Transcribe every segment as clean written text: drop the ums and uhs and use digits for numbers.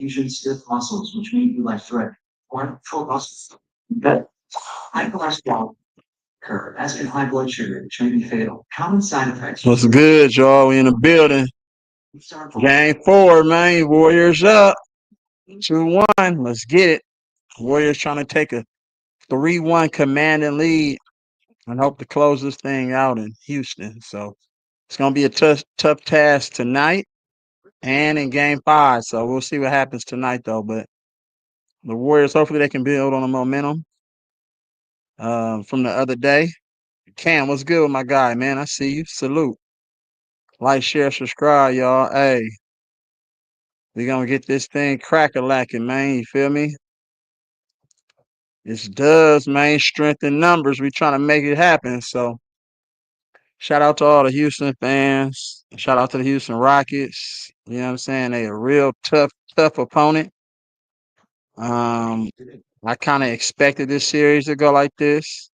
fusion stiff muscles, which may be like threat or full muscles. That high cholesterol occur, as can high blood sugar, which may be fatal. Common side effects. What's good, y'all? We in the building. Game 4, man. Warriors up 2-1. Let's get it. Warriors trying to take a 3-1 commanding lead and hope to close this thing out in Houston. So it's gonna be a tough task tonight and in game 5. So we'll see what happens tonight though. But the Warriors, hopefully they can build on the momentum from the other day. Cam, what's good with my guy, man? I see you. Salute. Like, share, subscribe, y'all. Hey, we gonna get this thing crack-a-lacking, man. You feel me? It's does, man. Strength in numbers. We trying to make it happen. So shout out to all the Houston fans. Shout out to the Houston Rockets. You know what I'm saying? They a real tough opponent. I kind of expected this series to go like this.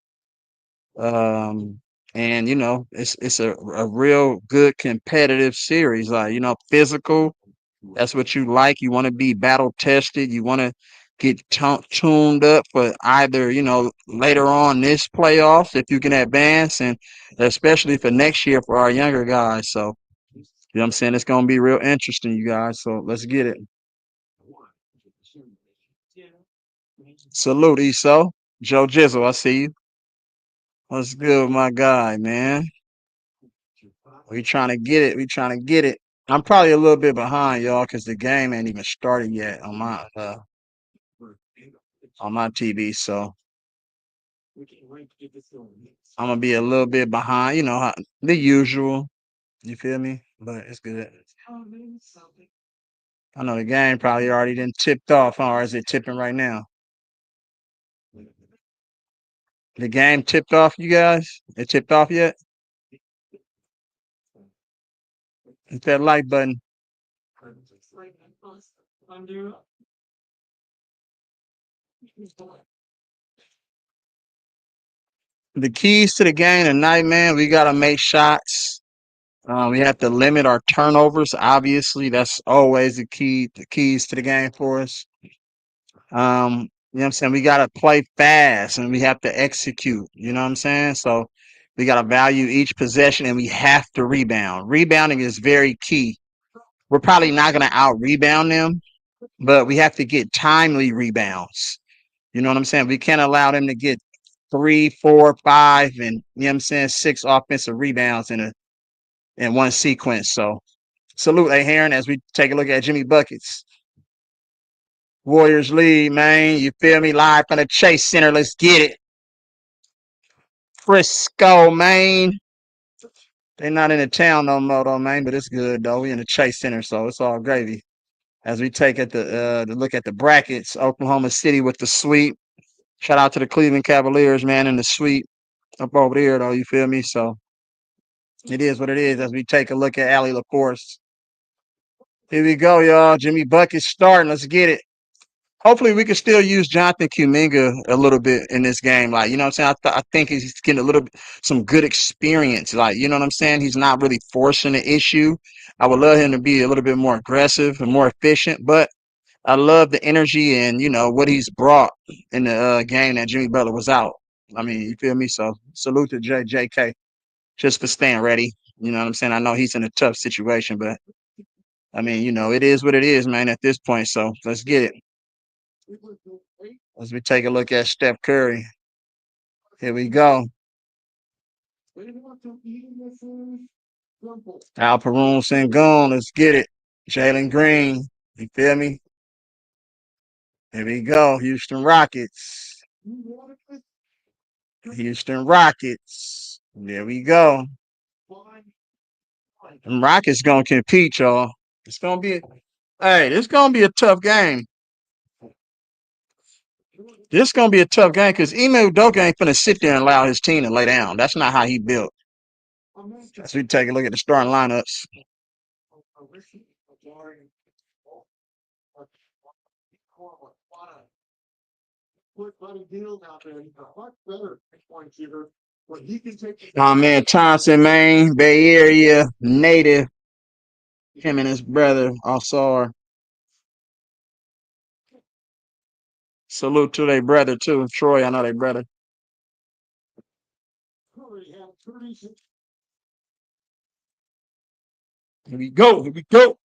And it's a real good competitive series. Like, physical. That's what you like. You want to be battle tested. You want to get tuned up for either, later on this playoffs if you can advance, and especially for next year for our younger guys. So, what I'm saying? It's going to be real interesting, you guys. So let's get it. Salute, Eso. Joe Jizzle, I see you. What's good, my guy, man? We trying to get it. We trying to get it. I'm probably a little bit behind, y'all, because the game ain't even started yet on my TV. So I'm gonna be a little bit behind. The usual. You feel me? But it's good. I know the game probably already done tipped off, or is it tipping right now? The game tipped off, you guys? It tipped off yet? Hit that like button. The keys to the game tonight, man, we gotta make shots. We have to limit our turnovers. Obviously, that's always the keys to the game for us. You know what I'm saying? We gotta play fast and we have to execute. You know what I'm saying? So we gotta value each possession and we have to rebound. Rebounding is very key. We're probably not gonna out rebound them, but we have to get timely rebounds. You know what I'm saying? We can't allow them to get 3, 4, 5, and you know what I'm saying, 6 offensive rebounds in one sequence. So salute A Heron as we take a look at Jimmy Buckets. Warriors lead, man. You feel me? Live from the Chase Center. Let's get it. Frisco, man. They're not in the town no more, though, man, but it's good, though. We in the Chase Center, so it's all gravy. As we take the look at the brackets, Oklahoma City with the sweep. Shout out to the Cleveland Cavaliers, man, in the sweep up over there, though. You feel me? So it is what it is as we take a look at Allie LaForce. Here we go, y'all. Jimmy Buckets starting. Let's get it. Hopefully we can still use Jonathan Kuminga a little bit in this game. Like, you know what I'm saying? I think he's getting a little bit, some good experience. Like, you know what I'm saying? He's not really forcing the issue. I would love him to be a little bit more aggressive and more efficient, but I love the energy and, what he's brought in the game that Jimmy Butler was out. I mean, you feel me? So salute to JK just for staying ready. You know what I'm saying? I know he's in a tough situation, but I mean, it is what it is, man, at this point. So let's get it. As we take a look at Steph Curry. Here we go. Alperon Sengun, let's get it. Jalen Green, you feel me? Here we go. Houston Rockets. Houston Rockets. There we go. And Rockets gonna compete, y'all. It's gonna be this gonna be a tough game. This gonna be a tough game because Ime Udoka ain't finna sit there and allow his team to lay down. That's not how he built. As we take a look at the starting lineups. Oh man, Thompson, man, Bay Area native. Him and his brother, Alsar. Salute to their brother too. Troy, I know their brother. Here we go. Here we go.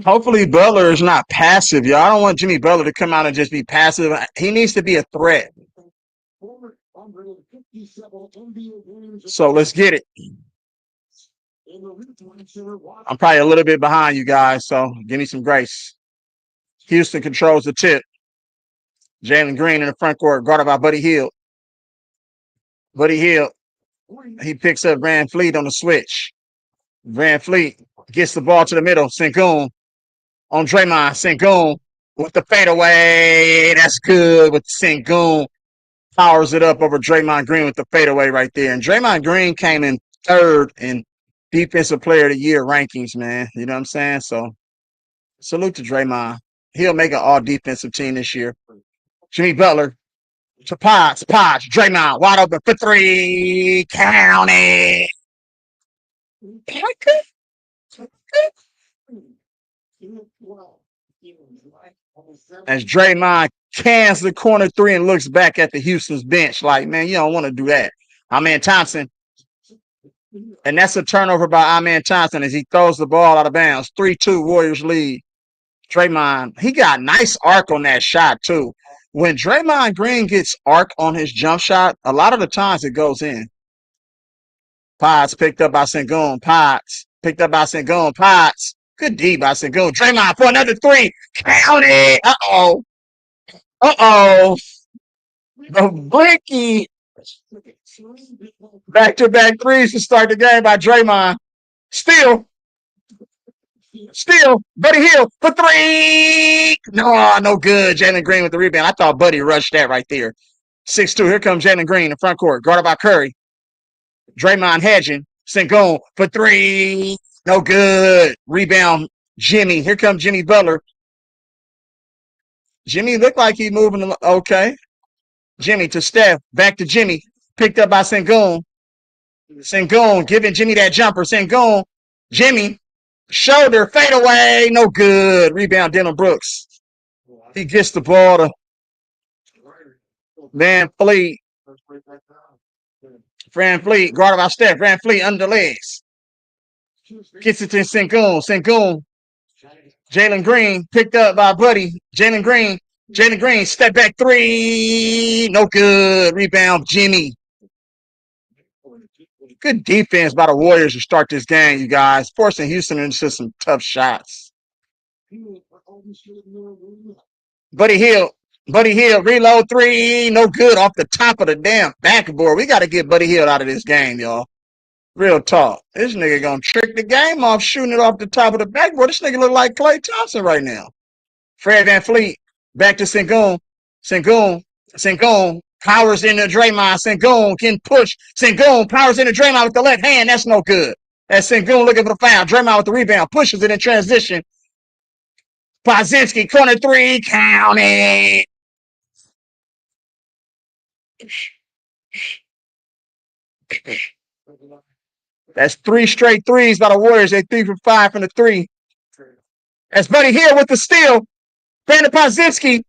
Hopefully Butler is not passive, y'all. I don't want Jimmy Butler to come out and just be passive. He needs to be a threat. So let's get it. I'm probably a little bit behind you guys, so give me some grace. Houston controls the tip. Jalen Green in the front court, guarded by Buddy Hield. Buddy Hield, he picks up Van Fleet on the switch. Van Fleet gets the ball to the middle. Sengun on Draymond. Sengun with the fadeaway. That's good with Sengun. Powers it up over Draymond Green with the fadeaway right there. And Draymond Green came in third in Defensive Player of the Year rankings, man. You know what I'm saying? So salute to Draymond. He'll make an all-defensive team this year. Jimmy Butler to Potts. Draymond wide open for three. Count it. As Draymond cans the corner three and looks back at the Houston's bench like, man, you don't want to do that. Amen Thompson. And that's a turnover by Amen Thompson as he throws the ball out of bounds. 3-2 Warriors lead. Draymond, he got nice arc on that shot too. When Draymond Green gets arc on his jump shot, a lot of the times it goes in. Potts picked up by Sengun. Potts picked up by Sengun. Potts. Good D by Sengun. Draymond for another three. Count it. Uh-oh. Uh-oh. The blinky. Back-to-back threes to start the game by Draymond. Still, Buddy Hield for three. No good. Jalen Green with the rebound. I thought Buddy rushed that right there. 6-2. Here comes Jalen Green in front court. Guarded by Curry. Draymond hedging. Sengun for three. No good. Rebound, Jimmy. Here comes Jimmy Butler. Jimmy looked like he's moving. Okay. Jimmy to Steph. Back to Jimmy. Picked up by Sengun. Sengun giving Jimmy that jumper. Sengun. Jimmy. Shoulder. Fade away. No good. Rebound, Dylan Brooks. He gets the ball to Van Fleet. Van Fleet. Guarded by Steph. Van Fleet under legs. Gets it to Sengun. Sengun. Jalen Green picked up by Buddy. Jalen Green, step back three. No good. Rebound, Jimmy. Good defense by the Warriors to start this game, you guys. Forcing Houston into some tough shots. Buddy Hield, reload three. No good off the top of the damn backboard. We got to get Buddy Hield out of this game, y'all. Real talk. This nigga gonna trick the game off shooting it off the top of the backboard. This nigga look like Klay Thompson right now. Fred VanVleet back to Sengun. Sengun powers into Draymond. Sengun getting pushed. Sengun powers into Draymond with the left hand. That's no good. That's Sengun looking for the foul. Draymond with the rebound. Pushes it in transition. Pozinski, corner three. Count it. That's three straight threes by the Warriors. They 3 for 5 from the three. That's Buddy Hield with the steal. Brandon Pozinski.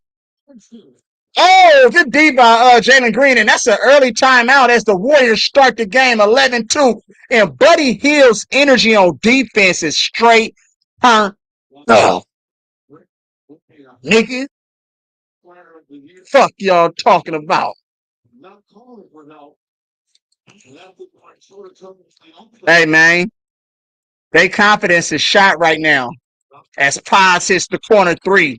Oh, good D by Jalen Green. And that's an early timeout as the Warriors start the game 11-2. And Buddy Hield's energy on defense is straight. Nigga. Fuck y'all talking about. Hey, man. They confidence is shot right now as Pods hits the corner three.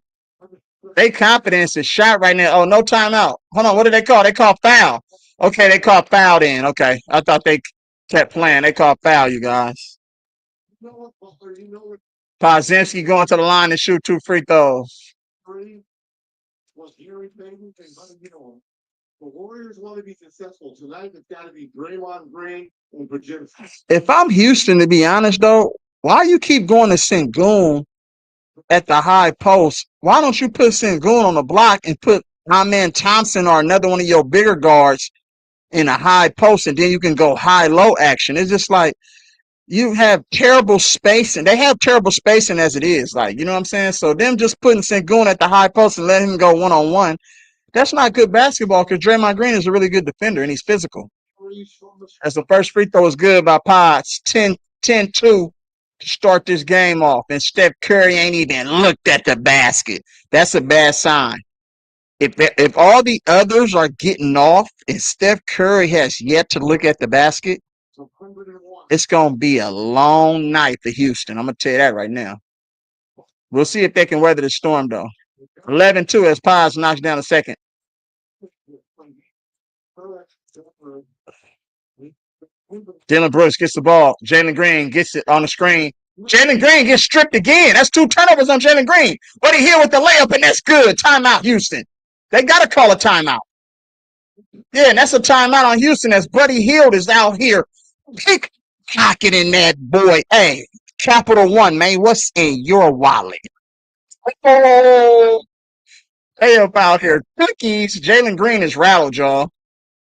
They confidence is shot right now. Oh, no timeout. Hold on. What did they call? They call foul. Okay, they called foul then. Okay. I thought they kept playing. They called foul, you guys. Pozinski going to the line to shoot 2 free throws. The Warriors want to be successful tonight. It's got to be Draymond Green and Pozinski. If I'm Houston, to be honest, though, why you keep going to Sengun at the high post? Why don't you put Sengun on the block and put my man Thompson or another one of your bigger guards in a high post, and then you can go high-low action? It's just like you have terrible spacing. They have terrible spacing as it is. Like, you know what I'm saying? So them just putting Sengun at the high post and letting him go one-on-one, that's not good basketball because Draymond Green is a really good defender and he's physical. As the first free throw is good by Pods, 10-2 to start this game off. And Steph Curry ain't even looked at the basket. That's a bad sign. If all the others are getting off and Steph Curry has yet to look at the basket, it's going to be a long night for Houston. I'm going to tell you that right now. We'll see if they can weather the storm, though. 11-2 as Pies knocks down a second. Dylan Brooks gets the ball. Jalen Green gets it on the screen. Jalen Green gets stripped again. That's 2 turnovers on Jalen Green. Buddy Hield with the layup, and that's good. Timeout, Houston. They got to call a timeout. Yeah, and that's a timeout on Houston as Buddy Hield is out here pickpocketing that boy. Hey, Capital One, man, what's in your wallet? Oh, they up out here. Cookies. Jalen Green is rattled, y'all.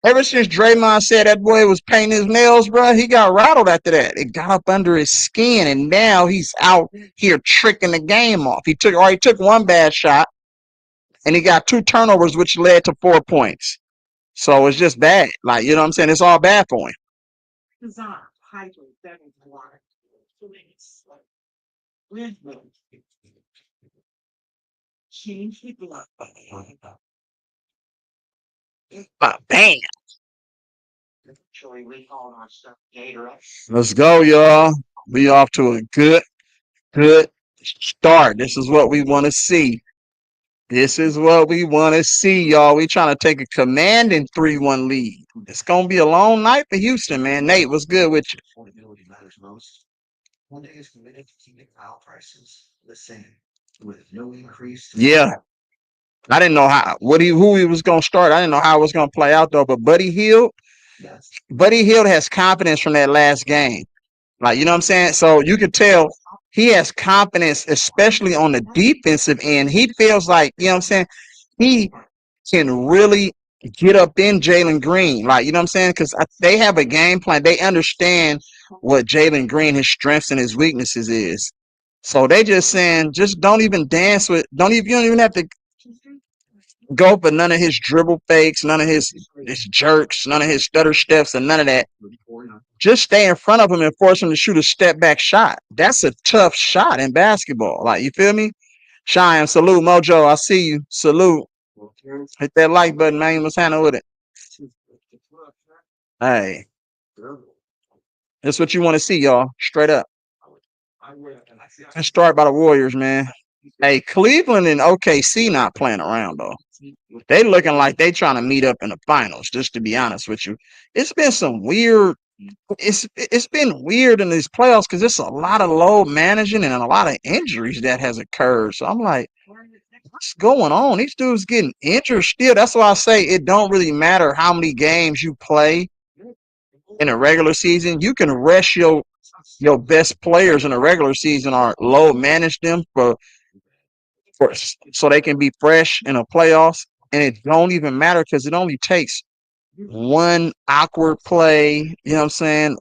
Ever since Draymond said that boy was painting his nails, bro, he got rattled after that. It got up under his skin, and now he's out here tricking the game off. He took one bad shot, and he got 2 turnovers, which led to 4 points. So it's just bad. Like, you know what I'm saying? It's all bad for him. But bam. Let's go, y'all. We off to a good start. This is what we want to see. This is what we want to see, y'all. We trying to take a commanding 3-1 lead. It's going to be a long night for Houston, man. Nate, what's good with you? Yeah. I didn't know who he was going to start. I didn't know how it was going to play out, though. But Buddy Hield has confidence from that last game. Like, you know what I'm saying? So you could tell he has confidence, especially on the defensive end. He feels like, you know what I'm saying? He can really get up in Jalen Green. Like, you know what I'm saying? Because they have a game plan. They understand what Jalen Green, his strengths and his weaknesses is. So they just saying, just don't even dance with, you don't even have to go for none of his dribble fakes, none of his jerks, none of his stutter steps, and none of that. Just stay in front of him and force him to shoot a step back shot. That's a tough shot in basketball. Like, you feel me? Shine, salute, Mojo. I see you. Salute. Hit that like button, man. What's happening with it? Hey, that's what you want to see, y'all. Straight up. Let's start by the Warriors, man. Hey, Cleveland and OKC not playing around, though. They looking like they trying to meet up in the finals, just to be honest with you. It's been some weird it's been weird in these playoffs because it's a lot of low managing and a lot of injuries that has occurred. So I'm like, what's going on? These dudes getting injured still. That's why I say it don't really matter how many games you play in a regular season. You can rest your best players in a regular season or low manage them for so they can be fresh in a playoffs. And it don't even matter because it only takes one awkward play, you know what I'm saying?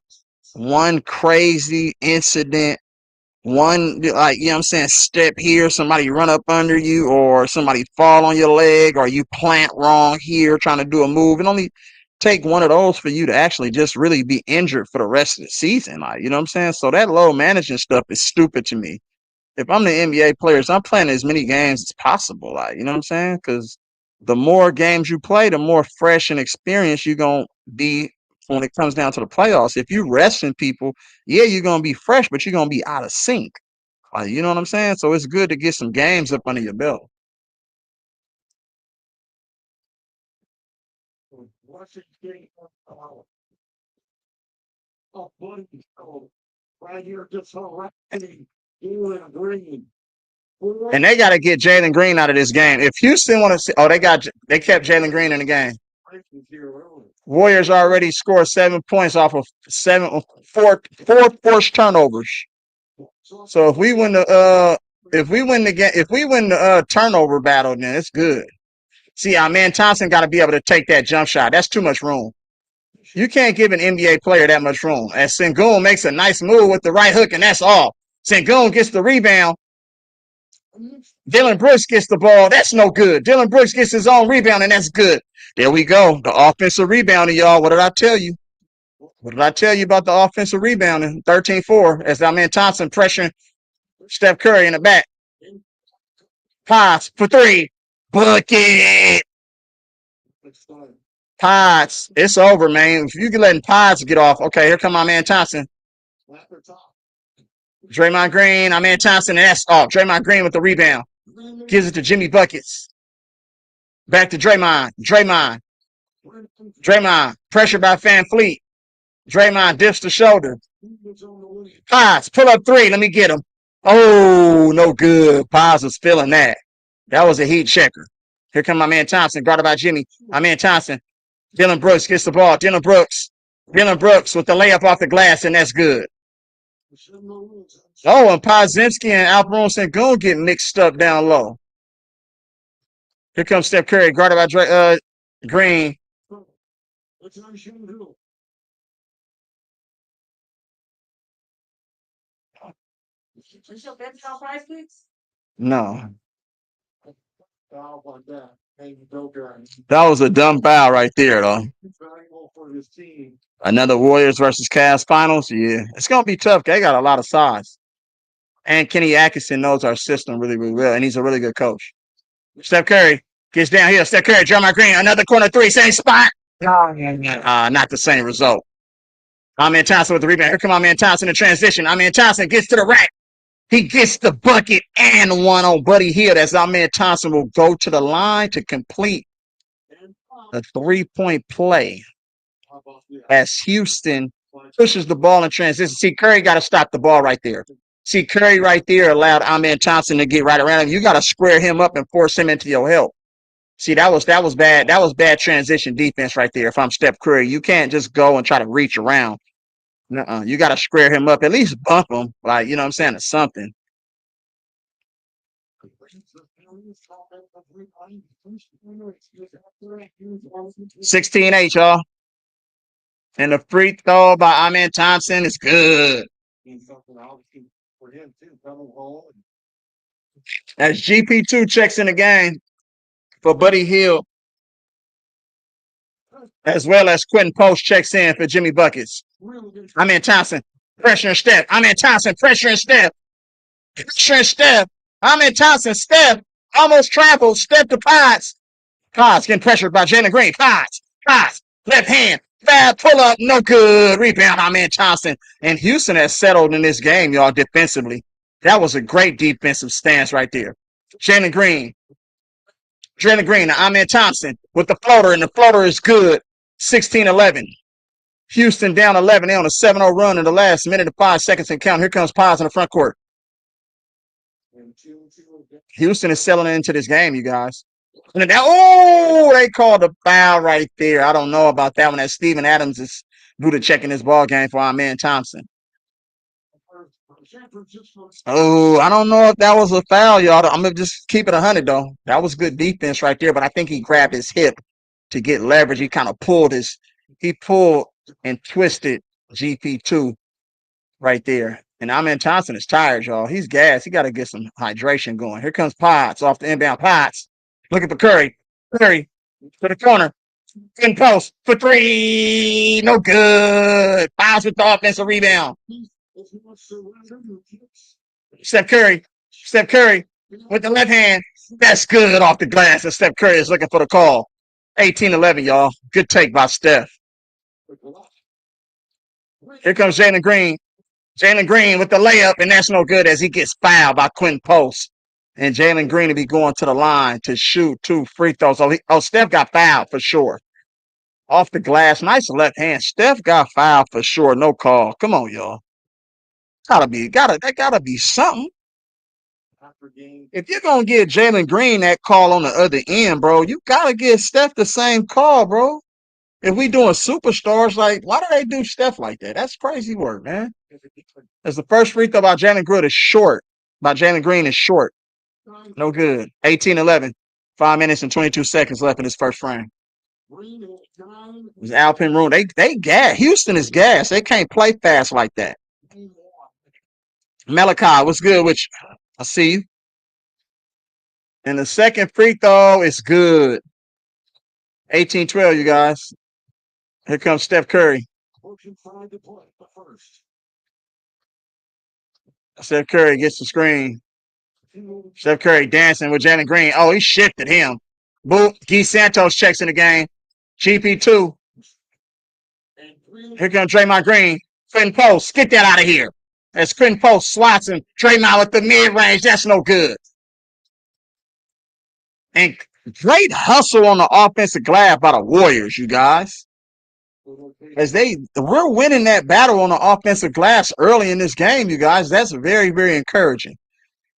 One crazy incident, one, like, you know what I'm saying, step here, somebody run up under you, or somebody fall on your leg, or you plant wrong here trying to do a move. It only take one of those for you to actually just really be injured for the rest of the season. Like, you know what I'm saying? So that low managing stuff is stupid to me. If I'm the NBA players, I'm playing as many games as possible. Like, you know what I'm saying? Because the more games you play, the more fresh and experienced you're going to be when it comes down to the playoffs. If you resting people, yeah, you're going to be fresh, but you're going to be out of sync. Like, you know what I'm saying? So it's good to get some games up under your belt. And they got to get Jalen Green out of this game. If Houston want to see, they kept Jalen Green in the game. Warriors already scored 7 points off of four forced turnovers. So if we win the turnover battle, then it's good. See, our man Thompson got to be able to take that jump shot. That's too much room. You can't give an NBA player that much room. As Sengun makes a nice move with the right hook, and that's all. Sengun gets the rebound. Dylan Brooks gets the ball. That's no good. Dylan Brooks gets his own rebound, and that's good. There we go. The offensive rebounding, y'all. What did I tell you? What did I tell you about the offensive rebounding? 13-4 as that man Thompson pressuring Steph Curry in the back. Potts for three. Bucket. Potts. It's over, man. If you can let Potts get off. Okay, here come my man Thompson. Draymond Green. My man Thompson, and that's off. Draymond Green with the rebound. Gives it to Jimmy Buckets. Back to Draymond. Draymond. Pressure by Van Fleet. Draymond dips the shoulder. Potts. Pull up three. Let me get him. Oh, no good. Potts was feeling that. That was a heat checker. Here come my man Thompson, guarded by Jimmy. My man Thompson. Dylan Brooks gets the ball. Dylan Brooks with the layup off the glass, and that's good. Oh, and Podziemski and Alperon Sengun get mixed up down low. Here comes Steph Curry, guarded by Green. No. That was a dumb foul right there, though. Another Warriors versus Cavs finals. Yeah, it's gonna be tough. They got a lot of size, and Kenny Atkinson knows our system really, really well, and he's a really good coach. Steph Curry gets down here. Steph Curry, Draymond Green, another corner three, same spot. Not the same result. My man Thompson with the rebound. Here come my man Thompson in transition. My man Thompson gets to the rack. He gets the bucket and one on Buddy Hield as our man Thompson will go to the line to complete a three-point play as Houston pushes the ball in transition. See, Curry got to stop the ball right there. See, Curry right there allowed Amen Thompson to get right around him. You got to square him up and force him into your help. See, that was bad. That was bad transition defense right there. If I'm Steph Curry, you can't just go and try to reach around. You got to square him up, at least bump him, like, you know what I'm saying, or something. 16-8, y'all. And the free throw by Amen Thompson is good. As GP2 checks in the game for Buddy Hield, as well as Quentin Post checks in for Jimmy Buckets. Amen Thompson, pressure and Steph. Amen Thompson, pressure and Steph. Pressure and Steph. Amen Thompson, Steph almost trampled. Steph to Potts. Potts getting pressured by Jalen Green. Potts, left hand. Bad pull up, no good. Rebound, Amen Thompson. And Houston has settled in this game, y'all, defensively. That was a great defensive stance right there. Jalen Green, Amen Thompson with the floater, and the floater is good. 16-11. Houston down 11. They're on a 7-0 run in the last minute of 5 seconds and count. Here comes Paz in the front court. Houston is settling into this game, you guys. And they called a foul right there. I don't know about that one. That Steven Adams is due to checking this ball game for our man Thompson. Oh, I don't know if that was a foul, y'all. I'm going to just keep it 100, though. That was good defense right there, but I think he grabbed his hip to get leverage. He kind of pulled and twisted GP2 right there. And Amen Thompson is tired, y'all. He's gassed. He got to get some hydration going. Here comes Potts off the inbound. Potts looking for Curry. Curry to the corner. In post for three. No good. Potts with the offensive rebound. Steph Curry with the left hand. That's good off the glass. And Steph Curry is looking for the call. 18-11, y'all. Good take by Steph. Here comes Jalen Green. Jalen Green with the layup, and that's no good as he gets fouled by Quentin Post. And Jalen Green will be going to the line to shoot 2 free throws. Steph got fouled for sure. Off the glass. Nice left hand. Steph got fouled for sure. No call. Come on, y'all. That gotta be something. If you're gonna get Jalen Green that call on the other end, bro, you gotta give Steph the same call, bro. If we doing superstars, like, why do they do Steph like that? That's crazy work, man. As the first free throw by Jalen Green is short. No good. 18-11. 5 minutes and 22 seconds left in this first frame. It's Alpine Room. They gas. Houston is gas. They can't play fast like that. Malachi, what's good with you? I see you. And the second free throw is good. 18-12, you guys. Here comes Steph Curry. Steph Curry gets the screen. Steph Curry dancing with Jalen Green. Oh, he shifted him. Boom. Guy Santos checks in the game. GP2. Here comes Draymond Green. Quentin Post. Get that out of here. As Quentin Post slots him. Draymond with the mid-range. That's no good. And great hustle on the offensive glass by the Warriors, you guys. We're winning that battle on the offensive glass early in this game, you guys. That's very, very encouraging.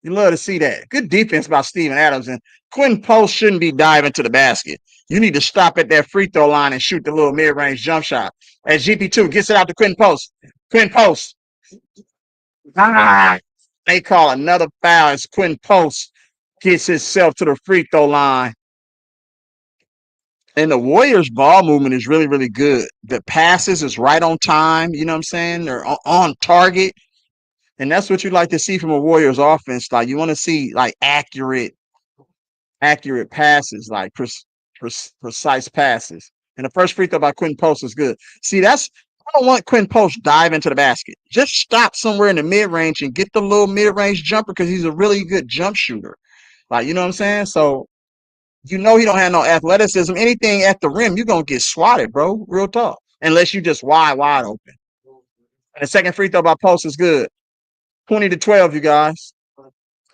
You love to see that. Good defense by Steven Adams. And Quentin Post shouldn't be diving to the basket. You need to stop at that free throw line and shoot the little mid-range jump shot. As GP2 gets it out to Quentin Post. Quentin Post. They call another foul as Quentin Post gets himself to the free throw line. And the Warriors' ball movement is really, really good. The passes is right on time. You know what I'm saying? They're on target. And that's what you like to see from a Warriors offense. Like you want to see like accurate passes, like precise passes. And the first free throw by Quentin Post is good. See, I don't want Quentin Post dive into the basket. Just stop somewhere in the mid range and get the little mid range jumper because he's a really good jump shooter. Like you know what I'm saying? So he don't have no athleticism. Anything at the rim, you're gonna get swatted, bro. Real tough. Unless you just wide open. And the second free throw by Post is good. 20-12, you guys.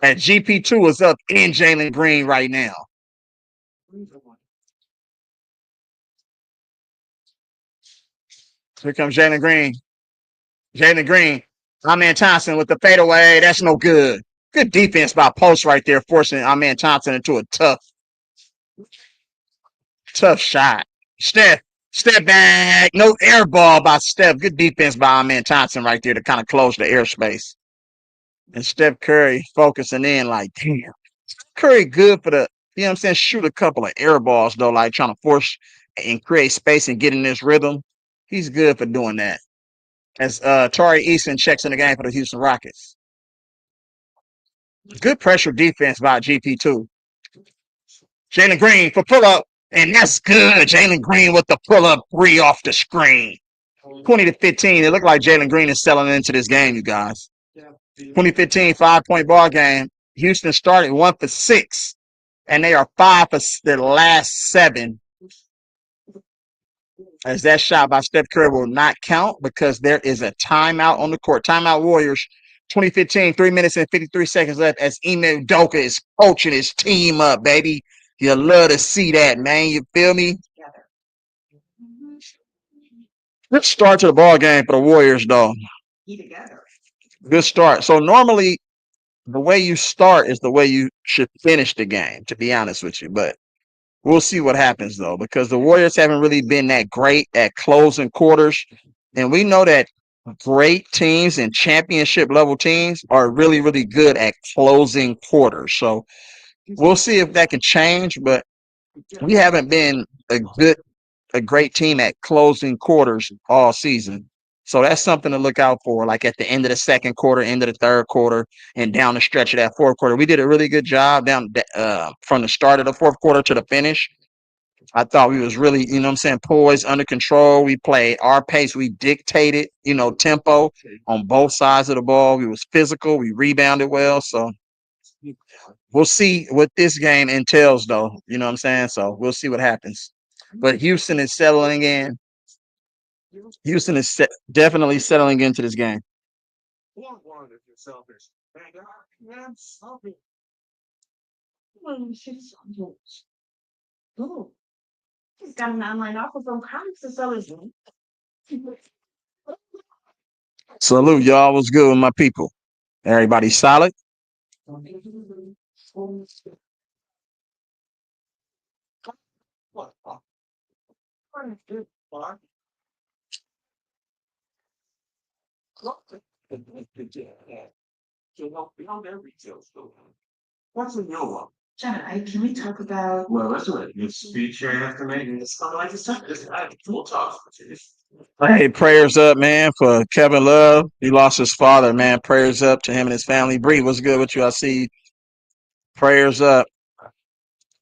And GP2 is up in Jalen Green right now. Here comes Jalen Green. Jalen Green. Amen Thompson with the fadeaway. That's no good. Good defense by Post right there, forcing Amen Thompson into a tough shot. Step back. No air ball by Steph. Good defense by Amen Thompson right there to kind of close the airspace. And Steph Curry focusing in like, damn. Curry good for shoot a couple of air balls though, like trying to force and create space and get in this rhythm. He's good for doing that. As Tari Eason checks in the game for the Houston Rockets. Good pressure defense by GP2. Jalen Green for pull up, and that's good. Jalen Green with the pull up three off the screen. 20-15. It looked like Jalen Green is selling into this game, you guys. 2015 5-point ball game. Houston started 1 for 6, and they are 5 for their last 7. As that shot by Steph Curry will not count because there is a timeout on the court. Timeout Warriors. 2015, 3 minutes and 53 seconds left as Ime Udoka is coaching his team up, baby. You love to see that, man. You feel me? Good start to the ball game for the Warriors, though. Good start. So normally the way you start is the way you should finish the game, to be honest with you. But we'll see what happens, though, because the Warriors haven't really been that great at closing quarters. And we know that great teams and championship level teams are really, really good at closing quarters. So we'll see if that can change. But we haven't been a great team at closing quarters all season. So that's something to look out for, like at the end of the second quarter, end of the third quarter, and down the stretch of that fourth quarter. We did a really good job from the start of the fourth quarter to the finish. I thought we was really, poised, under control. We played our pace. We dictated, tempo on both sides of the ball. We was physical. We rebounded well. So we'll see what this game entails, though. You know what I'm saying? So we'll see what happens. But Houston is settling in. Houston is definitely settling into this game. He's got an online offer from comics to sell his. Salute, y'all. What's good with my people? Everybody solid? John, can we talk about? Well, that's a good speech you have to make. It's not like it's not. We'll talk. Hey, prayers up, man, for Kevin Love. He lost his father, man. Prayers up to him and his family. Bree, what's good with you? I see prayers up.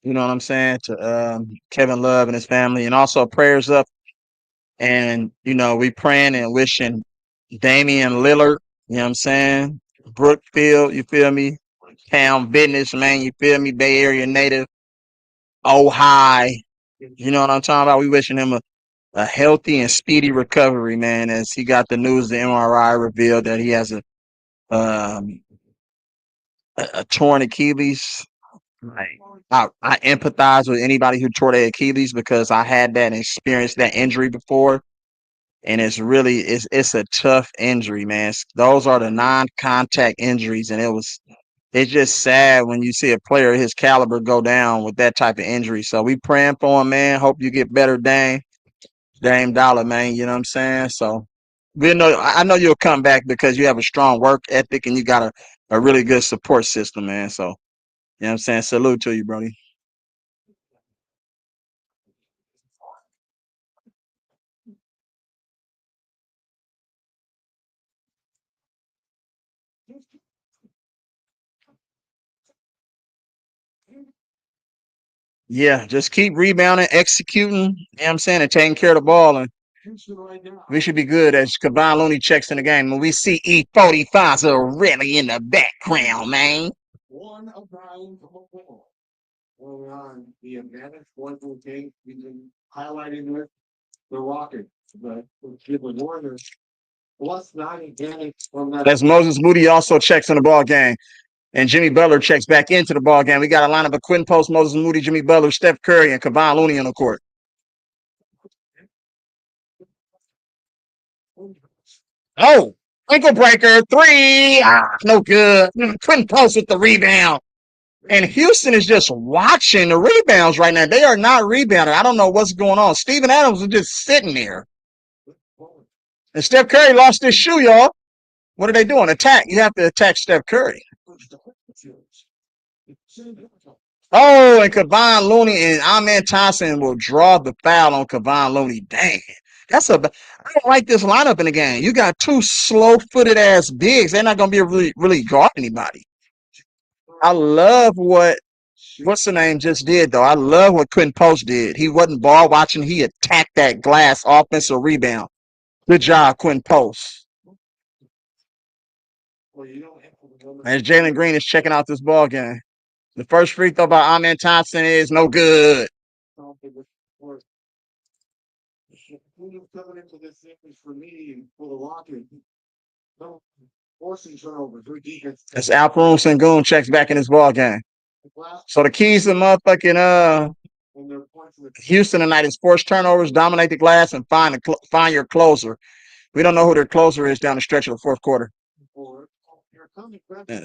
You know what I'm saying? To Kevin Love and his family. And also prayers up. And, we praying and wishing Damian Lillard, you know what I'm saying? Brookfield, you feel me? Town business, man, you feel me? Bay Area native. Oh, high. You know what I'm talking about? We wishing him a healthy and speedy recovery, man, as he got the news the MRI revealed that he has um, a torn Achilles. Right. I empathize with anybody who tore their Achilles because I had that and experienced that injury before. And it's a tough injury, man. Those are the non-contact injuries, and it's just sad when you see a player of his caliber go down with that type of injury. So we praying for him, man. Hope you get better, Dame Dollar, man. You know what I'm saying? So I know you'll come back because you have a strong work ethic and you got a really good support system, man. So you know what I'm saying? Salute to you, Brody. Yeah, just keep rebounding, executing, you know what I'm saying, and taking care of the ball. And we should be good as Kevon Looney checks in the game. When we see E45s are really in the background, man. One of nine from a ball. Early on, the advantage was okay. We can highlighting with the Rockets, but the Warriors plus 9 advantage from that. As Moses Moody also checks in the ball game. And Jimmy Butler checks back into the ball game. We got a lineup of Quinn Post, Moses Moody, Jimmy Butler, Steph Curry, and Kevon Looney on the court. Oh, ankle breaker, three. No good. Quinn Post with the rebound. And Houston is just watching the rebounds right now. They are not rebounding. I don't know what's going on. Steven Adams is just sitting there. And Steph Curry lost his shoe, y'all. What are they doing? Attack. You have to attack Steph Curry. Oh, and Kevon Looney and Amen Thompson will draw the foul on Kevon Looney. Dang. I don't like this lineup in the game. You got two slow-footed ass bigs. They're not gonna be able to really guard anybody. I love what's the name just did though. I love what Quentin Post did. He wasn't ball watching. He attacked that glass offensive rebound. Good job, Quentin Post. As Jalen Green is checking out this ball game. The first free throw by Amen Thompson is no good. Coming into this series for me and for the Rockets, no forcing turnovers. As Alperon Sengun checks back in his ball game. So the keys to motherfucking Houston tonight is force turnovers, dominate the glass, and find your closer. We don't know who their closer is down the stretch of the fourth quarter.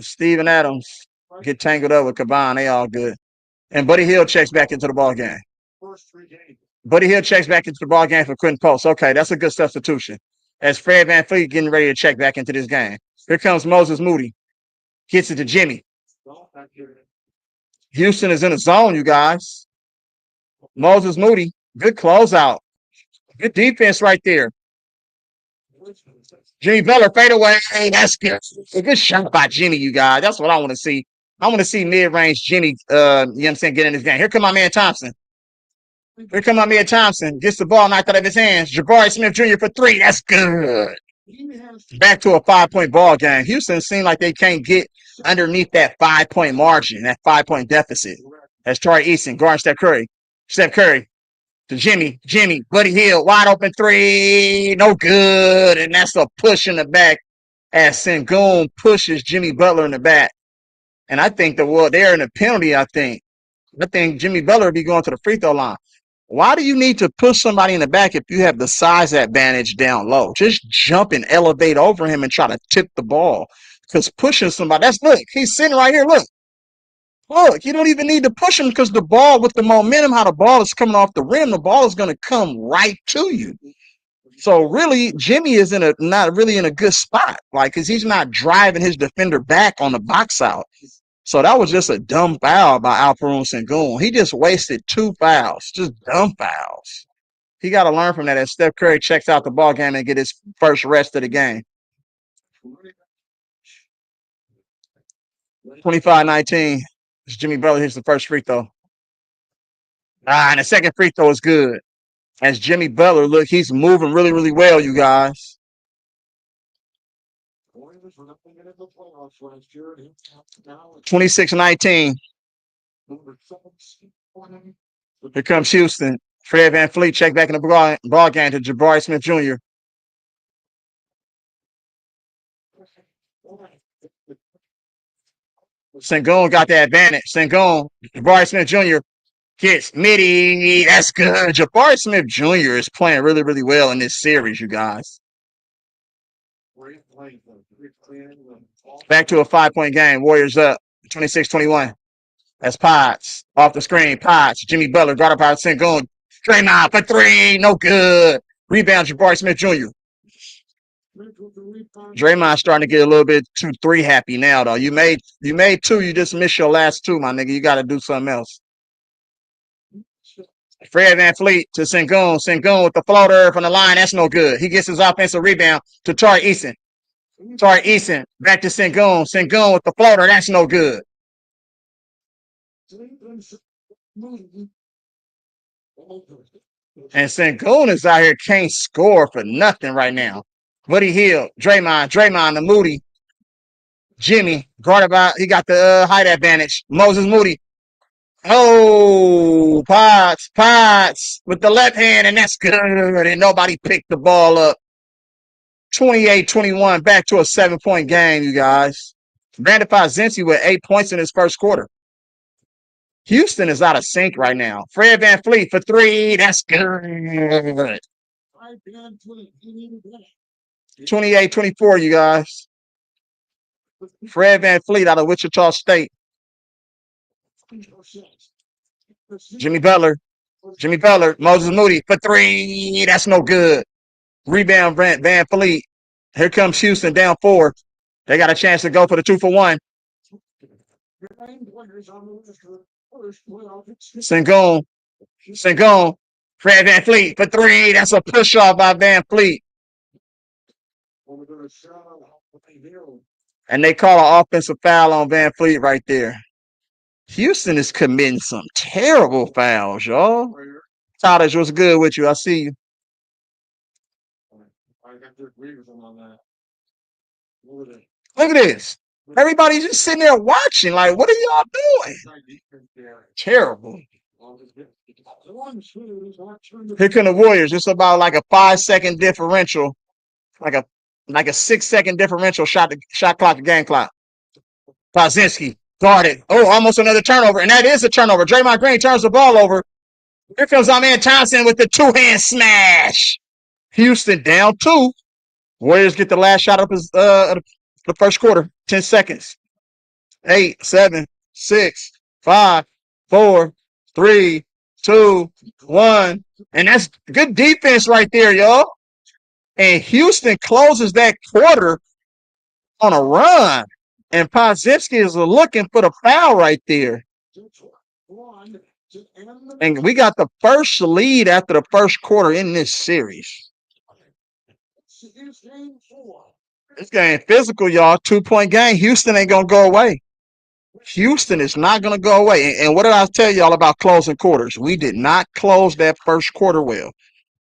Steven Adams get tangled up with Caban. They all good. And Buddy Hield checks back into the ball game. Buddy Hield checks back into the ball game for Quentin Post. Okay, that's a good substitution. As Fred VanVleet getting ready to check back into this game. Here comes Moses Moody. Gets it to Jimmy. Houston is in the zone, you guys. Moses Moody, good closeout. Good defense right there. Jimmy Butler fade away. Hey, that's good. A good shot by Jimmy, you guys. That's what I want to see. I want to see mid-range Jimmy, you know what I'm saying, get in this game. Here come my man Thompson. Here come my man Thompson. Gets the ball knocked out of his hands. Jabari Smith Jr. for three. That's good. Back to a 5-point ball game. Houston seems like they can't get underneath that 5-point margin, that 5-point deficit. That's Troy Easton guarding Steph Curry. Steph Curry to Jimmy. Jimmy, Buddy Hield, wide open three. No good. And that's a push in the back as Sengun pushes Jimmy Butler in the back. And I think they're in a penalty, I think. I think Jimmy Butler will be going to the free throw line. Why do you need to push somebody in the back if you have the size advantage down low? Just jump and elevate over him and try to tip the ball. Because pushing somebody, look, he's sitting right here. Look, you don't even need to push him because the ball, with the momentum, how the ball is coming off the rim, the ball is going to come right to you. So really, Jimmy is not really in a good spot, like, because he's not driving his defender back on the box out. So that was just a dumb foul by Alperon Sengun. He just wasted 2 fouls, just dumb fouls. He got to learn from that as Steph Curry checks out the ball game and get his first rest of the game. 25-19. Jimmy Butler hits the first free throw. And the second free throw is good. As Jimmy Butler, look, he's moving really, really well, you guys. 26-19. Here comes Houston. Fred VanVleet check back in the ball game to Jabari Smith Jr. Sengun got the advantage. Sengun, Jabari Smith Jr. gets midi. That's good. Jabari Smith Jr. is playing really, really well in this series, you guys. Back to a 5-point game. Warriors up 26-21. That's Potts. Off the screen. Potts. Jimmy Butler. Got up out Sengun. Draymond for 3. No good. Rebound, Jabari Smith Jr. Draymond's starting to get a little bit too 3 happy now, though. You made 2. You just missed your last 2, my nigga. You got to do something else. Fred VanVleet to Sengun. Sengun with the floater from the line. That's no good. He gets his offensive rebound to Tari Eason. Tari Eason back to Sengun. Sengun with the floater. That's no good. And Sengun is out here, can't score for nothing right now. Buddy Hield, Draymond, the Moody. Jimmy, guarded by, he got the height advantage. Moses Moody. Oh, Potts with the left hand, and that's good. And nobody picked the ball up. 28-21, back to a 7-point game, you guys. Brandon Podziemski with 8 points in his first quarter. Houston is out of sync right now. Fred VanVleet for 3. That's good. 28-24, you guys. Fred VanVleet out of Wichita State. Jimmy Butler. Moses Moody for 3. That's no good. Rebound, VanVleet. Here comes Houston down 4. They got a chance to go for the 2-for-1. Sengun. Fred VanVleet for 3. That's a push off by VanVleet. And they call an offensive foul on VanVleet right there. Houston is committing some terrible fouls, y'all. Toddage, what's good with you? I see you. Look at this. Everybody's just sitting there watching. Like, what are y'all doing? Terrible. Here come the Warriors. It's about like a 5-second differential, like a 6-second differential shot clock to game clock. Podziemski guarded. Oh, almost another turnover, and that is a turnover. Draymond Green turns the ball over. Here comes our man Thompson with the 2-hand smash. Houston down 2. Warriors get the last shot of the first quarter. 10 seconds. 8, 7, 6, 5, 4, 3, 2, 1. And that's good defense right there, y'all. And Houston closes that quarter on a run. And Podziemski is looking for the foul right there. And we got the first lead after the first quarter in this series. This game physical, y'all. 2-point game. Houston ain't going to go away. Houston is not going to go away. And what did I tell y'all about closing quarters? We did not close that first quarter well.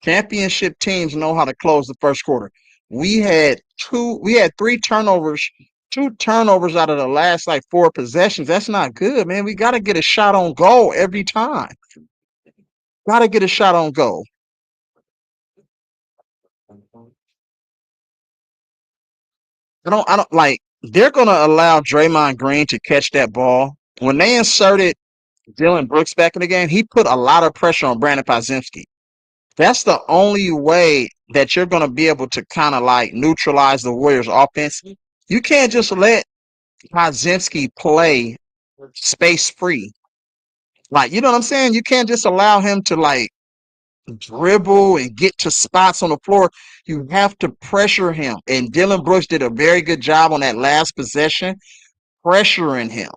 Championship teams know how to close the first quarter. We had 3 turnovers, 2 turnovers out of the last 4 possessions. That's not good, man. We got to get a shot on goal every time. Got to get a shot on goal. I don't like, they're going to allow Draymond Green to catch that ball. When they inserted Dylan Brooks back in the game, he put a lot of pressure on Brandon Podziemski. That's the only way that you're going to be able to kind of neutralize the Warriors offense. You can't just let Podziemski play space free. You know what I'm saying? You can't just allow him to dribble and get to spots on the floor. You have to pressure him. And Dylan Brooks did a very good job on that last possession, pressuring him.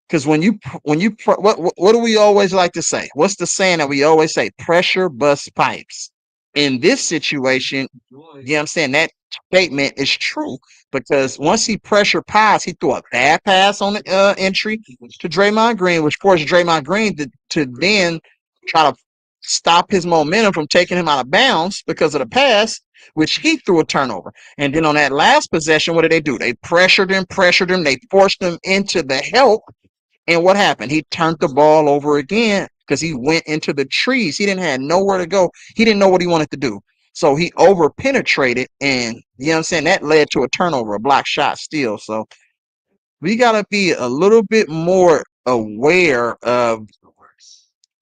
Because what do we always like to say? What's the saying that we always say? Pressure busts pipes. In this situation, you know what I'm saying? That statement is true because once he pressure pass, he threw a bad pass on the entry to Draymond Green, which forced Draymond Green to then try to stop his momentum from taking him out of bounds because of the pass, which he threw a turnover. And then on that last possession, what did they do? They pressured him, they forced him into the help. And what happened? He turned the ball over again because he went into the trees. He didn't have nowhere to go. He didn't know what he wanted to do. So he over penetrated, and you know what I'm saying? That led to a turnover, a block shot steal. So we gotta be a little bit more aware of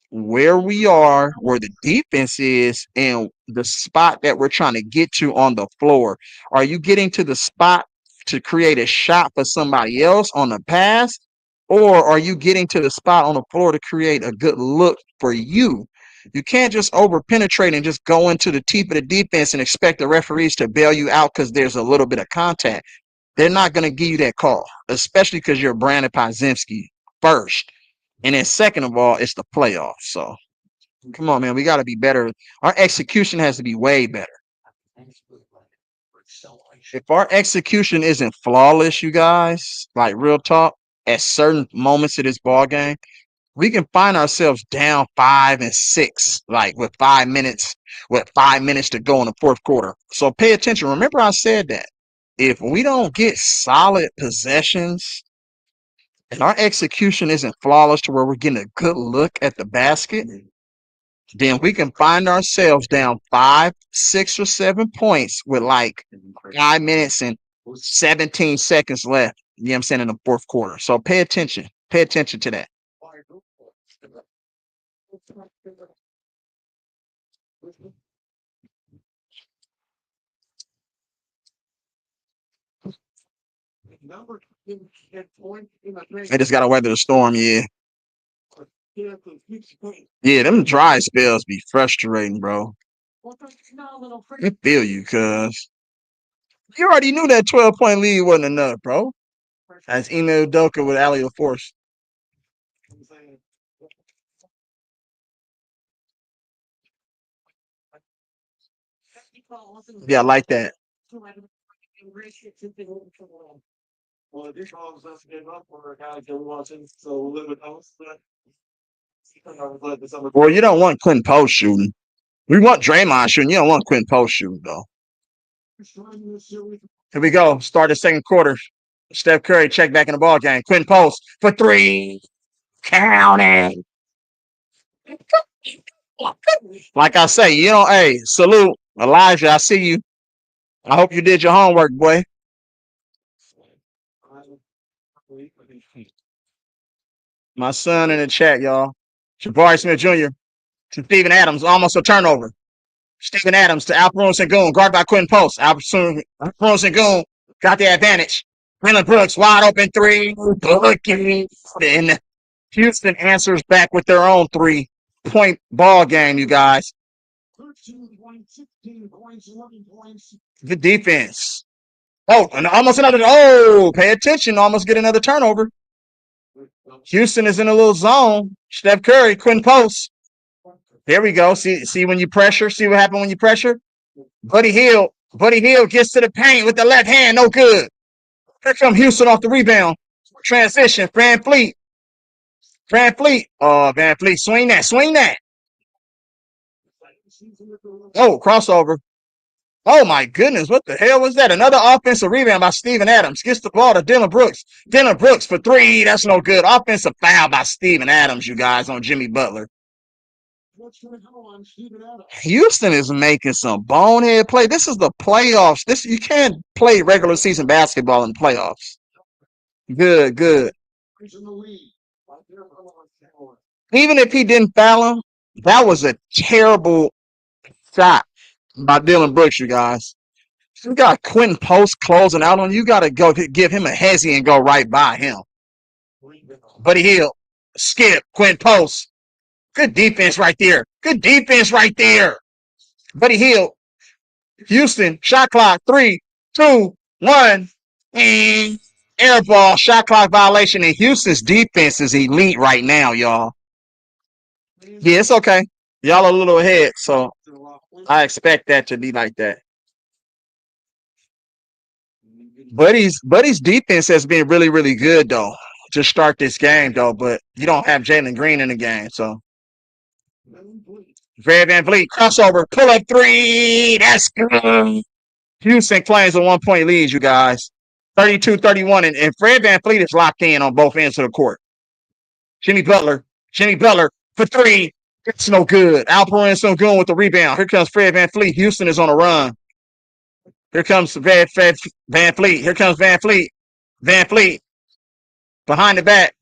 where we are, where the defense is, and the spot that we're trying to get to on the floor. Are you getting to the spot to create a shot for somebody else on the pass? Or are you getting to the spot on the floor to create a good look for you? You can't just over penetrate and just go into the teeth of the defense and expect the referees to bail you out because there's a little bit of contact. They're not going to give you that call, especially because you're Brandon Podziemski first. And then second of all, it's the playoffs. So come on, man. We got to be better. Our execution has to be way better. If our execution isn't flawless, you guys, like real talk, at certain moments of this ball game, we can find ourselves down 5-6, like with 5 minutes to go in the fourth quarter. So pay attention. Remember, I said that if we don't get solid possessions and our execution isn't flawless to where we're getting a good look at the basket, then we can find ourselves down 5, 6, or 7 points with like 5 minutes and 17 seconds left. You know what I'm saying, in the fourth quarter. So pay attention. Pay attention to that. They just gotta weather the storm, yeah. Yeah, them dry spells be frustrating, bro. I feel you, cuz. You already knew that 12-point lead wasn't enough, bro. That's Email Udoka with Allie LaForce. Yeah, I like that. Well, you don't want Quentin Post shooting. We want Draymond shooting. You don't want Quentin Post shooting, though. Here we go. Start the second quarter. Steph Curry check back in the ball game. Quentin Post for three. Counting. Like I say, hey, salute. Elijah, I see you. I hope you did your homework, boy. My son in the chat, y'all. Jabari Smith Jr. to Steven Adams, almost a turnover. Steven Adams to Alperon Sengun, guarded by Quentin Post. Alperon Sengun got the advantage. Brandon Brooks, wide open three. Then Houston answers back with their own 3-point ball game, you guys. Good defense. Oh, and almost another. Oh, pay attention. Almost get another turnover. Houston is in a little zone. Steph Curry, Quinn Post. There we go. See when you pressure. See what happened when you pressure. Buddy Hield gets to the paint with the left hand. No good. Here come Houston off the rebound. Transition. Van Fleet. Oh, Van Fleet. Swing that. Oh, crossover. Oh my goodness, what the hell was that? Another offensive rebound by Steven Adams. Gets the ball to Dylan Brooks. Dylan Brooks for three. That's no good. Offensive foul by Steven Adams, you guys, on Jimmy Butler. Houston is making some bonehead play. This is the playoffs. You can't play regular season basketball in the playoffs. Good. Even if he didn't foul him, that was a terrible shot by Dylan Brooks, you guys. You got Quentin Post closing out on you. Got to go give him a hezzy and go right by him. Buddy Hield, skip, Quentin Post. Good defense right there. Buddy Hield, Houston, shot clock, 3, 2, 1, and Air ball, shot clock violation, and Houston's defense is elite right now, y'all. Yeah, it's okay. Y'all are a little ahead, so I expect that to be like that. Buddy's defense has been really, really good though to start this game though, but you don't have Jalen Green in the game, so Fred Van Vliet crossover, pull up three. That's good. Houston claims a 1 point lead, you guys. 32-31, and Fred Van Vliet is locked in on both ends of the court. Jimmy Butler. Jimmy Butler for three. It's no good. Alperin so good with the rebound. Here comes Fred Van Vliet. Houston is on a run. Here comes Van Vliet. Here comes Van Vliet. Van Vliet behind the back.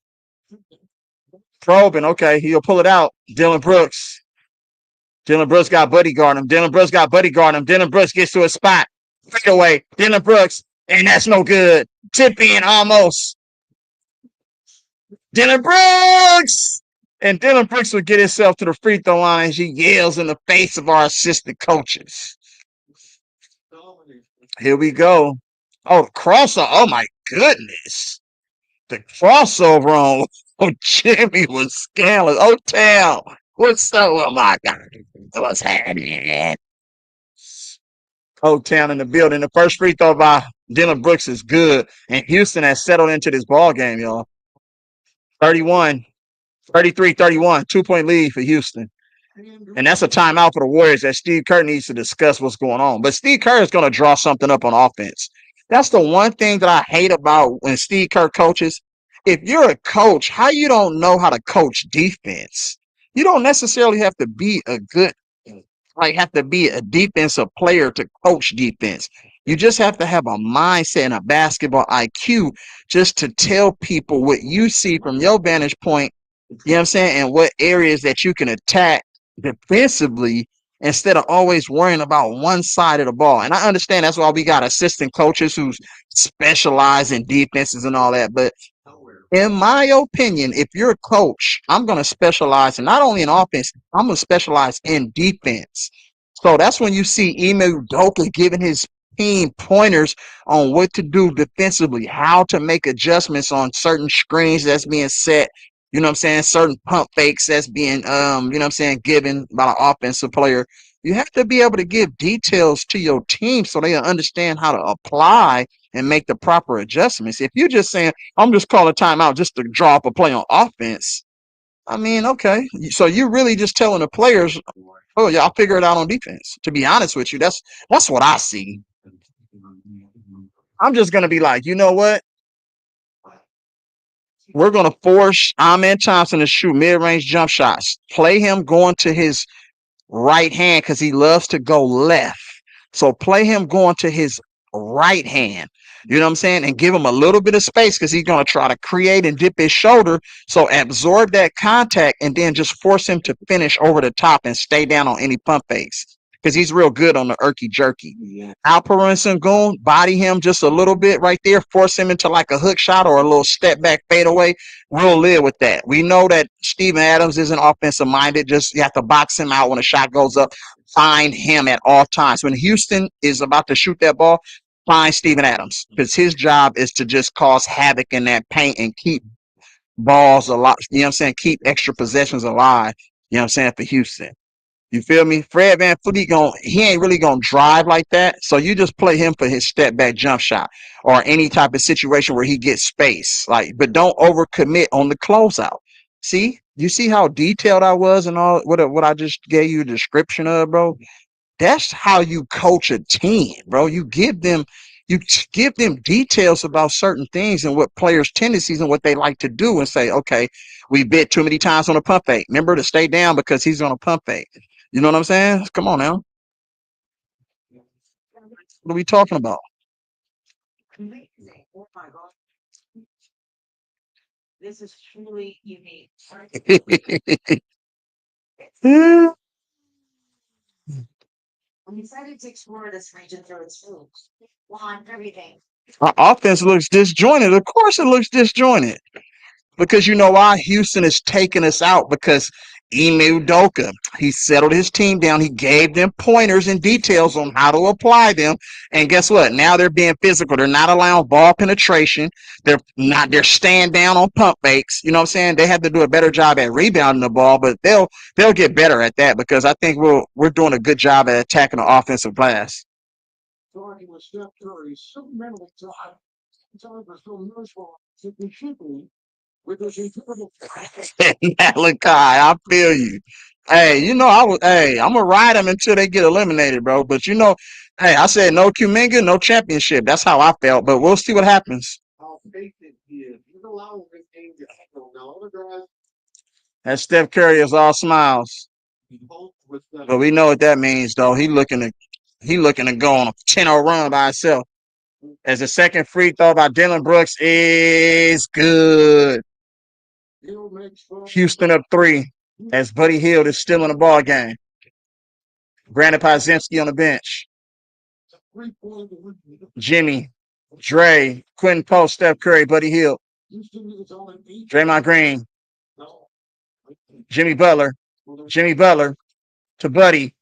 Probing. Okay, he'll pull it out. Dylan Brooks. Dylan Brooks got bodyguard him. Dylan Brooks got bodyguard him. Dylan Brooks gets to a spot. Fade away. Dylan Brooks. And that's no good. Tip in almost. Dylan Brooks! And Dylan Brooks would get himself to the free throw line as he yells in the face of our assistant coaches. Here we go. Oh, the crossover. Oh, my goodness. The crossover on Jimmy was scandalous. Oh, Tal. What's up? Oh, my God. What's happening? Town in the building. The first free throw by Dylan Brooks is good. And Houston has settled into this ball game, y'all. 31, 33-31. 2 point lead for Houston. And that's a timeout for the Warriors that Steve Kerr needs to discuss what's going on. But Steve Kerr is going to draw something up on offense. That's the one thing that I hate about when Steve Kerr coaches. If you're a coach, how you don't know how to coach defense? You don't necessarily have to be have to be a defensive player to coach defense. You just have to have a mindset and a basketball IQ just to tell people what you see from your vantage point, you know what I'm saying, and what areas that you can attack defensively instead of always worrying about one side of the ball. And I understand that's why we got assistant coaches who specialize in defenses and all that. But in my opinion, if you're a coach, I'm going to specialize in not only in offense, I'm going to specialize in defense. So that's when you see Emu Doka giving his team pointers on what to do defensively, how to make adjustments on certain screens that's being set. You know what I'm saying? Certain pump fakes that's being, you know what I'm saying, given by the offensive player. You have to be able to give details to your team so they understand how to apply and make the proper adjustments. If you're just saying, I'm just calling timeout just to draw up a play on offense, I mean, okay. So you're really just telling the players, oh, yeah, I'll figure it out on defense. To be honest with you, that's what I see. I'm just gonna be like, you know what? We're gonna force Amen Thompson to shoot mid-range jump shots. Play him going to his right hand because he loves to go left. So play him going to his right hand. You know what I'm saying? And give him a little bit of space because he's going to try to create and dip his shoulder. So absorb that contact and then just force him to finish over the top and stay down on any pump fakes because he's real good on the irky jerky. Alperin Sengun, body him just a little bit right there, force him into like a hook shot or a little step back fadeaway. We'll live with that. We know that Steven Adams isn't offensive minded. Just you have to box him out when a shot goes up. Find him at all times. When Houston is about to shoot that ball, find Steven Adams because his job is to just cause havoc in that paint and keep balls alive. You know what I'm saying? Keep extra possessions alive. You know what I'm saying? For Houston. You feel me? Fred Van Fleet he ain't really gonna drive like that. So you just play him for his step back jump shot or any type of situation where he gets space. Like, but don't overcommit on the closeout. See? You see how detailed I was and all what I just gave you a description of, bro? That's how you coach a team, bro. You give them details about certain things and what players' tendencies and what they like to do and say, okay, we bit too many times on a pump fake. Remember to stay down because he's on a pump fake. You know what I'm saying? Come on now. What are we talking about? Our offense looks disjointed. Of course, it looks disjointed because you know why Houston is taking us out because Ime Udoka, he settled his team down. He gave them pointers and details on how to apply them. And guess what? Now they're being physical. They're not allowing ball penetration. They're staying down on pump fakes. You know what I'm saying? They have to do a better job at rebounding the ball, but they'll get better at that because I think we're doing a good job at attacking the offensive glass. Starting with Steph Curry, so mentally tired. Time for so miserable. Simply shipping with those incredible. Malachi, I feel you. Hey, I'm gonna ride them until they get eliminated, bro. But hey, I said no Kuminga, no championship. That's how I felt. But we'll see what happens. How fake it is. You know, I don't think they don't know. Other guys, And Steph Curry is all smiles. he holds with them. But we know what that means, though. He looking to go on a 10-0 run by himself. As the second free throw by Dylan Brooks is good. He'll make sure. Houston up 3 as Buddy Hield is still in the ball game. Brandon Podziemski on the bench. Jimmy, Dre, Quentin Post, Steph Curry, Buddy Hield, Draymond Green, Jimmy Butler to Buddy,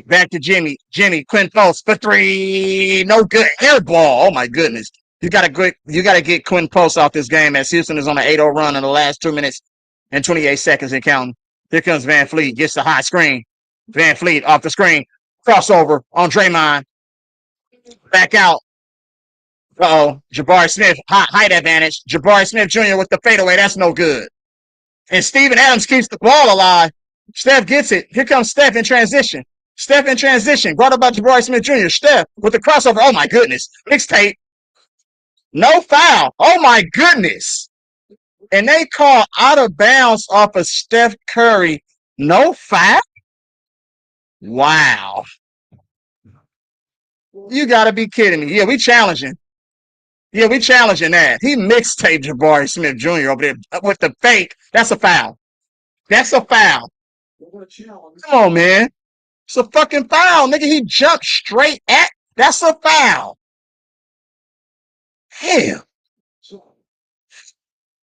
back to Jimmy, Quentin Post for 3, no good, air ball. Oh my goodness, you gotta get Quentin Post off this game as Houston is on an 8-0 run in the last 2 minutes and 28 seconds and counting. Here comes Van Fleet, gets the high screen. Van Fleet off the screen, crossover on Draymond, back out. Jabari Smith, height advantage. Jabari Smith Jr. with the fadeaway. That's no good. And Steven Adams keeps the ball alive. Steph gets it. Here comes Steph in transition. Brought up by Jabari Smith Jr. Steph with the crossover. Oh, my goodness. Mixtape. No foul. Oh, my goodness. And they call out of bounds off of Steph Curry. No foul? Wow. You got to be kidding me. Yeah, we challenging that. He mixtaped Jabari Smith Jr. over there with the fake. That's a foul. Come on, man. It's a fucking foul, nigga. He jumped straight at. That's a foul. Hell.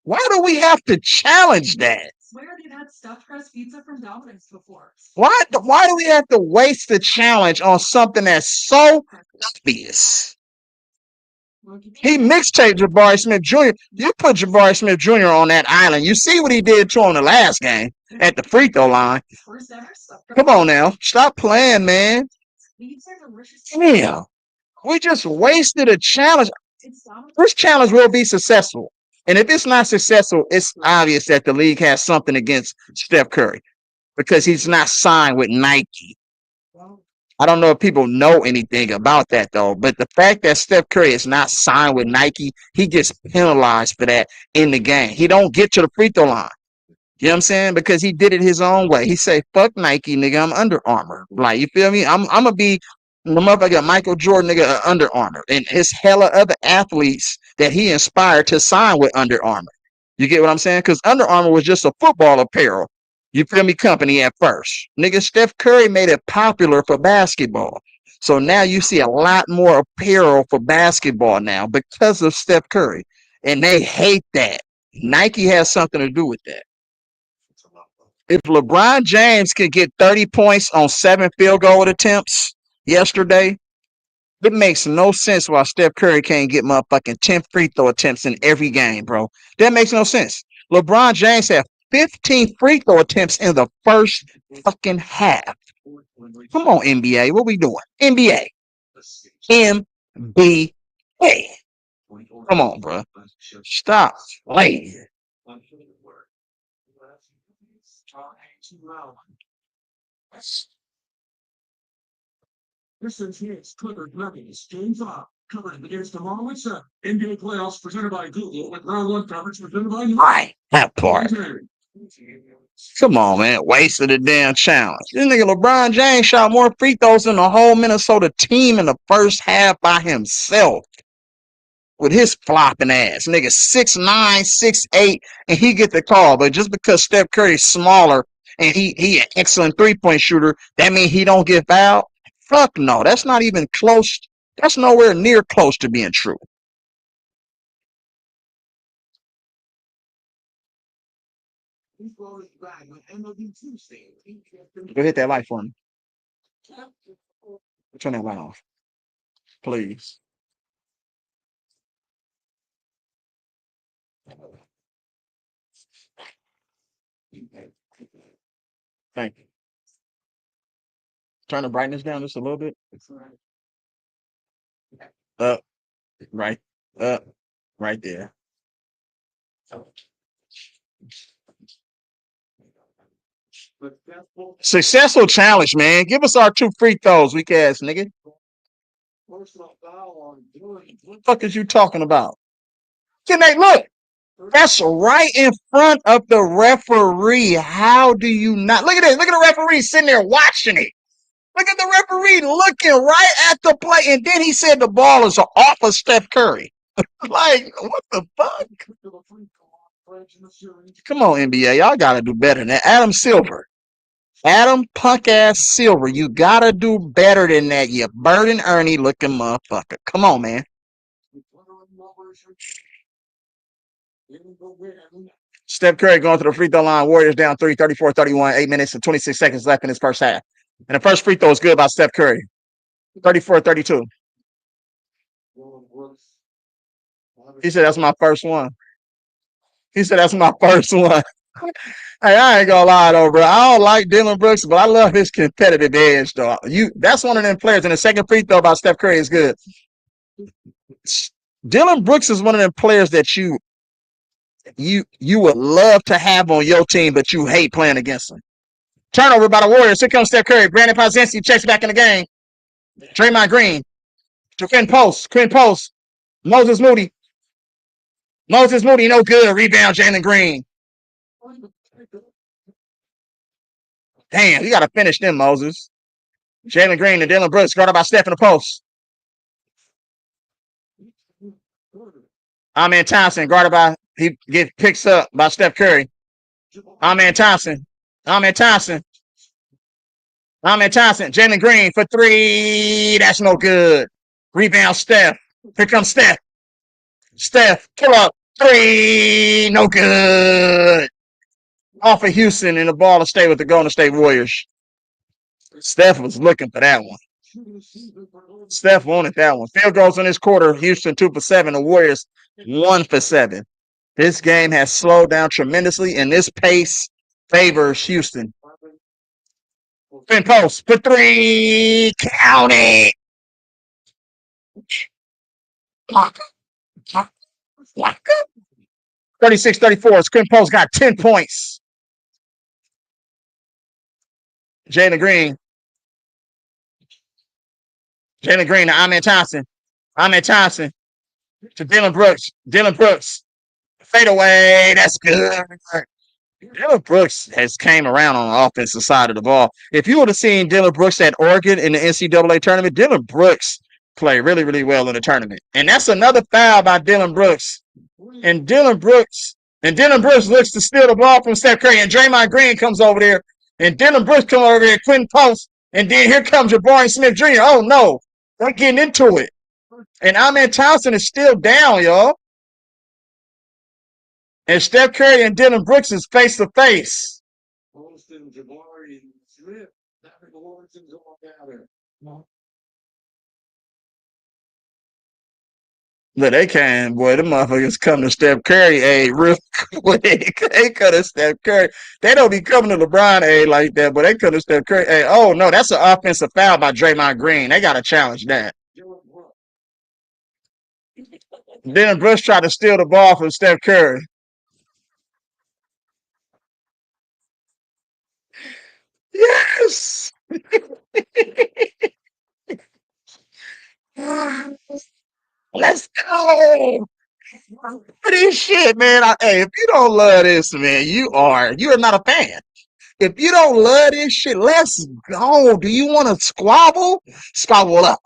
Why do we have to challenge that? Swear they've had stuffed crust pizza from Domino's before. Why do we have to waste the challenge on something that's so obvious? He mixtaped Jabari Smith Jr. You put Jabari Smith Jr. on that island. You see what he did to him in the last game at the free throw line. Come on now. Stop playing, man. Damn. We just wasted a challenge. This challenge will be successful. And if it's not successful, it's obvious that the league has something against Steph Curry because he's not signed with Nike. I don't know if people know anything about that, though. But the fact that Steph Curry is not signed with Nike, he gets penalized for that in the game. He don't get to the free throw line. You know what I'm saying? Because he did it his own way. He say, fuck Nike, nigga, I'm Under Armour. Like, you feel me? I'm going to be the motherfucker Michael Jordan, nigga, Under Armour. And his hella other athletes that he inspired to sign with Under Armour. You get what I'm saying? Because Under Armour was just a football apparel. You feel me? Company at first. Nigga, Steph Curry made it popular for basketball. So now you see a lot more apparel for basketball now because of Steph Curry. And they hate that. Nike has something to do with that. If LeBron James could get 30 points on 7 field goal attempts yesterday, it makes no sense why Steph Curry can't get motherfucking 10 free throw attempts in every game, bro. That makes no sense. LeBron James had 15 free throw attempts in the first fucking half. Come on, NBA. What we doing? NBA. NBA. Come on, bro. Stop playing. This is Twitter Nuggets. James Up. Covered against tomorrow. It's NBA playoffs presented by Google with round 1 coverage presented by you. Right. That part. Come on, man. Wasted a damn challenge. This nigga LeBron James shot more free throws than the whole Minnesota team in the first half by himself. With his flopping ass. Nigga 6'9", 6'8", and he get the call. But just because Steph Curry's smaller and he an excellent three-point shooter, that means he don't get fouled? Fuck no. That's not even close. That's nowhere near close to being true. Go hit that light for me. Turn that light off, please. Thank you. Turn the brightness down just a little bit. Up, right, up, right there. Successful challenge, man. Give us our 2 free throws, weak ass nigga. What the fuck is you talking about? Can they look? That's right in front of the referee. How do you not look at this? Look at the referee sitting there watching it. Look at the referee looking right at the play, and then he said the ball is off of Steph Curry. Like, what the fuck? Come on, NBA. Y'all got to do better than that. Adam Silver. Adam punk ass Silver. You got to do better than that, you Bird and Ernie looking motherfucker. Come on, man. Steph Curry going to the free throw line. Warriors down 3, 34-31. 8 minutes and 26 seconds left in his first half. And the first free throw is good by Steph Curry. 34-32. He said, that's my first one. He said, that's my first one. Hey, I ain't gonna lie though, bro. I don't like Dillon Brooks, but I love his competitive edge, though. That's one of them players. And the second free throw by Steph Curry is good. Dillon Brooks is one of them players that you would love to have on your team, but you hate playing against him. Turnover by the Warriors. Here comes Steph Curry. Brandon Pozinski checks back in the game. Draymond Green. To Quinn Post. Moses Moody. No good. Rebound, Jalen Green. Damn, you got to finish them, Moses. Jalen Green and Dillon Brooks guarded by Steph in the post. Amen Thompson guarded by, he picks up by Steph Curry. Amen Thompson. Jalen Green for 3. That's no good. Rebound, Steph. Here comes Steph. Pull up. 3. No good. Off of Houston, and the ball to stay with the Golden State Warriors. Steph was looking for that one. Steph wanted that one. Field goals in this quarter. Houston 2 for 7. The Warriors 1 for 7. This game has slowed down tremendously, and this pace favors Houston. Finn Post for 3. Count it. 36-34. Quinn Post got 10 points. Jalen Green to Amen Thompson. To Dillon Brooks. Fade away. That's good. Dillon Brooks has came around on the offensive side of the ball. If you would have seen Dillon Brooks at Oregon in the NCAA tournament, Dillon Brooks played really, really well in the tournament. And that's another foul by Dillon Brooks. And Dillon Brooks looks to steal the ball from Steph Curry. And Draymond Green comes over there. And Dillon Brooks comes over there, Quinn Post. And then here comes Jabari Smith Jr. Oh, no. They're getting into it. And Amen Thompson is still down, y'all. And Steph Curry and Dillon Brooks is face to face. Look, they can, boy, the motherfuckers come to Steph Curry real quick. They come to Steph Curry. They don't be coming to LeBron like that, but they come to Steph Curry. Oh, no, that's an offensive foul by Draymond Green. They got to challenge that. Dillon Brooks tried to steal the ball from Steph Curry. Yes. Let's go. This shit, man. If you don't love this, man, you're not a fan. If you don't love this shit, let's go. Do you want to squabble? Squabble up.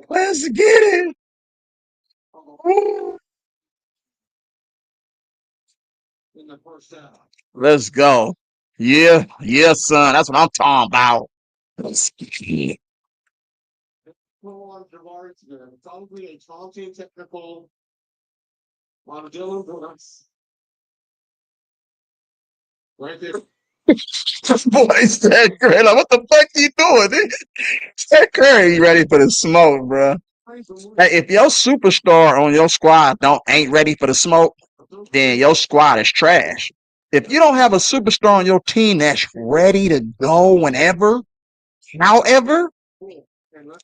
Let's get it. Let's go. Yeah, son. That's what I'm talking about. Let's get it. Right there. Boy, Steph Curry, like, what the fuck you doing? Steph Curry, you ready for the smoke, bro? Like, if your superstar on your squad don't ain't ready for the smoke, then your squad is trash. If you don't have a superstar on your team that's ready to go whenever, however,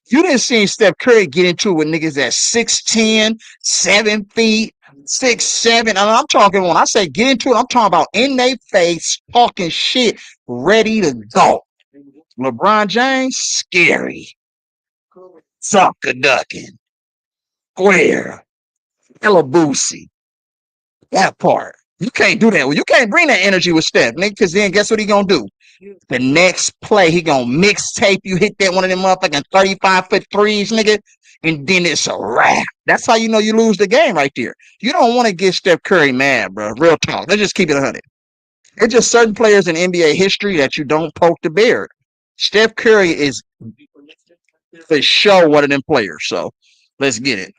you didn't see Steph Curry get into it with niggas at 6'10", 7 feet, 6'7". And I'm talking, when I say get into it, I'm talking about in their face, talking shit, ready to go. LeBron James, scary. Sucker ducking. Square. Elabusi. That part. You can't do that. Well, you can't bring that energy with Steph, nigga, because then guess what he gonna do? The next play, he gonna mixtape you, hit that one of them motherfucking 35-foot threes, nigga, and then it's a wrap. That's how you know you lose the game right there. You don't want to get Steph Curry mad, bro. Real talk. Let's just keep it 100. It's just certain players in NBA history that you don't poke the bear. Steph Curry is for sure one of them players. So let's get it.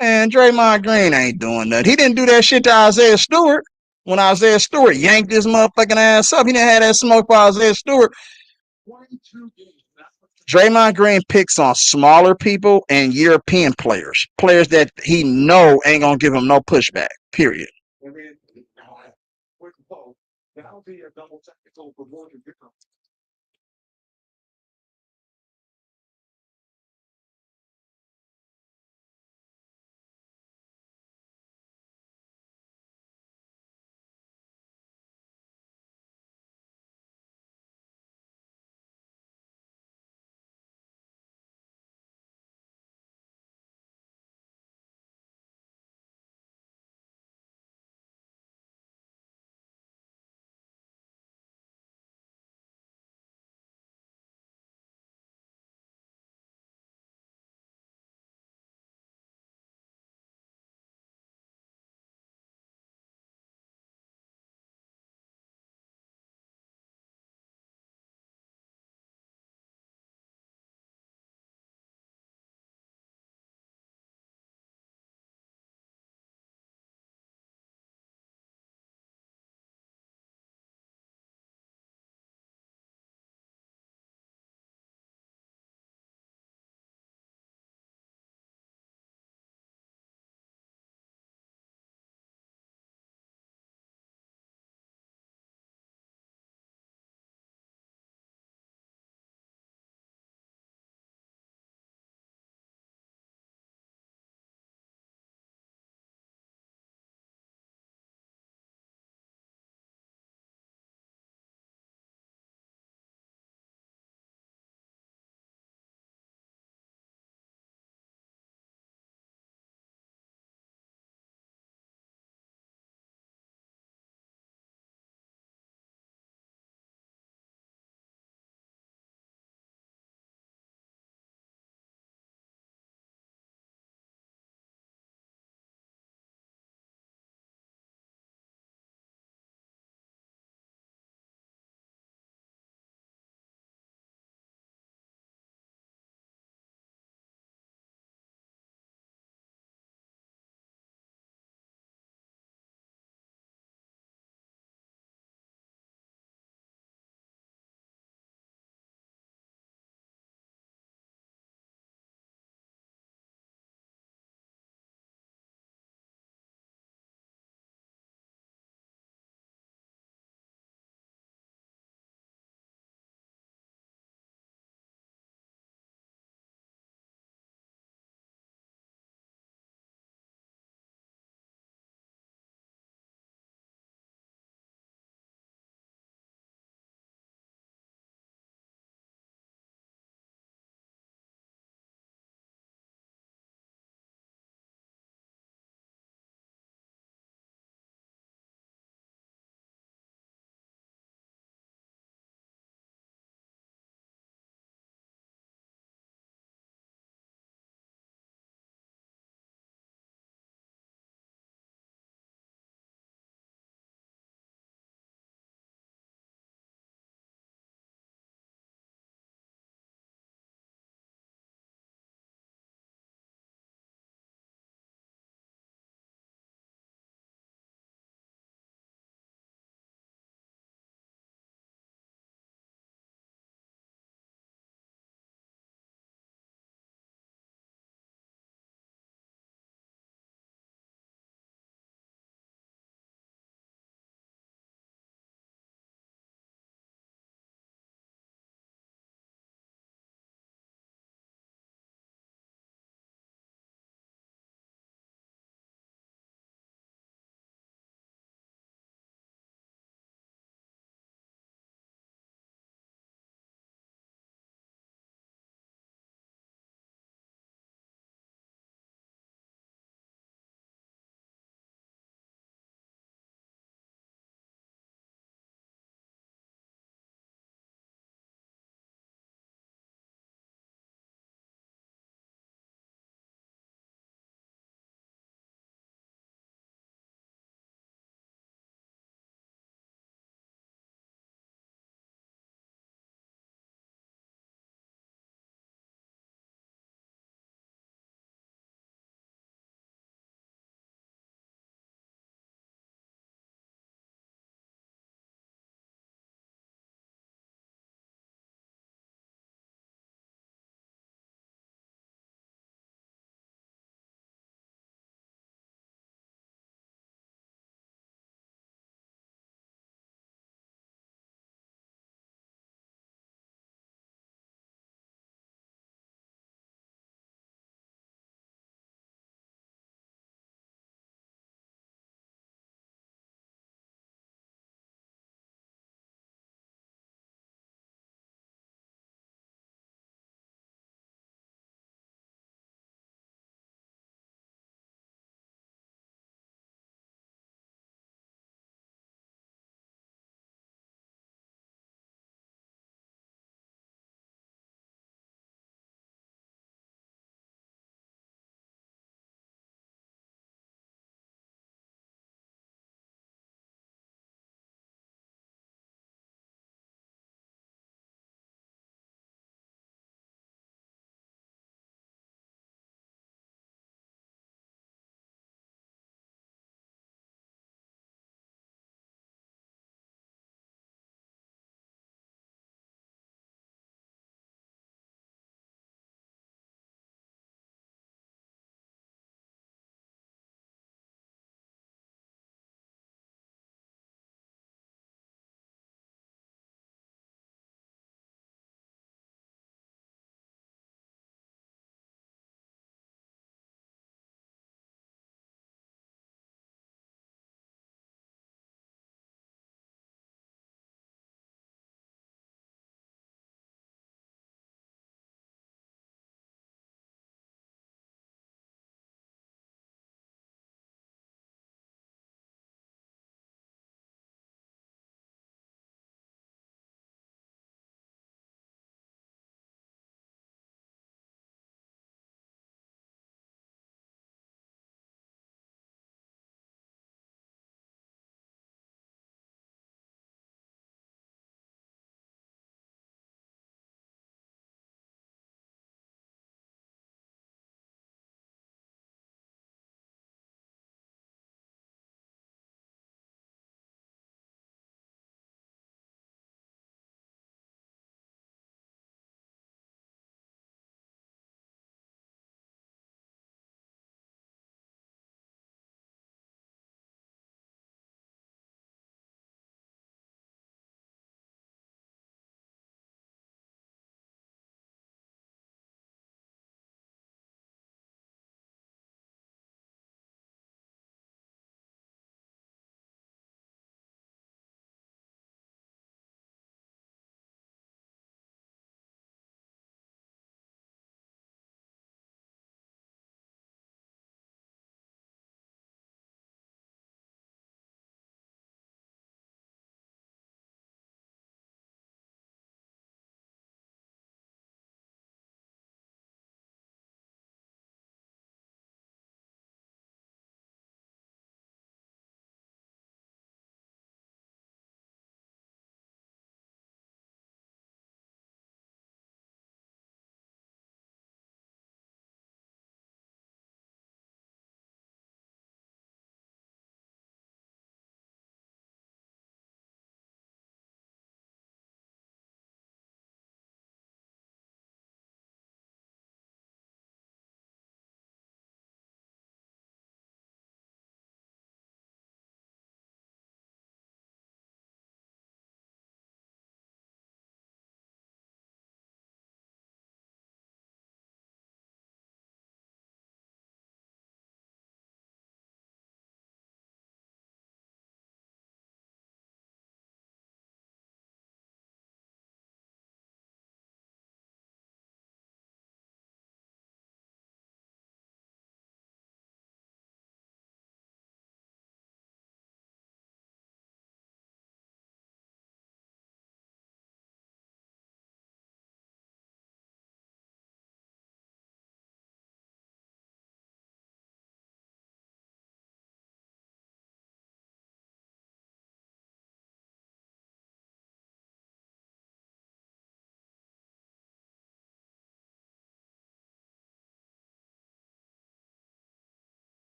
Man, Draymond Green ain't doing that. He didn't do that shit to Isaiah Stewart. When Isaiah Stewart yanked his motherfucking ass up, he didn't have that smoke for Isaiah Stewart. Draymond Green picks on smaller people and European players, players that he know ain't gonna give him no pushback. Period. That'll be a double technical for more than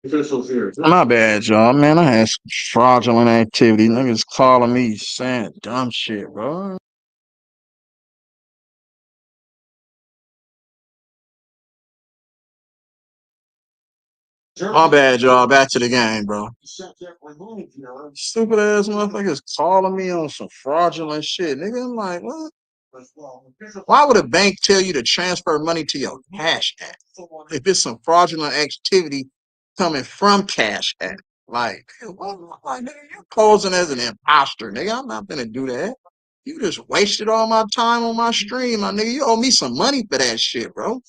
Officials here. My bad, y'all. Man, I had some fraudulent activity. Niggas calling me saying dumb shit, bro. My bad, y'all. Back to the game, bro. Stupid ass motherfuckers calling me on some fraudulent shit. Nigga, I'm like, what? Why would a bank tell you to transfer money to your Cash App if it's some fraudulent activity coming from Cash App? Like, what? Like, nigga, you're posing as an imposter, nigga. I'm not gonna do that. You just wasted all my time on my stream, my nigga. You owe me some money for that shit, bro.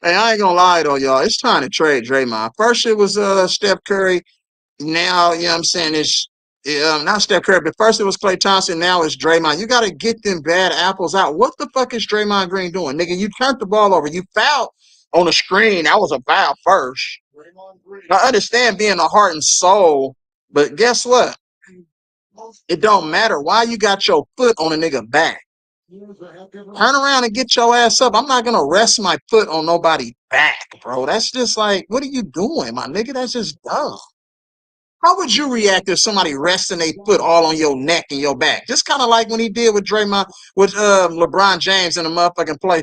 Hey, I ain't gonna lie though, y'all. It's time to trade Draymond. First it was Steph Curry. Now, you know what I'm saying, it's not Steph Curry, but first it was Klay Thompson, now it's Draymond. You gotta get them bad apples out. What the fuck is Draymond Green doing? Nigga, you turned the ball over. You fouled on the screen. That was a foul first. I understand being a heart and soul, but guess what? It don't matter. Why you got your foot on a nigga back? Turn around and get your ass up. I'm not gonna rest my foot on nobody's back, bro. That's just like, what are you doing, my nigga? That's just dumb. How would you react if somebody resting their foot all on your neck and your back? Just kind of like when he did with Draymond, with LeBron James in a motherfucking play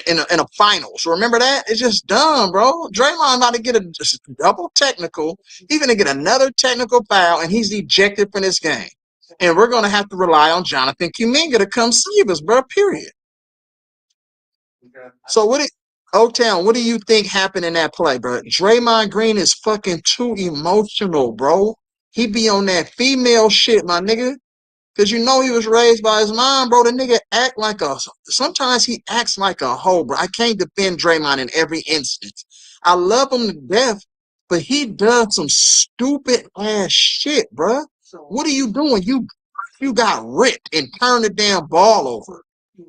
in a finals. Remember that? It's just dumb, bro. Draymond about to get a double technical, even to get another technical foul, and he's ejected from this game. And we're gonna have to rely on Jonathan Kuminga to come save us, bro. Period. So O-Town, what do you think happened in that play, bro? Draymond Green is fucking too emotional, bro. He be on that female shit, my nigga. Cause you know he was raised by his mom, bro. The nigga act like sometimes he acts like a hoe, bro. I can't defend Draymond in every instance. I love him to death, but he does some stupid ass shit, bro. What are you doing? You got ripped and turned the damn ball over.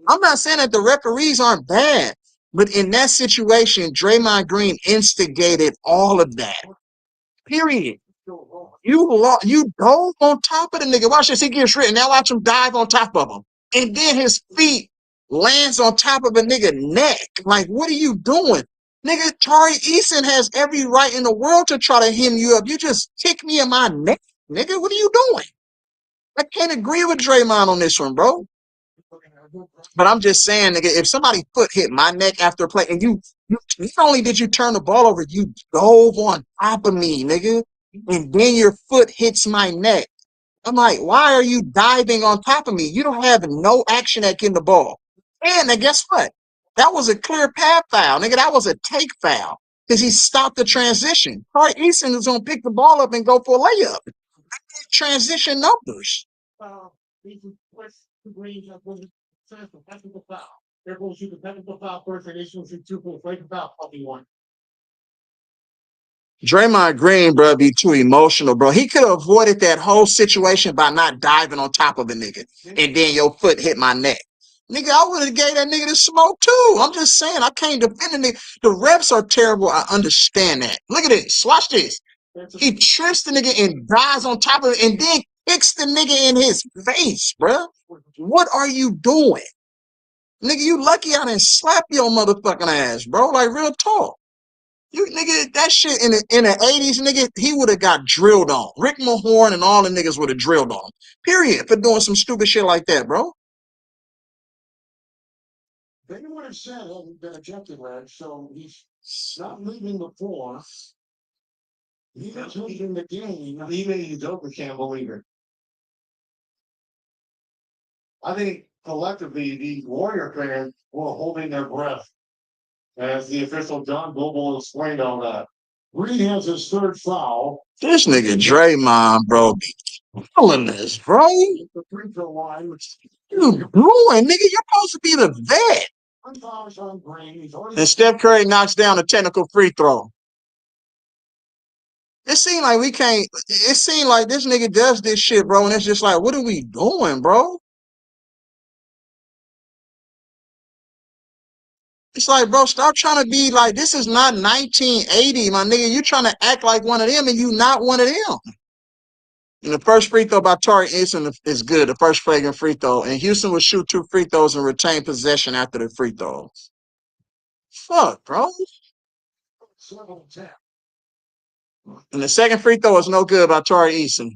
I'm not saying that the referees aren't bad, but in that situation, Draymond Green instigated all of that. Period. You dove on top of the nigga. Watch this. He gets written. Now watch him dive on top of him. And then his feet lands on top of a nigga neck. Like, what are you doing? Nigga, Tari Eason has every right in the world to try to hem you up. You just kick me in my neck. Nigga, what are you doing? I can't agree with Draymond on this one, bro. But I'm just saying, nigga, if somebody foot hit my neck after a play, and you not only did you turn the ball over, you dove on top of me, nigga, and then your foot hits my neck. I'm like, why are you diving on top of me? You don't have no action at getting the ball. And then guess what? That was a clear path foul, nigga. That was a take foul because he stopped the transition. Hart Easton is gonna pick the ball up and go for a layup. Transition numbers. Technical foul. There goes you the technical foul first, and issues you two for the flagrant foul, probably one. Draymond Green, bro, be too emotional, bro. He could have avoided that whole situation by not diving on top of a nigga, and then your foot hit my neck. Nigga, I would have gave that nigga the smoke too. I'm just saying, I can't defend the nigga. The refs are terrible. I understand that. Look at this. Watch this. He trips the nigga and dives on top of it, and then kicks the nigga in his face, bro. What are you doing? Nigga, you lucky I didn't slap your motherfucking ass, bro. Like, real talk. You nigga, that shit in the 80s, nigga, he would have got drilled on. Rick Mahorn and all the niggas would have drilled on him. Period. For doing some stupid shit like that, bro. They would have said hadn't been ejected, Reg, so he's not leaving the floor. He is leaving the game. Even you don't can't believe it. I think collectively the Warrior fans were holding their breath as the official John Bobo explained all that. Green has his third foul. This nigga Draymond, bro, be killing this, bro. The free throw line, which You doing, nigga? You're supposed to be the vet. on Green. And Steph Curry knocks down a technical free throw. It seemed like we can't. It seemed like this nigga does this shit, bro, and it's just like, what are we doing, bro? It's like, bro, stop trying to be like, this is not 1980, my nigga. You trying to act like one of them, and you not one of them. And the first free throw by Tari Eason is good. The first flagrant free throw, and Houston would shoot 2 free throws and retain possession after the free throws. Fuck, bro. And the second free throw is no good by Tari Eason.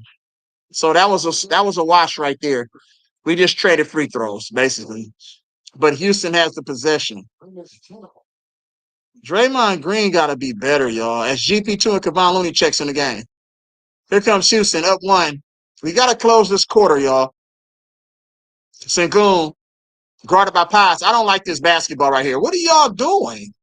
So that was a wash right there. We just traded free throws, basically. But Houston has the possession. Draymond Green got to be better, y'all. As GP2 and Kevon Looney checks in the game. Here comes Houston, up one. We got to close this quarter, y'all. Sengun, guarded by Pies. I don't like this basketball right here. What are y'all doing?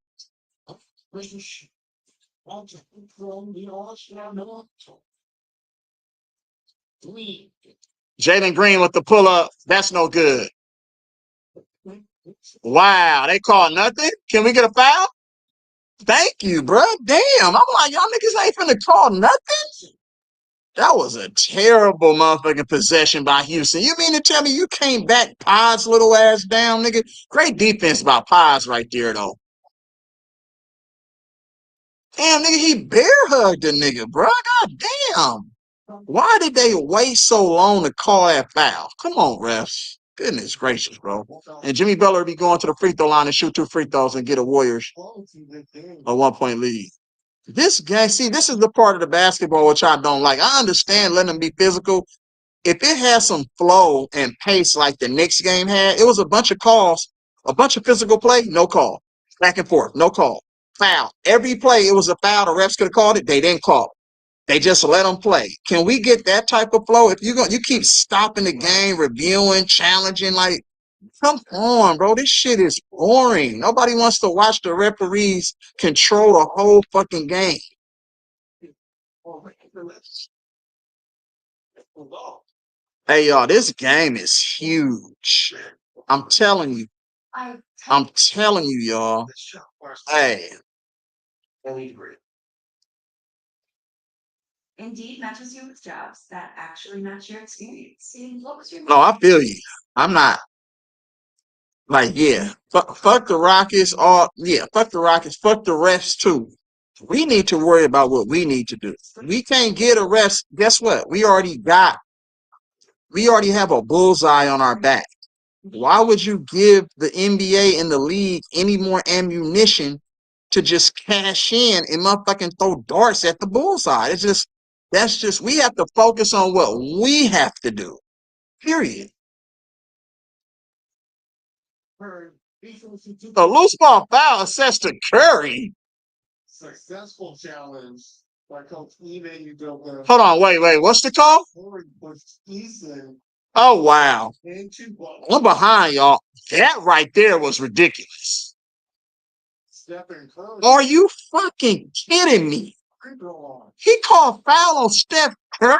Jalen Green with the pull-up. That's no good. Wow, they called nothing? Can we get a foul? Thank you, bro. Damn. I'm like, y'all niggas ain't finna call nothing? That was a terrible motherfucking possession by Houston. You mean to tell me you can't back Pies little ass down, nigga? Great defense by Pies right there, though. Damn, nigga, he bear hugged the nigga, bro. God damn. Why did they wait so long to call that foul? Come on, refs. Goodness gracious, bro. And Jimmy Butler be going to the free throw line and shoot 2 free throws and get a Warriors a 1-point lead. This game, see, this is the part of the basketball which I don't like. I understand letting them be physical. If it had some flow and pace like the Knicks game had, it was a bunch of calls, a bunch of physical play, no call. Back and forth, no call. Foul. Every play, it was a foul. The refs could have called it. They didn't call it. They just let them play. Can we get that type of flow? If you keep stopping the game, reviewing, challenging, like, come on, bro. This shit is boring. Nobody wants to watch the referees control the whole fucking game. Hey, y'all, this game is huge. I'm telling you. I'm telling you, y'all. Hey. Indeed matches you with jobs that actually match your experience. What was your No, I feel you. I'm not like, yeah. Fuck the Rockets. Fuck the Rockets. Fuck the refs too. We need to worry about what we need to do. We can't get a refs. Guess what? We already have a bullseye on our back. Why would you give the NBA and the league any more ammunition to just cash in and motherfucking throw darts at the bullseye? We have to focus on what we have to do. Period. A loose ball foul assessed to Curry. Successful challenge by Coach E-Leezy. Hold on, wait. What's the call? Oh, wow. I'm behind, y'all. That right there was ridiculous. Are you fucking kidding me? He called foul on Steph Curry?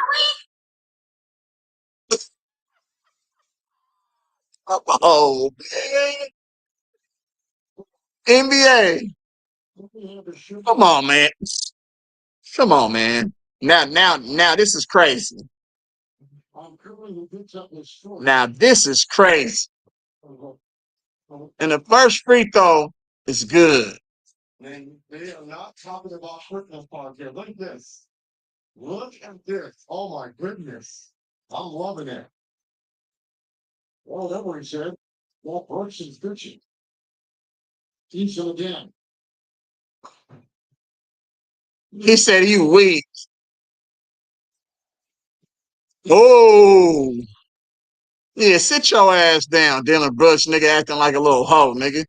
Oh, man. NBA. Come on, man. Come on, man. Now this is crazy. Now this is crazy. And the first free throw is good. And they are not talking about quickness podcast. Look at this. Look at this. Oh my goodness. I'm loving it. Well, that's what he said. Well, Brooks is pitching. Teach him again. He said he weak. Oh. Yeah, sit your ass down, Dylan Brooks, nigga, acting like a little hoe, nigga.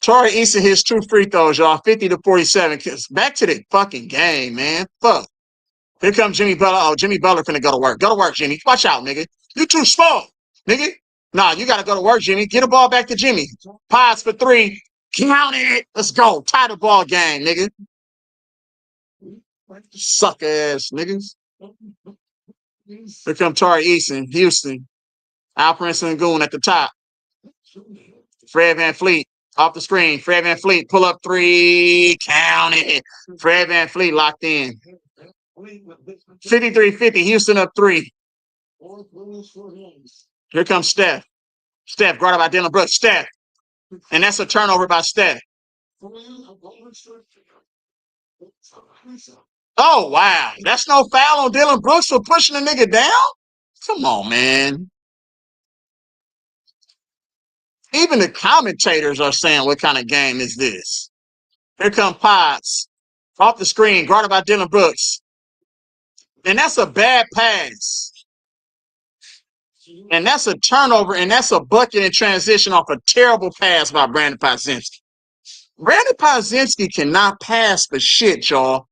Tari Eason hits 2 free throws, y'all, 50-47. Back to the fucking game, man. Fuck. Here comes Jimmy Butler. Oh, Jimmy Butler finna go to work. Go to work, Jimmy. Watch out, nigga. You too small, nigga. Nah, you gotta go to work, Jimmy. Get the ball back to Jimmy. Pies for 3. Count it. Let's go. Tie the ball game, nigga. Suck ass niggas. Here come Tari Eason, Houston. Al Prince and Goon at the top. Fred VanVleet off the screen. Fred VanVleet pull up 3. Count it. Fred VanVleet locked in. 53-50. Houston up 3. Here comes Steph. Steph guarded by Dylan Brooks. Steph. And that's a turnover by Steph. Oh, wow. That's no foul on Dylan Brooks for pushing a nigga down? Come on, man. Even the commentators are saying, what kind of game is this? Here come Potts. Off the screen, guarded by Dylan Brooks. And that's a bad pass. And that's a turnover, and that's a bucket in transition off a terrible pass by Brandon Podziemski. Brandon Podziemski cannot pass for shit, y'all.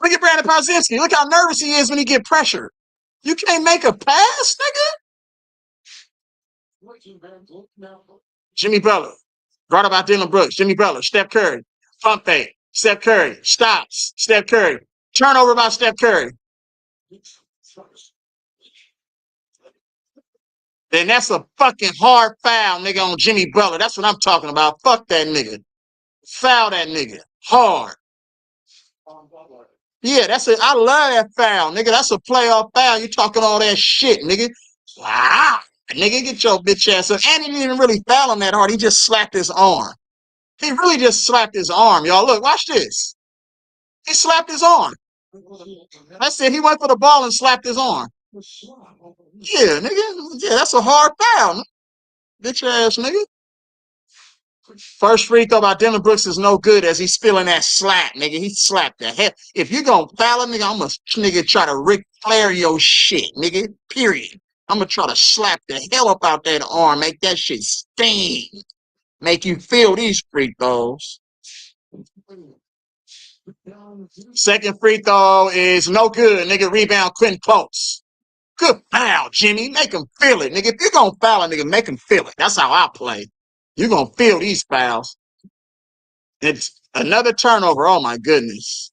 Look at Brandon Podziemski. Look how nervous he is when he get pressured. You can't make a pass, nigga? Jimmy Butler. Brought about Dylan Brooks. Jimmy Butler. Steph Curry. Pump fake. Steph Curry. Stops. Steph Curry. Turnover by Steph Curry. And that's a fucking hard foul, nigga, on Jimmy Butler. That's what I'm talking about. Fuck that nigga. Foul that nigga. Hard. Yeah, I love that foul, nigga. That's a playoff foul. You talking all that shit, nigga. Wow. Nigga, get your bitch ass up. And he didn't even really foul him that hard. He just slapped his arm. He really just slapped his arm, y'all. Look, watch this. He slapped his arm. That's it. He went for the ball and slapped his arm. Yeah, nigga. Yeah, that's a hard foul. Bitch ass nigga. First free throw by Dylan Brooks is no good as he's feeling that slap, nigga. He slapped the hell. If you gonna foul a nigga, I'm gonna nigga try to Ric Flair your shit, nigga. Period. I'm gonna try to slap the hell up out that arm, make that shit sting. Make you feel these free throws. Second free throw is no good, nigga. Rebound Quentin Close. Good foul, Jimmy. Make him feel it, nigga. If you're gonna foul a nigga, make him feel it. That's how I play. You're gonna feel these fouls. It's another turnover. Oh my goodness.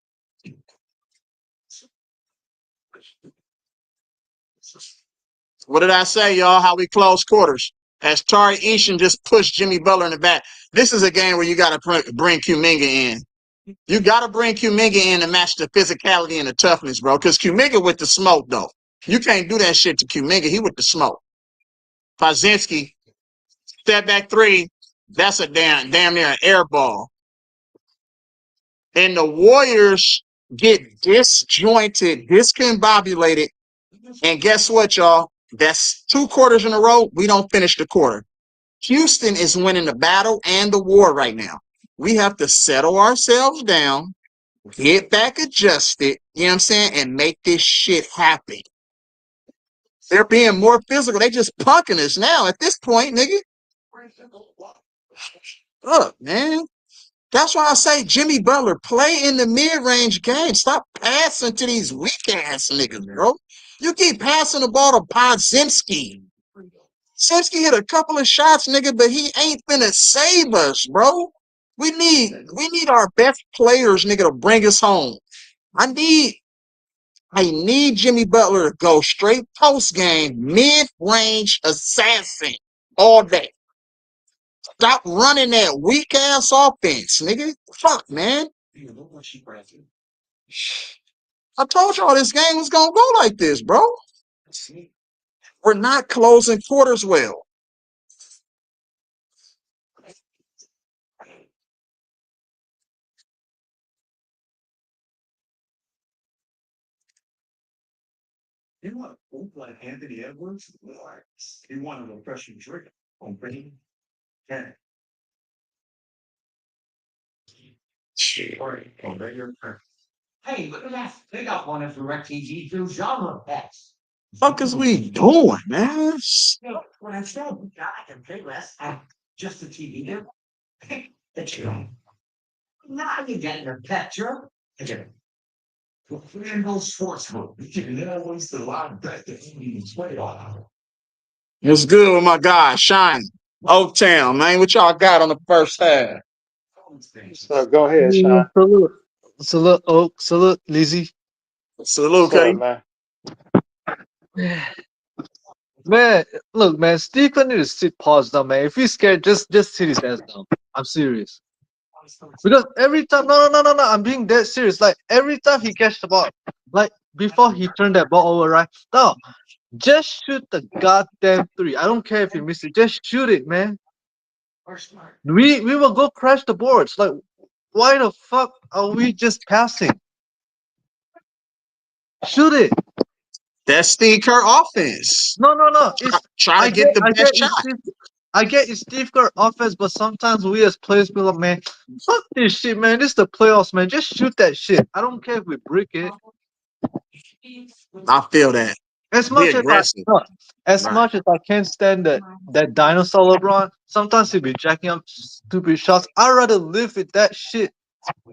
What did I say, y'all? How we close quarters. As Tari Easton just pushed Jimmy Butler in the back. This is a game where you got to bring Kuminga in. You got to bring Kuminga in to match the physicality and the toughness, bro. Because Kuminga with the smoke, though. You can't do that shit to Kuminga. He with the smoke. Podziemski, step back three. That's a damn near an air ball. And the Warriors get disjointed, discombobulated. And guess what, y'all? That's 2 quarters in a row. We don't finish the quarter. Houston is winning the battle and the war right now. We have to settle ourselves down, get back adjusted, you know what I'm saying, and make this shit happen. They're being more physical. They just punking us now at this point, nigga. Look, man. That's why I say Jimmy Butler, play in the mid-range game. Stop passing to these weak-ass niggas, bro. You keep passing the ball to Podziemski. Podziemski hit a couple of shots, nigga, but he ain't finna save us, bro. We need our best players, nigga, to bring us home. I need Jimmy Butler to go straight post-game, mid-range assassin all day. Stop running that weak-ass offense, nigga. Fuck, man. I told y'all this game was going to go like this, bro. We're not closing quarters well. You want to look like Anthony Edwards? You want to refresh your drink on Brady? Yeah. Hey, look at that. They got one of DirecTV through genre packs. Fuck is we doing, man? When I said I can pay less, just the TV there. It's you. Now you get your picture. Again. No sports book. You can always the live bet that you can play on. It's good with my guy, Shine. Oaktown, man. What y'all got on the first half? So go ahead, Sean. Salute, salute, Oak, salute, Lizzie. Salute, What's up, Cuddy. man? Man, look, man, Steve Clint need to sit pause down, man. If he's scared, just sit his ass down. I'm serious. Because every time, no, I'm being dead serious. Like every time he catch the ball, like before he turned that ball over, right? No, just shoot the goddamn three. I don't care if you miss it. Just shoot it, man. We will go crash the boards. Like, why the fuck are we just passing? Shoot it. That's Steve Kerr offense. No. It's Try I to get get the I best get shot. I get it's Steve Kerr offense, but sometimes we as players be like, man, fuck this shit, man. This is the playoffs, man. Just shoot that shit. I don't care if we brick it. I feel that. As Be much as I aggressive. no, as Right. much as I can't stand that dinosaur LeBron, sometimes he'll be jacking up stupid shots. I'd rather live with that shit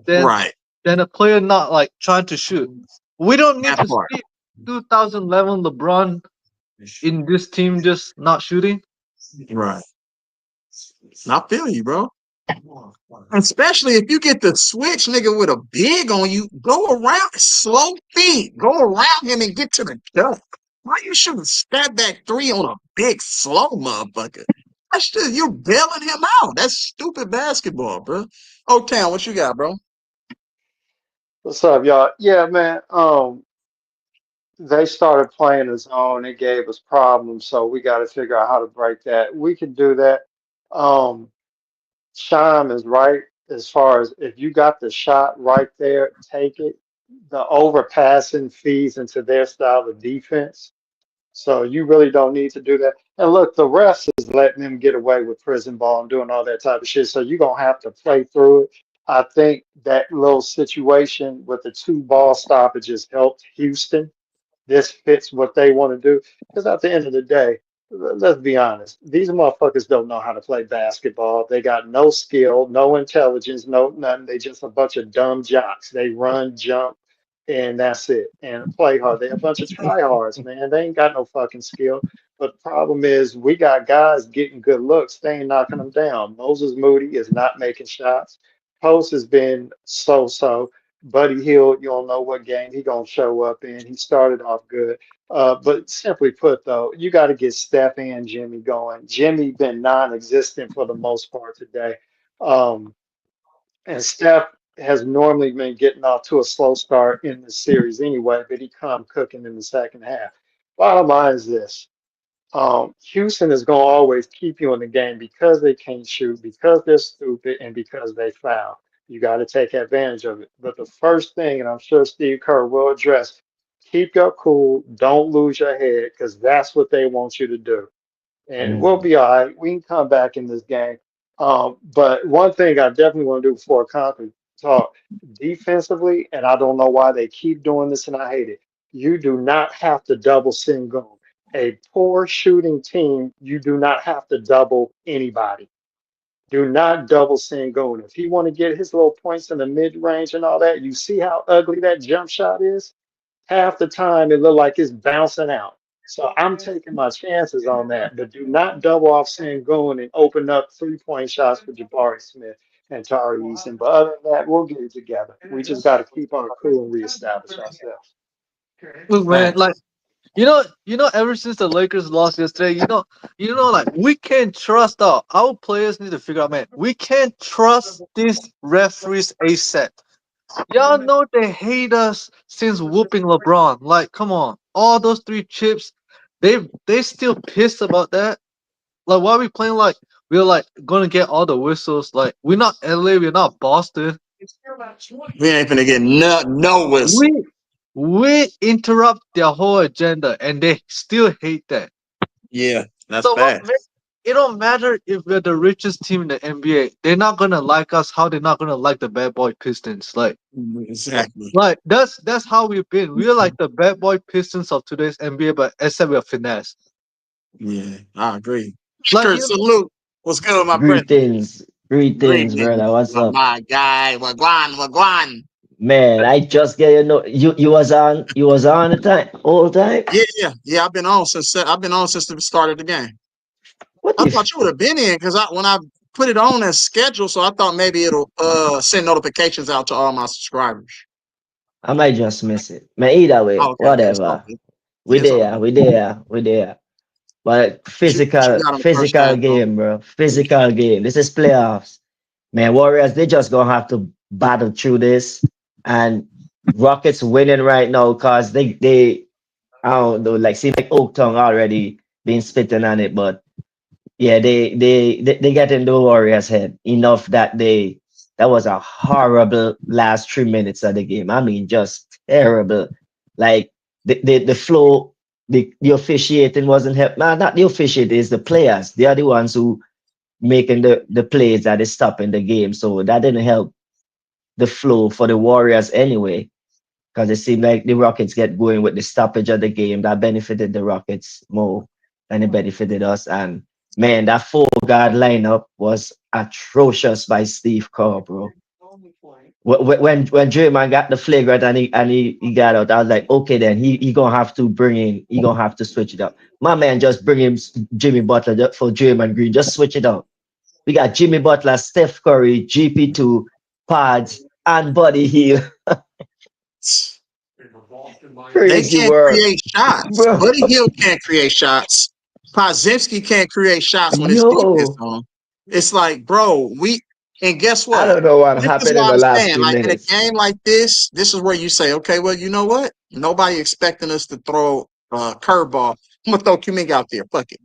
than Right. than a player not like trying to shoot. We don't need That to part. see 2011 LeBron in this team just not shooting. Right. I feel you, bro. Especially if you get the switch nigga with a big on you, go around slow feet, go around him and get to the dunk. Why you shooting step back three on a big slow motherfucker? That's just you're bailing him out. That's stupid basketball, bro. O Town, what you got, bro? What's up, y'all? Yeah, man. They started playing a zone. It gave us problems, so we got to figure out how to break that. We can do that. Um, Shime is right as far as if you got the shot right there, take it. The overpassing feeds into their style of defense. So you really don't need to do that. And look, the refs is letting them get away with prison ball and doing all that type of shit. So you're gonna have to play through it. I think that little situation with the two ball stoppages helped Houston. This fits what they want to do. Because at the end of the day, let's be honest, these motherfuckers don't know how to play basketball. They got no skill, no intelligence, no nothing. They just a bunch of dumb jocks. They run, jump, and that's it. And play hard. They a bunch of tryhards, man. They ain't got no fucking skill. But the problem is we got guys getting good looks. They ain't knocking them down. Moses Moody is not making shots. Post has been so-so. Buddy Hill, you don't know what game he gonna show up in. He started off good. But simply put, though, you got to get Steph and Jimmy going. Jimmy been non-existent for the most part today. Um, and Steph has normally been getting off to a slow start in the series anyway, but he come cooking in the second half. Bottom line is this. Houston is going to always keep you in the game because they can't shoot, because they're stupid, and because they foul. You got to take advantage of it. But the first thing, and I'm sure Steve Kerr will address, keep your cool, don't lose your head, because that's what they want you to do. And we'll Mm. be all right. We can come back in this game. But one thing I definitely want to do before Conklin talk defensively, and I don't know why they keep doing this, and I hate it. You do not have to double Sengun. A poor shooting team, you do not have to double anybody. Do not double Sengun. If he want to get his little points in the mid range and all that, you see how ugly that jump shot is? Half the time it look like it's bouncing out. So I'm taking my chances on that, but do not double off Sangoon and open up 3-point shots for Jabari Smith and Tari Eason. But other than that, we'll get it together. We just got to keep our cool and reestablish ourselves. Look, man, Facts. like ever since the Lakers lost yesterday, like we can't trust our players need to figure out, man. We can't trust these referees ASAP. Y'all know they hate us since whooping LeBron. Like, come on, all those three chips, they still pissed about that. Like, why are we playing like we're like gonna get all the whistles? Like, we're not LA, we're not Boston. We ain't finna get no whistle. We interrupt their whole agenda, and they still hate that. Yeah, that's So what? facts. It don't matter if we're the richest team in the NBA. They're not gonna like us. How they're not gonna like the bad boy Pistons? Exactly. That's how we've been. We're like the bad boy Pistons of today's NBA, but except we're finesse. Yeah, I agree. Like Kurt, salute. What's good, my brother? Greetings, greetings, brother. Greetings, What's up, my guy. Wagwan, wagwan. man? I just get you was on the time all time. Yeah. I've been on since the start of the game. What I if thought you would have been in because when I put it on as scheduled, so I thought maybe it'll send notifications out to all my subscribers. I might just miss it? Man, either way, Oh, okay. It's all whatever. good. We Yeah, it's all there, good. we there, we there. But What you physical, got on the first physical half, bro? game, bro. Physical game. This is playoffs. Man, Warriors, they just gonna have to battle through this. And Rockets winning right now because they I don't know, like seem like Oak Tongue already been spitting on it, but yeah, they get in the Warriors' head enough that that was a horrible last 3 minutes of the game. I mean, just terrible. Like the flow, the officiating wasn't help. Nah, not the officiating, it's the players. They are the ones who making the plays that is stopping the game. So that didn't help the flow for the Warriors anyway, because it seemed like the Rockets get going with the stoppage of the game that benefited the Rockets more than it benefited us. And man, that four guard lineup was atrocious by Steve Kerr, bro. When Draymond got the flagrant and he got out, I was like, okay, then he gonna have to he gonna have to switch it up. My man just bring him Jimmy Butler for Draymond Green, just switch it up. We got Jimmy Butler, Steph Curry, GP2, Pods, and Buddy Hill. They Crazy can't work, create shots. bro. Buddy Hield can't create shots. Podzimski can't create shots when it's defense Yo, on him. It's like, bro, and guess I what? don't know what This is happened in why the I'm last saying, few like in a minutes. game like this is where you say, okay, well, you know what? Nobody expecting us to throw a curveball. I'm gonna throw Kuminga out there. Fuck it.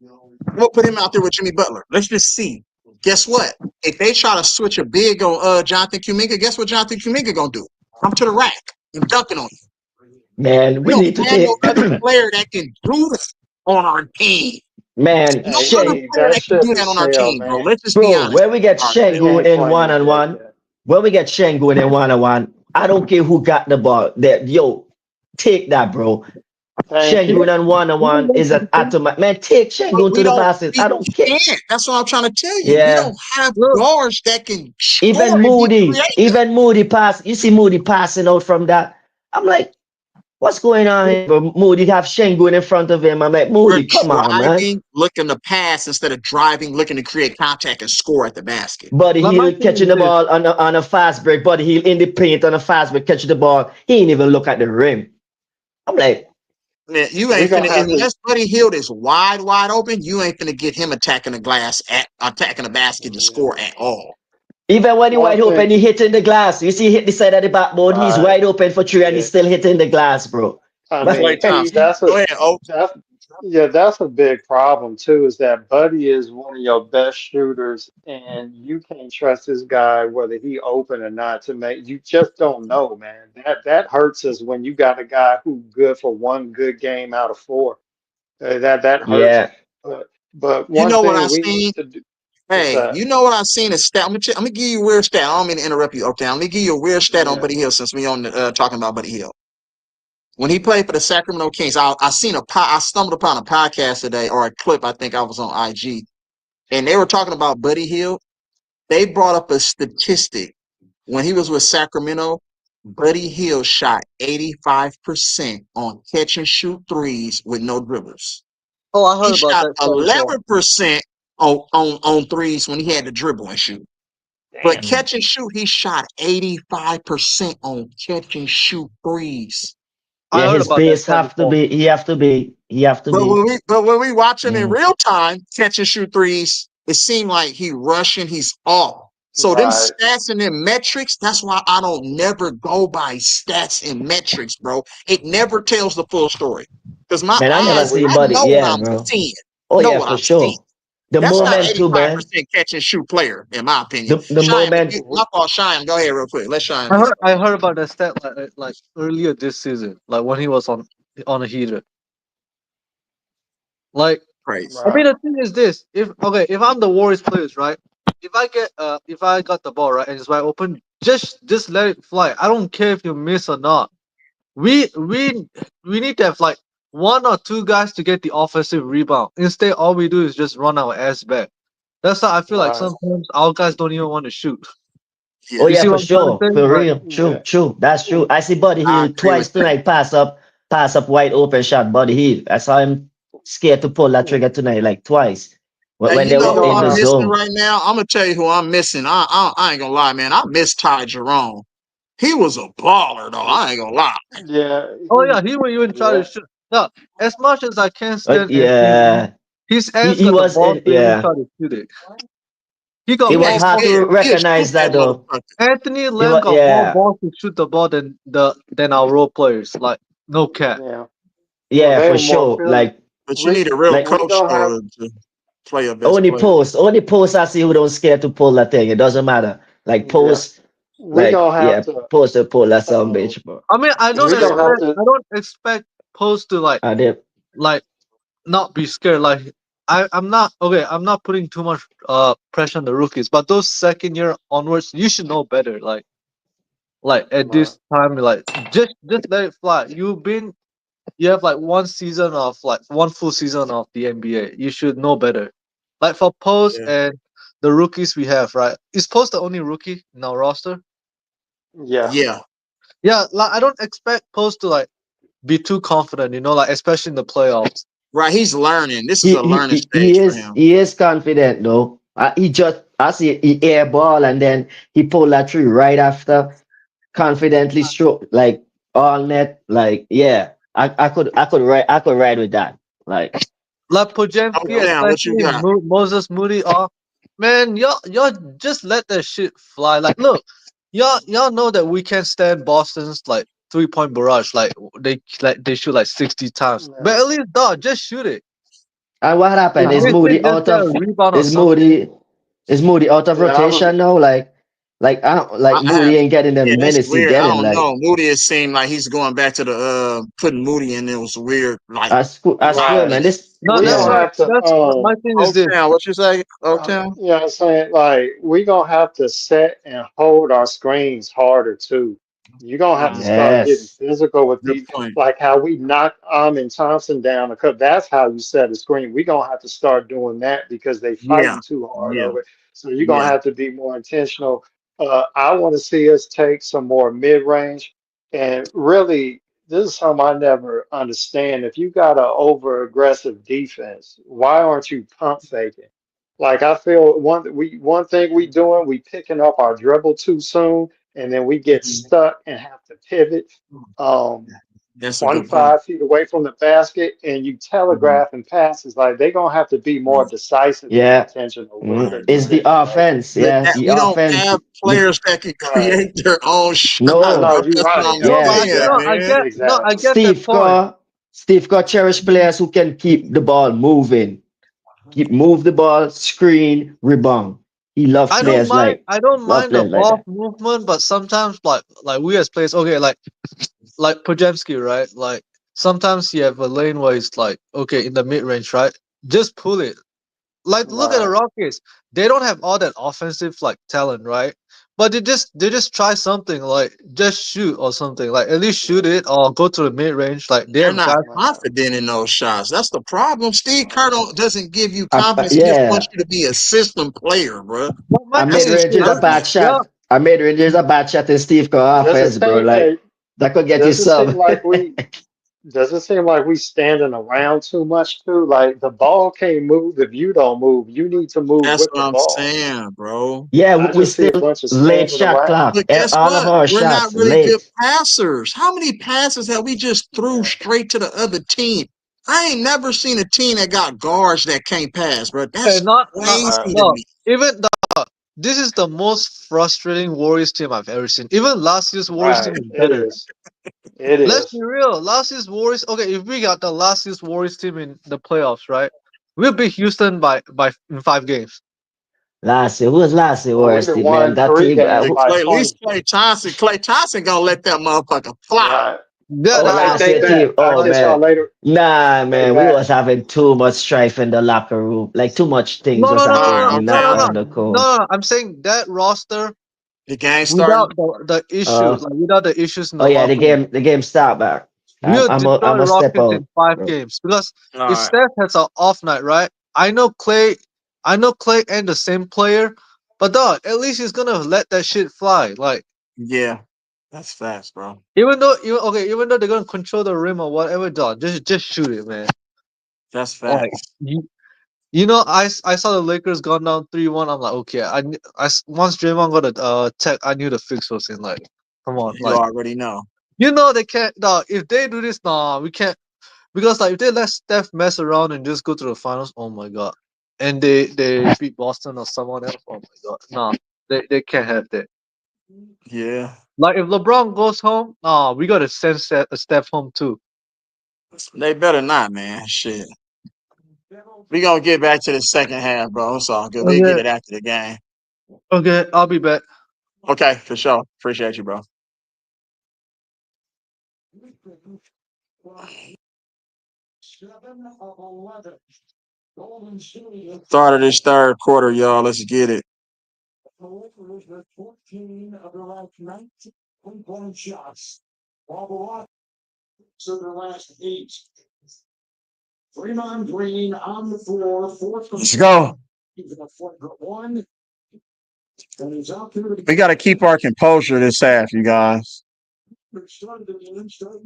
We'll put him out there with Jimmy Butler. Let's just see. Guess what? If they try to switch a big on Jonathan Kuminga, guess what Jonathan Kuminga gonna do? Come to the rack and dunking on you. Man, We we don't need to have no take other player that can do this on our team. man, No Hey, other Shane, Steve, player that that can ship do that is on our sailed, team, bro. man. Let's just be bro, honest. when we get All right. We Shengun ain't in playing one like on that one, yet. when we get Shengun in one on one, I don't care who got the ball. That yo, take that, bro. Thank you. Shengun on one is an automatic. Man, take But Shengun to we the don't basket. we I don't care. can't. That's what I'm trying to tell you. We Yeah, don't have Look, guards that can score and be creative. Even Moody pass. You see Moody passing out from that. I'm like, what's going on here? But Moody have Shengun in front of him. I'm like, We're Moody, come on, man. driving, looking to pass instead of driving, looking to create contact and score at the basket. Buddy like my Hill thing catching is the this. ball on a fast break. Buddy Hill in the paint on a fast break, catching the ball. He ain't even look at the rim. I'm like, Man, you We ain't gonna finna have to. unless Buddy Hield is wide open. You ain't finna get him attacking the glass at attacking the basket to score at all. even when he One wide open, thing, he hitting the glass. You see, he hit the side of the backboard. He's right? wide open for three, and he's Yeah. still hitting the glass, bro. I Man, Clay mean, Thompson. that's Go a ahead, oh. that's yeah, that's a big problem too. Is that Buddy is one of your best shooters, and you can't trust this guy whether he open or not to make. You just don't know, man. That hurts us when you got a guy who good for one good game out of four. That hurts. yeah, But You one know what I thing we seen? need to do is Hey, that you know what I seen? A stat. I'm gonna give you a weird stat. I don't mean to interrupt you, okay? Let me give you a weird stat on yeah, Buddy Hill since we on talking about Buddy Hill. When he played for the Sacramento Kings, I stumbled upon a podcast today or a clip. I think I was on IG, and they were talking about Buddy Hill. They brought up a statistic when he was with Sacramento. Buddy Hill shot 85% on catch and shoot threes with no dribbles. Oh, I He heard about shot that stat as well. 11% on threes when he had to dribble and shoot. But damn. catch and shoot, he shot 85% on catch and shoot threes. I Yeah, heard his about that base stat have to before. be. He have to be. But when we watch him in Mm. real time, catch and shoot threes, it seemed like he rushing, he's off. So them right. stats and them metrics, that's why I don't never go by stats and metrics, bro. It never tells the full story. Because my Man, I Yeah, never eyes, see I Buddy. know what Yeah, I'm bro. seeing. Oh Know yeah, what for I'm seeing. sure. The That's not moment too, man. 85% catch and shoot player, in my opinion. The Shine, moment. my fault, Shine. Go ahead real quick. Let Shine I get heard some. I heard about that stat like earlier this season, like when he was on a heater. Like Praise. I right. mean, the thing is this: if I'm the Warriors players, right? If I got the ball right and it's wide open, just let it fly. I don't care if you miss or not. We we we need to have like one or two guys to get the offensive rebound. Instead, all we do is just run our ass back. That's why I feel like Right. sometimes our guys don't even want to shoot. Oh Yeah, You yeah, see for what I'm trying to sure. say? For Like, real. True, Yeah. true. That's true. I see Buddy I Hill agree with twice that. tonight. Pass up wide open shot. Buddy Hill. I saw him scared to pull that trigger tonight, like twice. Hey, When you they know We were who in gonna the I'm have missing zone. right now? I'm gonna tell you who I'm missing. I ain't gonna lie, man. I miss Ty Jerome. He was a baller, though. I ain't gonna lie. yeah, oh yeah, he will even try to yeah. shoot. Now, as much as I can't stand Anthony Lamb, Yeah. his He, ass he got the was balls in to even yeah. try to shoot it. He It got He was more ain't hard balls. to scared. He'll shoot recognize that that though. motherfucker. Anthony It Lamb was got more yeah. balls to shoot the ball than our role players. Like no cap. Yeah. Well, Yeah, they for were more sure. feeling. But you We need a real Like we coach, gonna have. though, to play your best player. only post I see who don't scare to pull that thing. It doesn't matter. Like Yeah. post, We like gonna have yeah, to. post to pull that some Uh, bitch, bro. I mean, we gonna have to. I don't expect Post to And they like not be scared. Like I'm not okay. I'm not putting too much pressure on the rookies, but those second year onwards, you should know better. Like at Right. this time, like just let it fly. You have like one season of like one full season of the NBA. You should know better. Like for Post Yeah. and the rookies we have, right? Is Post the only rookie in our roster? Yeah. Yeah. Yeah, like I don't expect Post to like be too confident, like especially in the playoffs. Right. He's learning. This is He a learning he stage for is him. he is confident though. He just I see he air ball and then he pulled that tree right after confidently stroke like all net like yeah. I could ride with that. Like Like Oh, Pojemski, yo, damn. What you especially got? Moses Moody. Oh man, y'all just let that shit fly. Like, look, y'all know that we can't stand Boston's like 3-point barrage. They shoot like 60 times, but Yeah. at least dog just shoot it. and what If happened? I Is don't, they Moody just out get a of rebound or is something. Moody is Moody out of Yeah, I was rotation now? Like I don't like I have, Moody ain't getting the yeah, that's minutes he weird. I getting. don't Like know. Moody, it seemed like he's going back to the, putting Moody in. It was weird, like, I swear, right. man. This No, We that's gonna yeah. why. have to That's my thing is this. Oaktown, what you say? Oaktown? you know what I'm saying? Like, we gonna have to set and hold our screens harder too. You're gonna have to Mm, start getting Yes. physical with good these, point. like how we knocked Amin Thompson down, because that's how you set a screen. We're gonna have to start doing that because they Yeah, fighting too hard yeah, over it. So you're gonna yeah. have to be more intentional. I want to see us take some more mid-range, and really, this is something I never understand. If you got an over-aggressive defense, why aren't you pump faking? Like, I feel one thing we doing, we picking up our dribble too soon, and then we get Mhm. stuck and have to pivot That's a good point. 25 feet away from the basket, and you Mhm. telegraph and passes. Like, they gonna have to be more Right, decisive and Yeah. intentional with their It's the defense. Like, offense. but Yeah. that The we don't offense. have players that can right? create their own shot, No. No, bro. you're That's what right. I'm No, but Yeah. saying, man. I Exactly. get that Steve point. Kerr. Steve Kerr cherish players who can keep the ball moving. Move the ball, screen, rebound. He love players like I don't love mind the players like ball that. movement, but sometimes like we as players, okay, like Pojemski, right? Like sometimes you have a lane where it's like, okay, in the mid range, right? Just pull it. Like look at the Right. Rockets. They don't have all that offensive like talent, right? But they just try something like just shoot or something. Like at least shoot it or go to the mid range. Like they They're have not guys. Right. confident in those shots. That's the problem. Steve Kerr doesn't give you confidence. He just wants Yeah. you to be a system player, bro. But my A thing mid That's is his range this. is a bad preference. Yeah, shot. A mid range is a bad shot in Steve Kerr Does it offense, bro. seem? Like Hey, that could get you does it seem some. like we? Does it seem like we standing around too much too? Like, the ball can't move if you don't move. You need to move That's with what the I'm ball. saying, bro. Yeah, I we just see a still bunch of late standing shot around. clock. But guess All of what? our We're not shots really good late. passers. How many passes have we just threw Yeah. straight to the other team? I ain't never seen a team that got guards that can't pass, bro. That's not crazy Right. to no. me. Even this is the most frustrating Warriors team I've ever seen. Even last year's Warriors Right. team is It better. is. It Let's be is. real. Last year's Warriors. Okay, if we got the last year's Warriors team in the playoffs, right? We'll beat Houston by in 5 games. Last year, who was last year Well, we've worst been team, man? won That three team. games The by Clay, at least 20. Clay Thompson gonna let that motherfucker fly. Right. Yeah, Oh, that's what Okay, I'm last stay year saying. team. back. I'll Oh catch y'all man, later. nah, Stay man. We back. was having too much strife in the locker room. Like too much things No, was no, no, All no, right, no, happening no, no, Oaktown. no, on the court. no, no. I'm saying that roster The game starting. without the Uh, issues, like without the issues in oh the yeah, locker room, the game start back. we'll I'm destroy a step Rockets in out, five bro. games. Because All if right. Steph has an off night, right? I know Clay ain't the same player, but dog, at least he's gonna let that shit fly. Like Yeah, that's fast, bro. even though they're gonna control the rim or whatever, dog, just shoot it, man. That's Like facts. I saw the Lakers gone down 3-1. I'm like, okay, once Draymond got a tech, I knew the fix was in. Like, come on, You like already know. they can't. Dog, if they do this, nah, we can't. Because like if they let Steph mess around and just go to the finals, oh my god, and they beat Boston or someone else, oh my god, nah, they can't have that. Yeah, Like if LeBron goes home, nah, we gotta send Steph home too. they better not, man. Shit. We gonna get back to the second half, bro. It's all good. We'll get Okay, it after the game. okay, I'll be back. Okay, for sure. Appreciate you, bro. 7 of 11. Golden State. Start of this third quarter, y'all. Let's get it. The Lakers with 14 of their last 19 three-point shots. While the Rockets of their last 8. Draymond Green on the floor, fourth. Let's go. He's got one. And he's out there to We got to keep our composure this half, you guys.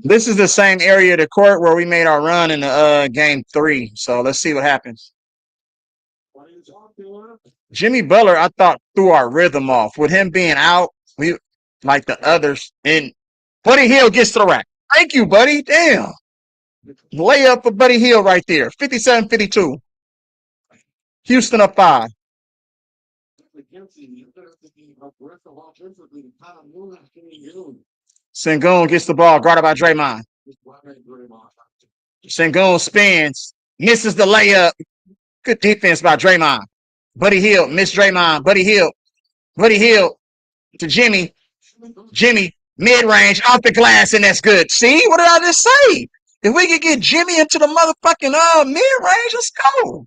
This is the same area of the court where we made our run in the game 3. So let's see what happens. Jimmy Butler, I thought, threw our rhythm off. With him being out, we like the others. And Buddy Hield gets to the rack. Thank you, buddy. Damn. Layup for Buddy Hield right there. 57-52. Houston up 5. Sengun gets the ball, guarded by Draymond. Sengun spins, misses the layup. Good defense by Draymond. Buddy Hield missed Draymond. Buddy Hield to Jimmy. Jimmy, mid-range, off the glass, and that's good. See, what did I just say? If we could get Jimmy into the motherfucking mid-range, let's go.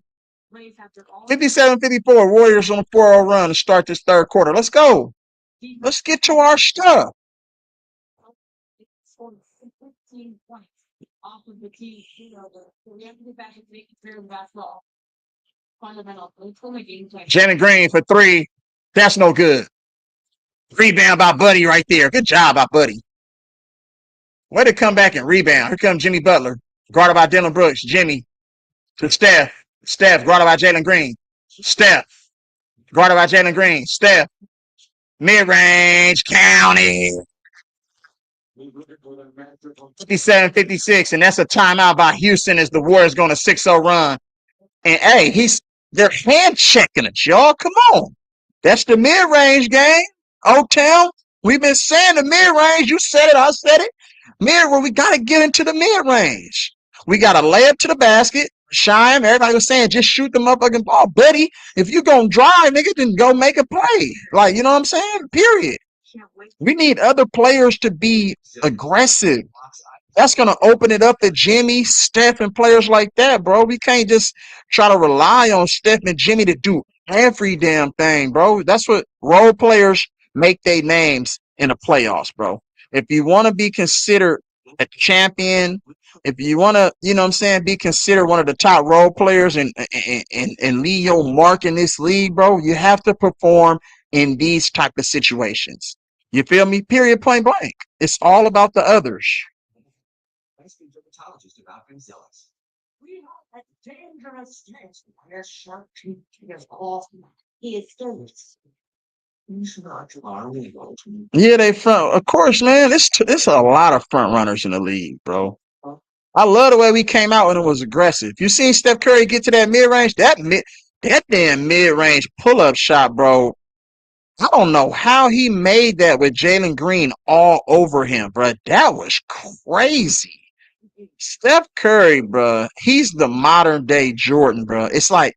57-54, Warriors on a 4-0 run to start this third quarter. Let's go. Let's get to our stuff. Jalen Green for 3. That's no good. Rebound by Buddy right there. Good job by Buddy. Way to come back and rebound. Here comes Jimmy Butler. Guarded by Dylan Brooks. Jimmy to Steph. Steph guarded by Jalen Green. Steph guarded by Jalen Green. Steph. Mid-range. County. 57-56. And that's a timeout by Houston as the Warriors going to 6-0 run. And hey, they're hand checking it, y'all. Come on. That's the mid-range game. O-Town. We've been saying the mid-range. You said it. I said it. Mid-range, we got to get into the mid-range. We got to lay up to the basket. Shine. Everybody was saying, just shoot the motherfucking ball. Buddy, if you going to drive, nigga, then go make a play. Like, you know what I'm saying? Period. We need other players to be aggressive. That's going to open it up to Jimmy, Steph, and players like that, bro. We can't just try to rely on Steph and Jimmy to do every damn thing, bro. That's what role players make their names in the playoffs, bro. If you want to be considered a champion, if you want to, you know what I'm saying, be considered one of the top role players and leave your mark in this league, bro, you have to perform in these type of situations. You feel me? Period, point blank. It's all about the others. We have a dangerous chance where shark teeth is off. He is dangerous. He's not illegal. Yeah, they front. Of course, man. It's a lot of front runners in the league, bro. I love the way we came out when it was aggressive. You seen Steph Curry get to that mid range? That damn mid range pull up shot, bro. I don't know how he made that with Jalen Green all over him, bro. That was crazy. Steph Curry, bro. He's the modern day Jordan, bro. It's like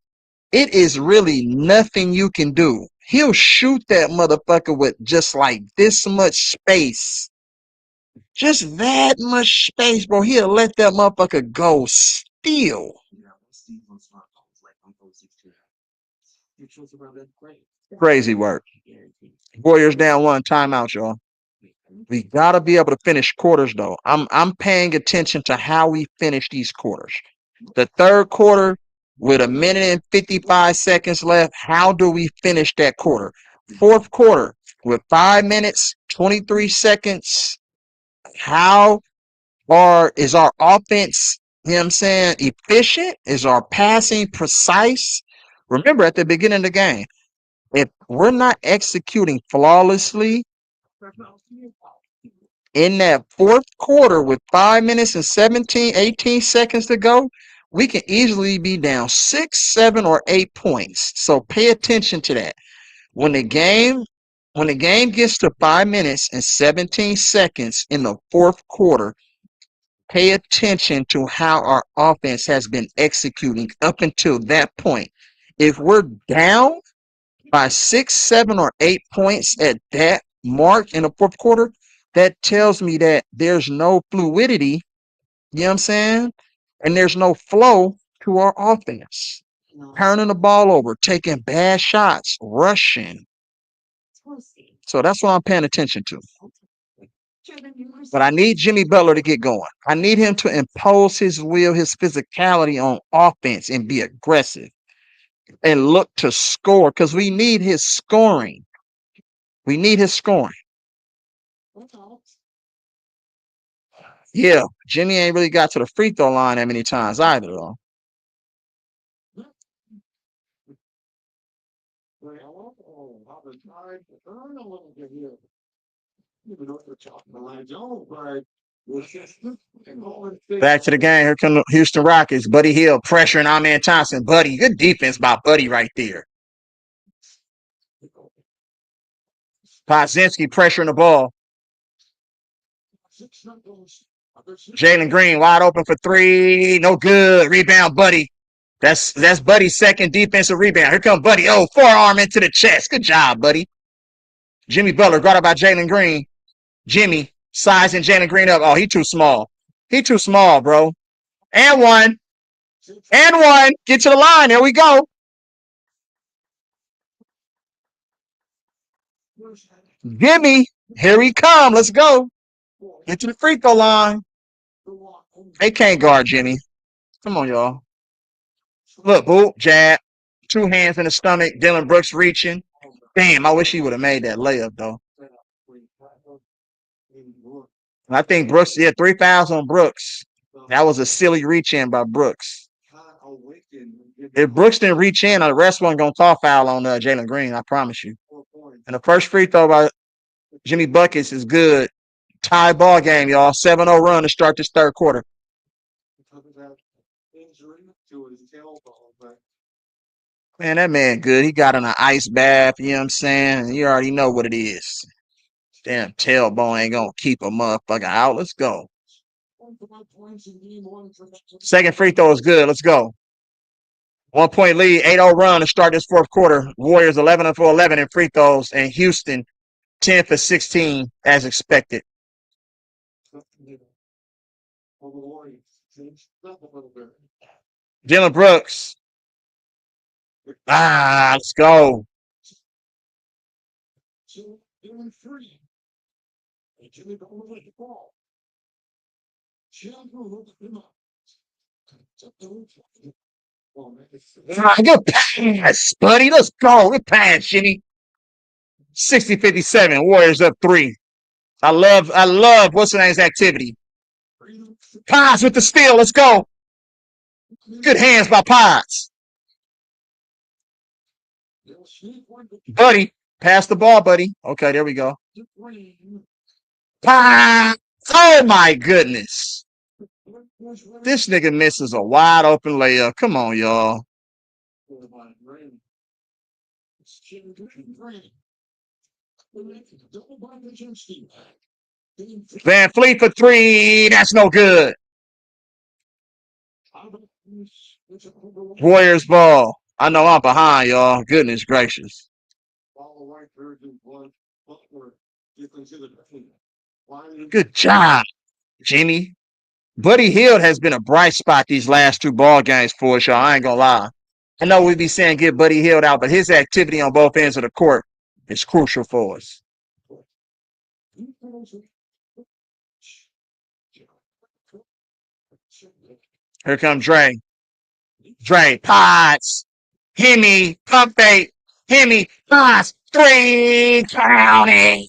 it is really nothing you can do. He'll shoot that motherfucker with just like this much space. Just that much space, bro. He'll let that motherfucker go still. Crazy work. Warriors down 1, timeout, y'all. We gotta be able to finish quarters, though. I'm paying attention to how we finish these quarters. The third quarter, with 1 minute and 55 seconds left, how do we finish that quarter? Fourth quarter, with 5 minutes, 23 seconds, how is our offense, you know what I'm saying, efficient? Is our passing precise? Remember, at the beginning of the game, if we're not executing flawlessly in that fourth quarter with 5 minutes and 17, 18 seconds to go, we can easily be down 6, 7, or 8 points. So pay attention to that. When the game gets to 5 minutes and 17 seconds in the fourth quarter, pay attention to how our offense has been executing up until that point. If we're down by 6, 7, or 8 points at that mark in the fourth quarter, that tells me that there's no fluidity, you know what I'm saying? And there's no flow to our offense. turning the ball over, taking bad shots, rushing. So that's what I'm paying attention to. But I need Jimmy Butler to get going. I need him to impose his will, his physicality on offense and be aggressive and look to score because we need his scoring. We need his scoring. Yeah, Jimmy ain't really got to the free throw line that many times either, though. Back to the game. Here come the Houston Rockets. Buddy Hield pressuring Amen Thompson. Buddy, good defense by Buddy right there. Pozinski pressuring the ball. Jalen Green wide open for three. No good. Rebound, Buddy. That's Buddy's second defensive rebound. Here come Buddy. Oh, forearm into the chest. Good job, Buddy. Jimmy Butler guarded by Jalen Green. Jimmy sizing Jalen Green up. Oh, he too small. He too small, bro. And one. And one. Get to the line. There we go. Jimmy, here he come. Let's go. Get to the free throw line. They can't guard Jimmy. Come on, y'all. Look, boop, jab. Two hands in the stomach. Dylan Brooks reaching. Damn, I wish he would have made that layup, though. I think Brooks, 3 fouls on Brooks. That was a silly reach in by Brooks. If Brooks didn't reach in, the rest wasn't going to call foul on Jalen Green, I promise you. And the first free throw by Jimmy Buckets is good. Tie ball game, y'all. 7-0 run to start this third quarter. Man, that man good. He got in an ice bath, you know what I'm saying? You already know what it is. Damn tailbone ain't going to keep a motherfucker out. Let's go. Second free throw is good. Let's go. 1 point lead, 8-0 run to start this fourth quarter. Warriors 11 for 11 in free throws, and Houston 10 for 16 as expected. Dylan Brooks. Let's go. Good pass, buddy. Let's go. Good pass, Jimmy. 60-57. Warriors up 3. I love what's the name's activity. Pies with the steal. Let's go. Good hands by Pies. Buddy, pass the ball, buddy. Okay, there we go. Pies. Oh my goodness. This nigga misses a wide open layup. Come on, y'all. Van Fleet for 3. That's no good. Warriors ball. I know I'm behind, y'all. Goodness gracious. Good job, Jimmy. Buddy Hield has been a bright spot these last 2 ball games for us, y'all. I ain't gonna lie. I know we be saying get Buddy Hield out, but his activity on both ends of the court is crucial for us. Here comes Dre. Dre, Potts, Hemi, pump fake, Hemi, Potts, 3, counting.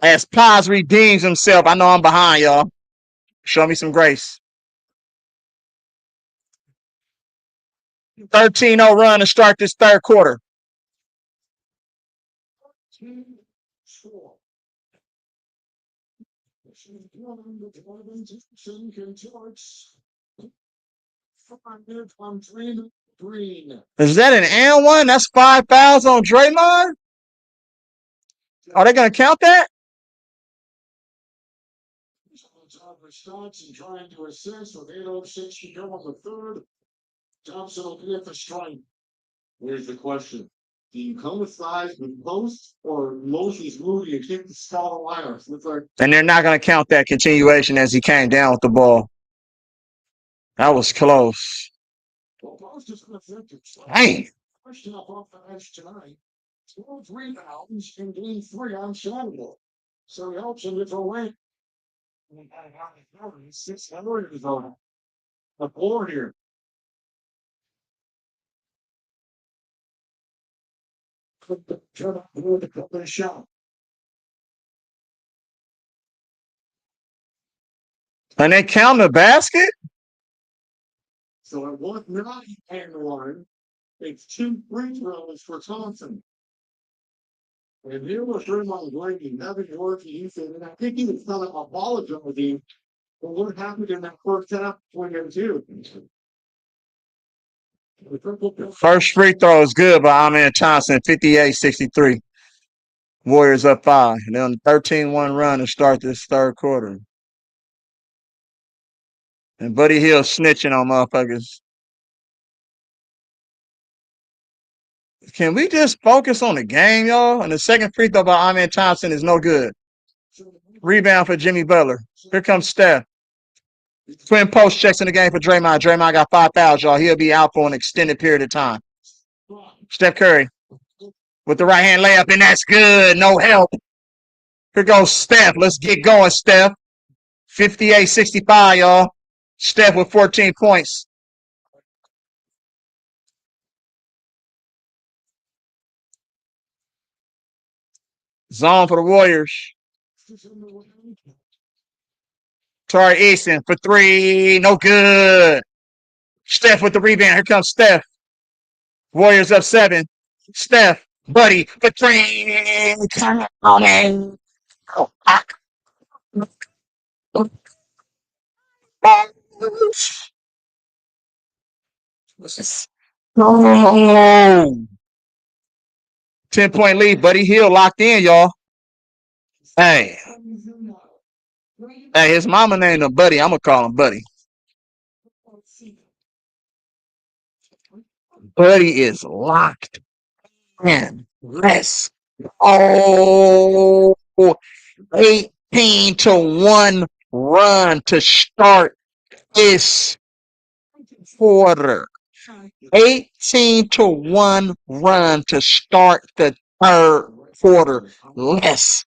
As Potts redeems himself, I know I'm behind, y'all. Show me some grace. 13-0 run to start this third quarter. Is that an and one? That's 5 fouls on Draymond? Are they going to count that? Trying to assist with 8:06 to go on the third. Thompson will get the strike. Here's the question. Do you come with size with post or Mosey's movie and kick the smaller liners? And they're not going to count that continuation as he came down with the ball. That was close. Well, I was just going to think it's Dang. question up off the bench tonight. 12 rebounds in game 3 on Saturday. So he helps him to win. 600 is on the board here. Turn up the shot. And they count the basket? So it was not and one. It's 2 free throws for Thompson. And here was Draymond Green, Evan Yorkie, Ethan, and I think he was kind of apologizing for what happened in that first half, 22. First free throw is good by Amen Thompson, 58-63. Warriors up 5. And then 13-1 run to start this third quarter. And Buddy Hill snitching on motherfuckers. Can we just focus on the game, y'all? And the second free throw by Amen Thompson is no good. Rebound for Jimmy Butler. Here comes Steph. Twin post checks in the game for Draymond. Draymond got 5 fouls, y'all. He'll be out for an extended period of time. Steph Curry with the right hand layup, and that's good. No help. Here goes Steph. Let's get going, Steph. 58-65, y'all. Steph with 14 points. Zone for the Warriors. Tari Eason for 3. No good. Steph with the rebound. Here comes Steph. Warriors up 7. Steph, Buddy for 3. Come on in. Oh, oh. 10-point lead. Buddy Hill locked in, y'all. Hey. Hey, his mama named him Buddy. I'm going to call him Buddy. Buddy is locked in. Let's go. 18-1 run to start this quarter. 18-1 run to start the third quarter. Less.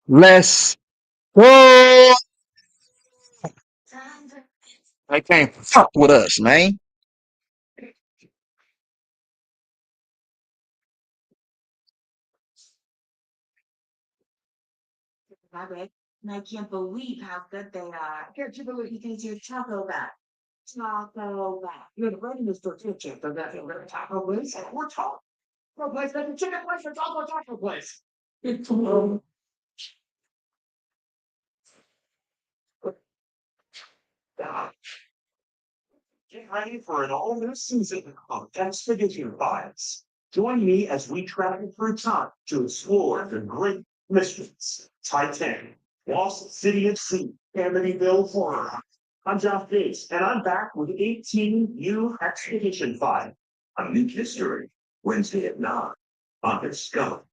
Let's go. They can't fuck with us, man. And I can't believe how good they are. Can't you believe he thinks you're Taco Bell? Taco Bell. You're the ready Mr. Kitchen, but that's a taco place. We're talking. No place, that's a chicken place or taco place. Get ready for an all-new season of Expedition Vibes. Join me as we travel through time to explore the great mysteries. Titanic, Lost City at Sea, Amityville Horror. I'm Josh Gates, and I'm back with 18 new Expedition 5. A new history, Wednesday at 9 on Discovery.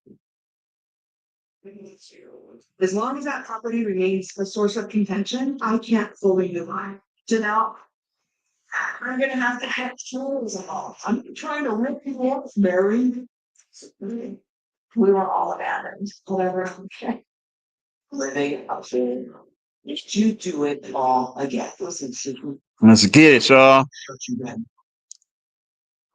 As long as that property remains a source of contention, I can't fully move on. Janelle, I'm gonna have to have tools involved. I'm trying to rip you off, Mary. We were all abandoned. However, okay. Living up to If you do it all again, listen, Let's get it, y'all.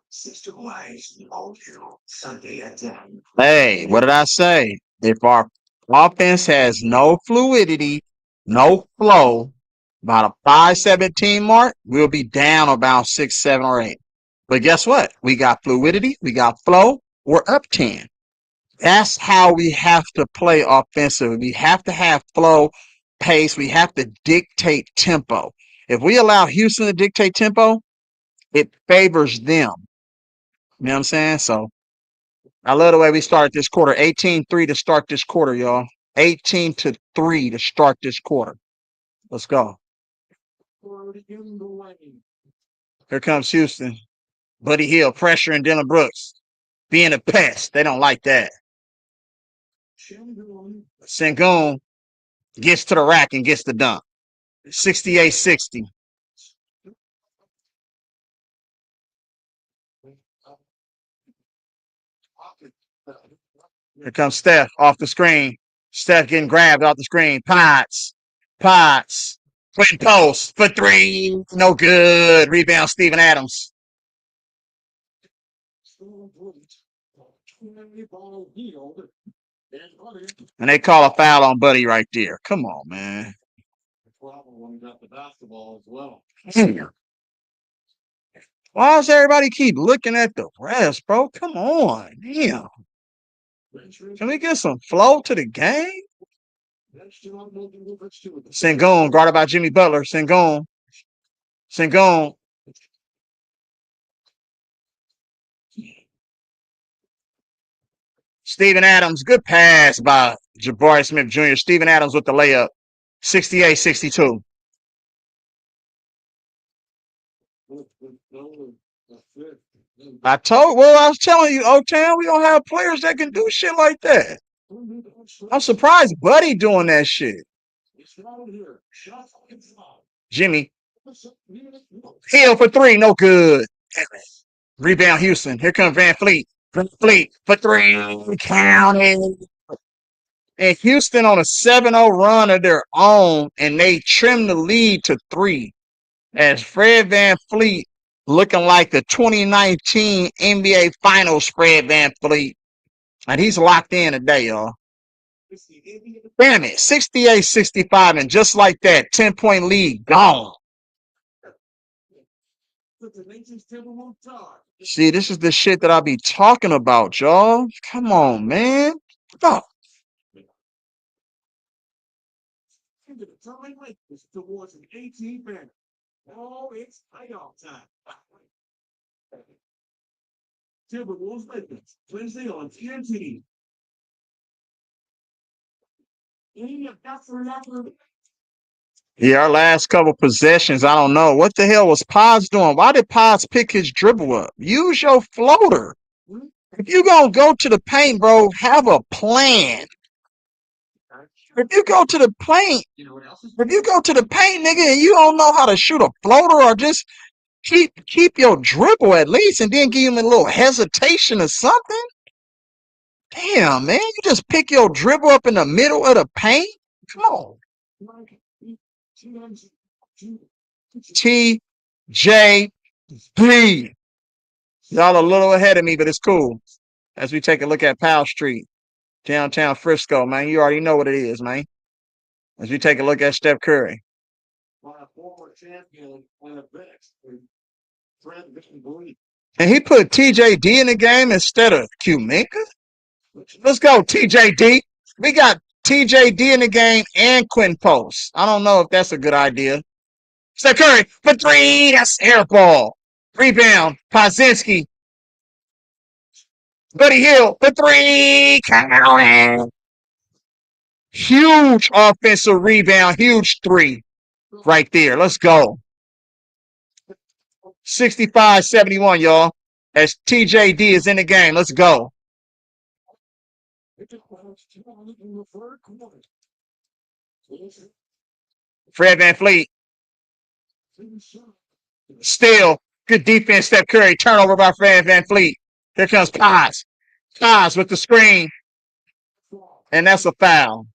Sister Wise, all you Sunday at 10. Hey, what did I say? If our offense has no fluidity, no flow, about a 5-17 mark, we'll be down about 6, 7, or 8. But guess what? We got fluidity, we got flow, we're up 10. That's how we have to play offensively. We have to have flow, pace. We have to dictate tempo. If we allow Houston to dictate tempo, it favors them. You know what I'm saying? So I love the way we started this quarter. 18-3 to start this quarter, y'all. 18-3 to start this quarter. Let's go. Here comes Houston. Buddy Hield pressuring Dylan Brooks. Being a pest. They don't like that. Sengun gets to the rack and gets the dunk. 68-60. Here comes Steph off the screen. Steph getting grabbed off the screen. Potts. Clinton post for three. No good. Rebound, Steven Adams. And they call a foul on Buddy right there. Come on, man. Damn. Why does everybody keep looking at the refs, bro? Come on. Damn. Can we get some flow to the game? Sengun, guarded by Jimmy Butler. Sengun. Steven Adams, good pass by Jabari Smith Jr. Steven Adams with the layup. 68-62. I was telling you, O-Town, we don't have players that can do shit like that. I'm surprised Buddy doing that shit. Jimmy. Hill for three, no good. Rebound Houston. Here comes Van Fleet. Van Fleet for three. Counting. And Houston on a 7-0 run of their own, and they trim the lead to 3. As Fred Van Fleet looking like the 2019 NBA Finals Fred Van Fleet. And he's locked in today, y'all. Damn it, 68-65, and just like that, 10-point lead gone. See, this is the shit that I be talking about, y'all. Come on, man. Fuck. Towards an 18 banner. Oh, it's playoff time. Timberwolves Lakers, Wednesday on TNT. Yeah, our last couple possessions, I don't know. What the hell was Paz doing? Why did Paz pick his dribble up? Use your floater. If you're going to go to the paint, bro, have a plan. If you go to the paint, nigga, and you don't know how to shoot a floater or just keep your dribble at least and then give him a little hesitation or something. Damn, man, you just pick your dribble up in the middle of the paint? Come on. TJD. Y'all a little ahead of me, but it's cool. As we take a look at Powell Street, downtown Frisco, man. You already know what it is, man. As we take a look at Steph Curry. And he put TJD in the game instead of Q-Minka? Let's go, TJD. We got TJD in the game and Quinn Post. I don't know if that's a good idea. Steph Curry for three. That's air ball. Rebound. Pazinski. Buddy Hield for three. Counting. Huge offensive rebound. Huge three. Right there. Let's go. 65-71, y'all. As TJD is in the game. Let's go. Fred Van Fleet. Still, good defense, Steph Curry. Turnover by Fred Van Fleet. Here comes Paz. Paz with the screen. And that's a foul.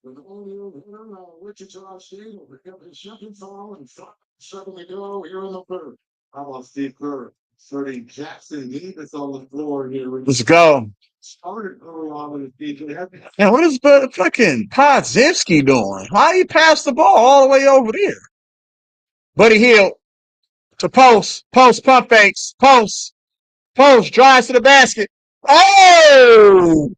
Wichita State over Kevin Shepard and second to go here in the third. How about Steve Kerr? Starting Jackson Davis on the floor here. Let's go. Started early on with the DJ. And what is fucking Podziemski doing? Why he pass the ball all the way over there? Buddy Hield to post pump fakes, post, drives to the basket. Oh!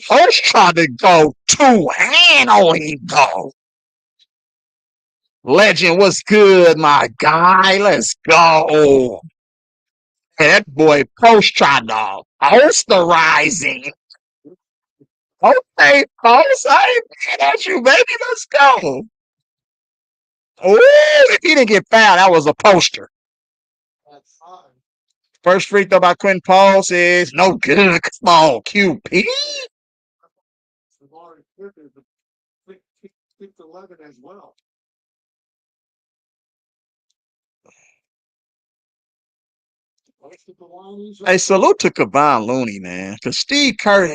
First tried to go two-hand on him, though. Legend, what's good, my guy? Let's go. That boy Post tried to posterize. Okay, Post, I ain't mad at you, baby. Let's go. Oh, if he didn't get fouled, that was a poster. That's fine. First free throw by Quinn Pauls is no good. Come on, QP. Jabari Pippen picked 11 as well. Hey, salute to Kevon Looney, man. Cause Steve Kerr,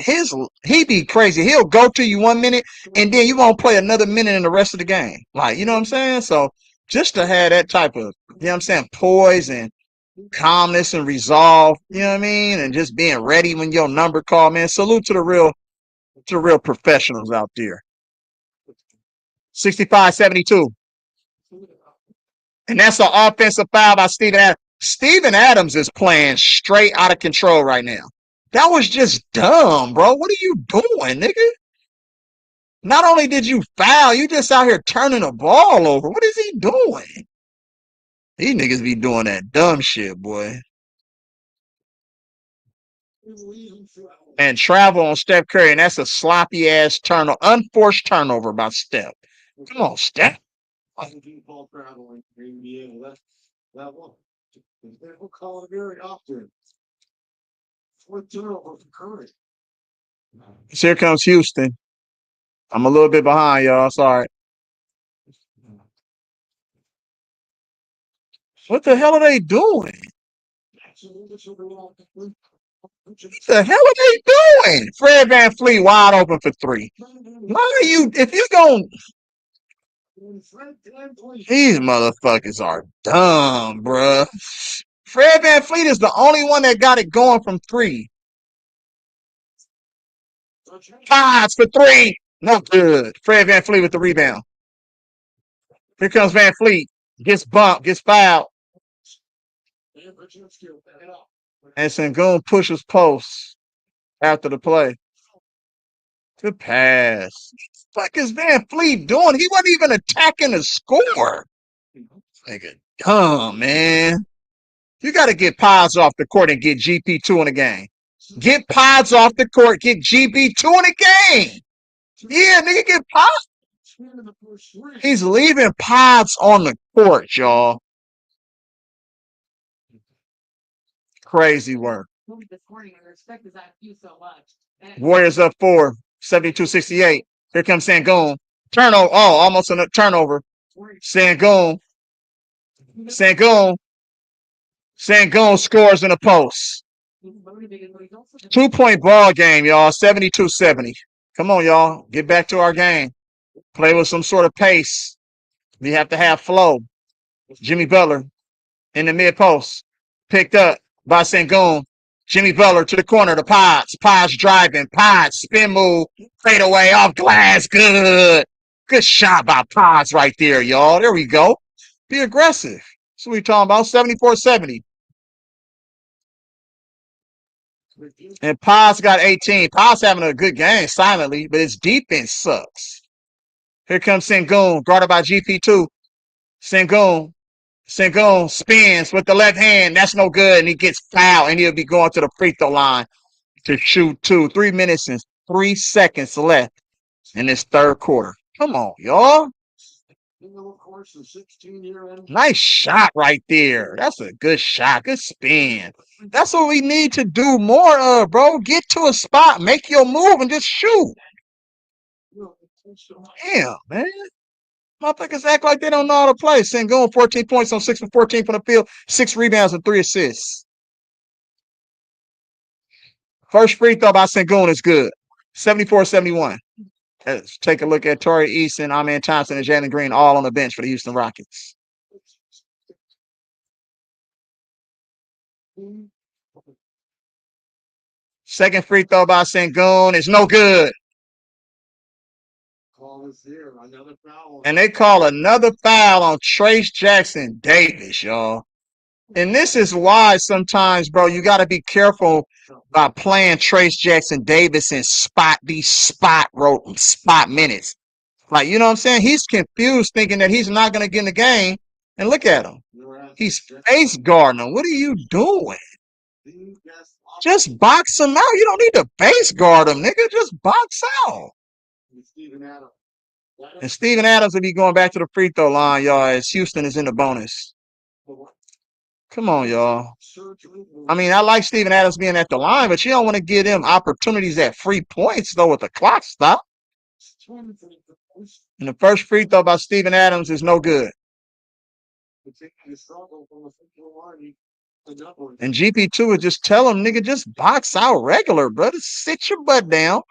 he be crazy. He'll go to you 1 minute and then you won't play another minute in the rest of the game. Like, you know what I'm saying? So just to have that type of, you know what I'm saying, poise and calmness and resolve, you know what I mean? And just being ready when your number call, man. Salute to the real professionals out there. 65-72. And that's an offensive foul by Steven Adams. Steven Adams is playing straight out of control right now. That was just dumb, bro. What are you doing, nigga? Not only did you foul, you just out here turning the ball over. What is he doing? These niggas be doing that dumb shit, boy. And travel on Steph Curry, and that's a sloppy ass turnover, unforced turnover by Steph. Come on, Steph. Ball traveling in the NBA. That one. They will call it very often. Fourth turnover for Curry. So here comes Houston. I'm a little bit behind, y'all. Sorry. What the hell are they doing? What the hell are they doing? Fred VanVleet wide open for three. Why are you, if you're going, these motherfuckers are dumb, bruh. Fred VanVleet is the only one that got it going from three. Fives for three. No good. Fred VanVleet with the rebound. Here comes VanVleet. Gets bumped, gets fouled. And Sengun pushes post after the play. Good pass. What the fuck is VanVleet doing? He wasn't even attacking the score. Nigga, dumb, man. You got to get Pods off the court and get GP2 in the game. Get Pods off the court, get GP2 in the game. Yeah, nigga, get Pods. He's leaving Pods on the court, y'all. Crazy work. Warriors up 4, 72-68. Here comes Sengun. Turnover. Oh, almost a turnover. Sengun scores in the post. 2-point ball game, y'all. 72-70. Come on, y'all. Get back to our game. Play with some sort of pace. We have to have flow. Jimmy Butler in the mid post. Picked up by Sengun. Jimmy Butler to the corner to Pods. Pods driving. Pods spin move. Fade away off glass. Good. Good shot by Pods right there, y'all. There we go. Be aggressive. That's what we're talking about. 74-70. And Pods got 18. Pods having a good game silently, but his defense sucks. Here comes Sengun, guarded by GP2. Sengun spins with the left hand. That's no good. And he gets fouled, and he'll be going to the free throw line to shoot 2. 3 minutes and 3 seconds left in this third quarter. Come on, y'all. Nice shot right there. That's a good shot. Good spin. That's what we need to do more of, bro. Get to a spot, make your move, and just shoot. Damn, man. Motherfuckers act like they don't know how to play. Sengun, 14 points on 6 for 14 from the field, 6 rebounds and 3 assists. First free throw by Sengun is good. 74-71. Let's take a look at Torrey Eason, Amen Thompson, and Jalen Green all on the bench for the Houston Rockets. Second free throw by Sengun is no good. And they call another foul on Trace Jackson Davis, y'all. And this is why sometimes, bro, you got to be careful by playing Trace Jackson Davis in these spot minutes. Like, you know what I'm saying? He's confused thinking that he's not going to get in the game. And look at him. He's face guarding him. What are you doing? Just box him out. You don't need to base guard him, nigga. Just box out. And Steven Adams will be going back to the free throw line, y'all, as Houston is in the bonus. Come on, y'all. I mean, I like Steven Adams being at the line, but you don't want to give him opportunities at free points, though, with the clock stop. And the first free throw by Steven Adams is no good. And GP2 would just tell him, nigga, just box out regular, brother. Sit your butt down.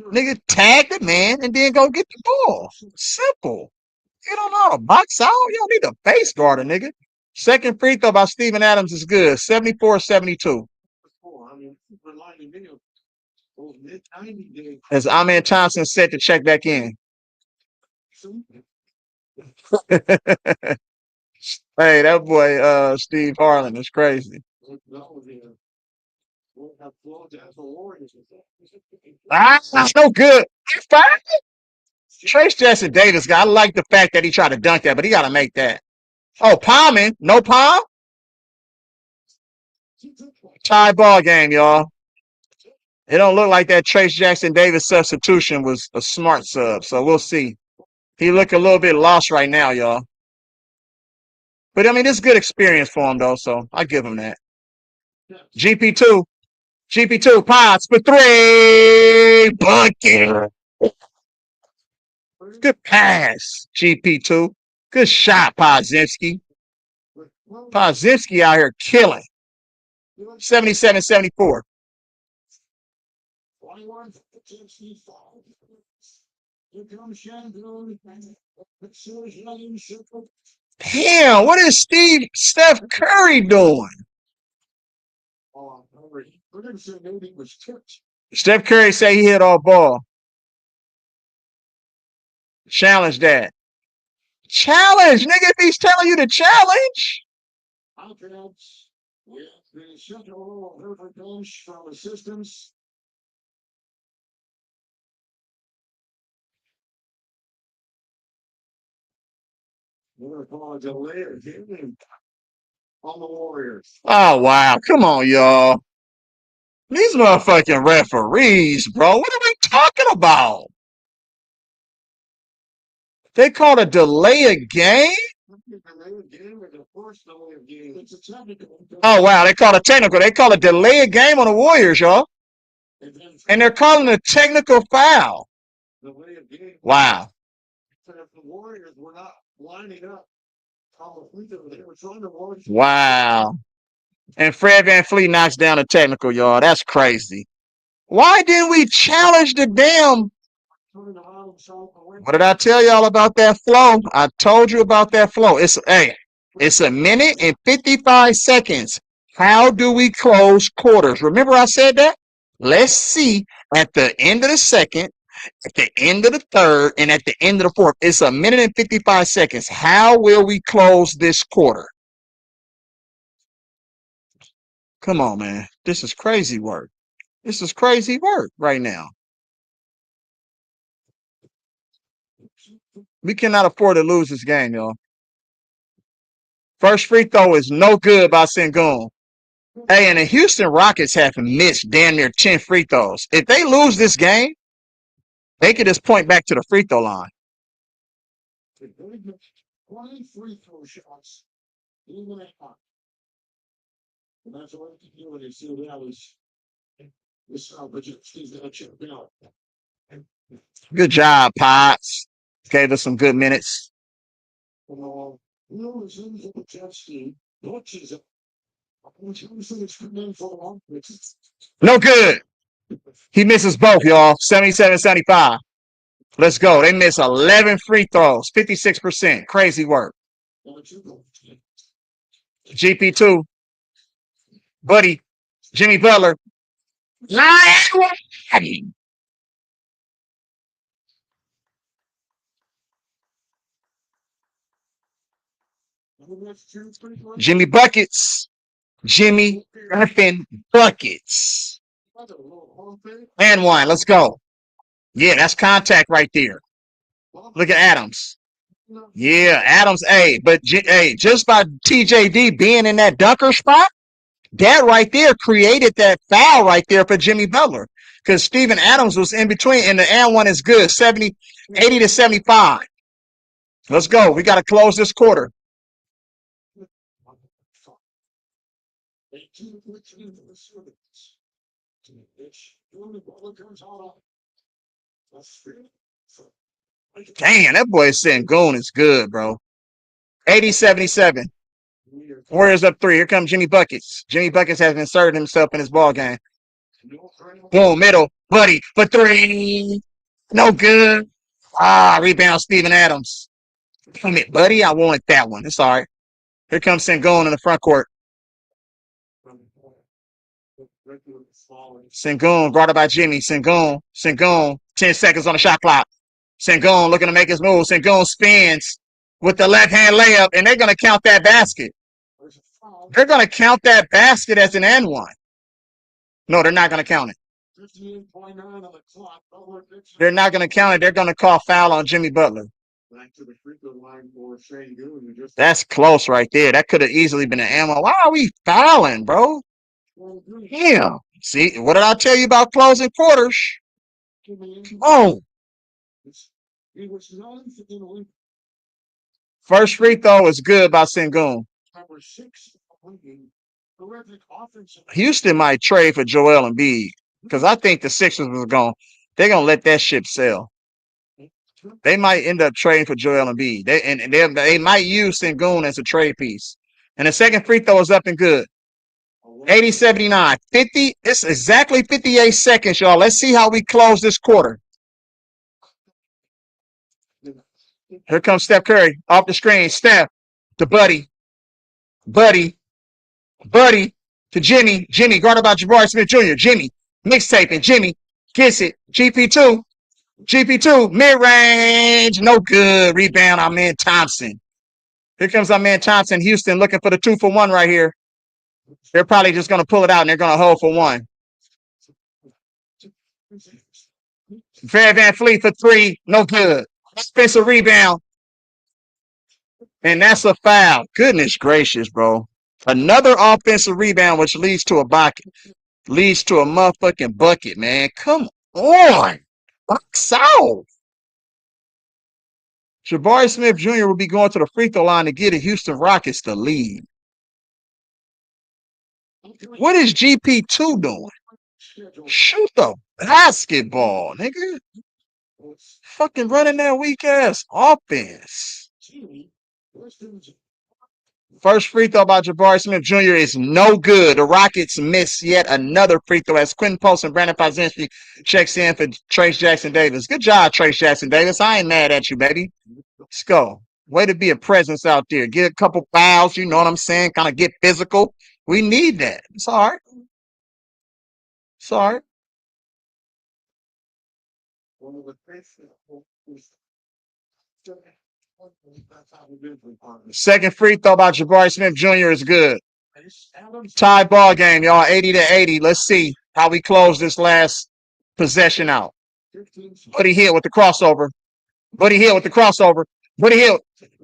Nigga, tag the man and then go get the ball. Simple. You don't know how to box out. You don't need a base guard, nigga. Second free throw by Steven Adams is good. 74-72. As Amen Thompson set to check back in. Hey, that boy Steve Harlan is crazy. That's no good. Trace Jackson Davis, I like the fact that he tried to dunk that, but he got to make that. Oh, palming. No palm? Tie ball game, y'all. It don't look like that Trace Jackson Davis substitution was a smart sub, so we'll see. He look a little bit lost right now, y'all. But, I mean, it's good experience for him, though, so I give him that. GP2, pots for three. Bucket. Good pass, GP2. Good shot, Podziemski. Podziemski out here killing. 77-74. Damn, what is Steph Curry doing? Steph Curry say he hit all ball. Challenge that. Challenge, nigga, if he's telling you to challenge. Oh, wow. Come on, y'all. These motherfucking referees, bro. What are we talking about? They called a delay a game? Oh, wow. They called a technical. They called a delay a game on the Warriors, y'all. And they're calling a technical foul. Wow. Wow. And Fred VanVleet knocks down a technical, y'all. That's crazy. Why didn't we challenge the damn? What did I tell y'all about that flow? I told you about that flow. It's a minute and 55 seconds. How do we close quarters? Remember I said that? Let's see at the end of the second, at the end of the third, and at the end of the fourth. It's a minute and 55 seconds. How will we close this quarter? Come on, man. This is crazy work. This is crazy work right now. We cannot afford to lose this game, y'all. First free throw is no good by Sengun. Hey, and the Houston Rockets have missed damn near 10 free throws. If they lose this game, they could just point back to the free throw line. Good job, Potts. Gave us some good minutes. No good. He misses both, y'all. 77-75. Let's go. They missed 11 free throws, 56%. Crazy work. GP2, Buddy, Jimmy Butler. Jimmy Buckets. Jimmy effing Buckets. And one. Let's go. Yeah, that's contact right there. Look at Adams. Yeah, Adams. Hey, but hey, just by TJD being in that dunker spot, that right there created that foul right there for Jimmy Butler. Because Steven Adams was in between, and the and one is good. 80 to 75. Let's go. We got to close this quarter. Damn, that boy Sengun is good, bro. 80-77. Warriors up 3. Here comes Jimmy Buckets. Jimmy Buckets has inserted himself in his ball game. Boom, middle, Buddy for 3. No good. Rebound, Steven Adams. Damn it, Buddy. I wanted that one. It's all right. Here comes Sengun in the front court. Sengun brought it by Jimmy. Sengun. 10 seconds on the shot clock. Sengun looking to make his move. Sengun spins with the left-hand layup, and they're going to count that basket. They're going to count that basket as an and one. No, they're not going to count it. They're not going to count it. They're going to call foul on Jimmy Butler. That's close right there. That could have easily been an ammo. Why are we fouling, bro? Yeah. See, what did I tell you about closing quarters? Oh. First free throw is good by Sengun. Houston might trade for Joel Embiid because I think the Sixers was they're going to let that ship sail. They might end up trading for Joel Embiid. They might use Sengun as a trade piece. And the second free throw is up and good. 80-79. 50. It's exactly 58 seconds, y'all. Let's see how we close this quarter. Here comes Steph Curry off the screen. Steph to Buddy to Jimmy. Jimmy guarded by Jabari Smith Jr. Jimmy mixtaping. Jimmy gets it. GP2 mid-range. No good. Rebound. Our man Thompson. Here comes our man Thompson. Houston looking for the 2-for-1 right here. They're probably just going to pull it out and they're going to hold for one. Fred VanVleet for 3. No good. Offensive rebound. And that's a foul. Goodness gracious, bro. Another offensive rebound, which leads to a bucket. Leads to a motherfucking bucket, man. Come on. Box out. Jabari Smith Jr. will be going to the free throw line to get the Houston Rockets the lead. What is GP2 doing? Shoot the basketball, nigga. Fucking running that weak ass offense. First free throw by Jabari Smith Jr. is no good. The Rockets miss yet another free throw as Quentin Post and Brandon Pazinski checks in for Trace Jackson Davis. Good job, Trace Jackson Davis. I ain't mad at you, baby. Let's go. Way to be a presence out there. Get a couple fouls, you know what I'm saying? Kind of get physical. We need that. It's all right. It's all right. Second free throw by Jabari Smith Jr. is good. Tie ball game, y'all. 80-80. Let's see how we close this last possession out. Buddy Hield with the crossover. Buddy Hield.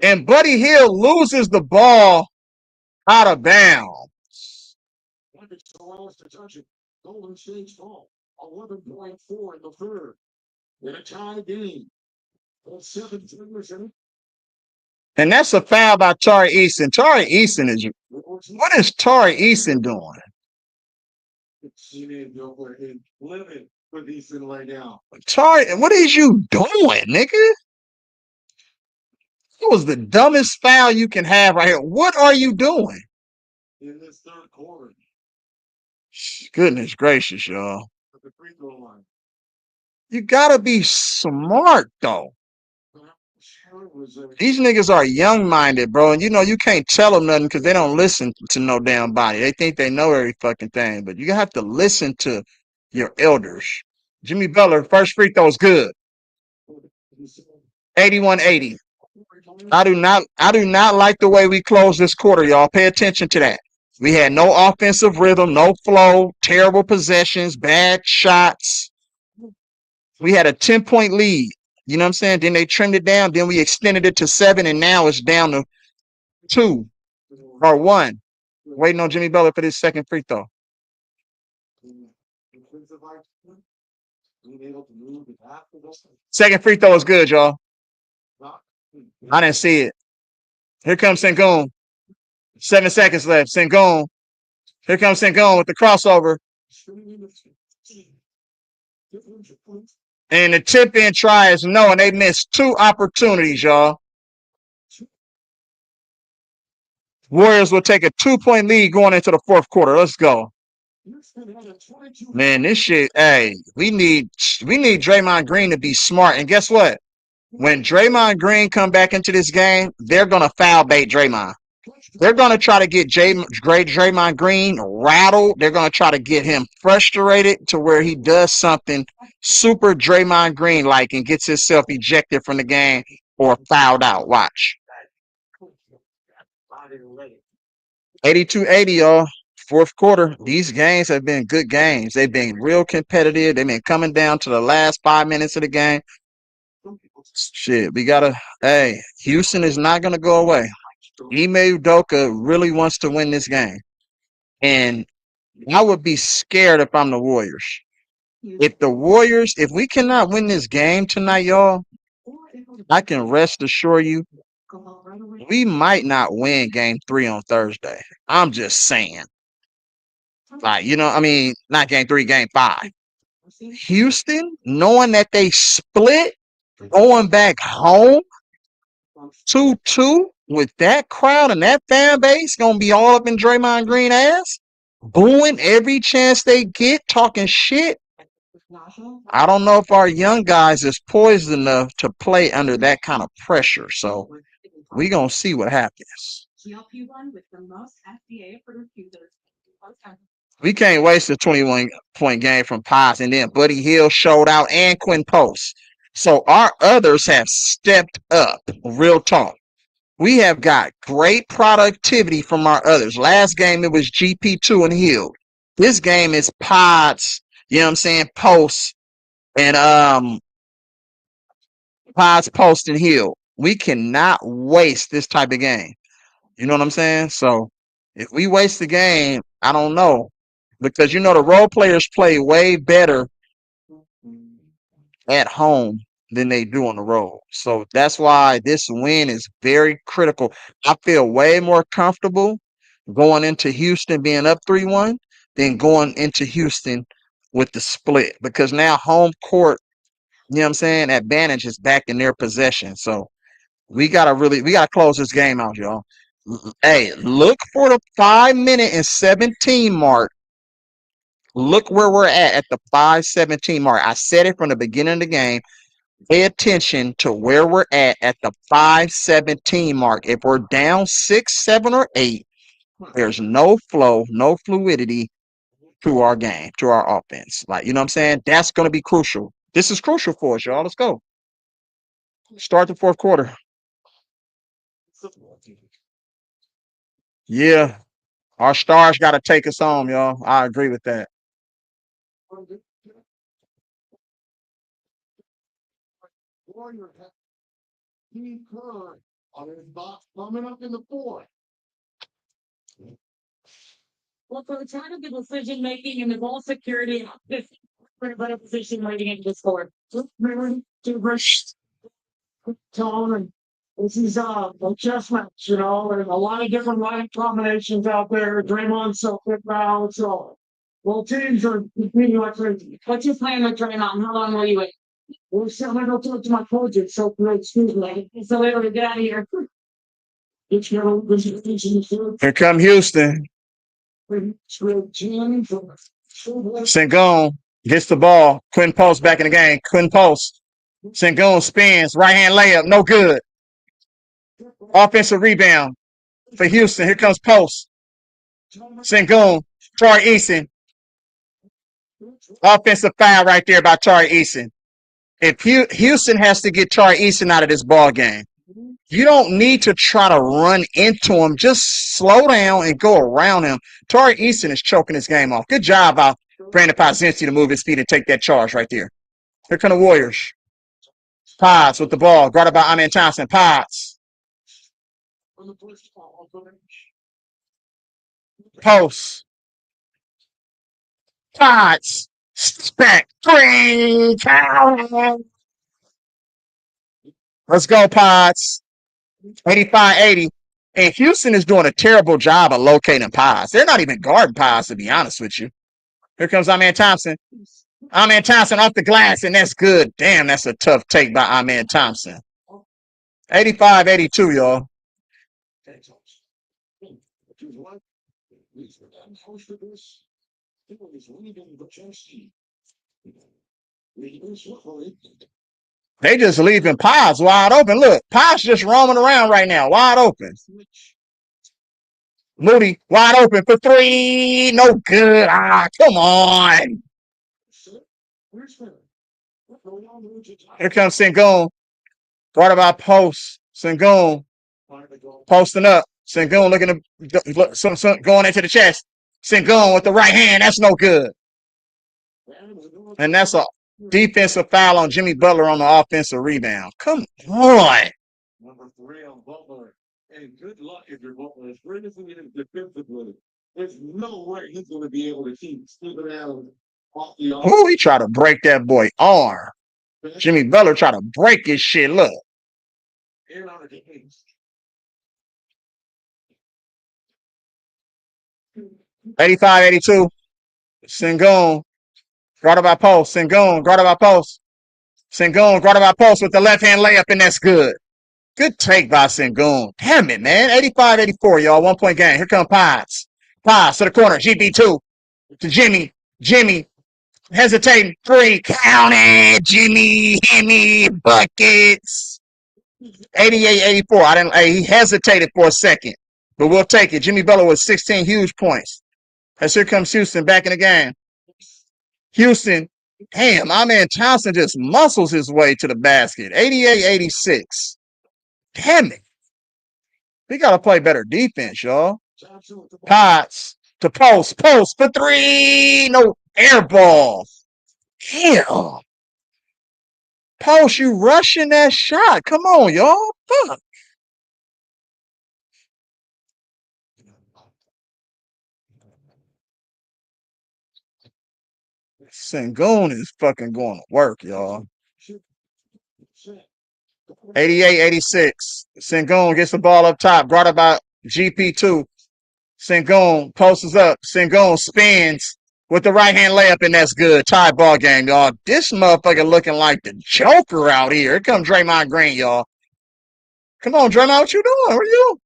And Buddy Hield loses the ball out of bounds. Golden State's ball. 11.4 in the third. In a tie game. And that's a foul by Tari Eason. Tari Eason is. What is Tari Eason doing? Tari, what is you doing, nigga? It was the dumbest foul you can have right here. What are you doing? In this third quarter. Goodness gracious, y'all. You gotta be smart though. These niggas are young-minded, bro, and you know you can't tell them nothing because they don't listen to no damn body. They think they know every fucking thing, but you have to listen to your elders. Jimmy Butler, first free throw is good. 81-80. I do not like the way we closed this quarter, y'all. Pay attention to that. We had no offensive rhythm, no flow, terrible possessions, bad shots. We had a 10-point lead. You know what I'm saying? Then they trimmed it down. Then we extended it to 7, and now it's down to 2 or 1. Waiting on Jimmy Butler for this second free throw. Second free throw is good, y'all. I didn't see it. Here comes Sengun. 7 seconds left. Sengun. Here comes Sengun with the crossover. And the tip in try is no, and they missed 2 opportunities, y'all. Warriors will take a 2-point lead going into the fourth quarter. Let's go. Man, this shit, hey, we need Draymond Green to be smart. And guess what? When Draymond Green come back into this game, they're going to foul bait Draymond. They're going to try to get great Draymond Green rattled. They're going to try to get him frustrated to where he does something super Draymond Green-like and gets himself ejected from the game or fouled out. Watch. 82-80, y'all. Fourth quarter. These games have been good games. They've been real competitive. They've been coming down to the last 5 minutes of the game. Shit, we got to, hey, Houston is not going to go away. Ime Udoka really wants to win this game. And I would be scared if I'm the Warriors. If we cannot win this game tonight, y'all, I can rest assure you, we might not win game 3 on Thursday. I'm just saying. Like, you know, I mean, not game 3, game 5. Houston, knowing that they split, going back home, 2-2 with that crowd and that fan base gonna be all up in Draymond Green ass, booing every chance they get, talking shit. I don't know if our young guys is poised enough to play under that kind of pressure. So we gonna see what happens. We can't waste a 21-point game from Pies, and then Buddy Hill showed out and Quinn Post. So our others have stepped up. Real talk. We have got great productivity from our others. Last game, it was GP2 and Hill. This game is Pods, you know what I'm saying, Post, and Pods, Post, and Hill. We cannot waste this type of game. You know what I'm saying? So if we waste the game, I don't know. Because, you know, the role players play way better at home than they do on the road. So that's why this win is very critical. I feel way more comfortable going into Houston being up 3-1 than going into Houston with the split, because now home court, you know what I'm saying, advantage is back in their possession. So we gotta close this game out, y'all. Hey, look for the 5-minute and 17 mark. Look where we're at the 5:17 mark. I said it from the beginning of the game. Pay attention to where we're at the 5:17 mark. If we're down 6, 7, or 8, there's no flow, no fluidity to our game, to our offense. Like, you know what I'm saying? That's going to be crucial. This is crucial for us, y'all. Let's go. Start the fourth quarter. Yeah, our stars got to take us home, y'all. I agree with that. Warrior Steve Kerr on his box coming up in the fourth. Well, for the time of the decision making and the ball security, this we're in a better position leading into the score. Really, to rush tone, and this is adjustments, you know, and a lot of different line combinations out there. Draymond's so quick now, so well, teams are competing like crazy. What's your plan with Draymond? How long will you wait? We're still gonna go talk to my coach. It's so great, excuse me. So we were to get out of here. It's your presentation. Here come Houston. Sengun. Gets the ball. Quinn Post back in the game. Quinn Post. Sengun spins. Right hand layup. No good. Offensive rebound for Houston. Here comes Post. Sengun. Troy Eason. Offensive foul right there by Troy Eason. If Houston has to get Troy Eason out of this ball game, you don't need to try to run into him. Just slow down and go around him. Troy Eason is choking his game off. Good job by Brandon Pazinski to move his feet and take that charge right there. Here come the Warriors. Pods with the ball. Guarded by Amen Thompson. Pods. Post. Pods. Back. Three. Count. Let's go, Pods. 85-80. And Houston is doing a terrible job of locating Pods. They're not even guarding Pods, to be honest with you. Here comes Amen Thompson. Amen Thompson off the glass, and that's good. Damn, that's a tough take by Amen Thompson. 85-82, y'all. They just leaving Pods wide open. Look, Pods just roaming around right now, wide open. Moody, wide open for three. No good. Come on. Here comes Sengun. Guarded by Post. Sengun posting up. Sengun looking to going into the chest. Sengun with the right hand. That's no good. And that's a defensive foul on Jimmy Butler on the offensive rebound. Come on. Number 3 on Butler. And good luck if you're Butler. As great as he is defensively, there's no way he's going to be able to keep Stephen Adams off the arm. He tried to break that boy arm. Jimmy Butler tried to break his shit. Look. 85-82. Sengun. Guarded by Post. Sengun. Guarded by Post. Sengun. Guarded by Post with the left hand layup, and that's good. Good take by Sengun. Damn it, man. 85-84, y'all. 1 point game. Here come Pods. Pods to the corner. GB2 to Jimmy. Jimmy hesitating. 3. Count it. Jimmy. Buckets. 88-84. He hesitated for a second, but we'll take it. Jimmy Butler with 16 huge points. As here comes Houston back in the game. Houston, damn, my man Thompson just muscles his way to the basket. 88-86. Damn it. We got to play better defense, y'all. Potts to Post. Post for 3. No air ball. Damn. Post, you rushing that shot. Come on, y'all. Fuck. Sengun is fucking going to work, y'all. 88-86. Sengun gets the ball up top. Brought up by GP2. Sengun posts up. Sengun spins with the right hand layup, and that's good. Tie ball game, y'all. This motherfucker looking like the Joker out here. Here comes Draymond Green, y'all. Come on, Draymond, what you doing? Where you?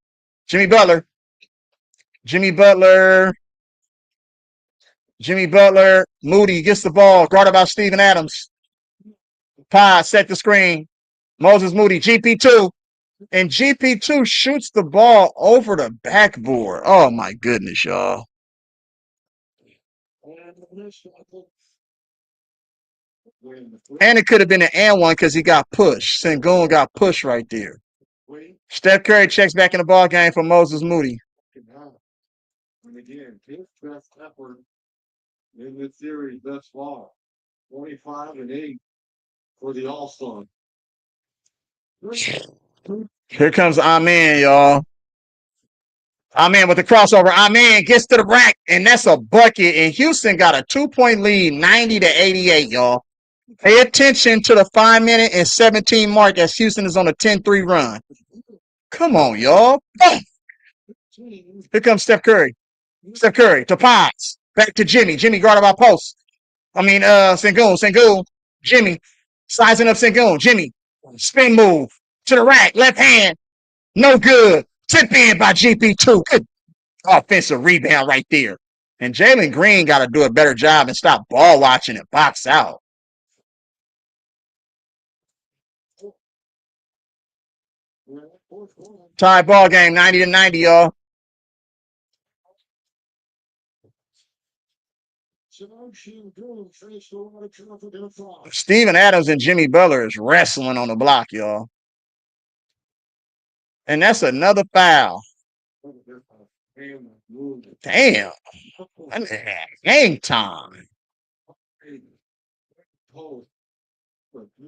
Jimmy Butler. Jimmy Butler. Moody gets the ball. Guarded by Steven Adams. Pye set the screen. Moses Moody, GP2. And GP2 shoots the ball over the backboard. Oh, my goodness, y'all. And it could have been an and one because he got pushed. Sengun got pushed right there. Steph Curry checks back in the ball game for Moses Moody. And again, his best effort in this series thus far. 25-8 for the All-Star. Here comes Amen, y'all. Amen with the crossover. Amen gets to the rack, and that's a bucket. And Houston got a 2-point lead, 90-88, y'all. Pay attention to the 5-minute and 17 mark as Houston is on a 10-3 run. Come on, y'all. Here comes Steph Curry. Steph Curry to Potts. Back to Jimmy. Jimmy guarded by Post. Sengun. Jimmy. Sizing up Sengun. Jimmy. Spin move. To the rack. Left hand. No good. Tip in by GP2. Good offensive rebound right there. And Jalen Green got to do a better job and stop ball watching and box out. Tie ball game, 90-90, y'all. Steven Adams and Jimmy Butler is wrestling on the block, y'all. And that's another foul. Damn. Game time.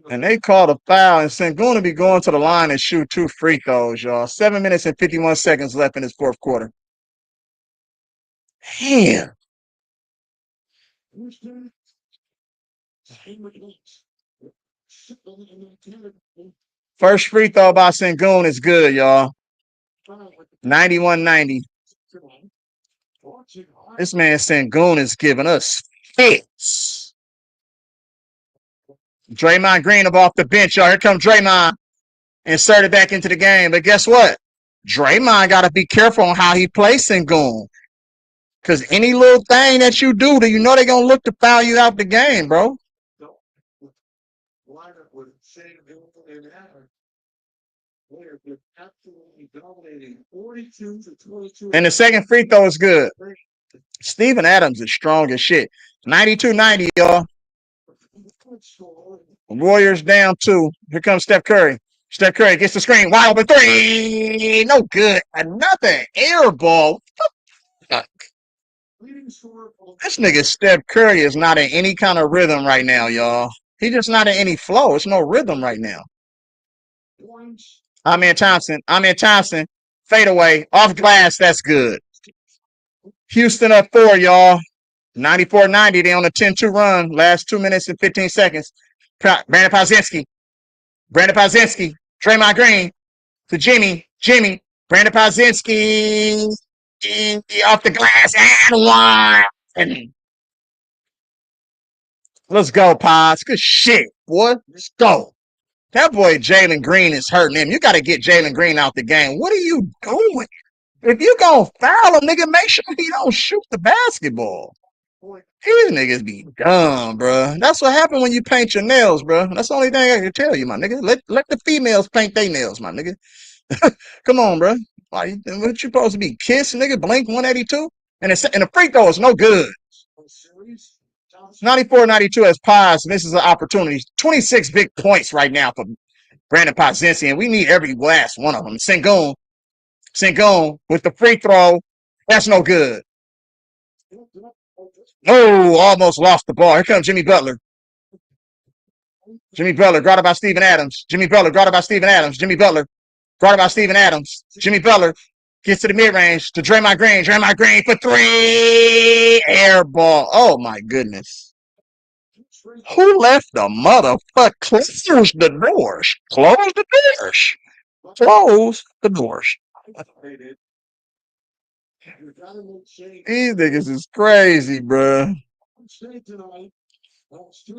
And they called a foul, and Sengun to be going to the line and shoot 2 free throws, y'all. 7 minutes and 51 seconds left in this fourth quarter. Damn. First free throw by Sengun is good, y'all. 91-90. This man Sengun is giving us fits. Draymond Green up off the bench, y'all. Here comes Draymond. Inserted back into the game. But guess what? Draymond got to be careful on how he plays Sengun. Because any little thing that you do, you know they're going to look to foul you out the game, bro. And the second free throw is good. Steven Adams is strong as shit. 92-90, y'all. Warriors down 2. Here comes Steph Curry. Steph Curry gets the screen. Wide open 3. No good. Another air ball. This nigga Steph Curry is not in any kind of rhythm right now, y'all. He's just not in any flow. It's no rhythm right now. I'm in Thompson. Fade away. Off glass. That's good. Houston up 4, y'all. 94-90. They on a 10-2 run. Last 2 minutes and 15 seconds. Brandon Pozinski. Draymond Green to Jimmy. Brandon Pozinski. Off the glass. And 1. Let's go, Pods. Good shit, boy. Let's go. That boy Jalen Green is hurting him. You got to get Jalen Green out the game. What are you doing? If you gonna foul him, nigga, make sure he don't shoot the basketball. These niggas be dumb, bro. That's what happened when you paint your nails, bro. That's the only thing I can tell you, my nigga. Let the females paint their nails, my nigga. Come on, bro. Like, what you supposed to be? Kiss, nigga, Blink 182? And the free throw is no good. 94-92 as Paz misses an opportunity. 26 big points right now for Brandon Pozinski, and we need every last one of them. Sengun with the free throw. That's no good. Oh, almost lost the ball. Here comes Jimmy Butler. Guarded by Steven Adams. Jimmy Butler guarded by Steven Adams. Jimmy Butler gets to the mid-range to Draymond Green for 3. Air ball. Oh, my goodness. Who left the motherfucker? Close the doors. These niggas is crazy, bro.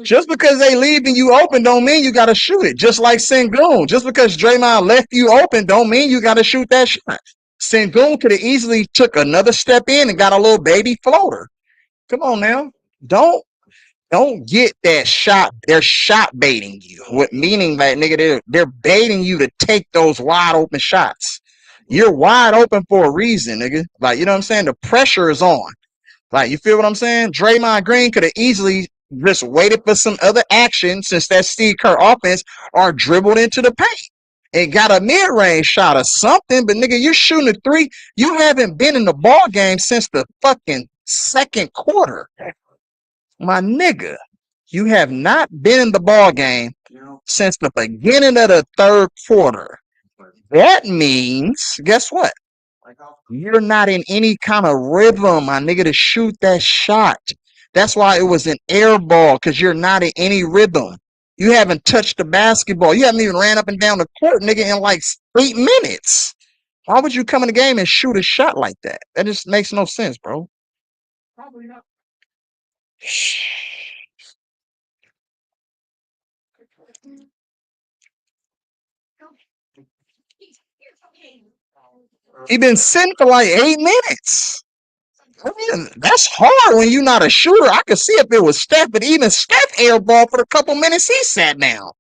Just because they leaving you open don't mean you got to shoot it. Just like Sengun. Just because Draymond left you open don't mean you got to shoot that shot. Sengun could have easily took another step in and got a little baby floater. Come on now. Don't get that shot. They're shot baiting you. What meaning that nigga they're baiting you to take those wide open shots. You're wide open for a reason, nigga. Like, you know what I'm saying? The pressure is on. Like, you feel what I'm saying? Draymond Green could have easily just waited for some other action since that Steve Kerr offense or dribbled into the paint and got a mid-range shot or something. But, nigga, you're shooting a 3. You haven't been in the ball game since the fucking second quarter. My nigga, you have not been in the ball game since the beginning of the third quarter. That means, guess what? You're not in any kind of rhythm, my nigga, to shoot that shot. That's why it was an air ball, because you're not in any rhythm. You haven't touched the basketball. You haven't even ran up and down the court, nigga, in like 8 minutes. Why would you come in the game and shoot a shot like that? That just makes no sense, bro. Probably not. He been sitting for like 8 minutes. I mean, that's hard when you're not a shooter. I could see if it was Steph, but even Steph airball for the couple minutes he sat down.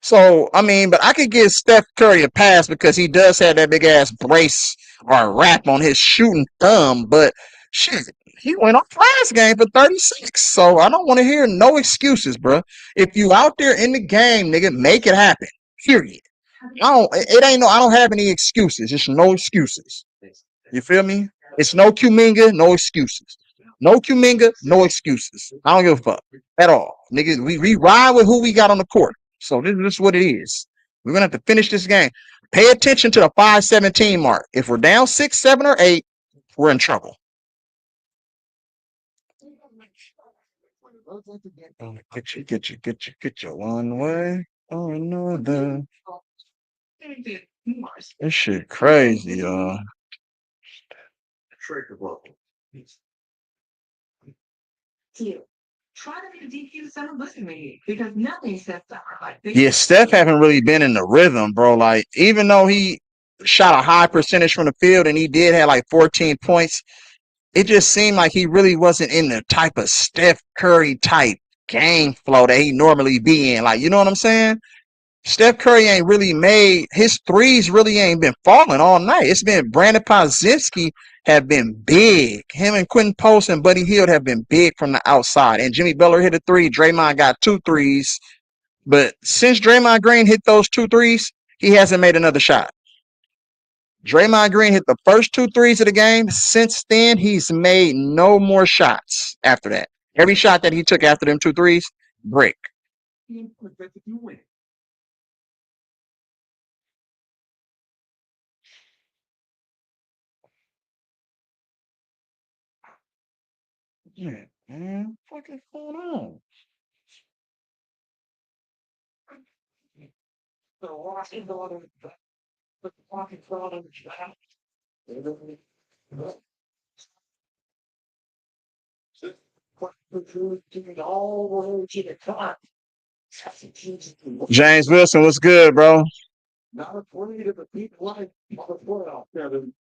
So, I mean, but I could give Steph Curry a pass because he does have that big ass brace or wrap on his shooting thumb. But shit, he went off last game for 36. So I don't want to hear no excuses, bro. If you out there in the game, nigga, make it happen. Period. I don't have any excuses. It's no excuses. You feel me? It's no Kuminga, no excuses. No Kuminga, no excuses. I don't give a fuck at all. Nigga, we ride with who we got on the court. So this is what it is. We're gonna have to finish this game. Pay attention to the 5-17 mark. If we're down 6, 7, or 8, we're in trouble. Get you one way or another. This shit crazy, y'all. Try to be the DQ center listen to me because nothing sets up like this. Yeah, Steph haven't really been in the rhythm, bro. Like, even though he shot a high percentage from the field and he did have like 14 points, it just seemed like he really wasn't in the type of Steph Curry type game flow that he normally be in. Like, you know what I'm saying? Steph Curry ain't really made his threes really ain't been falling all night. It's been Brandon Podziemski have been big. Him and Quentin Post and Buddy Hield have been big from the outside. And Jimmy Butler hit a three. Draymond got 2 threes. But since Draymond Green hit those 2 threes, he hasn't made another shot. Draymond Green hit the first 2 threes of the game. Since then, he's made no more shots after that. Every shot that he took after them 2 threes, brick. Yeah, man, what is going on? James Wilson, what's good, bro? Not afraid of the people like the playoff, Kevin.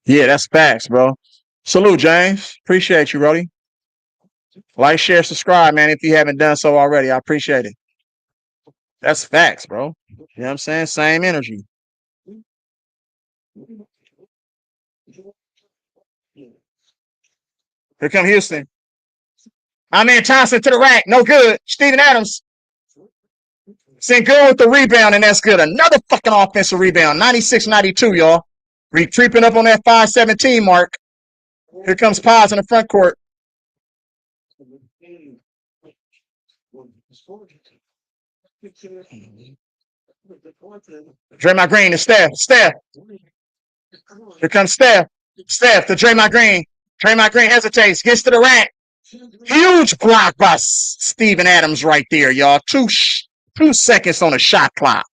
Yeah, that's facts, bro. Salute, James. Appreciate you, Roddy. Like, share, subscribe, man, if you haven't done so already. I appreciate it. That's facts, bro. You know what I'm saying? Same energy. Here come Houston. I'm in Thompson to the rack. No good. Steven Adams. Sent good with the rebound, and that's good. Another fucking offensive rebound. 96-92, y'all. We creeping up on that 5-17 mark. Here comes Paz in the front court. Draymond Green to Steph. Steph. Here comes Steph. Steph to Draymond Green. Draymond Green hesitates. Gets to the rack. Huge block by Steven Adams right there, y'all. 2 seconds on the shot clock.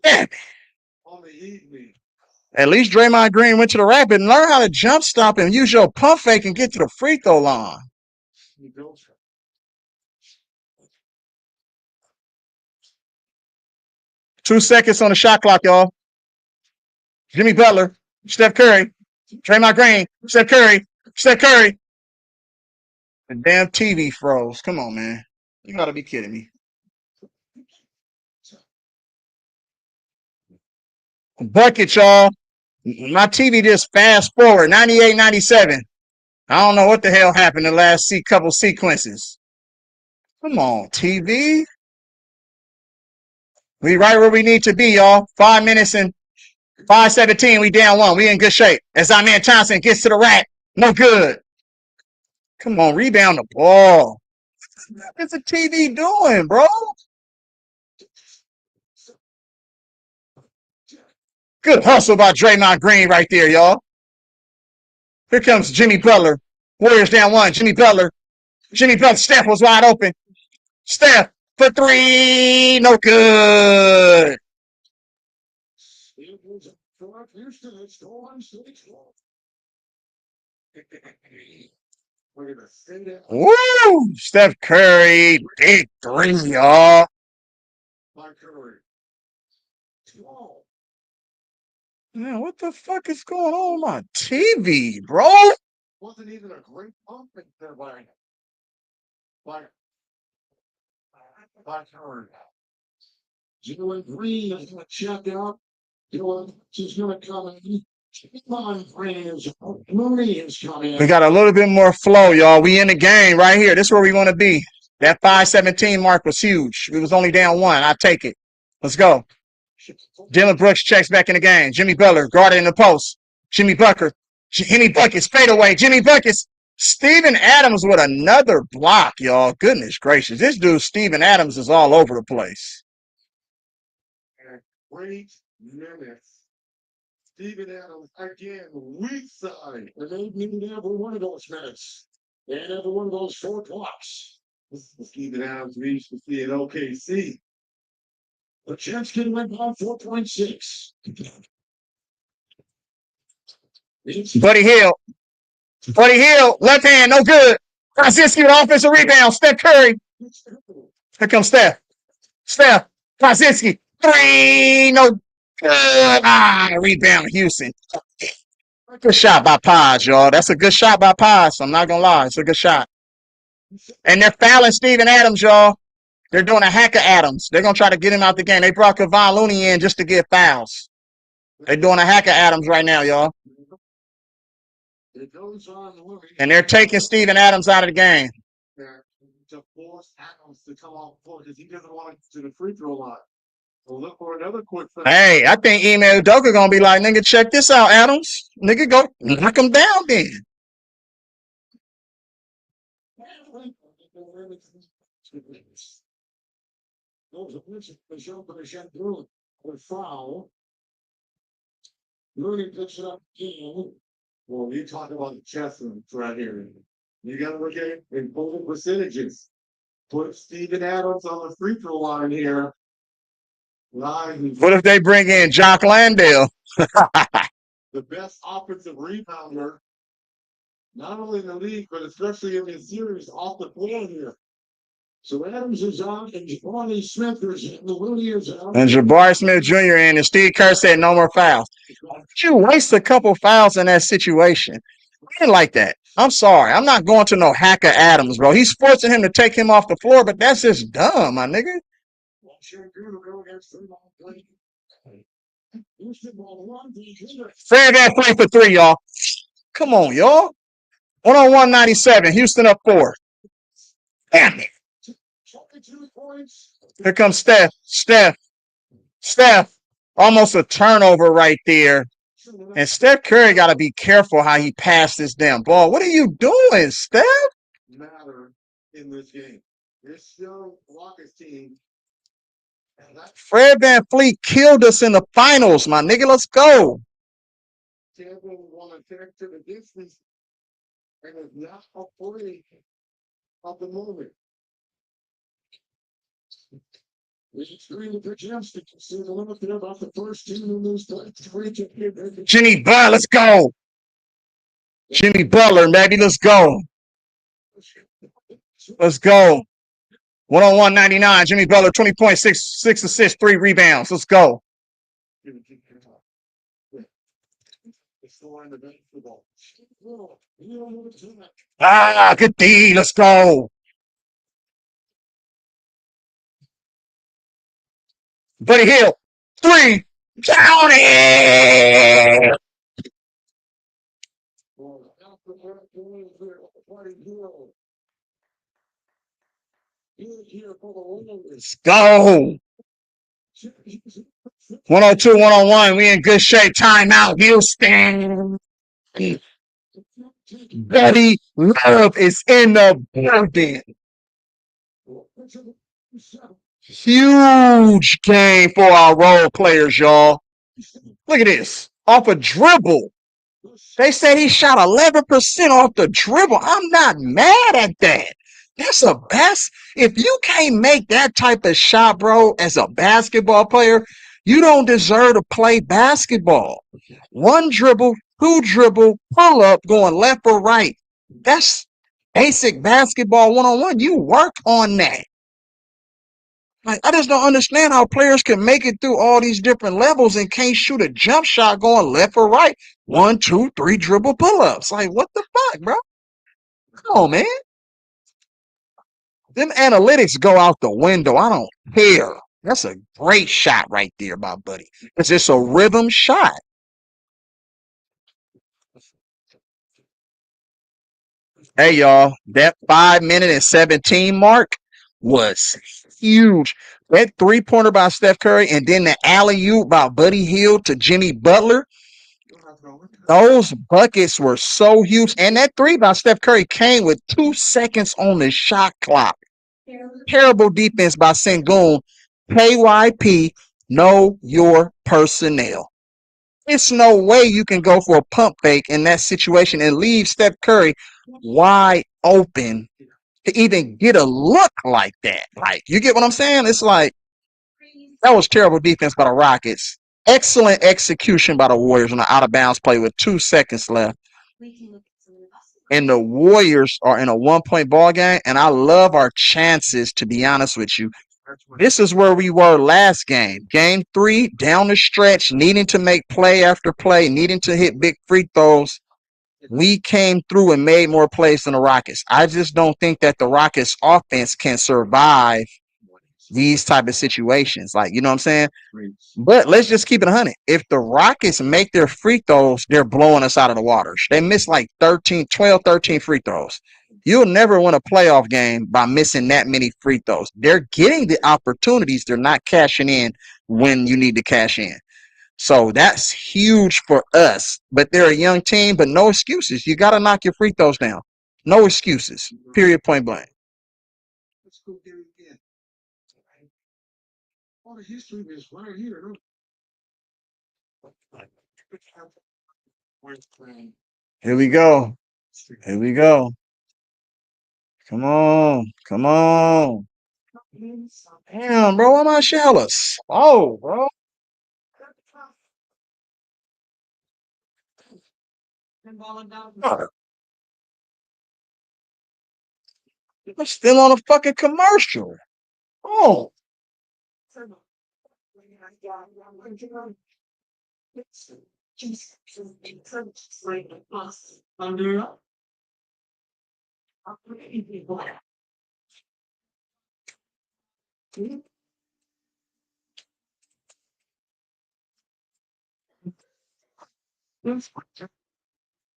Damn. At least Draymond Green went to the rack and learned how to jump stop and use your pump fake and get to the free throw line. 2 seconds on the shot clock, y'all. Jimmy Butler, Steph Curry, Draymond Green, Steph Curry, Steph Curry. The damn TV froze. Come on, man. You gotta be kidding me. Bucket, y'all. My TV just fast forward. 98, 97. I don't know what the hell happened the last couple sequences. Come on, TV. We right where we need to be, y'all. 5 minutes and 5-17. We down 1. We in good shape. As our man Thompson gets to the rack. No good. Come on, rebound the ball. What's the TV doing, bro? Good hustle by Draymond Green right there, y'all. Here comes Jimmy Butler. Warriors down 1. Jimmy Butler. Steph was wide open. Steph for 3. No good. Woo! Steph Curry, big 3, y'all. Man, what the fuck is going on with my TV, bro? Wasn't even a great offense there by turn. Jalen Green is going to check out. She's going to come in. Mooney is coming. We got a little bit more flow, y'all. We in the game right here. This is where we want to be. That 5:17 mark was huge. We was only down 1. I take it. Let's go. Dylan Brooks checks back in the game. Jimmy Butler guarded in the post. Jimmy Buckets fade away. Jimmy Buckets. Steven Adams with another block, y'all. Goodness gracious. This dude, Steven Adams, is all over the place. Great minutes. Steven Adams again, weak side. And they needed every one of those minutes. And every one of those 4 blocks. Steven Adams reached to see an OKC. The Jetskin went on 4.6. Buddy Hill, left hand, no good. Krasinski with offensive rebound. Steph Curry. Here comes Steph. Krasinski. 3, no good. Rebound, Houston. Good shot by Paz, y'all. That's a good shot by Paz. I'm not going to lie. It's a good shot. And they're fouling Steven Adams, y'all. They're doing a hack of Adams. They're going to try to get him out the game. They brought Kevon Looney in just to get fouls. They're doing a hack of Adams right now, y'all. And they're taking Steven Adams out of the game. To force Adams to come off the floor because he doesn't want to the free throw line. We'll look for another quick. Hey, I think Ime Udoka going to be like, nigga, check this out, Adams. Nigga, go knock him down then. Looney picks it up again. Well, you talk about the chest right here. You got to look at it in total percentages. Put Steven Adams on the free throw line here. What if they bring in Jock Landale? The best offensive rebounder, not only in the league, but especially in this series, off the floor here. So Adams is on, and Jabari Smith is in, the Looney is on. And Jabari Smith Jr. in, and Steve Kerr said no more fouls. You waste a couple fouls in that situation. I didn't like that. I'm sorry. I'm not going to no hacker Adams, bro. He's forcing him to take him off the floor, but that's just dumb, my nigga. Fred that 3 for 3, y'all. Come on, y'all. 101 97. Houston up 4. Damn it. Here comes Steph. Almost a turnover right there. And Steph Curry got to be careful how he passed this damn ball. What are you doing, Steph? Matter in this game. This still Rockets team. Fred VanVleet killed us in the finals, my nigga. Let's go. Tampa want to take to the distance and is not afraid of the moment. Jimmy Butler, let's go. Jimmy Butler, baby, let's go. Let's go. 101 99. Jimmy Butler, 20 points, 6 assists, 3 rebounds. Let's go. Good D. Let's go. Buddy Hill, 3. Down it. Let's go. 102, 101. We in good shape. Timeout, Houston. Buddy Love is in the building. Huge game for our role players, y'all. Look at this. Off a dribble. They said he shot 11% off the dribble. I'm not mad at that. That's a best. If you can't make that type of shot, bro, as a basketball player, you don't deserve to play basketball. 1 dribble, 2 dribble, pull up, going left or right. That's basic basketball 101. You work on that. Like, I just don't understand how players can make it through all these different levels and can't shoot a jump shot going left or right. 1, 2, 3 dribble pull-ups. Like, what the fuck, bro? Come on, man. Them analytics go out the window. I don't care. That's a great shot right there, my buddy. It's just a rhythm shot. Hey, y'all, that 5 minute and 17 mark was huge. That three-pointer by Steph Curry and then the alley-oop by Buddy Hield to Jimmy Butler. Those buckets were so huge. And that three by Steph Curry came with 2 seconds on the shot clock. Terrible defense by Sengun. KYP, know your personnel. It's no way you can go for a pump fake in that situation and leave Steph Curry wide open to even get a look like that. Like, you get what I'm saying? It's like, that was terrible defense by the Rockets. Excellent execution by the Warriors on the out of bounds play with 2 seconds left. And the Warriors are in a 1-point ball game, and I love our chances, to be honest with you. This is where we were last game. Game 3, down the stretch, needing to make play after play, needing to hit big free throws. We came through and made more plays than the Rockets. I just don't think that the Rockets offense can survive these type of situations. Like, you know what I'm saying? But let's just keep it 100. If the Rockets make their free throws, they're blowing us out of the waters. They missed like 13 free throws. You'll never win a playoff game by missing that many free throws. They're getting the opportunities. They're not cashing in when you need to cash in. So that's huge for us. But they're a young team, but no excuses. You got to knock your free throws down. No excuses. Period, point blank. Let's go get it again. All the history is right here. Here we go. Here we go. Come on. Come on. Damn, bro. Why am I shallows? Oh, bro. We're still on a fucking commercial. Oh.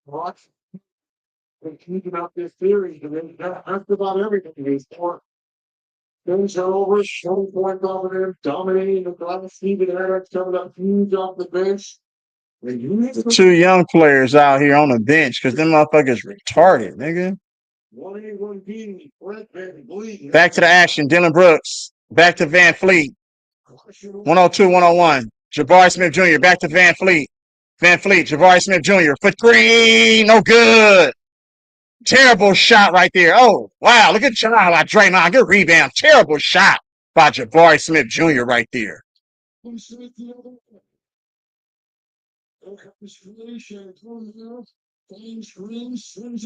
Watch. They keep about this theory. That's about everything. Things are over. 20-point dominant, dominating the glass. Steven Adams coming up huge off the bench. The 2 young players out here on the bench because them motherfuckers retarded, nigga. Back to the action. Dylan Brooks. Back to Van Fleet. 102, 101. Jabari Smith Jr. Back to Van Fleet. Van Fleet. Jabari Smith Jr. for 3. No good. Terrible shot right there. Oh, wow. Look at the shot by Draymond. Good rebound. Terrible shot by Jabari Smith Jr. right there.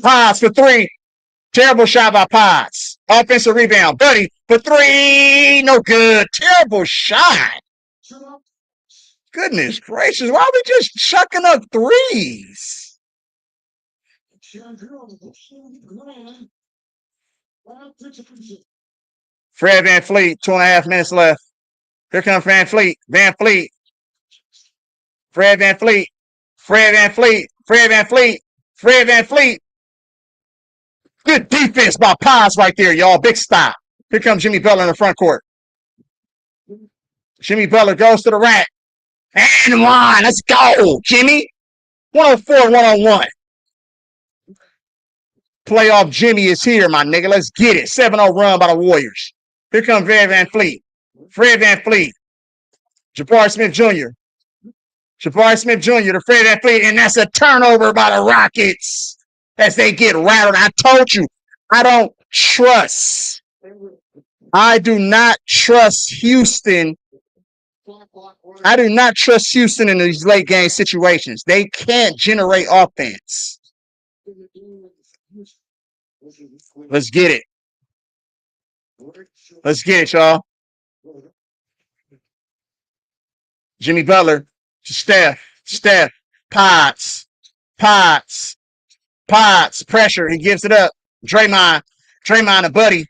Pods for 3. Terrible shot by Pods. Offensive rebound. Buddy for 3. No good. Terrible shot. Goodness gracious. Why are we just chucking up threes? Fred Van Fleet, 2.5 minutes left. Here comes Van Fleet. Van Fleet. Fred Van Fleet. Fred Van Fleet. Fred Van Fleet. Fred Van Fleet. Good defense by Paz right there, y'all. Big stop. Here comes Jimmy Butler in the front court. Jimmy Butler goes to the rack. And 1. Let's go, Jimmy. 104, 101. Playoff Jimmy is here, my nigga. Let's get it. 7-0 run by the Warriors. Here comes Fred Van Fleet. Fred Van Fleet. Jabari Smith Jr. Jabari Smith Jr. to Fred Van Fleet. And that's a turnover by the Rockets as they get rattled. I told you, I don't trust. I do not trust Houston. I do not trust Houston in these late game situations. They can't generate offense. Let's get it. Let's get it, y'all. Jimmy Butler to Steph, Potts, pressure. He gives it up. Draymond to Buddy,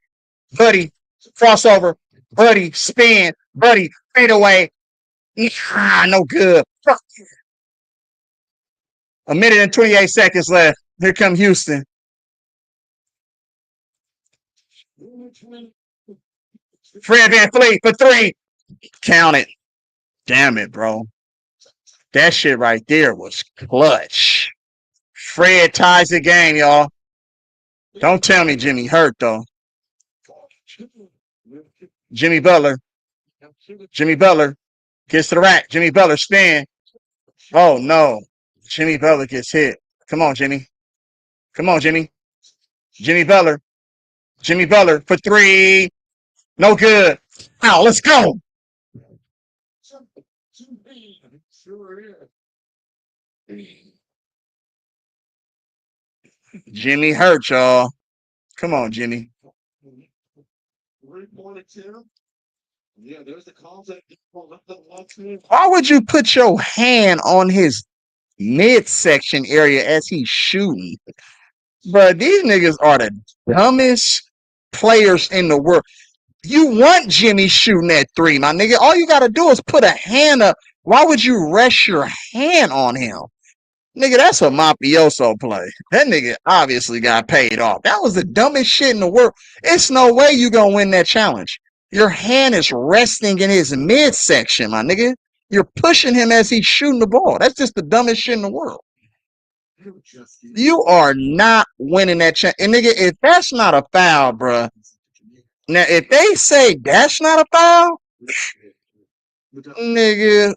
crossover, Buddy, spin, Buddy, fade away. No good. A minute and 28 seconds left. Here come Houston. Fred VanVleet for three. Count it. Damn it, bro. That shit right there was clutch. Fred ties the game, y'all. Don't tell me Jimmy hurt, though. Jimmy Butler gets to the rack. Jimmy Butler spin. Oh, no. Jimmy Butler gets hit. Come on, Jimmy. Jimmy Butler for three. No good. Now, let's go. Jimmy hurt, y'all. Come on, Jimmy. Why would you put your hand on his midsection area as he's shooting? But these niggas are the dumbest players in the world. You want Jimmy shooting that three, my nigga. All you got to do is put a hand up. Why would you rest your hand on him? Nigga, that's a mafioso play. That nigga obviously got paid off. That was the dumbest shit in the world. It's no way you gonna win that challenge. Your hand is resting in his midsection, my nigga. You're pushing him as he's shooting the ball. That's just the dumbest shit in the world. You are not winning that challenge. And nigga, if that's not a foul, bruh. Now, if they say that's not a foul, nigga,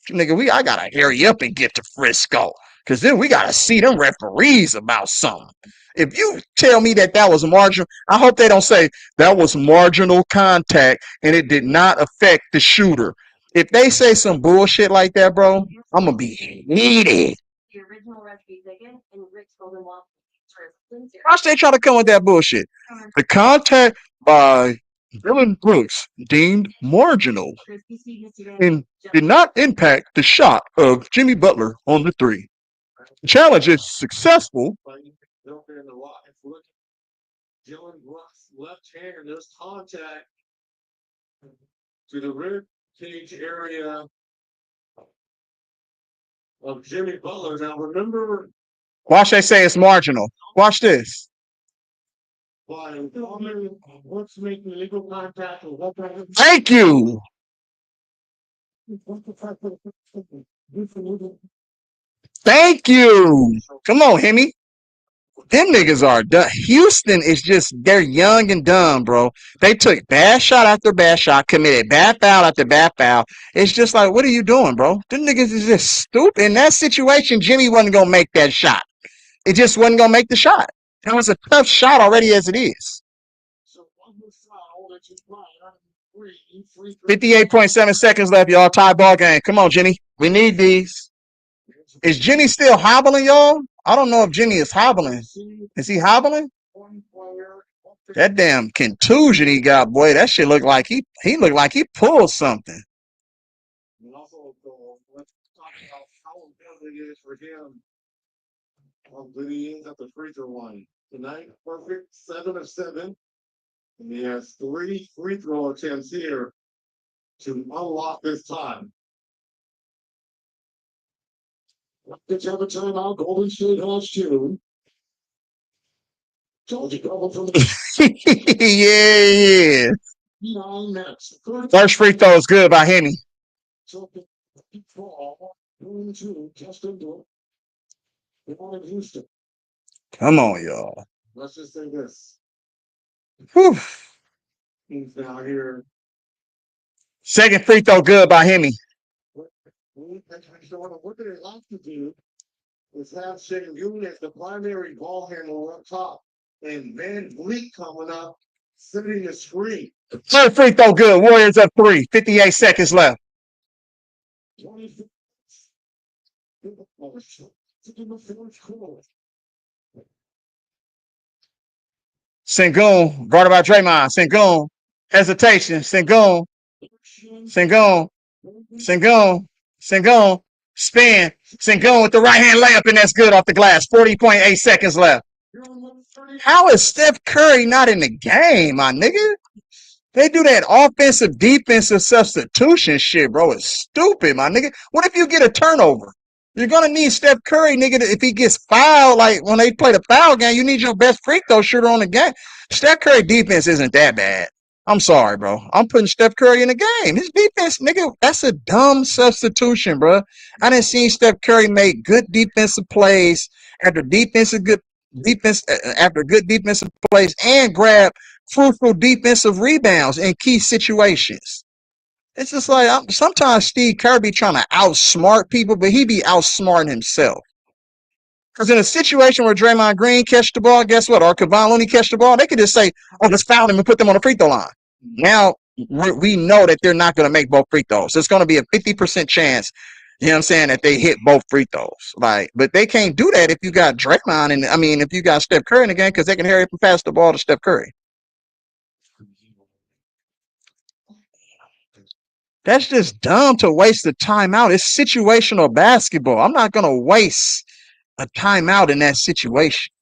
I gotta hurry up and get to Frisco. Because then we gotta see them referees about something. If you tell me that was marginal, I hope they don't say that was marginal contact and it did not affect the shooter. If they say some bullshit like that, bro, I'm gonna be heated. The original recipe ticket and Rick's Golden Waffle. Watch they try to come with that bullshit. The contact by Dylan Brooks deemed marginal and did not impact the shot of Jimmy Butler on the three. The challenge is successful. Dylan Brooks left hand, there's contact to the rib cage area of Jimmy Butler. Now remember, Watch they say it's marginal. Watch this. What's making legal contact? Thank you. Thank you. Come on, Hemi. Them niggas are done. Houston is just, they're young and dumb, bro. They took bad shot after bad shot, committed bad foul after bad foul. It's just like, what are you doing, bro? Them niggas is just stupid. In that situation, Jimmy wasn't going to make that shot. It just wasn't going to make the shot. It was a tough shot already as it is. 58.7 seconds left, y'all. Tie ball game. Come on, Jimmy. We need these. Is Jimmy still hobbling, y'all? I don't know if Jimmy is hobbling. Is he hobbling? That damn contusion he got, boy. That shit looked like he looked like he pulled something. And also, let's talk about how important it is for him. How good he is at the free throw line. Tonight, perfect 7 of 7. And he has 3 free throw attempts here to unlock this time. Let's have a timeout. Golden State has 2. Told you, double from Yeah. 9 minutes. First free throw is good by Hemi. Come on, y'all. Let's just say this. Whew. He's down here. Second free throw good by Hemi. What they like to do is have Sengun as the primary ball handler up top, and VanVleet coming up, setting the screen. Third free throw good. Warriors up 3. 58 seconds left. Sengun, guarded by Draymond. Sengun, hesitation. Sengun, Sengun, Sengun, spin, Sengun with the right hand layup, and that's good off the glass. 40.8 seconds left. How is Steph Curry not in the game, my nigga? They do that offensive, defensive substitution shit, bro. It's stupid, my nigga. What if you get a turnover? You're gonna need Steph Curry, nigga, if he gets fouled, like when they play the foul game, you need your best free throw shooter on the game. Steph Curry defense isn't that bad. I'm sorry, bro. I'm putting Steph Curry in the game. His defense, nigga, that's a dumb substitution, bro. I didn't see Steph Curry make good defensive plays after good defensive plays and grab crucial defensive rebounds in key situations. It's just like sometimes Steve Kerr be trying to outsmart people, but he be outsmarting himself. Because in a situation where Draymond Green catch the ball, guess what? Or Kevon Looney catch the ball, they could just say, "Oh, let's foul him and put them on the free throw line." Now we know that they're not going to make both free throws. It's going to be a 50% chance. You know what I'm saying, that they hit both free throws. Like, but they can't do that if you got Draymond and if you got Steph Curry in the game, because they can hurry up and pass the ball to Steph Curry. That's just dumb to waste the timeout. It's situational basketball. I'm not going to waste a timeout in that situation.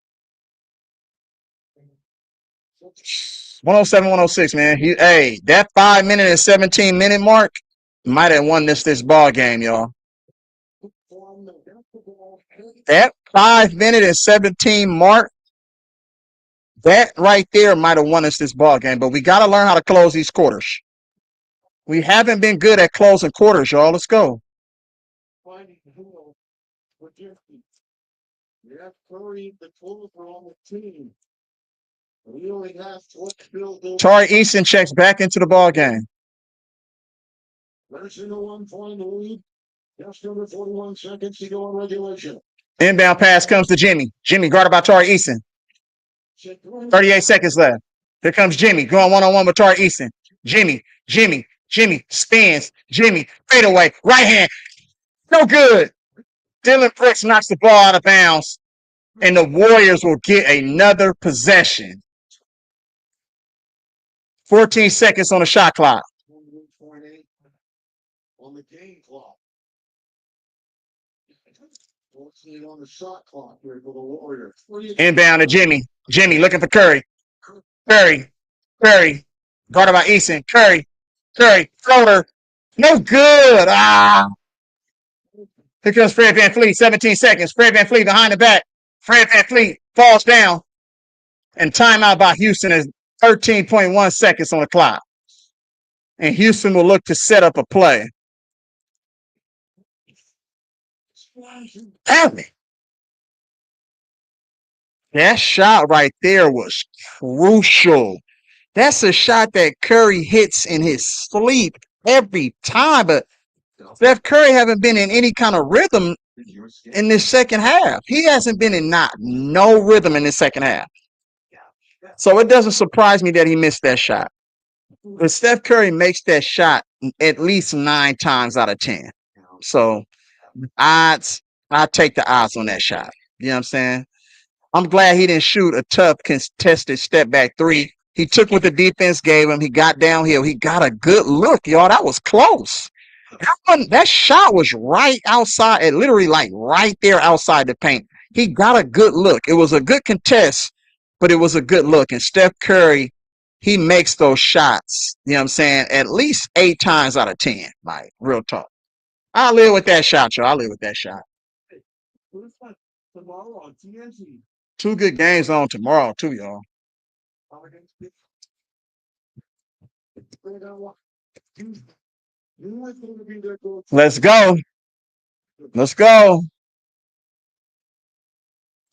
107, 106, man. Hey, that 5 minute and 17-minute mark might have won this ball game, y'all. That 5 minute and 17 mark, that right there might have won us this ball game. But we got to learn how to close these quarters. We haven't been good at closing quarters, y'all. Let's go. Yeah, Curry, the total for on the team. We only have Tari Eason checks back into the ball game. There's a 1 point lead. Just under 41 seconds to go in regulation. Inbound pass comes to Jimmy. Jimmy guarded by Tari Eason. 38 seconds left. Here comes Jimmy going one-on-one with Tari Eason. Jimmy spins. Jimmy, fade away, right hand. No good. Dylan Brooks knocks the ball out of bounds, and the Warriors will get another possession. 14 seconds on the shot clock. On the game clock. 14 on the shot clock here for the Warriors. Inbound to Jimmy. Jimmy looking for Curry. Curry. Guarded by Eason. Curry. Floater. No good. Here comes Fred VanVleet. 17 seconds. Fred VanVleet behind the back. Fred VanVleet falls down. And timeout by Houston is 13.1 seconds on the clock. And Houston will look to set up a play. Damn it. That shot right there was crucial. That's a shot that Curry hits in his sleep every time. But Steph Curry haven't been in any kind of rhythm in this second half. He hasn't been in no rhythm in this second half. So it doesn't surprise me that he missed that shot. But Steph Curry makes that shot at least 9 times out of 10. So I take the odds on that shot. You know what I'm saying? I'm glad he didn't shoot a tough, contested step back three. He took what the defense gave him. He got downhill. He got a good look, y'all. That was close. That shot was right outside, literally like right there outside the paint. He got a good look. It was a good contest, but it was a good look. And Steph Curry, he makes those shots, you know what I'm saying, at least 8 times out of 10. Like, real talk. I'll live with that shot, y'all. I'll live with that shot. Tomorrow on TNT. 2 good games on tomorrow, too, y'all. Let's go. Let's go.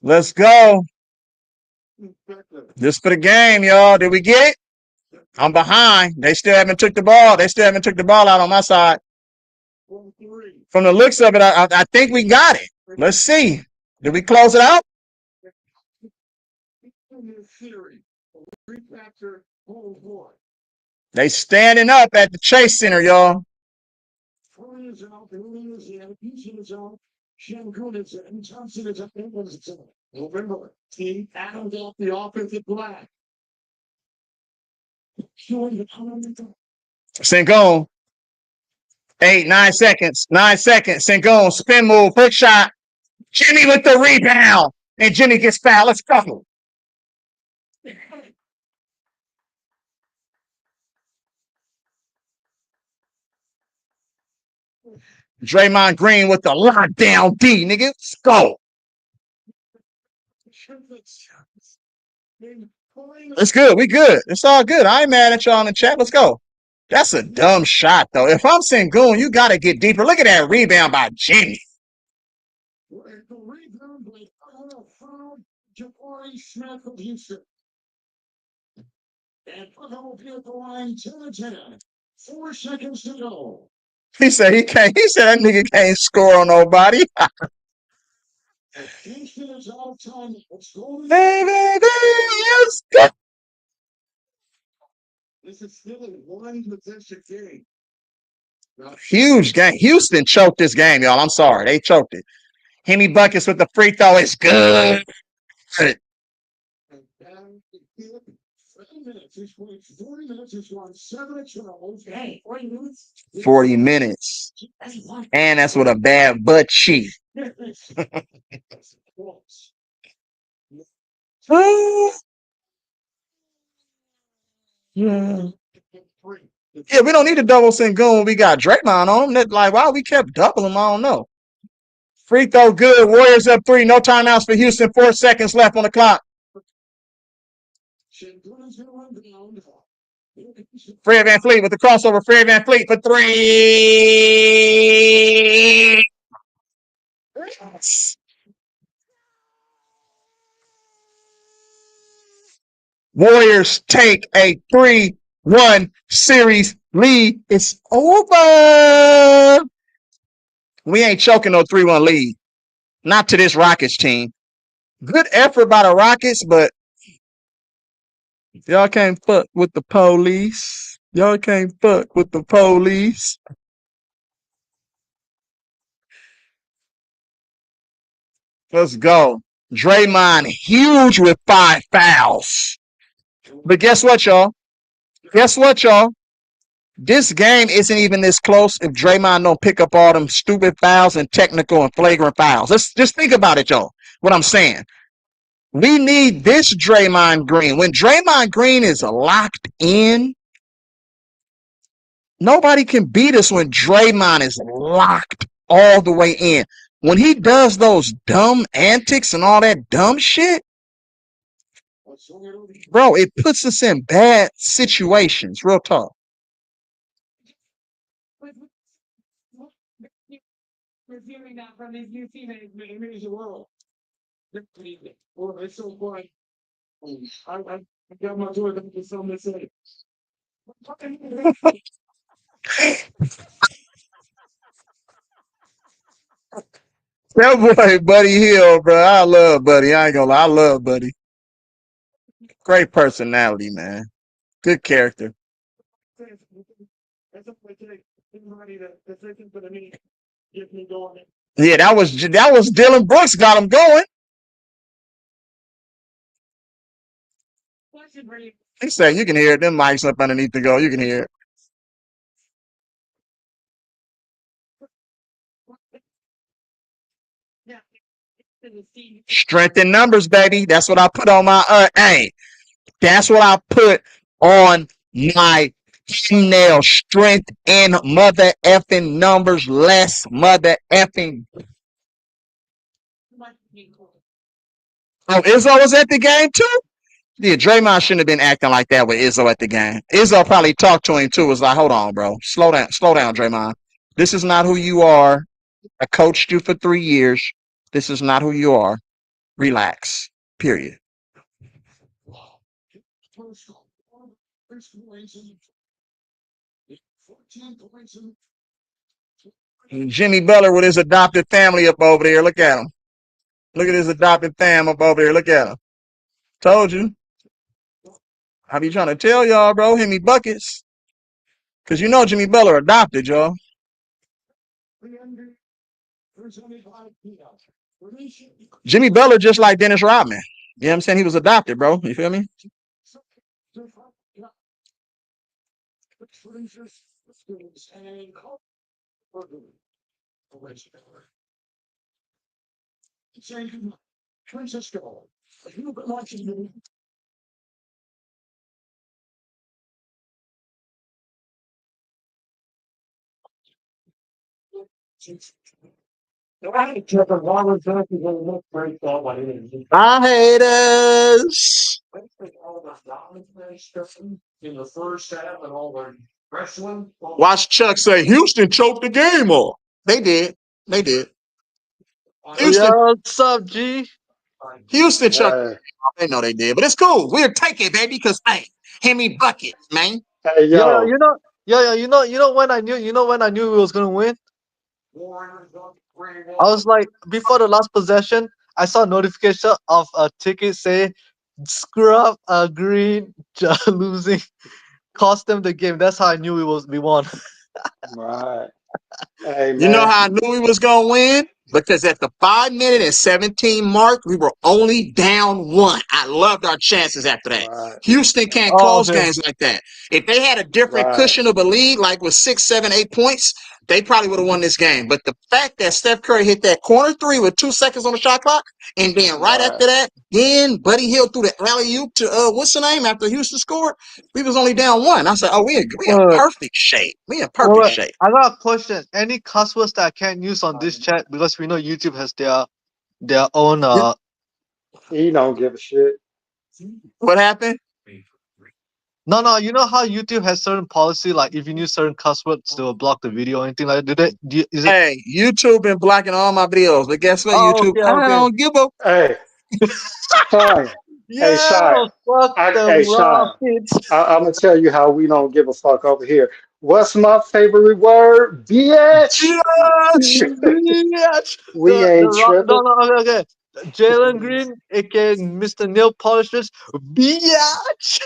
Let's go. This for the game, y'all. Did we get it? I'm behind. They still haven't took the ball. They still haven't took the ball out on my side. From the looks of it, I think we got it. Let's see. Did we close it out? They standing up at the Chase Center, y'all. November, team Adams off the offensive glass. Sengun. 8, 9 seconds. 9 seconds. Sengun, spin move, hook shot. Jimmy with the rebound. And Jimmy gets fouled. Let's go. Draymond Green with the lockdown D, nigga. Let's go. It's good. We good. It's all good. I ain't mad at y'all in the chat. Let's go. That's a dumb shot, though. If I'm Sengun, you got to get deeper. Look at that rebound by Jimmy. Jabari Smith of Houston. And Oklahoma will be at the line 10-10. 4 seconds to go. He said he can't. He said that nigga can't score on nobody. Houston is out of time. Let's go. Baby, let's go. This is still a one-possession game. Huge game. Houston choked this game, y'all. I'm sorry. They choked it. Hemi buckets with the free throw. It's good. 40 minutes. He's played 40 minutes. He's won 7 12. Hey, 40 minutes. 40 minutes. And that's with a bad butt cheek. Yeah, we don't need to double Sengun when we got Draymond on him. That, like, why we kept doubling him, I don't know. Free throw good. Warriors up 3. No timeouts for Houston. 4 seconds left on the clock. Fred VanVleet with the crossover. Fred VanVleet for 3. Warriors take a 3-1 series lead. It's over. We ain't choking no 3-1 lead. Not to this Rockets team. Good effort by the Rockets, but y'all can't fuck with the police. Y'all can't fuck with the police. Let's go. Draymond huge with 5 fouls. But guess what, y'all? Guess what, y'all? This game isn't even this close if Draymond don't pick up all them stupid fouls and technical and flagrant fouls. Let's just think about it, y'all. What I'm saying. We need this Draymond Green. When Draymond Green is locked in, nobody can beat us when Draymond is locked all the way in. When he does those dumb antics and all that dumb shit, bro, it puts us in bad situations. Real talk. Reviewing that from his new teammates. Maybe the world. Well, it's so quiet. I got my joy back to something to say. That boy, Buddy Hill, bro. I love Buddy. I ain't gonna lie. I love Buddy. Great personality, man. Good character. Yeah, that was Dylan Brooks got him going. He said you can hear it. Them mics up underneath the goal. You can hear it. Strength in numbers, baby. That's what I put on my hey. That's what I put on my thumbnail. Strength in mother effing numbers. Less mother effing. Oh, Izzo was at the game too? Yeah, Draymond shouldn't have been acting like that with Izzo at the game. Izzo probably talked to him too. Was like, hold on, bro. Slow down, Draymond. This is not who you are. I coached you for 3 years. This is not who you are. Relax. Period. Jimmy Butler with his adopted family up over there. Look at him. Look at his adopted fam up over there. Look at him. Told you. I be trying to tell y'all, bro. Hit me buckets. Because you know Jimmy Butler adopted, y'all. Jimmy Butler just like Dennis Rodman. You know what I'm saying? He was adopted, bro. You feel me? Francisco, you've been watching My haters. in the first half and all the wrestling. Watch Chuck say Houston choked the game off. They did. They did. Yeah, Houston, what's up, G? Houston choked. Hey, They know they did, but it's cool. We'll take it, baby, because hey, hand me buckets, man. hey, Yeah, yeah, yo, you know when I knew, when I knew we was gonna win. I was like, before the last possession, I saw a notification of a ticket say, "Screw up, green losing, cost them the game." That's how I knew we won. right. Hey, You know man, how I knew we was gonna win? Because at the 5 minute and 17 mark, we were only down one. I loved our chances after that. right, Houston can't Oh, close okay. games like that. If they had a different right, cushion of a lead, like with 6, 7, 8 points, they probably would have won this game. But the fact that Steph Curry hit that corner three with 2 seconds on the shot clock, and then right right, after that, then Buddy Hill threw the alley oop to what's the name after Houston scored, we was only down one. I said, oh, we in Wait, perfect shape. We in perfect wait, shape. I got a question. Any cuss words that I can't use on this chat because we know YouTube has their own he don't give a shit. What happened? No, no, you know how YouTube has certain policy, like if you use certain cuss words, they will block the video or anything like that. Is it? Hey, YouTube been blocking all my videos, but guess what, Oh, YouTube? okay, I okay. don't give a. Hey, Shia, hey, Yeah, Shia, fuck the hey, Shia, Rockets. I'm gonna tell you how we don't give a fuck over here. What's my favorite word? Bitch. Bitch! Yeah, We the ain't rock. tripping. No, no, okay, okay. Jalen Green, aka Mr. Nail Polishers, biatch.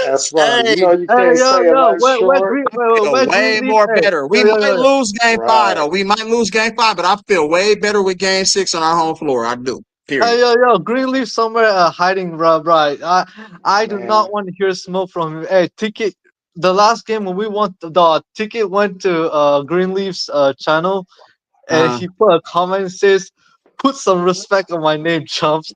That's right. You Hey, know you Hey, can't yo, say it yo, like short. where feel Green way Leaf? more Hey, better. We yo, yo, might yo, yo. lose game five, Right, though. We might lose game five, but I feel way better with game six on our home floor. I do. Hey, Period. yo, yo, Greenleaf somewhere hiding, right? I do not man. want to hear smoke from him. Hey, ticket. The last game when we won, the ticket went to Greenleaf's channel, and Uh, he put a comment and says, "Put some respect on my name, chumps."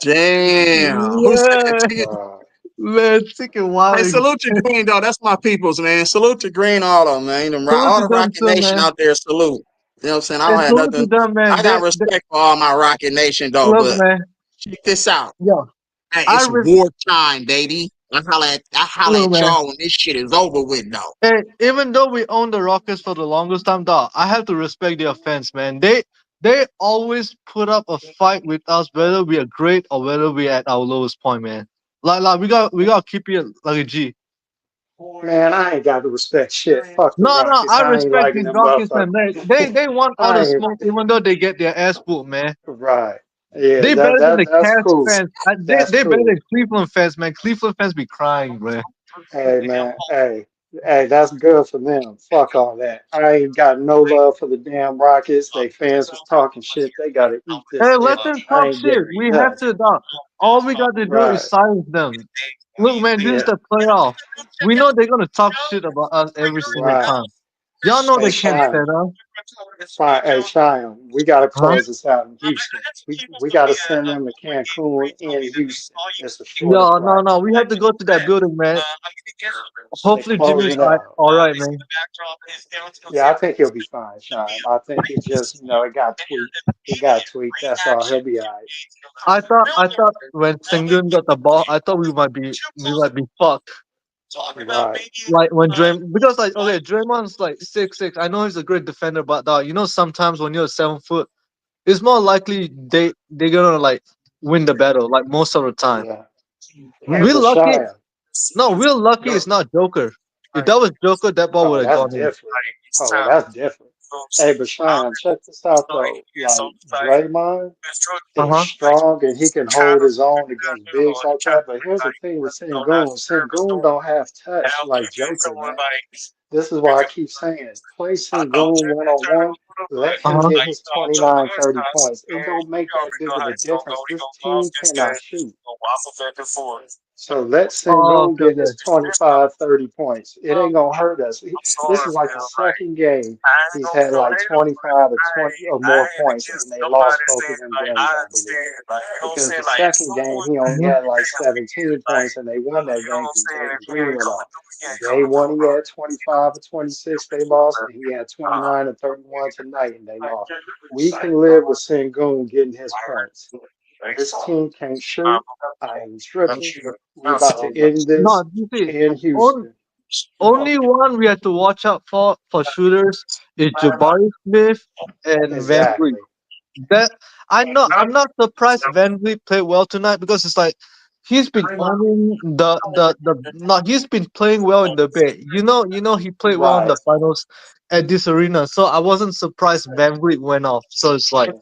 damn. Who said that? Yeah, Right. man, ticket Hey, wilding. salute to Green, though. That's my peoples, man. Salute to Green, all of them, man. Salute All to the them Rocket too, Nation man. out there, salute. You know what I'm saying? I And don't have salute to nothing. them, man. I got They respect for all my Rocket Nation, though, look, but man. check this out. Yo, Hey, I it's res- wartime, baby. I holla at look, man. y'all when this shit is over with, though. Hey, even though we own the Rockets for the longest time, dog, I have to respect their fans, man. They always put up a fight with us, whether we are great or whether we are at our lowest point, man. Like we got to keep it like a G. Man, I ain't got to respect shit. Fuck the No, no, Rockets. I I ain't respect liking these them Rockets, man. motherfuckers. They want all I the ain't smoke, even though they get their ass whooped, man. right. Yeah, They better than the that's Cavs cool. fans. That's They better cool. than Cleveland fans, man. Cleveland fans be crying, man. Hey man, hey, that's good for them. Fuck all that. I ain't got no love for the damn Rockets. They fans was talking shit. They gotta eat Hey, this let L. them I talk ain't shit. giving We have nothing. to, dog. All we got to do is Right. silence them. Look, man, this is Yeah. the playoff. We know they're gonna talk shit about us every single Right. time. Y'all know Hey they can't Shine. stand us, Fine. Hey Cheyenne, we gotta huh? close this out in Houston. We gotta send them to Cancun in Houston. It's a shorter Yo, no, flight. no, we have to go to that building, man. They Hopefully, close Jimmy's it out. all right, man. Yeah, I think he'll be fine, Shine. I think it just, it got tweaked. It got tweaked. That's all. He'll be all right. I thought when Sengun got the ball, I thought we might be fucked. Right. Like when because like okay, Draymond's like 6'6". I know he's a great defender, but sometimes when you're 7 foot, it's more likely they're gonna like win the battle. Like most of the time, Yeah. Hey, we're but lucky. Shia, No, we're lucky. It's not Joker. If that was Joker, that ball oh, would have that's gone in. different. Oh, well, that's different. Hey, but Cheyenne, check this out though. Like Draymond Uh is huh. strong and he can hold his own against bigs like that. But here's the thing with Sengun. Sengun don't have touch like Joker, man. This is why I keep saying, play Sengun one on one. Let Uh him huh. get his 29, 30 points. It don't make that big of a difference. This team cannot shoot. So let Oh, Sengun okay, get his okay. 25, 30 points. It ain't gonna hurt us. This is like the second game he's had like 25 or 20 or more points, and they lost both of them games, I believe. Because the second game he only Mhm. had like 17 points, and they won that game because Draymond Green went off. Game one he had 25 or 26, they lost, and he had 29 or 31 tonight, and they lost. We can live with Sengun getting his points. This team can't shoot. I am tripping. We about to end No, this you see, in on, Houston. only one we have to watch out for shooters is Jabari Smith and Van Vliet. Exactly. That I'm not surprised Van Vliet played well tonight because it's like he's been owning the not he's been playing well in the Bay. You know he played well in Right. the finals at this arena. So I wasn't surprised Van Vliet went off. So it's like,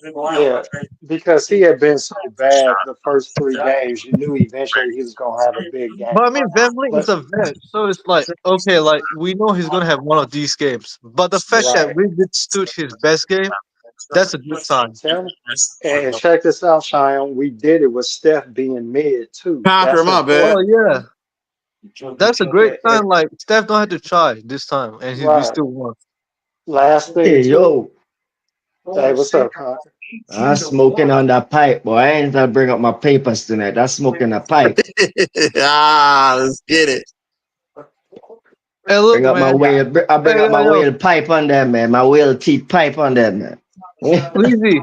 Yeah. Because he had been so bad the first three games, you knew eventually he was gonna have a big but game. I mean Van Vliet is But a vet, so it's like okay, like we know he's gonna have one of these games. But the fact that right. we withstood his best game, that's a good sign. Tell me. And check this out, Cheyenne. We did it with Steph being mid too. Conquer, That's my bad. Oh important. yeah, that's a great And sign. Like Steph don't have to try this time, and we right. still won. Last thing Hey, too. yo, Hey, what's up, Conker? I'm smoking on that pipe, boy. I ain't gonna bring up my papers tonight. That's smoking a pipe. Let's get it. Hey, look, Bring up my man. whale. I bring Hey, up yo, my yo, whale pipe on them, man. My whale teeth pipe on them, man. Leezy.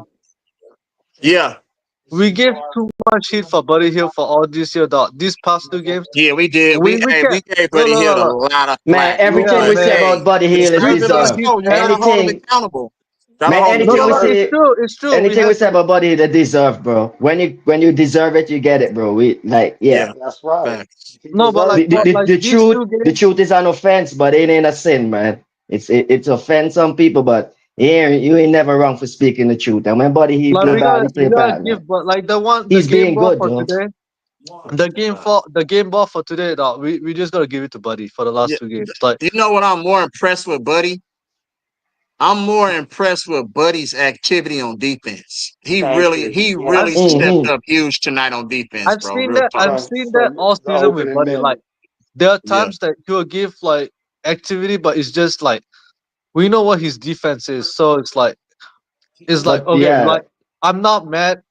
Yeah, We gave too much heat for Buddy Hill for all this year, dog. These past two games, yeah, we did. we We can't. gave Look, Buddy look, Hill look, a look. lot of Man, flack, everything Yeah, we but say man. about hey, Buddy Hill is respect We him we his deserved. give coach. You man. gotta hold him Anything, accountable. Gotta man, hold him No, anything no, we no. accountable. It's say, true. It's true. We anything we had say to. about Buddy, they deserve, bro. When you deserve it, you get it, bro. We like, yeah. Yeah, That's right. facts. He No, but like, deserved it. like The these truth, two the games. truth is an offense, but it ain't a sin, man. It's offend some people, but yeah, you ain't never wrong for speaking the truth. And when Buddy he Like play bad, he we play gotta bad, man. give, but like the He's game being ball good, for though. today, the game ball for today, dog. We just gotta give it to Buddy for the last Yeah, two games. Like, you know what I'm more impressed with, Buddy? I'm more impressed with Buddy's activity on defense. Thank you. He I've really Yes. seen, stepped Hmm. up huge tonight on defense, bro. Real talk. I've From seen that all the season with opening Buddy. Like, minute. there are Yeah. times that he'll give like activity, but it's just like we know what his defense is, so it's like But okay, yeah, like I'm not mad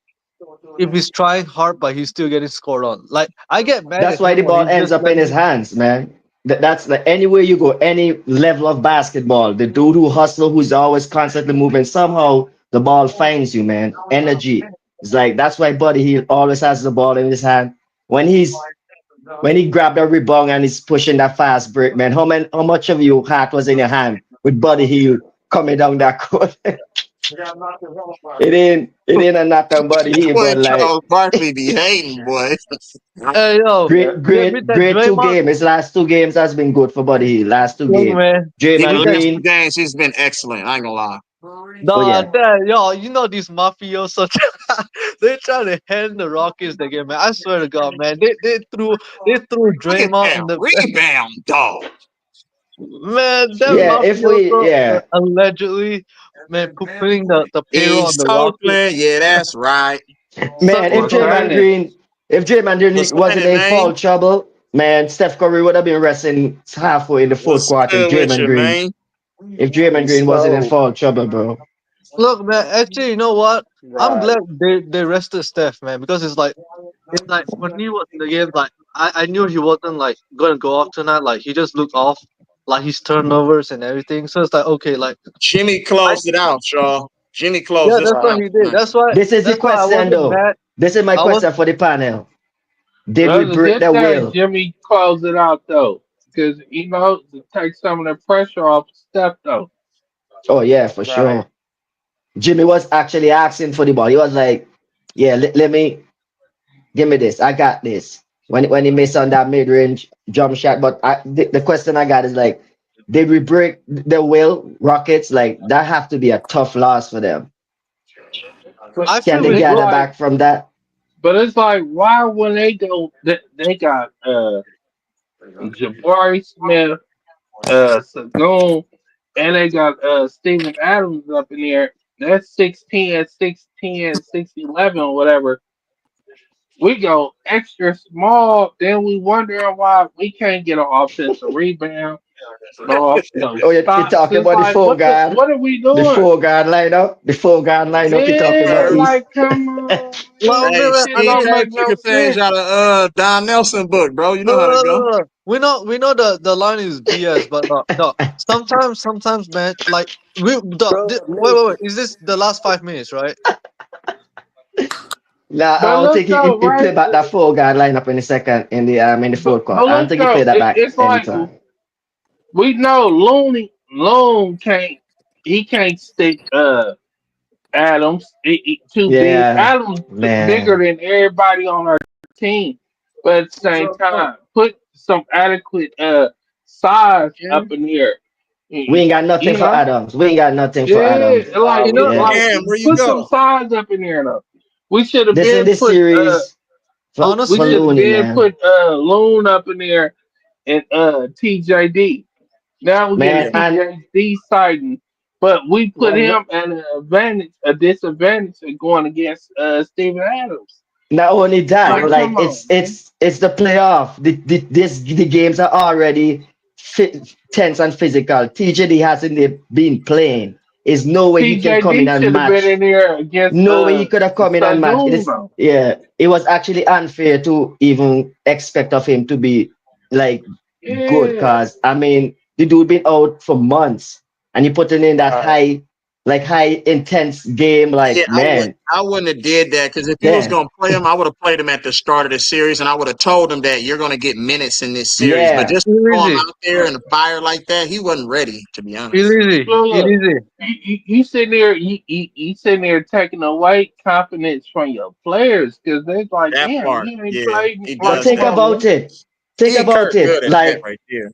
if he's trying hard, but he's still getting scored on. Like I get mad that's at why him the when ball he's ends just up in his letting. hands, man. That's like anywhere you go, any level of basketball, the dude who hustle, who's always constantly moving, somehow the ball finds you, man. Energy. It's like that's why Buddy he always has the ball in his hand. When he's when he grabbed a rebound and he's pushing that fast break, man. How much of your heart was in your hand with Buddy Hill coming down that court? It ain't a knock on Buddy Hill, Boy, but like Charles Barkley be hating, boy. Hey yo, Yeah. with that great two Draymond, games. His last two games has been good for Buddy Hill. Last two look games. man, Yeah, the with Draymond that last two Green. games he's been excellent. I ain't gonna lie. Oh yeah. that yo, you know these mafiosos, they try to hand the Rockets the game, man. I swear to God, man, they threw Look at Draymond that in the rebound, dog. man. That Yeah, if we mafioso yeah. allegedly, man, putting the payroll on He's the Rockets. Oakland. Yeah, that's right. Man, Sucker, if bro. Draymond Green What's wasn't happening, in man? foul trouble, man, Steph Curry would have been resting halfway in the fourth What's quarter good with you, man? If Draymond He Green wasn't in stole. foul trouble, bro. Look, man. Actually, you know what? I'm Right. glad they rested Steph, man, because it's like when he was in the game, like I knew he wasn't like gonna go off tonight. Like he just looked off, like his turnovers and everything. So it's like okay, like Jimmy I closed it out, y'all. Jimmy closed yeah, this that's one what Right. out he did. tonight. This is the That's why I question, wasn't though. mad. This is my I was question for the panel. Did we Well, it's a break good the thing will? Jimmy closed it out though, because to take some of the pressure off Steph though. Oh yeah, for Right. sure. Jimmy was actually asking for the ball. He was like, "Yeah, let me give me this. I got this." When he missed on that mid range jump shot, but the question I got is like, did we break the will Rockets? Like that have to be a tough loss for them. But I Can feel they we it's gather broke. like, back from that? but it's like, why when they go, they got Jabari Smith, Sagoon, and they got Steven Adams up in there. That's 6'10", 6'10", 6'11", or whatever. We go extra small, then we wonder why we can't get an offensive rebound, no Oh, you're stops. talking It's about like what are we the doing? four guard lineup, the four guard lineup. You're talking about Yeah, Word. East. like come on, Well, man. I Hey, mean, This shit Steve don't Kerr make took no a page sense. out of Don Nelson book, bro. You no, know how no, to no, go. no, no. We know the line is BS, but no, no. Sometimes, man, like wait. Is this the last 5 minutes, right? Nah, I But don't look think though, he right? played back that four guard lineup in the second in the fourth But quarter. I don't look think he though, played that back it's like anytime. we know Loon can't he can't stick Adams too big. Yeah, Adams bigger man. than everybody on our team, but at the same So no, time, put some adequate size Yeah. up in here. We ain't got nothing You for know, Adams. We ain't got nothing for yeah, Adams. you know, Yeah. like Cam, where you put some go? size up in there though. We should have This in been this put series we for honestly, should have Looney, been man. put Loon up in there and TJD. Now we get Man, Yeah. and TJD sighting, but we put well, him at an advantage, a disadvantage of going against Steven Adams. not only that, Like, Word. like come on, man. it's the playoff. The games are already tense and physical. TJD hasn't been playing. There's no way he can come in TJD and should have been match. in there against No way he could have come in and match. It Sadun is, though. yeah, it was actually unfair to even expect of him to be like good, Yeah. cause I mean the dude been out for months and you putting in that Right. high intense game, Yeah, like man, I wouldn't have did that because if you was damn, gonna play him, I would have played him at the start of the series, and I would have told him that you're gonna get minutes in this series. But yeah. just throw him easy, out there in the fire like that, he wasn't ready, to be honest. easy, Well, look, easy. you sitting there, you sitting there taking away confidence from your players because they're like, That damn, part, he ain't yeah, played. he Like, But does come think that. on, about man. it. Think He and about Kirk it. good at that Like right there.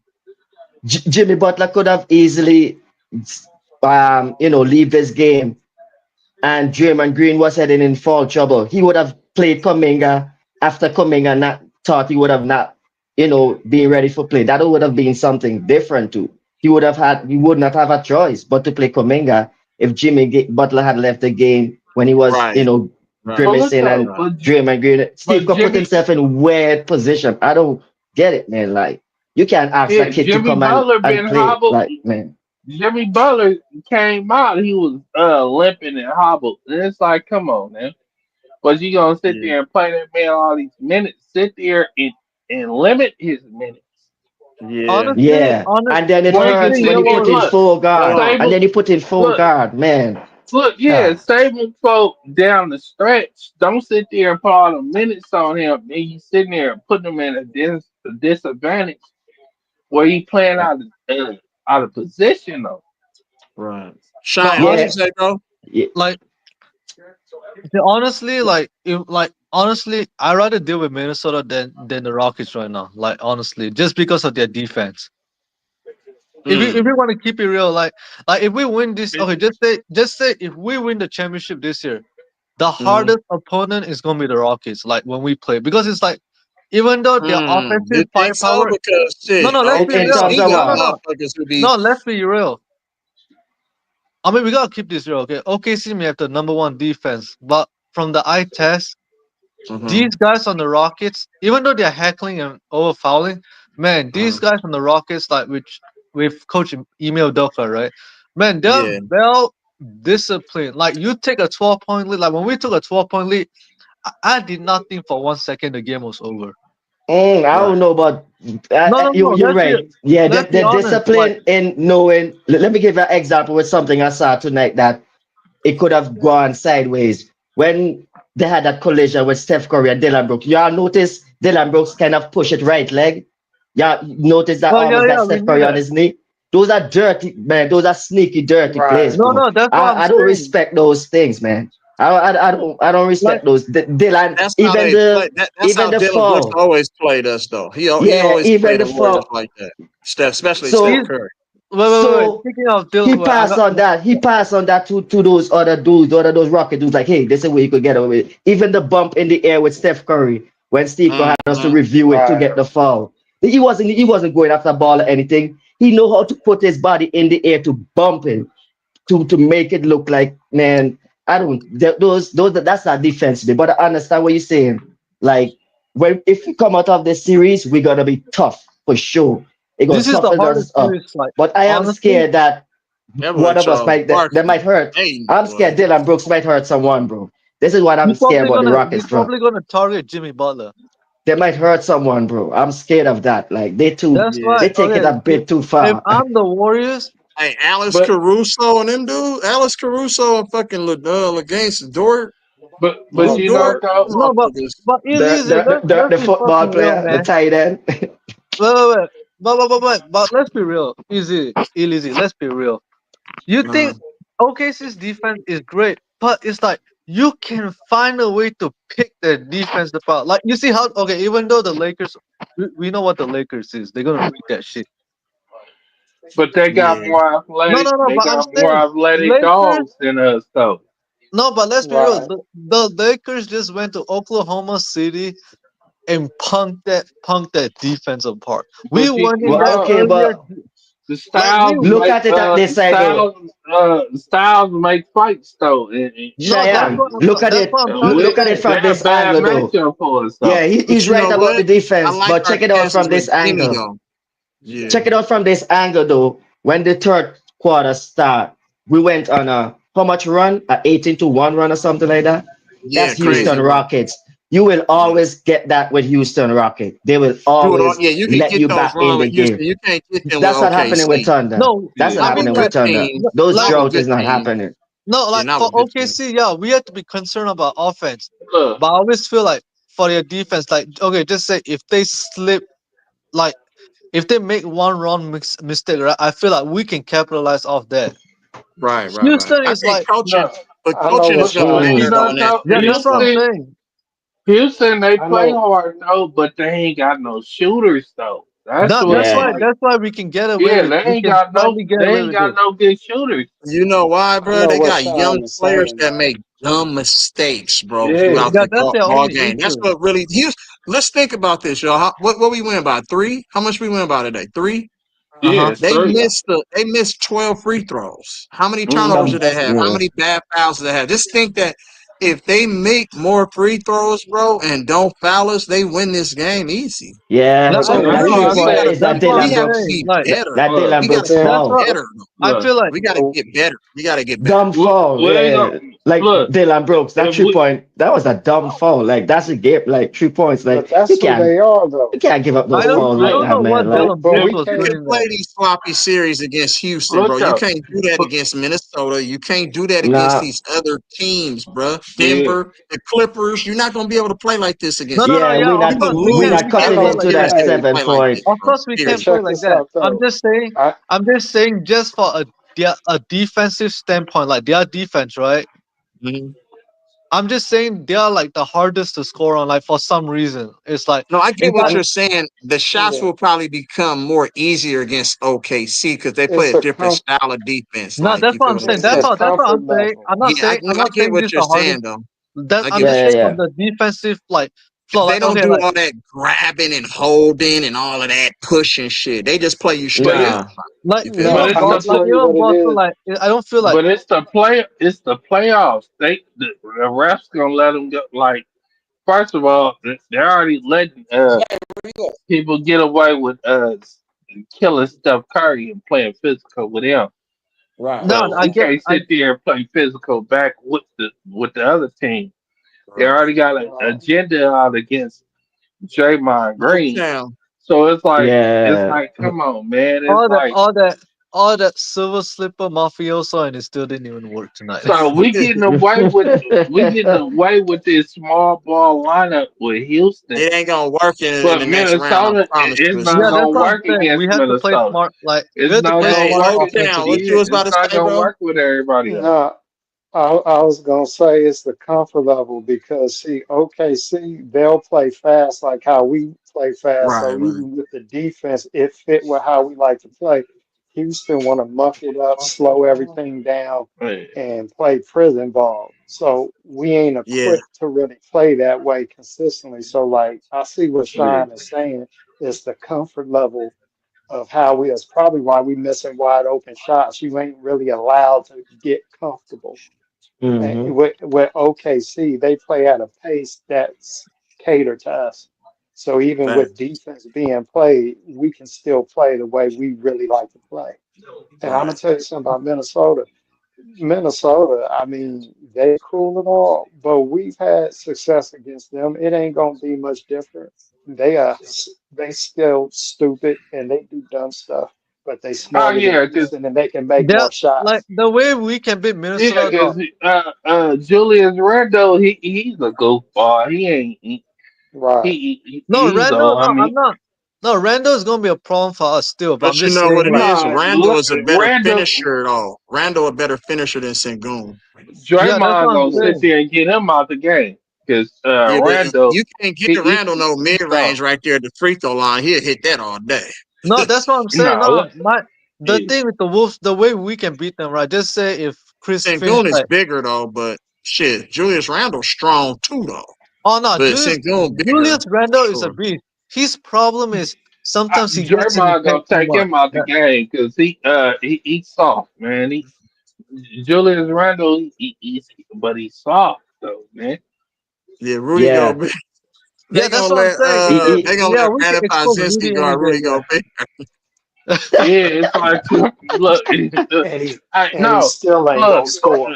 Jimmy Butler could have easily, leave this game and Draymond Green was heading in fall trouble. He would have played Kuminga after Kuminga not thought he would have not, being ready for play. That would have been something different too. He would not have a choice but to play Kuminga if Butler had left the game when he was, Right, right, But look grimacing though, and right. Draymond Green. Steve but could put Jimmy, himself in weird position. I don't get it, man. Like you can't ask a yeah, kid to Jimmy come and, Butler and been play. hobbled. Like, man. Jimmy Butler came out, he was limping and hobbled, and it's like, come on, man. But you gonna sit Yeah, there and play that man all these minutes? Sit there and limit his minutes. yeah. Yeah, and then it Where he can hurts Honestly, when sit you there. put yo, in Look, full guard, Hold and stable. then you put in full Look, guard, man. yeah, Ah, stable folk down the stretch. Don't sit there and put all the minutes on him. Then you sitting there and putting him in a disadvantage where he playing out of position though. right. no, Cheyenne, what you yeah, honestly, say, bro? yeah. like honestly, like if like honestly, I rather deal with Minnesota than the Rockets right now. Like honestly, just because of their defense. If we Mm. want to keep it real, like if we win this, okay, just say if we win the championship this year, the Mm-hmm. hardest opponent is gonna be the Rockets. Like when we play, because it's like even though their You offensive think so? firepower, Because no, shit, no, let's be In real. terms OKC of No, got no, what? no, motherfuckers who be. no. Let's be real. I mean, we gotta keep this real, okay? OKC may have the number one defense, but from the eye test, Mm-hmm. these guys on the Rockets, even though they're heckling and over fouling, man, these Mm. guys on the Rockets, like which with Coach Emil Doka, right? Man, they're Yeah, well disciplined. Like you take a 12-point lead, like when we took a 12-point lead, I did not think for 1 second the game was over. I right. don't know, but No, no, you no. you're right. Yeah, Let's be the honest. Like, discipline in knowing. Let me give you an example with something I saw tonight that it could have gone sideways when they had that collision with Steph Curry and Dylan Brooks. Y'all notice Dylan Brooks kind of push it right leg. Yeah, notice that oh yeah, almost got yeah, we Steph knew Curry on that. his knee. Those are dirty, man. Those are sneaky, dirty plays, Right. No, bro. no, that's what I'm I don't saying. respect those things, man. I don't Like, respect those. Dylan, That's how they play. That's even how the Dylan Brooks fall. always played us, though. He Yeah, always even played the the Warriors fall. like that. Steph, especially Steph he's So Curry. wait. so Speaking of he Dylan, well, I passed got on that. He passed on that to those other dudes, those rocket dudes. Like, hey, this is where you could get away with it. Even the bump in the air with Steph Curry when Steve Kerr had us to Mm-hmm. review it to get the foul. He wasn't going after the ball or anything. He know how to put his body in the air to bump it to make it look like, man. I don't those that's not defense, but I understand what you're saying. Like when if we come out of this series, we're gonna be tough for sure. It gonna This is the toughen hardest us up. series. Like But I am honestly, scared that That boy one of us Charles might they Barkley. might hurt. Hey, I'm boy. scared Dylan Brooks might hurt someone, bro. This is what I'm scared about the we Rockets front. probably gonna target Jimmy Butler. They might hurt someone, bro. I'm scared of that. Like That's Yeah. why. they take it Okay, a bit too if far. I'm the Warriors, Hey, Alice But Caruso and them dude. Alice Caruso and fucking against Dort. but Lou you know Dort. though, Them no, motherfuckers. but The Elise, the the, let's the be football fucking real, player, the man. tight end. Wait. But let's be real. Easy. Let's be real. You Uh, think OKC's defense is great, but it's like you can find a way to pick their defense apart. Like you see how okay, even though the Lakers, we know what the Lakers is, they're gonna read that shit. but they got yeah. more athletic. No. They But I'm got more saying athletic Lakers. dogs than us, though. No, but let's be real. Right. The Lakers just went to Oklahoma City and punked that defense apart. We But went in Well, there okay, earlier. but the Like we styles look make at it at this side though. styles make fights though, no, that's Cheyenne, what look at that's it. what I'm trying to we Look at it say. from they're a this bad angle though. matchup for us Yeah, though. he's But you right know about the what? I defense, like but our check it out chances from with this Jimmy angle. though. Yeah. Check it out from this angle though. When the third quarter start, we went on a how much run? A 18-1 run or something like that. That's Yeah, Houston crazy run. Rockets. You will Yeah. always get that with Houston Rockets. They will You would all, always yeah, you can let get you those back in wrong the with game. Houston. You can't get them with That's not happening with OKC. Thunder. No, That's Yeah, not I Not with mean happening good with like Thunder. teams. Those Not like with drought good is not teams. happening. no, Yeah, like not for with good teams. OKC, yeah, we have to be concerned about offense. look, But I always feel like for their defense, like okay, just say if they slip, like if they make one wrong mistake, right? I feel like we can capitalize off that. Right. Houston I is think like, coaching, no, but I know coaching is what but going to but Cheyenne you matter know though in saying. that though, yeah, series that's what I'm though. saying. Houston they I play know. hard though, but they ain't got no shooters though. That's That, what's that's why Yeah. like. that's why we can get away Yeah, with. We can slightly get they away ain't with got this. no good shooters. You know why, I bro? know They what got young Cheyenne is players saying that though. make dumb mistakes, bro, Yeah, throughout Yeah, the that's their ball only game. That's issue. what really. Let's think about this, y'all. What we win by 3? How much we win by today? 3. Uh huh. yeah, three. They missed 12 free throws. How many turnovers Mm-hmm. did they Some, have? How yeah. many bad fouls did they have? Just think that if they make more free throws, bro, and don't foul us, they win this game easy. Yeah, Yeah. But I So then That agree, three That's really, why but I point say. is that's that what we I'm Dylan got to Brooks. be saying. Like, better. That Look, Dylan We got but to Brooks get that's then fall. what better. I look. feel like. We got to but get better. We got to get better. Dumb fall, We ain't yeah. gonna Like look Dylan Brooks, that if 3 point, that was a dumb fall. Like that's a game, like 3 points. Like but that's who they are you though. can't give up those I don't falls I like look don't that, know what man. Like Dylan But Brooks if we was You can't. can doing play there. these sloppy series against Houston, bro. look You out. can't do that against Minnesota. You can't do that against nah, these other teams, bro. Yeah, Denver, the Clippers. You're not going to be able to play like this against them. No. yeah, Yeah, we of You not will course we lose not we can't I cutting play know. like into every that. that series Hey, you seven play like point. this, Of bro. course we but can't Period. play check like this that. out though. I I'm just saying just for a defensive standpoint, like their defense, right? Mhm. I'm just saying they are like the hardest to score on. Like for some reason, it's like No, I they get what got you're I saying. The shots yeah. will probably become more easier against OKC because they play It's a the different comf- style of defense. no. Like, That's you what feel I'm what I'm saying. it's That's the saying? all. That's what comfort I'm saying. level. I'm not Yeah, saying. I'm I not get saying what this you're the hardest. saying, though. That I I'm get what just Yeah, you're yeah, saying saying. on yeah. the defensive like floor. They Like don't okay, do like all that grabbing and holding and all of that pushing shit. They just play you but straight it's up. Nah. like You feel but me? No, it's I'm gonna the Like tell you even what it Boston. is. Like I don't feel like but it's the playoffs. The refs gonna let them go. Like first of all, they're already letting people get away with killing Steph Curry and playing physical with him. Right, no. right, So right. I we get. can't I sit there and play physical back with the other team. They Right. already got an Uh, agenda out against Draymond No Green. chance. So it's Yeah. like, come on, man. It's all that like, all that all that silver slipper mafioso and it still didn't even work tonight. so we getting away with this small ball lineup with Houston, It ain't gonna work in but the next round. I Minnesota promise you, it's it's not Yeah, not. that's gonna what I'm work saying. We against have to play Minnesota. smart. Like we It's have to not play gonna Hey, smart work. Oak Town, what you offensively. was It's about to not say, gonna bro? work with everybody else. no, I was gonna say it's the comfort level because see, OKC they'll play fast like how we play fast. Right, So right. even with the defense, it fit with how we like to play. Houston want to muck it up, slow everything down, Hey, and play prison ball. So we ain't Yeah, equipped to really play that way consistently. So like I see what yeah. Sean is saying. It's the comfort level of how we. That's probably why we missing wide open shots. You ain't really allowed to get comfortable. And Hmm. with OKC, they play at a pace that's cater to us. So even Fact. with defense being played, we can still play the way we really like to play. And I'm gonna Right. tell you something about Minnesota. Minnesota, I mean, they cool and all, but we've had success against them. It ain't gonna be much different. They still stupid and they do dumb stuff, but they Oh smarter than yeah, cause Houston and they can make That more like shots. the way we can beat yeah, Minnesota. No, 'cause, Julius Randle, he's a goofball. He ain't Right. no, he's Randall. old. I No, I'm mean, not. No, Randall is gonna be a problem for us still. But I'm But you just know saying, what it like, is? nah, Randall is a better Randle, finisher, though. Randall a better finisher than Sengun. yeah, that's Draymond what I'm gonna sit saying. there and get him out the game because Yeah, but Randle, you can't get Randall no he mid range soft. right there at the free throw line. He'll hit that all day. No, that's what I'm saying. No, No, my the yeah. thing with the Wolves, the way we can beat them, right? Just say if Chris finished Sengun is like, bigger though, but shit, Julius Randle's strong too though. oh no, But Sengun bigger, Julius Randle is a sure. beast. His problem is sometimes he gets in the Draymond paint gonna too take much. him out the game because he's soft, man. Julius Randle, but he's soft though, man. Yeah, Rudy go Yeah. big. Yeah, that's what I'm saying. He, They gonna Yeah, let we can Brandon expose Podzinski Rudy any guard day. Rudy Yeah. go big. Yeah, it's like look, And he and he no, still ain't look, gonna score.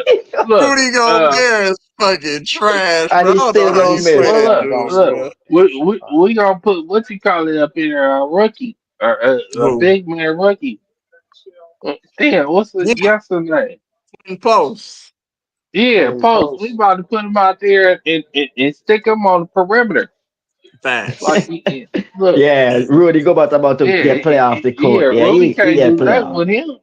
look, Rudy Gobert is fucking trash, and bro. I he don't know still how you gonna play well, miss. that Still look, ain't gonna dude, look, bro. score. we gonna put what you call it up in there, a rookie or a Who? big man rookie. Damn, what's the Yeah, yesterday? in post. Yeah, Clean post. We post. about to put him out there and stick him on the perimeter. Facts. Like, look, Yeah, Rudy Gobert about to yeah, get play off the yeah, court. Yeah, Rudy he can't get do play that off. with him.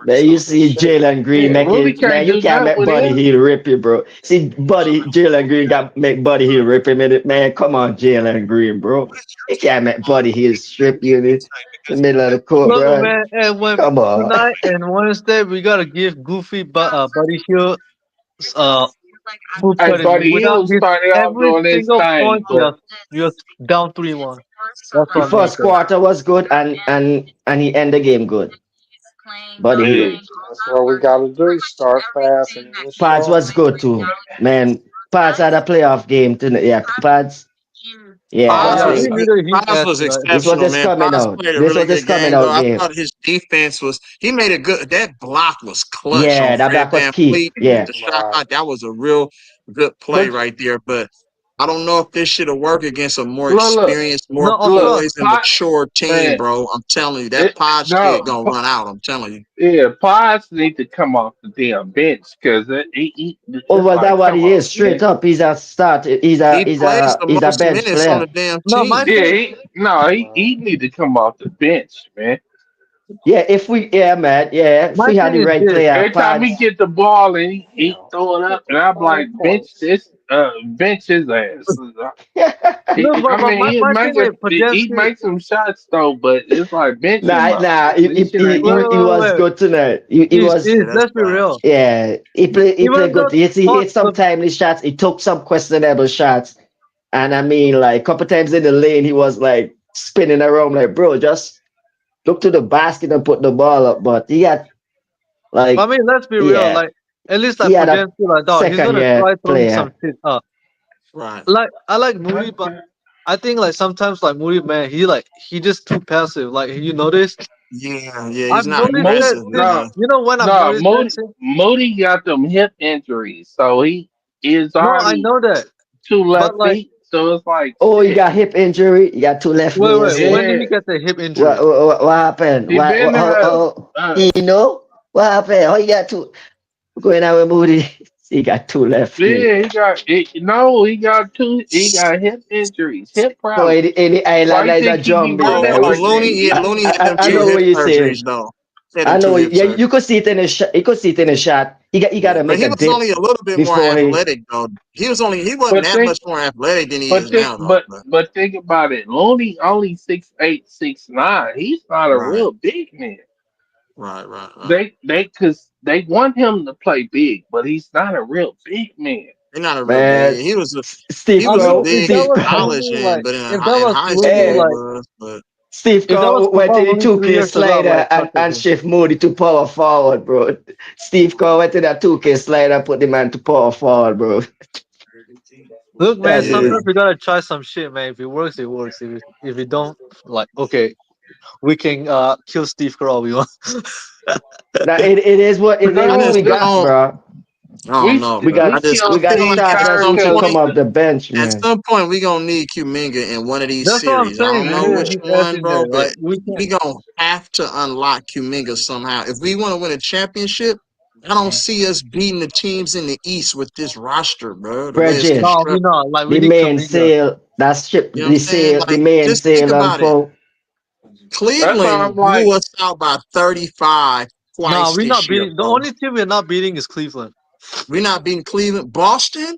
Man, you see Appreciate it. Jalen Green Yeah, Rudy making can't man, you do can't that make with Buddy him. Hill rip you, bro. See Jalen Green got make Buddy Hill rip him in it, man. Come on, Jalen Green, bro. You can't make Buddy Hill strip you in the middle of the court, Look, bro. man, and when Come on. tonight and Wednesday we gotta give Goofy, but Buddy Hill, full Hey, credit. buddy, Without he'll his start off every doing his single thing, point, but we are down 3-1. That's The what I'm gonna first say. quarter was good and he end the game good. Buddy yeah, Hill. That's what we gotta do. Start fast and end Pads strong. was good too. Man, Pads had a playoff game tonight. Yeah, Pads. Yeah, Paz Yeah, was we see. good. needed his Paz ass was tonight. This was exceptional, his man. coming Paz out. played a This really was his good coming game, though. out I game. thought his defense was. He made a good. That block was clutch on Yeah, that Fred block was Van key. Fleet. Yeah. The shot Right. clock, that was a real good play but right there. But I don't know if this should have worked against a more look, experienced, more No, of look, course. poised, and pot mature team, man, bro. I'm telling you, that Paz kid no, gonna run out. I'm telling you. yeah, Pods need to come off the damn bench because Oh it's well, like, that what come he on, is. Straight man. up. He's a start. He plays the He's a most bench minutes on the player. damn No, my team. Yeah, thing, he Right. need to come off the bench, man. Yeah, man, if my we had thing the is right this. player, Every time he Pads. get the ball and he Damn. throw it up, and I'm 55 like, points. bench his ass. Look, I but mean, my thing with he Podziemski. makes some shots though, but it's like bench him out Nah, because this shit ain't Wait, working. he wait, was wait. good tonight. He was Yeah, that's Let's be facts. real. yeah, he Even played good. though He Pod, hit some timely shots. He took some questionable shots. And I mean, like a couple times in the lane, he was like spinning around, like, bro, just look to the basket and put the ball up. But he had I like, mean, let's be real. yeah, Like, at least he like had a Podziemski, like, dog, he's second gonna year try throwing some player. shit up. Right. Like, I like Moody, but I think like sometimes like Moody, man, he just too passive. Like, you notice? Yeah, yeah. I've He's not noticed that aggressive, since No, man. when I've no, noticed that since. Moody got them hip injuries, so he is No, I already know that, two but left like, feet. So it's like Oh, he shit. got hip injury. He got two left wait, knees. wait, when did Yeah, he get the hip injury? What happened? he been uh You know what happened? How you got two going out with Moody? He got two left knee. yeah, he got two. He got hip injuries, hip So problems. in the That's why island you is a think he be jungle, Oh, running man. oh, like that. Looney. Yeah, Looney had them I two know Yeah, what hip you're saying. surgeries though. He had them I two know. hip Yeah, surgeries. you could see it in the shot. You could see it in the shot. He got to But make he a was dip only a little bit more before he. athletic though. He wasn't but that think, much more athletic than he is now though. but think about it. Looney only 6'8", 6'9". He's not a Right, real big man. right. Cause they want him to play big, but he's not a real big man. He's not a real Man, big. He Steve I was a mean, Kerr, if big that in Steve, was college Looney, and like but if that in was high Looney, school he hey, like was. But Steve if that was Kerr went Kawhi to the Looney 2K 3 years ago, slider like fuck it, and man. shift Moody to power forward, bro. Steve Kerr went to that 2K slider and put the man to power forward, bro. Look, man, That's Yeah. sometimes it. we gotta try some shit, man. If it works, it works. If it don't, like, okay, we can kill Steve Kerr all we want. Now it is I what No, just we got, don't. bro. I don't know, We bro. got we I killed we got feel like Steve at starters Kerr who some should because come point, off the bench, at man. some point, we gonna need Kuminga in one of these That's what I'm series. I saying, don't man. know We yeah, which need one, bro, everywhere. but Like we can. we gonna have to unlock Kuminga somehow. If we want to win a championship, I don't see us beating the teams in the East with this roster, bro. The way it's Bridget, No, we constructed. not. Like we the need main Kaminga. sail, that ship, You know what I'm saying? the Like, main just think sail on about it. full. that's why I'm Cleveland like, blew us out by 35 No, twice we're not this year, beating. The bro. only team we're not beating is Cleveland. We're not beating Cleveland. Boston,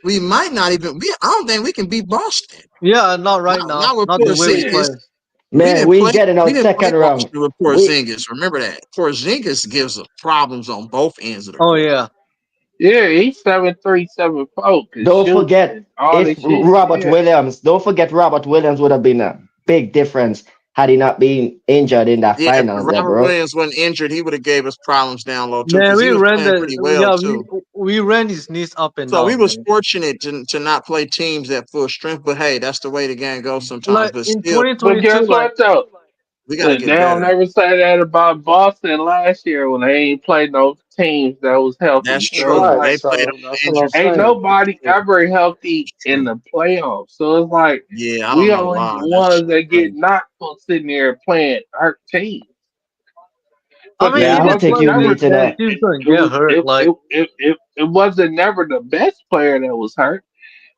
we might not even. I don't think we can beat Boston. Yeah, not right Not now. with Not the way we Porzingis. play. shit. We Man, didn't we play. getting We out didn't play second round. Boston with We Porzingis. Remember that Porzingis gives us problems on both ends of the Oh court. yeah. Yeah, he's 7'3", 7'4", can don't shoot forget and all if this shit. Robert Yeah, Williams, don't forget Robert Williams would have been a big difference had he not been injured in that Yeah, if finals there, Robert bro. Williams wasn't injured, he would have gave us problems down low too, Man, because he we was ran playing the pretty well yeah too. we ran his knees up and So we down, was man. fortunate to not play teams at full strength, but hey, that's the way the game goes sometimes. Like But in still, but 2022, guess like what though? we got to They get don't better. never say that about Boston last year when they ain't played no teams that was healthy. That's So it's true. Right. like They played So on that's what I'm injured. ain't saying. nobody Yeah. ever healthy in True. the playoffs. So it's like Yeah, I we don't know only why. the That ones shit that get crazy. knocked for sitting there playing hurt teams. I But mean, it Yeah, I it is don't think wasn't what you it never is, need to man. that. Steve's gonna it get was hurt. Like, it wasn't never the best player that was hurt.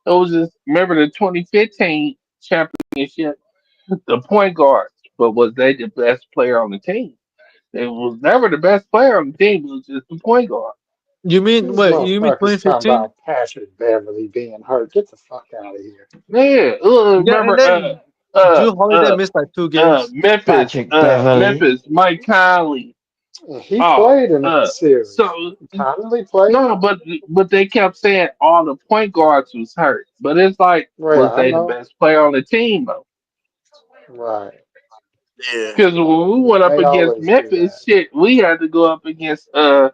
It was just remember the 2015 championship, the point guard, but was they the best player on the team? It was never the best player on the team. It was just the point guard. you mean These wait? You mean motherfuckers talking 2015? about Patrick Beverly being hurt. Get the fuck out of here. Yeah, Yeah, and remember then uh Drew Holiday uh missed like 2 games. Patrick Beverly. Memphis, Mike Conley. And he Oh, played in that series. so Connolly played. no, but they kept saying all the point guards was hurt. But it's like, Well, was I they the know. best player on the team though? Right. Yeah. Because when we went up They against always do Memphis, that. shit, we had to go up against uh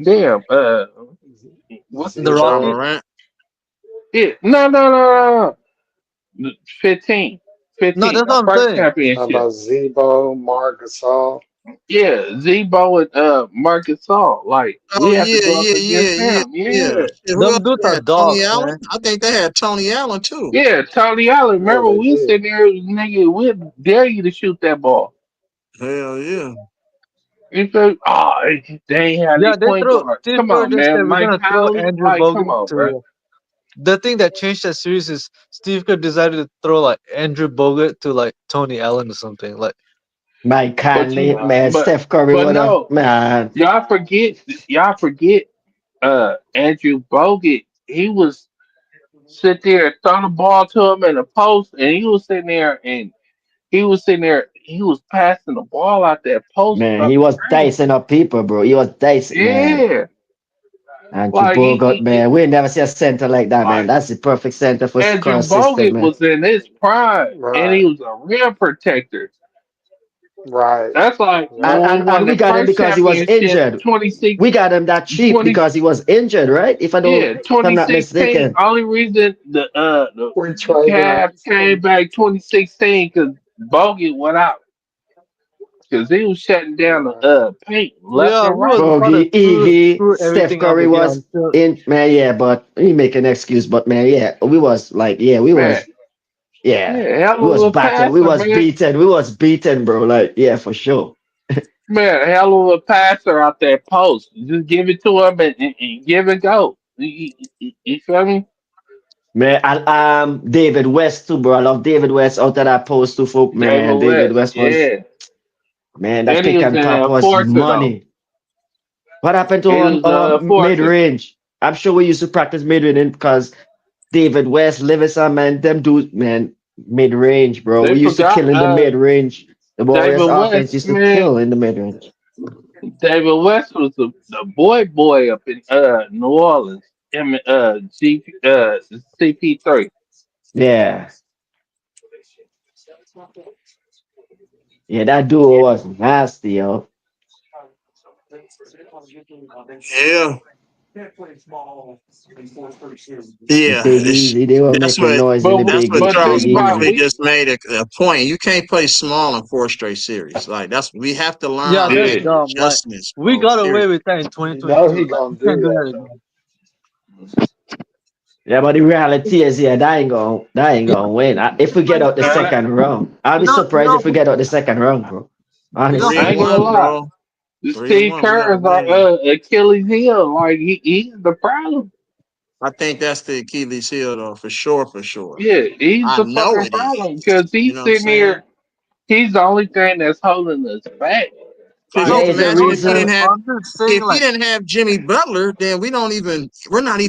damn what's The the John Zebo. Rockets. Morant. it no 15 No, 15 that's our what I'm first saying. Talking championship. about Zebo, Marc Gasol. Yeah, Zebo and Marcus All. Like Oh we had to yeah, go up yeah, yeah, against yeah, them. yeah. Yeah. Shit, who else Them dudes they are had? Tony dogs, Allen. man. I think they had Tony Allen too. Yeah, Tony Allen. Yeah, Remember they we was did. sitting there, nigga, we dare you to shoot that ball. Hell yeah. You feel they ain't had any Yeah, they point throw. guards. Steve Come Kerr on, just man. said we're Mike gonna throw Conley, Andrew like, come Bogut on, bro. to. The thing that changed that series is Steve Kerr decided to throw like Andrew Bogut to like Tony Allen or something. Like, Mike But Conley, you Right. man, but Steph Curry but would have no, man. y'all forget Andrew Bogut. He was sit there and throw the ball to him in the post, and he was passing the ball out that post Man, up he the was screen. dicing up people, bro. He was dicing, man. Yeah, Andrew like Bogut, man. We never see a center like that, man. like That's the perfect center for Andrew current system, Bogut man. was in his prime, and Right. he was a real protector. Right. That's like Yep. when we And won we the got him first because he was championship, injured. 26, We got him that cheap 20, because he was injured, right? yeah, If I'm not 2016. mistaken. Only reason the We traded him. Cavs came back 2016 because Bogut went out because he was shutting down the Right. paint left yeah, and we right. was about to Bogey, Iggy, screw Steph everything up Curry again was until in, man. Yeah, but he make an excuse, but man, yeah, we was like, yeah, Man, yeah, yeah, hell we was of a battered, passer, man. we was beaten, bro. Like, yeah, for sure. Man, hell of a passer out there post. Just give it to him and give it go. You feel me? Man, and David West too, bro. I love David West out of that post too, folk. David Man, David West, West was yeah. man, that And he pick was and an pop was enforcer though. money. What happened to He was an mid enforcer. range? I'm sure we used to practice mid range because David West, Livison, man, them dudes, man, mid range, bro. They We used to forgot kill in the mid range. The Warriors David offense West, used to man. kill in the mid range. David West was the boy up in New Orleans. Him CP3. Yeah, yeah, that duo was nasty, yo. Yeah. Can't play small in fourth pretty soon. The Yeah, Big Easy, they were that's making what noise in But the that's Big what but Big Charles think about Barkley Easy. we. just made a point. You can't play small in 4 straight series. Like that's we have to learn Yeah, how to that's make Yeah. dumb. Like adjustments, we bro. got away Period. with that in You know 2022. he Like gonna we can't do do that that though. again. Yeah, but the reality is, yeah, that ain't gonna win. If we get Like, out the I, second round, I'll you be know, you surprised if we know, get out the second round, bro. you know, Three I and ain't Honestly, gonna one, lie. bro. 3-1. Steve We got to Kerr is our win. Achilles heel. Like he's the problem. I think that's the Achilles heel, though, for sure, for sure. Yeah, he's I the know fucking it is. problem because You he's know what I'm sitting saying? here. He's the only thing that's holding us back. Because yeah, Like, you is the imagine no, if we yeah, didn't reason. have I'm just saying, if we like, didn't have Jimmy Butler, then we're not we even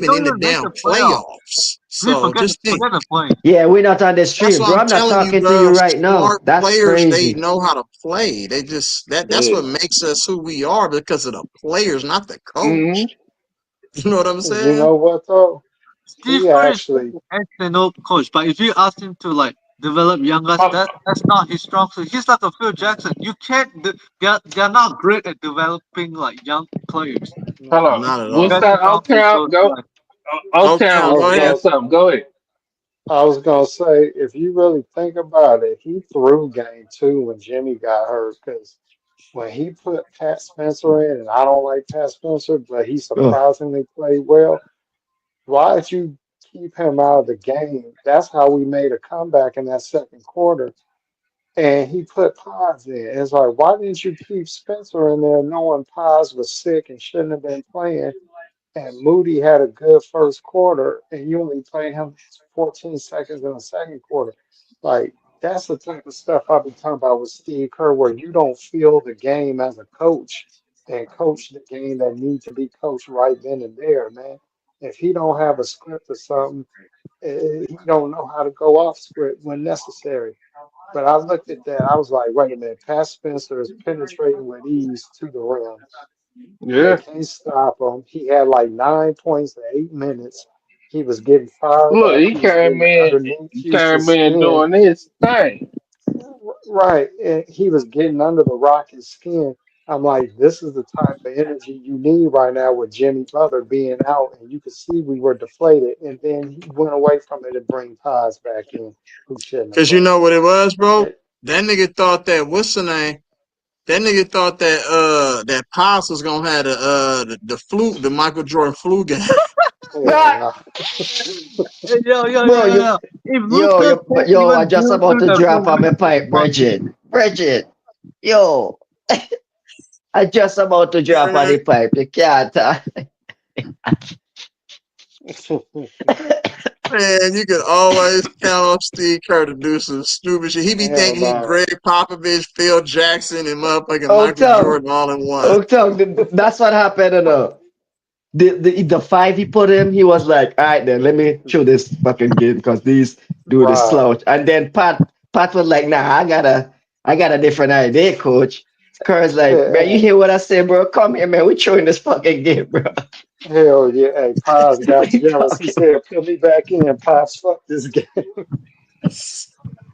don't in the even make damn the playoff. playoffs. We So forget, just think. forget the play. Yeah, we're not on the That's stream, what bro. I'm I'm not telling you, talking to you bro. right now. Smart That's players, they crazy. know how to play. They just that's yeah. what makes us who we are because of the players, not the Hmm. coach. You know what I'm You saying? know what though? Steve He Kerr is actually, an excellent coach, but if you ask him to like develop young guys, that's not his strong suit. He's like a Phil Jackson. You can't. They're not great at developing like young players. Hold no, on. Not at What's all. Better that? not with Oaktown, those go. guys. I Oaktown Oaktown, was go ahead. said gonna, something. Go ahead. I was gonna say, if you really think about it, he threw game 2 when Jimmy got hurt because when he put Pat Spencer in, and I don't like Pat Spencer, but he Oh, surprisingly played well. Why did you keep him out of the game? That's how we made a comeback in that second quarter. And he put Paz in. It's like, why didn't you keep Spencer in there knowing Paz was sick and shouldn't have been playing? And Moody had a good first quarter, and you only played him 14 seconds in the second quarter. Like, that's the type of stuff I've been talking about with Steve Kerr, where you don't feel the game as a coach and coach the game that need to be coached right then and there, man. If he don't have a script or something, he don't know how to go off script when necessary. But I looked at that, I was like, wait a minute, Pat Spencer is penetrating with ease to the rim. They Yeah. can't stop him. He had like 9 points in 8 minutes. He was getting fired Look, up. He was getting underneath he came Houston's in skin. doing his thing. Right. And he was getting under the Rockets' skin. I'm like, this is the type of energy you need right now with Jimmy Butler being out. And you could see we were deflated. And then he went away from it and bring Pies back in, who shouldn't have Cause you played. know what it was, bro? It, That nigga thought that what's the name? That nigga thought that that Pops was gonna have the flu, the Michael Jordan flu game. hell no. Hey, yo, yo, bro, yo, yo, yo. If Luca can't I even just build about through to the drop on full my pipe, Bridget. Bridget, yo, I just about to drop on Man, the pipe. You can't. man, you could always count on Steve Kerr to do some stupid shit. He be Hell thinking he no. Greg Popovich, Phil Jackson, and motherfucking Oak Michael Town, Jordan all in one. Oak Town. That's what happened. The five he put him, he was like, all right, then let me show this fucking game because these do the Right. slouch. And then Pat was like, nah, I got a different idea, coach. Kerr's like, man, you Hell, hear what I say, bro? Come here, man. We're showing this fucking game, bro. hell yeah. Hey, Pies What got are you jealous. He talking? said, put me back in. Pops, fuck this game.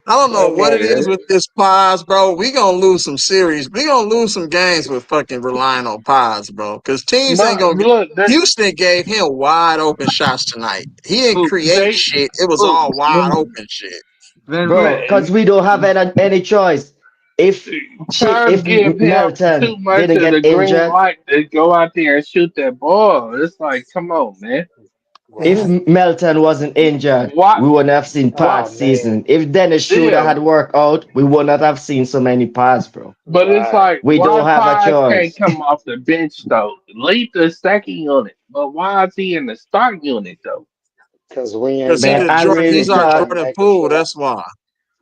I don't know That what it is mother. with this Pods, bro. We gonna lose some series. We gonna lose some games with fucking relying on Pods, bro. Because teams ain't My gonna. look, Houston gave him wide open shots tonight. He didn't Who? create they shit. It was Who? all wide when open shit. Then who? Bro, because we don't have any choice. If shit, Cars if give him too Melton much didn't of the get green injured, light to go out there and shoot that ball. It's like, come on, man. if Right. Melton wasn't injured, Why? we wouldn't have seen Why? Oh, Pat's man. season. If Dennis Schroeder Yeah, had worked out, we would not have seen so many pads, bro. but it's Right. like, We why don't have a Pies can't choice. come off the bench though? Leave the second unit, but why is he in the start unit though? Because we Because ain't he Man, got the I Jordan. really He's defense our that can thought, Jordan make a Poole. shot. That's why.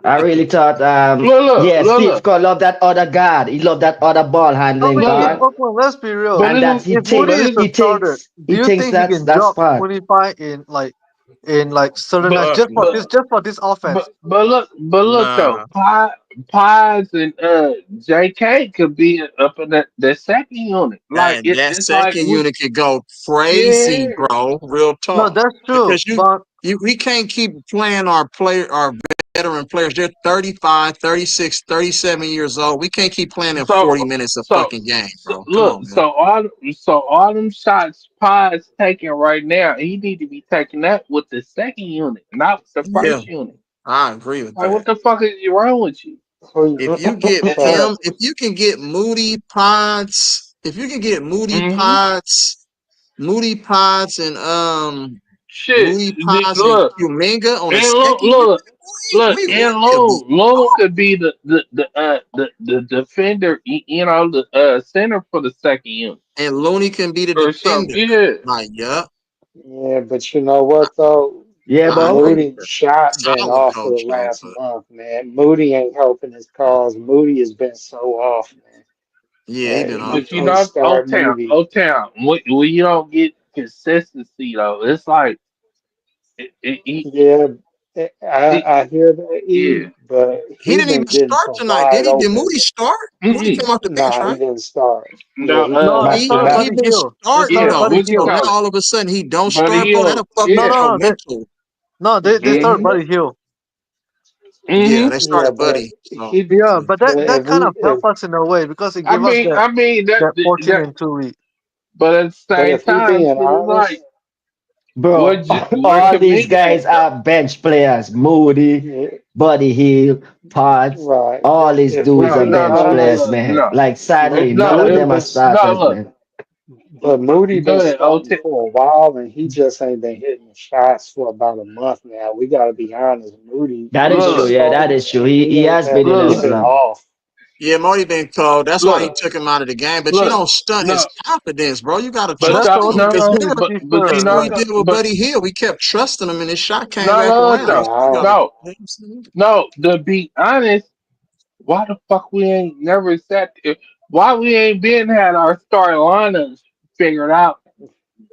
I really thought, Look, yeah, look, Steve look. Kerr love that other guard. He love that other ball I handling mean, Look, guard, look. okay, let's be real. But and that's it's he If Moody takes is but the he it's starter, takes do he you thinks think he that's can that's drop part. 25 in like certain nights but just for Fuck this but offense? but look though, nah. Pies and JK could be up in the second unit. Like That it's like second unit could go yeah. crazy, bro. Real No, talk. that's true. Because But we can't keep playing our veteran players. They're 35, 36, 37 years old. We can't keep playing them So 40 minutes a so fucking game, so bro. Come look. on, man. So all them shots Pies taking right now, he need to be taking that with the second unit, not with the Yeah, first unit. I agree with Like, what that. the fuck is wrong with you? Who? If you get So him, if you can get Moody Pods, if you can get Hmm. Moody Pods Shit. Moody Pods and Look, Kuminga on a and second unit, look, we and could be Loon could be the defender, the center for the second unit and Looney can be the or something. defender. Yeah. Like, yup, yeah, but you know I, what though? Yeah, I agree bro. with Moody that. shot been Solid off for the coach though, last but month, man. Moody ain't helping his cause. Moody has been so off, yeah, he man. been off You But you though. can't know, start Moody. Old Town, when you don't get consistency though, it's like Yeah, it I hear that, yeah. but He he didn't even been getting start some tonight, wide did he? Did open. Moody start? Moody Mm-mm. came off the bench, Nah, he right? didn't start. Yeah, No, he No, came they off Back the to started He back. Buddy bench. been Hill. They starting started yeah, though. Buddy what you So Hill. now call it? all of a sudden he don't Buddy start, bro. That'll Hill, fuck No, with yeah. your no, no. mental. They Yeah, started Hmm. Buddy Hill. Yeah, Hmm. they yeah, started but Buddy. So he, Yeah, but but that if kind he, of if helped us in a way because it I gave us mean, that I mean that 14 that, and 2 lead. but at the but same if he time, being shit is like, honest, Bro, where all these Kaminga at guys though? are bench players. Moody, yeah, Buddy Hill, Potts. right. All these If we dudes No, are being no, bench no, no, players, honest, look, man. no, Like, Mo, sadly, none no. of It, them are Moody, no, starters, look, man. but Moody go been ahead, starting OT. for a while, and he just ain't been hitting the shots for about a month now. We got to be honest. Moody, That he is been true. Look, Yeah, that slow, is true. and He has been in a he look, been slump. off. yeah, Marty been cold. That's why he look, took him out of the game. But you look. don't stunt his No, confidence, bro. You gotta But but trust that's the y'all, only him. thing Because he no, needs remember, to but be but sure you remember what about. he know, did with but Buddy Hill. We kept trusting him, and his shot came no, back no, around. You no, still Nah, gotta. no, no. To be honest, why the fuck we ain't never sat there? Why we ain't been had our starting lineups figured out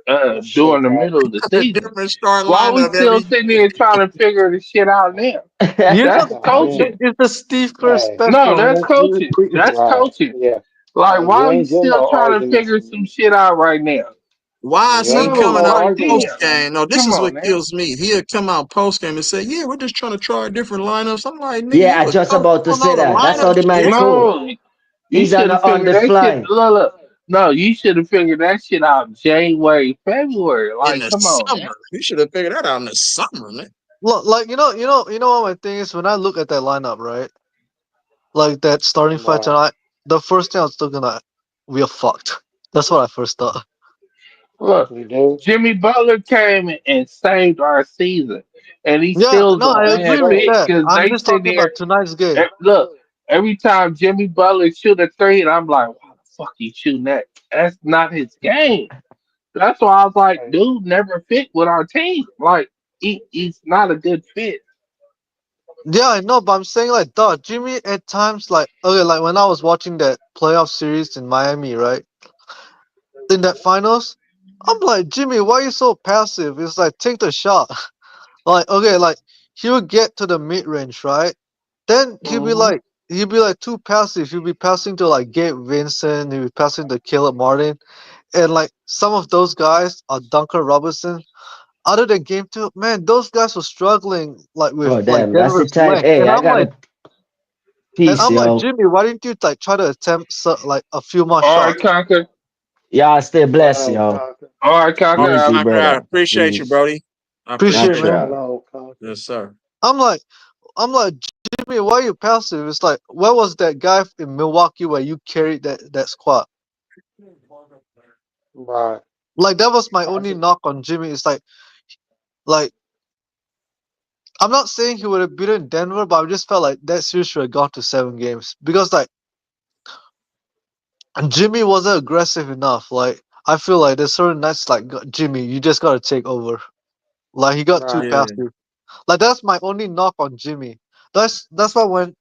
during shit, the that middle of the A season? different start Why we lineup still every. sitting here trying to figure this shit out now? You know, That's nah, we, coaching. it's the Steve Kerr hey, No, special, that's man. coaching. That's right, coaching. yeah. Like, Hey, you why we ain't getting still no trying to arguments figure from some me. shit out right now? Why is You he ain't getting No, coming no out like, arguments post damn. from me. game? No, this Come is what on now. kills me. He'll come out post game and say, "Yeah, we're just trying to try different lineups." I'm like, "Nigga, Yeah, you I a just coach? You about to don't know say the that. That's lineup how the man shit." cook. No, you He's should have on figured the that shit. fly. Look. No, you should have figured that shit out January, February. In Like, the come on now. summer. You should have figured that out in the summer, man. Look, like what my thing is when I look at that lineup, right? Like that starting five Right. tonight, the first thing I was thinking that we are fucked. That's what I first thought. Look, You do? Jimmy Butler came and saved our season, and he Yeah, still's no, a I bad agree with So, fit that. because I'm they just sit talking about there. tonight's game. Look, every time Jimmy Butler shoot a three, and I'm like, why the fuck he shooting that? That's not his game. That's why I was like, hey, dude, never fit with our team. Like, he's not a good fit. Yeah, I know, but I'm saying like, dog, Jimmy at times like, okay, like when I was watching that playoff series in Miami, right? In that finals, I'm like, Jimmy, why are you so passive? It's like take the shot. Like, okay, like he would get to the mid range, right? Then Hmm. he'd be like too passive. He'd be passing to like Gabe Vincent, he'd be passing to Caleb Martin. And like some of those guys are Duncan Robinson. Other than game two, man, those guys were struggling like with Oh, like damn. That's the Denver's time. length. Hey, I got a And piece, I'm like, yo. Jimmy, why didn't you like try to attempt like a few more All right, shots? Conker. Y'all stay blessed, shalom, yo. Conker. All right, All right, Conker. Easy, Conquer, I brother. appreciate you, Peace. Brody. I Appreciate it, appreciate Much you. man. love. Shalom, Conker. Yes, sir. I'm like, I'm like, Jimmy, why you passive? It's like, where was that guy in Milwaukee where you carried that squad? Right. Like that was my I only just, knock on Jimmy. It's like I'm not saying he would have beaten Denver, but I just felt like that series should have gone to 7 games because like Jimmy wasn't aggressive enough. Like I feel like there's certain nights like Jimmy, you just gotta take over. Like he got too right. Yeah. passive. Like that's my only knock on Jimmy. That's why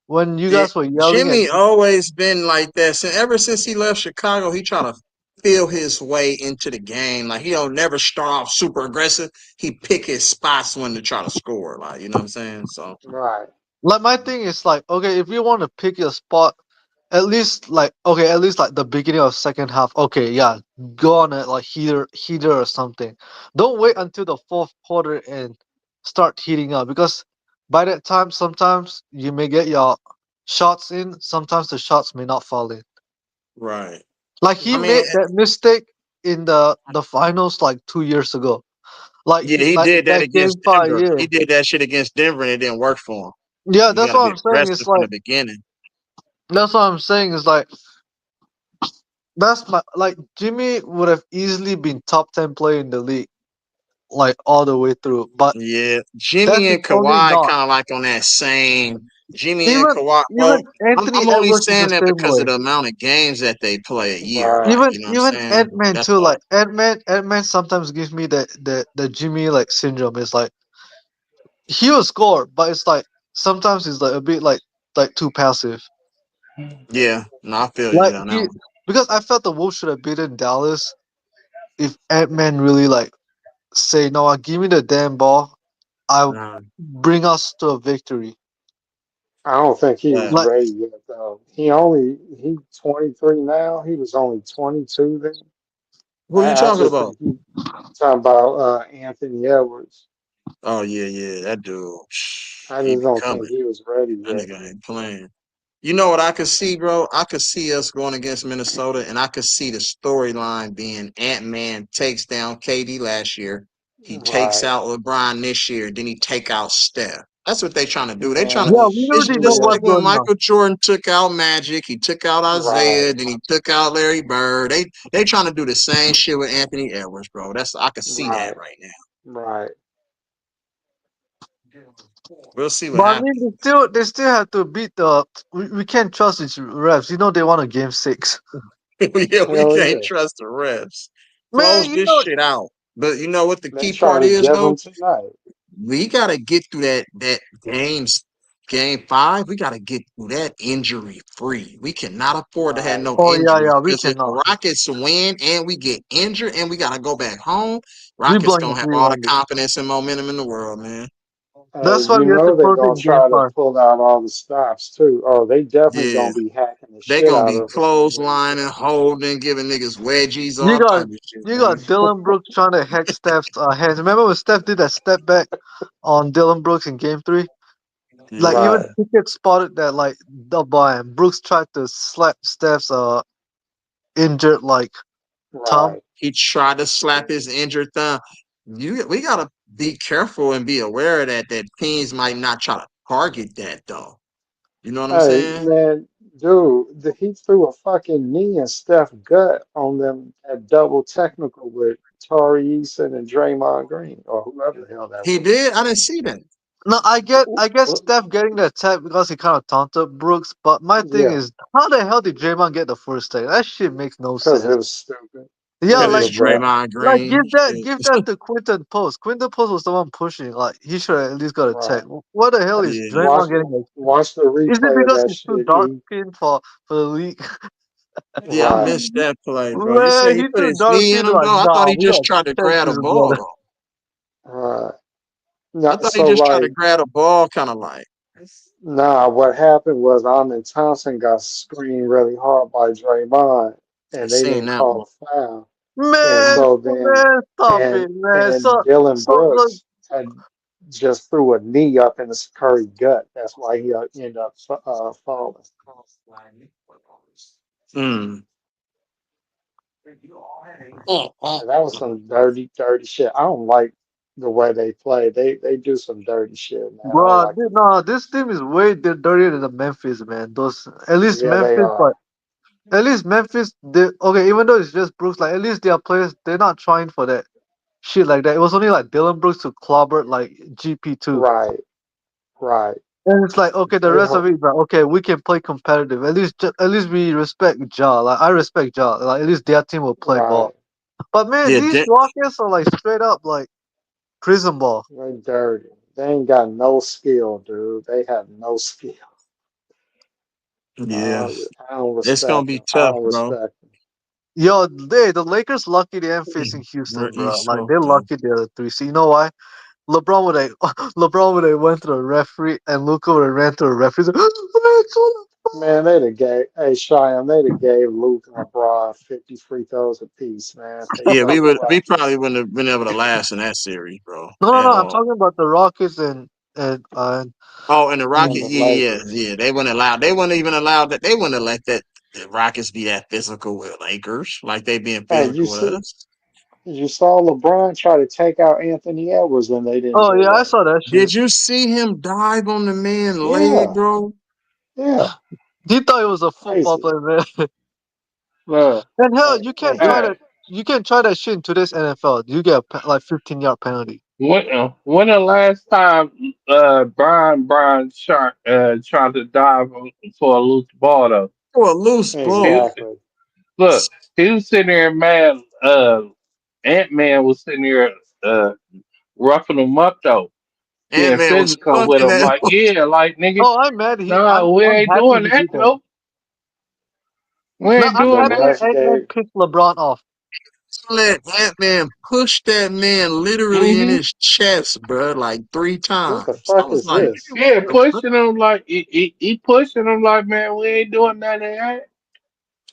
when you Yeah. guys were yelling at Jimmy always been like that. Since ever since he left Chicago, he trying to feel his way into the game. Like he don't never start off super aggressive. He pick his spots when to try to score. Like, you know what I'm saying? So Right. like my thing is like okay, if you want to pick your spot, at least like the beginning of second half. Okay, yeah, go on a like heater or something. Don't wait until the fourth quarter and start heating up because by that time sometimes you may get your shots in. Sometimes the shots may not fall in. right. Like he I mean, made that mistake in the finals like 2 years ago. Like yeah, he like did that that game against five, Denver. yeah. He did that shit against Denver, and it didn't work for him. Yeah, You that's got to what be I'm saying. aggressive It's from the like beginning. that's what I'm saying is like that's my like Jimmy would have easily been top 10 player in the league, like all the way through. But Yeah, that's Jimmy his and only Kawhi knock. kind of like on that same. Jimmy and Even Kawhi, even bro. Anthony I'm only Edwards is the saying that same because way. of the amount of games that they play a year. Right. Like, Even you know what I'm even saying? Ant-Man That's too. all. Like Ant-Man sometimes gives me the Jimmy like syndrome. It's like he will score, but it's like sometimes he's like a bit like too passive. Yeah, no, I feel Like you on that he one. because I felt the Wolves should have beaten Dallas if Ant-Man really like say no, give me the damn ball. I'll Um, bring us to a victory. I don't think he was but Like ready yet though. He 23 now. He was only 22 then. who you I talking just about? think he talking about Anthony Edwards. Oh yeah, that dude. I He just be don't coming. think he was ready That yet. nigga ain't playing. You know what I could see, bro? I could see us going against Minnesota, and I could see the storyline being Ant Man takes down KD last year. He takes Right. out LeBron this year. Then he take out Steph. That's what they trying to do. They trying to. yeah, Man, we It's already know just yeah, like what's when going on. Michael Jordan took out Magic. He took out right, Isaiah. Then he took out Larry Bird. They trying to do the same shit with Anthony Edwards, bro. That's I could see that right, right now. right. We'll see what But I happens. mean, they still have to beat the. We can't trust these refs. You know they want a game six. Yeah, we Hell can't yeah. trust the refs. Man, Close you this know. shit out. But you know what the They key part trying to is give though? him tonight. We gotta get through that game 5. We gotta get through that injury free. We cannot afford to have Right. no Oh yeah, injuries yeah, we because if the cannot. Rockets win and we get injured and we gotta go back home, We Rockets blowing the gonna have all the 3-1 lead. confidence and momentum in the world, man. That's why You we have to know they're close it gonna in game try to five. pull out all the stops too. Oh, they definitely Yeah. gonna be hacking the They shit gonna out be of us when we clotheslining, holding, giving niggas wedgies, You all got type of shit, you man. got Dylan Brooks trying to hack Steph's hands. Remember when Steph did that step back on Dylan Brooks in game three? Like Yeah. even right, Pickett spotted that like double and Brooks tried to slap Steph's injured like thumb. right. He tried to slap his injured thumb. We gotta be careful and be aware of that. That teams might not try to target that though. You know what I'm Hey saying? man, dude, he threw a fucking knee in Steph gut on them at double technical with Tari Eason and Draymond Green or whoever the hell that He was. did. I didn't see that. No, I get Steph getting the attack because he kind of taunted Brooks. But my thing Yeah, is, how the hell did Draymond get the first take? That shit makes no because it sense. was stupid. It Yeah, Cause was like it's give LeBron. Draymond like Green. give that to Quinton Post. Quinton Post was the one pushing. Like he should have at least got a tech. Right. What the hell is Yeah. Draymond Watch getting? watch the Is it replay of because that he's too shit. dark skinned for the league? Yeah, I Right, missed that play, bro. You say Man, he he's put too his dark knee in skinned. him Like, though. I thought nah, he we just gotta tried to check grab a this brother. ball. right. I No, thought he so just tried to like, grab a ball, kind of like. nah, what happened was Amin Thompson got screened really hard by Draymond, I and they seen didn't that call one. a foul. And Man, so then, man, stop and it, man. and So Dylan so look, Brooks had just threw a knee up in his Curry gut. That's why he ended up falling. Mm. And that was some dirty, dirty shit. I don't like the way they play. They do some dirty shit, man. I don't bro, like the way no, this team is way dirtier than the Memphis, man. Those at least Yeah, they Memphis, are. but at least Memphis, they okay. Even though it's just Brooks, like at least their players, they're not trying for that shit like that. It was only like Dylan Brooks to clobber like GP2. Right, right. And it's like okay, the They rest of ho- it is like okay, we can play competitive. At least we respect Ja. Like I respect Ja. Like at least their team will play right. ball. But man, Yeah, these Rockets are like straight up like prison ball. They dirty. They ain't got no skill, dude. They have no skill. yeah. I don't It's gonna respect be them. I tough, don't bro. respect them. Yo, the Lakers lucky they ain't facing Where Houston, he bro. Like smoked they're though. lucky they're the 3. You know why? LeBron would have LeBron would have went to the referee and Luka would have ran to the referee. He's like, Man, they'd have gave, hey, Cheyenne, they'd have gave Luke and LeBron 50 free throws apiece, man, if they Yeah, fuck we around. probably wouldn't have been able to last in that series, bro, no, no, no. at I'm all. talking about the Rockets Oh, and the and And Rocket, the yeah, Lakers. yeah. They wouldn't even allow that. They wouldn't have let that the Rockets be that physical with Lakers, like they being Hey, physical with us. you saw LeBron try to take out Anthony Edwards and they didn't Oh do yeah, I that. saw that shit. Did you see him dive on the man leg, Yeah, bro? yeah, He thought it was a football crazy. player, man. Look, And hell, Hey, you can't hey, try hey, that. You can try that shit in today's NFL. You get a like 15-yard penalty. when the last time Brian Sharp tried to dive for a loose ball though? For a loose He, ball. exactly. look, he was sitting there mad. Ant Man was sitting there uh roughing him up though, Ant being Man was physical with punking him. that. Like, yeah, like nigga, Oh, I'm mad. no, we I'm ain't happy doing he that did that. though. We No, ain't I'm doing And happy that. that's Ant-Man gave. pissed LeBron off. Let Ant Man push that man literally in Hmm. his chest, bro, like 3 times. What the I fuck was is like, this? "Nigga, what Yeah, the fuck?" pushing him like he pushing him like, man, we ain't doing none of that.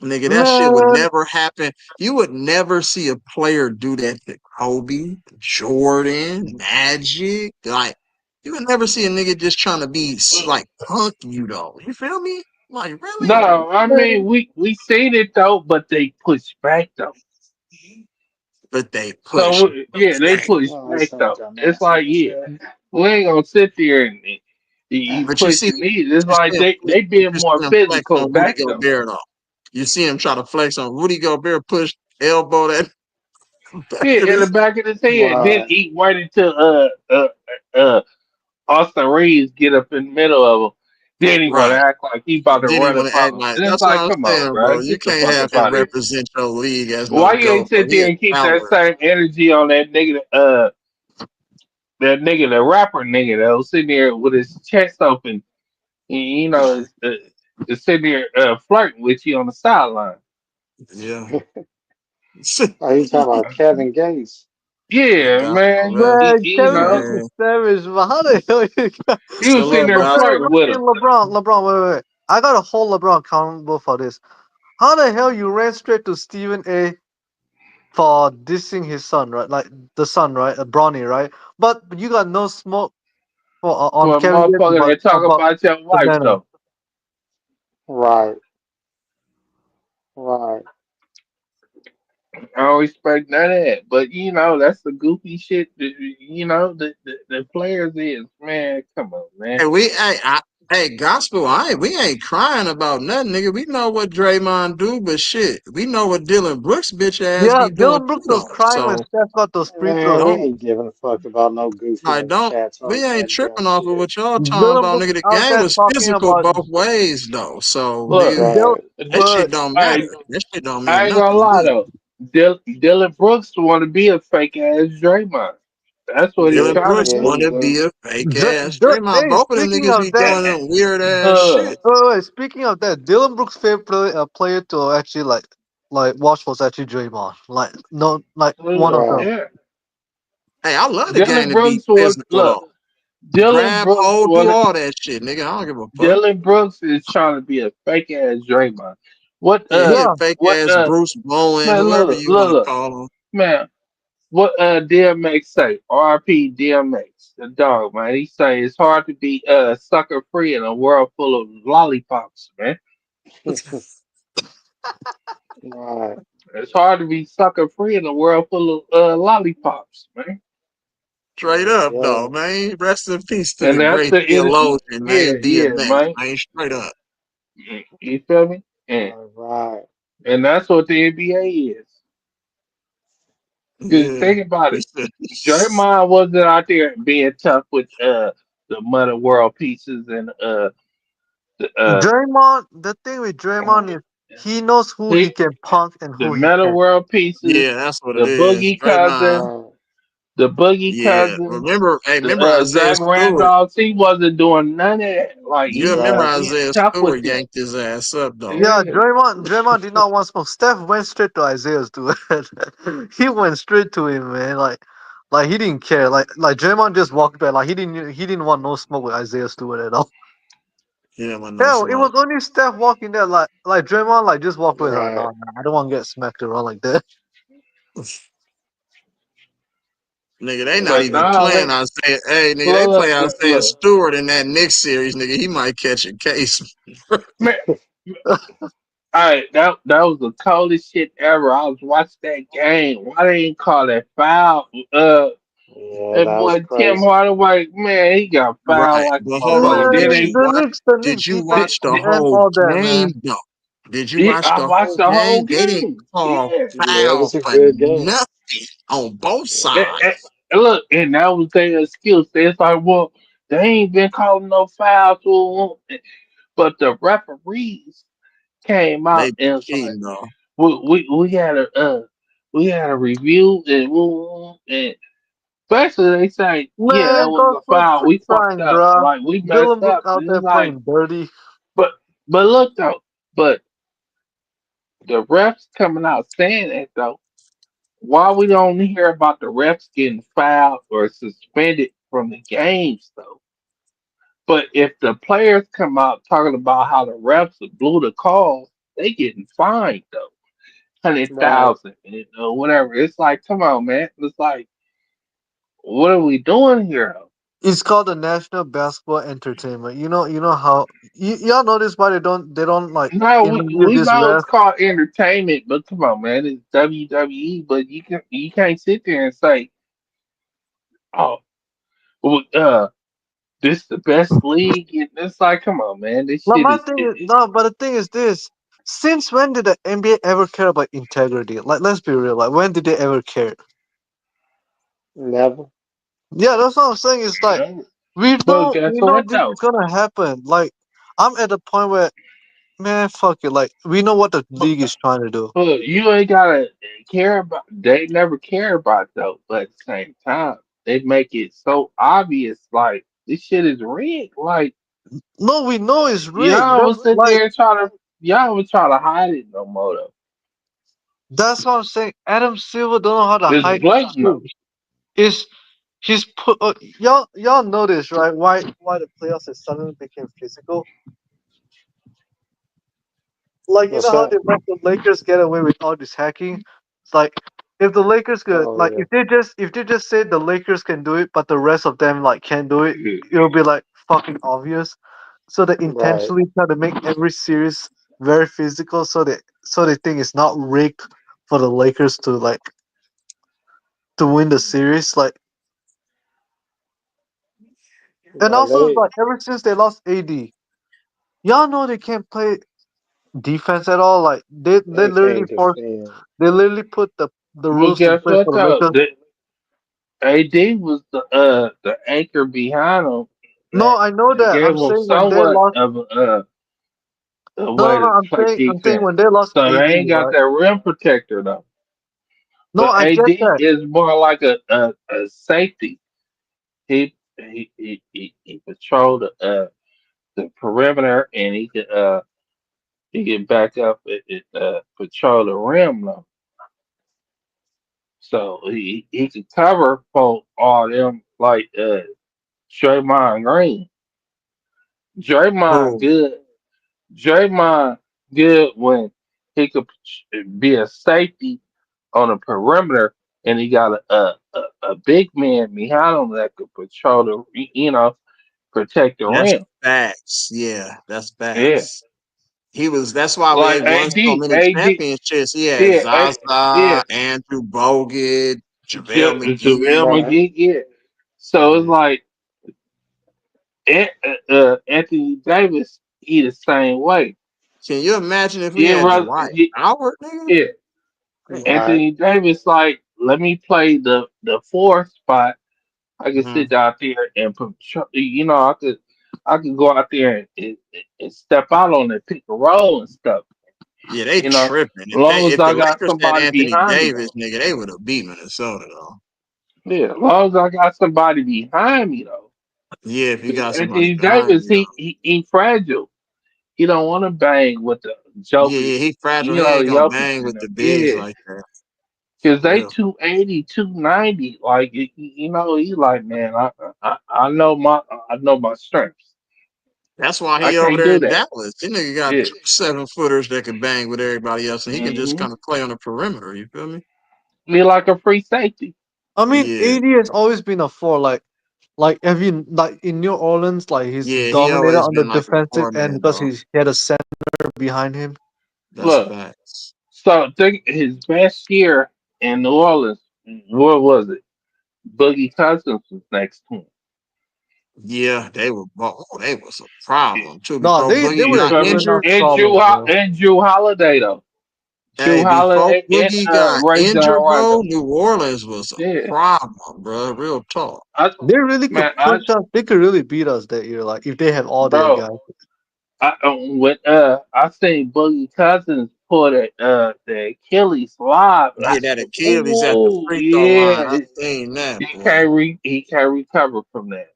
Nigga, that shit would Man, never happen. You would never see a player do that to Kobe, Jordan, Magic. Like, you would never see a nigga just trying to be like punk you though. You feel me? Like, really? No, I mean man. we seen it though, but they push back though. But they push So yeah, they back. push Oh, back this some though. It's dumbass like nigga yeah, shit. we ain't gonna sit there and you But you see, pushing me. It's you like see him, they but being you more see him flex physical on Rudy back though. Gobert though. You see him try to flex on Rudy Gobert, push elbow that back of Yeah, in the this. back of his head, then Right. eat right into uh Austin Reeves get up in the middle of him. Then he want to Right. act like he about to Then he run want up to on act him. like And it's that's what like, I'm come on, saying, bro, bro. You get the can't fuck have up him out of here. represent your league as Why no you ain't GOAT, bro. sit He there a and keep that coward. same energy on that nigga, the rapper nigga that was sitting there with his chest open, you know, is sitting there flirting with you on the sideline. Yeah. Oh, you talking about Kevin Gates? That Yeah, gospel man, rapper, Man, you Kevin know, Gates is man. savage, but how the hell you got... he was sitting Salute there Look, man, gospel. flirting look with at him. LeBron, wait. I got a whole LeBron accountable for this. How the hell you ran straight to Stephen A for dissing his son, right? Like the son, right? Bronny, right? But you got no smoke on For a Kevin Gates motherfucker that talk about about your wife banana. though. Right. Right. I don't respect none of that. But you know, that's the goofy shit that, you know, the players is, man, come on, man. Hey, hey, gospel. We ain't crying about nothing, nigga. We know what Draymond do, but shit, we know what Dylan Brooks bitch ass Yeah, be doing Dylan too, Brooks was though. crying when So Steph got those free throws. Man, we don't ain't giving a fuck about no like goofiness don't chat we talking ain't that dumb tripping off of shit. what y'all talking Dylan about, Brooks nigga. The out game there was talking physical about, both ways, though. So Look, nigga, Dylan, Right. that D- shit but don't matter. hey, That shit don't I mean ain't nothing gonna to lie me. though. Dylan Brooks want to be a fake ass Draymond. That's what he Dylan Yeah, trying to Brooks yeah, do. he want to do. be a fake ass Draymond. hey, Both of them speaking niggas be of that, doing them weird ass Uh, shit. speaking of that, Dylan Brooks' favorite player to actually like watch was actually Draymond. Like no, like one of them. Right. yeah. Hey, I love the game Dylan to be Brooks was physical look. though. Dylan Grab, Brooks hold, do wanted. all that shit, nigga. I don't give a fuck. Dylan Brooks is trying to be a fake ass Draymond. What Yeah, he a fake what ass Bruce Bowen, man whoever look you want to look call him. man what DMX say? RP DMX, the dog, man. He say it's hard to be sucker free in a world full of lollipops, man. Right. It's hard to be sucker free in a world full of lollipops, man. Straight Yeah, up, though, Dylan. man. Rest in peace to And the that's great the energy. theologian, Yeah, man. yeah, DMX, man. man. Straight up. You feel me? Right. And that's what the NBA is. Because Yeah. think about He it. said, Draymond wasn't out there being tough with the mother world pieces and the Draymond, the thing with Draymond is he knows who he he, can punk and the who he metal can't. world pieces, yeah, that's what it the is. boogie Draymond. cousins, Right. the boogie Yeah. cousins, Remember, hey, the remember Isaiah Zach Stewart. Randolph. He wasn't doing none of that. Like You he remember wasn't Right. being Isaiah tough with Stewart them. yanked his ass up, though. Yeah, Yeah. Draymond did not want smoke. Steph went straight to Isaiah's dude. He went straight to him, man. Like he didn't care. Like Draymond just walked back. Like he didn't want no smoke with Isaiah Stewart at all. He didn't want no Hell, it was smoke. only Steph walking there. Like Draymond, like just walked with her. Right. No, I don't want to get smacked around like that. Nigga, they not Yeah. But even now playing Isaiah. Hey, nigga, they play Isaiah look. Stewart in that Knicks series, nigga. He might catch a case. Man, that was the coldest shit ever. I was watching that game. Why they didn't call that foul? Yeah, That that was boy Tim crazy. Hardaway, man, he got fouled Right. like But a hold on. motherfucker. Then Did they, you watch The Knicks did you defense watch the and whole all that, game man. though? Did you yeah, watch I the watched whole the whole game? They didn't game. call Yeah. Yeah, it foul was a for good game. nothing on both Yeah. And, sides. and look, and that was their excuse. It's like, well, they ain't been calling no foul to them. But the referees came They out be and was like, cheating though. we had a we had a review and especially they say, yeah, that Man, was go a foul. quit We fucked crying, up. bruh. Like we Dylan messed Brooks up. out And there it's like, playing dirty. but look though, but the refs coming out saying that though. Why we don't hear about the refs getting fouled or suspended from the games though? But if the players come out talking about how the refs blew the calls, they getting fined though, hundred Right. thousand, whatever. It's like, come on, man. It's like, what are we doing here? It's called the National Basketball Entertainment. You know how y'all notice why they don't like No, interview we this know it's ref. called entertainment, but come on, man, it's WWE. But you can't sit there and say, oh, well, this the best league. And it's like, come on, man, this No, shit my is thing is no, but the thing is this: since when did the NBA ever care about integrity? Like, let's be real. Like, when did they ever care? Never. Yeah, that's what I'm saying. It's like it. But guess we know what this though? is gonna happen. Like, I'm at the point where, man, fuck it. Like, we know what the But, league is trying to do. but you ain't gotta care about. They never care about though. But at the same time, they make it so obvious. Like this shit is rigged. Like No, we know it's rigged. y'all That's was sit like there and try to. Y'all was try to hide it no more though. that's what I'm saying. Adam Silver don't know how to It's hide his blatant shit. though. Is he's put y'all notice right why the playoffs has suddenly became physical? Like, you What's know how that? they let the Lakers get away with all this hacking? It's like, if the Lakers could, Oh like, yeah. if they just say the Lakers can do it, but the rest of them like can't do it, it'll be like fucking obvious. So they Right. intentionally try to make every series very physical, so they think it's not rigged for the Lakers to like to win the series. Like, and Yeah, also it's they like ever since they lost AD, y'all know they can't play defense at all. Like, they can't defend. they literally put the Well, rules in guess place what for the though? Lakers. The AD was the anchor behind them No, that I know that that. gave I'm them saying when they somewhat lost. of a No, way no, no. to play I'm saying defense. when they lost So they AD, ain't got right? that rim protector though. No, But I get AD that. is more like a safety. He patrolled the perimeter and he can back up and patrol the rim though. So he can cover for all them like Draymond Green. Draymond Who? good. Draymond good when he could be a safety on the perimeter, and he got a big man behind him that could patrol the protect the That's rim. facts. Yeah, that's Yeah, facts. He was that's why they like won so many AD, championships. He had yeah, yeah, Zaza, Andrew Bogut, JaVale JaVale McGee. Right. McGee. Yeah, so it's Yeah. like Anthony Davis. He the same way. Can you imagine if we Yeah, had rather, Dwight Howard, nigga? yeah. Right. Anthony Davis, like, let me play the fourth spot. I can Hmm. sit out there and I could go out there and step out on it, pick a roll and stuff. Yeah, they You know, as tripping. long as If the I got Lakers had somebody Anthony behind me Davis, though. nigga, they would have beat Minnesota though. Yeah, as long as I got somebody behind me though. Yeah, if you Because got somebody Anthony behind Davis, you though. he fragile. He don't want to bang with the Yeah, yeah, jokers. he fragile. You He know, ain't the gonna jokers bang in with them. the bigs Yeah. like that. Cause For they real. 280, 290. Like he like, man, I know my strengths. That's why I he over can't there do in that. Dallas. This nigga got Yeah. two 7-footers that can bang with everybody else, and he can just Hmm. kind of play on the perimeter. You feel me? Be like a free safety. I mean, Yeah, AD has always been a four. Like have you like in New Orleans, like he's yeah. He dominated always on the been like a defensive four end man because though. he had a center behind him. That's Look, facts. so think his best year in New Orleans. What was it? Boogie Cousins was next to him. Yeah, they were. Oh, they was a problem too. No, Before they Boogie were got giving us injured, problems, bro. And Drew Holiday though. Drew hey, before Holiday and Boogie got Ray John injured, bro, Rondo. New Orleans was a Yeah, problem, bro. Real talk. I They really could man, push us. They could really beat us that year, like if they have all their bro, guys. when I seen Boogie Cousins pull the Achilles live. I Get that said, Achilles at the "Ooh, free throw line. I yeah." seen that, He boy. can't recover from that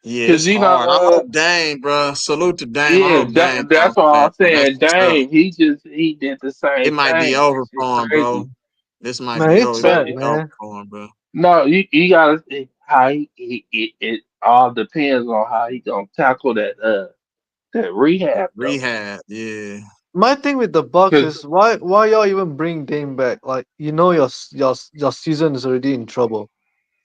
Yeah, because it's hard. I hope Dame, bro. Salute to Dame. I yeah, hope Dame that's bounce all I'm back, bro. That's saying. tough. Dang, he did the It same might be thing. That over shit for him, bro. crazy, This might Man, be it's over. It might sad, but be over man. for him, bro. no, you gotta see how it all depends on how he gonna tackle that rehab though. Rehab, yeah. My thing with the Bucks Cause is why y'all even bring Dame back? Like you know your season is already in trouble.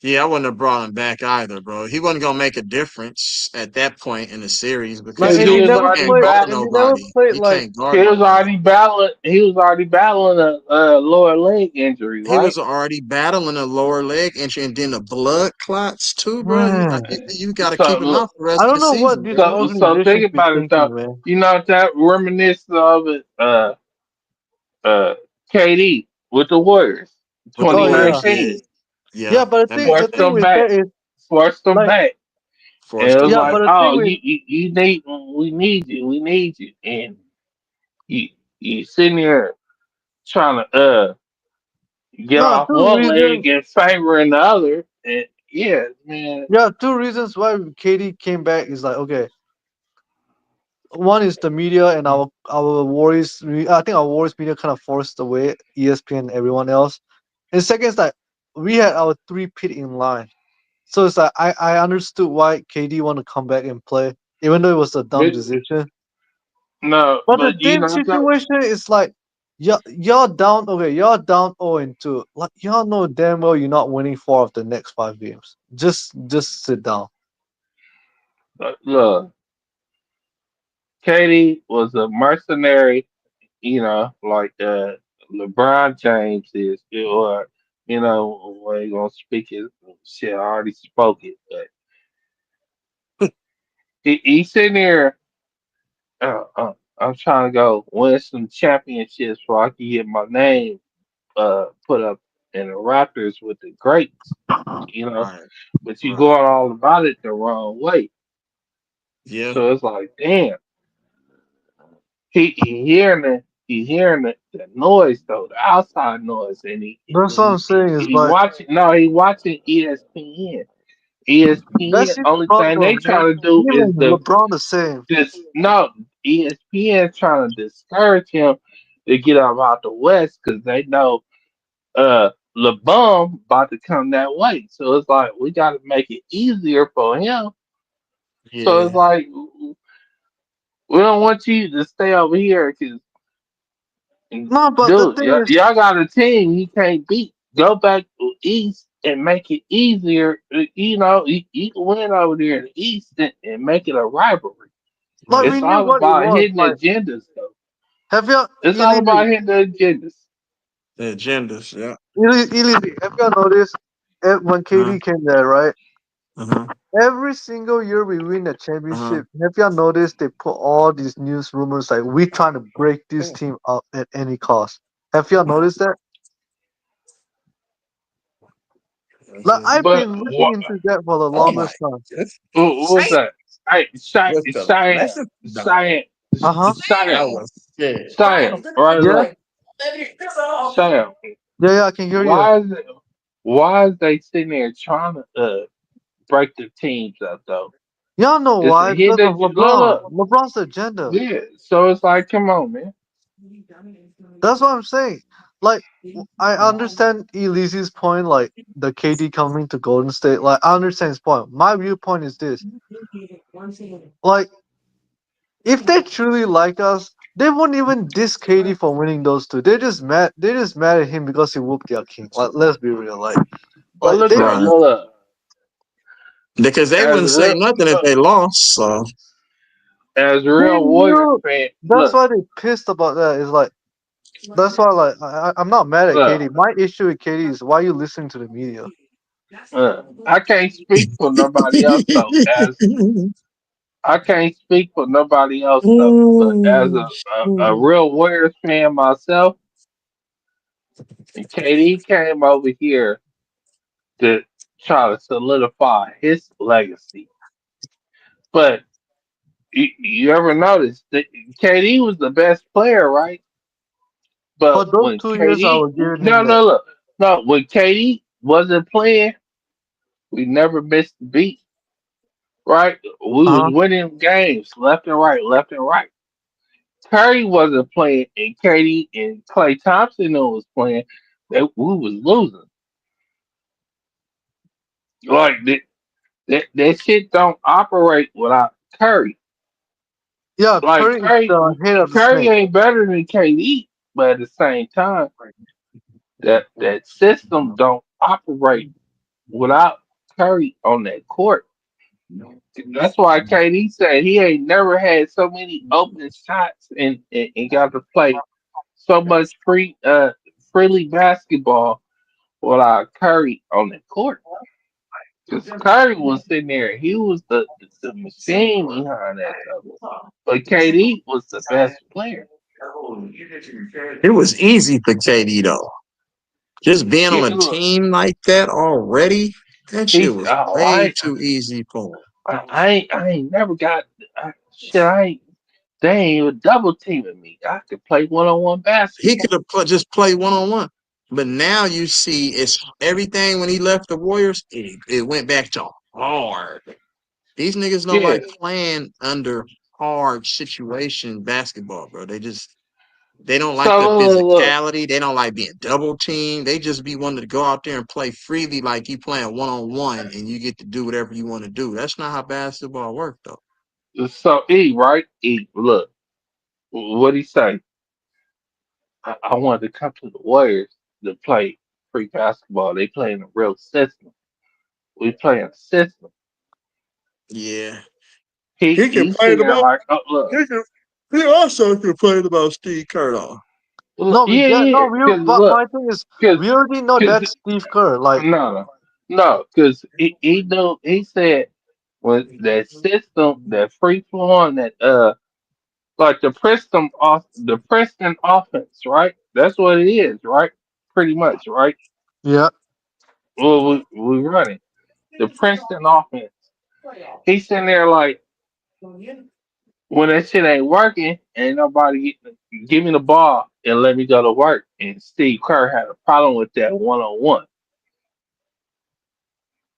Yeah, I wouldn't have brought him back either, bro. He wasn't gonna make a difference at that point in the series Like because and he he was never already can't played guard back. and he never nobody. played He like can't guard nobody. He was already battling a lower leg injury, He right? was already battling a lower leg injury and then the blood clots too, bro. man. You got to keep him So out the rest I of don't the know what season, this bro. so think organization be about it though. thinking, man. You know that reminiscent of it. Uh, KD with the Warriors, With the Warriors, yeah, 2019, Yeah, yeah, but that the makes forced thing them sense. with back, that is forced them like back, and it Forced was him yeah, back. like, but the thing oh, with you need, we need you, and you sitting there trying to get no off two one leg reasons. and favoring the other, and yeah, man, Yeah, two reasons why KD came back is like okay. One is the media and our Warriors. I think our Warriors media kind of forced away ESPN and everyone else. And second is like we had our three pit in line, so it's like I understood why KD want to come back and play, even though it was a dumb but decision. no, But the but you Dame know, so, situation is like y'all down okay, y'all down 0-2. Like y'all know damn well you're not winning 4 of the next 5 games. Just sit down. look, Katie was a mercenary, like LeBron James is, or when he gonna speak his shit. I already spoke it, but he's sitting there. I'm trying to go win some championships so I can get my name put up in the Raptors with the greats, you know. Right, But you right. going all about it the wrong way. Yeah, So it's like, damn, he hearing the noise though, the outside noise, and That's what I'm saying is he like watching. No, he watching ESPN. ESPN. that's his Only thing they problem, man. trying to do Him is and LeBron the same. this. No, ESPN trying to discourage him to get up out the West because they know LeBron about to come that way. So it's like we got to make it easier for him. So it's yeah, like we don't want you to stay over here because No, but the dude, thing is y'all got a team he can't beat. Go back east and make it easier. You can win over there in the east and make it a rivalry. like right. we It's knew all what it about was. hitting Like agendas, though. have you It's all illegally about hitting the agendas. The agendas, yeah. illegally have you noticed when Uh-huh, KD came there, right? uh-huh, Every single year we win the uh-huh. championship. Have you noticed they put all these news rumors like we trying to break this team up at any cost? Have you noticed that? That's Like it. I've But been looking what? into that for the Oh my longest time. goodness. What's Saint that? Hey, was the Cheyenne, blessed dog. Cheyenne, Uh huh. That Cheyenne, was good. Cheyenne. Right, Yeah. look, Cheyenne. Yeah. Yeah. I can hear you. Why is it? Why is they sitting there trying to break the teams up though? Y'all know It's a why? Because of hidden. LeBron. LeBron's agenda. Yeah. So it's like, come on, man. That's what I'm saying. Like I understand E-Leezy's point. Like the KD coming to Golden State. Like I understand his point. My viewpoint is this. Like if they truly like us, they wouldn't even diss KD for winning those two. They're just mad. They're just mad at him because he whooped their king. Like, let's be real. But Like look they at Right. look Because they as wouldn't say real nothing if look they lost. So as they real Warriors knew. fan. That's Look, why they pissed about that. It's like That's why, like, I'm not mad at Look, KD. My issue with KD is why you listening to the media. I can't speak for nobody else though. As I can't speak for nobody else though, but as a real Warriors fan myself, and KD came over here to try to solidify his legacy. But you ever notice that KD was the best player, right? For But those when 2 years, I KD, was giving him no, that. no, look, no, when KD wasn't playing, we never missed a beat, right? We Uh huh. was winning games left and right, left and right. Curry wasn't playing, and KD and Clay Thompson was playing. That we was losing. Like that shit don't operate without Curry. Yeah, Like Curry is the head of the Curry snake. ain't better than KD, but at the same time, that system don't operate without Curry on that court. That's why KD said he ain't never had so many open shots and got to play so much freely basketball without Curry on the court. Because Curry was sitting there, he was the machine behind that stuff. But KD was the best player. It was easy for KD though. Just being on Yeah, a look, team like that already, that shit he's was oh way too easy for him. I ain't never got shit. I ain't they ain't even double teaming me. I could play 1-on-1 He could basketball. have just played 1-on-1. But now you see it's everything when he left the Warriors, it went back to hard. These niggas don't Yeah. like playing under hard situation basketball, bro. They don't like So the look. physicality. They don't like being double teamed. They just be wanting to go out there and play freely like you playing 1-on-1 and you get to do whatever you want to do. That's not how basketball works though. So right? Look, what he say? I wanted to come to the Warriors to play free basketball. They play in a real system. We play in a system. Yeah. He can He's play sitting the there ball. like, oh look, He, can, he also complained about Steve Kerr though. No, we yeah, get yeah, no. We because but look, my thing is, because we already know because that's Steve Kerr. Like, no, no, because he knew he said when that system, that free flowing, that like the Preston offense, right? That's what it is, right? Pretty much, right? yeah, Well, we running the Princeton offense. He's sitting there like when that shit ain't working, ain't nobody give me the ball and let me go to work. And Steve Kerr had a problem with that 1-on-1.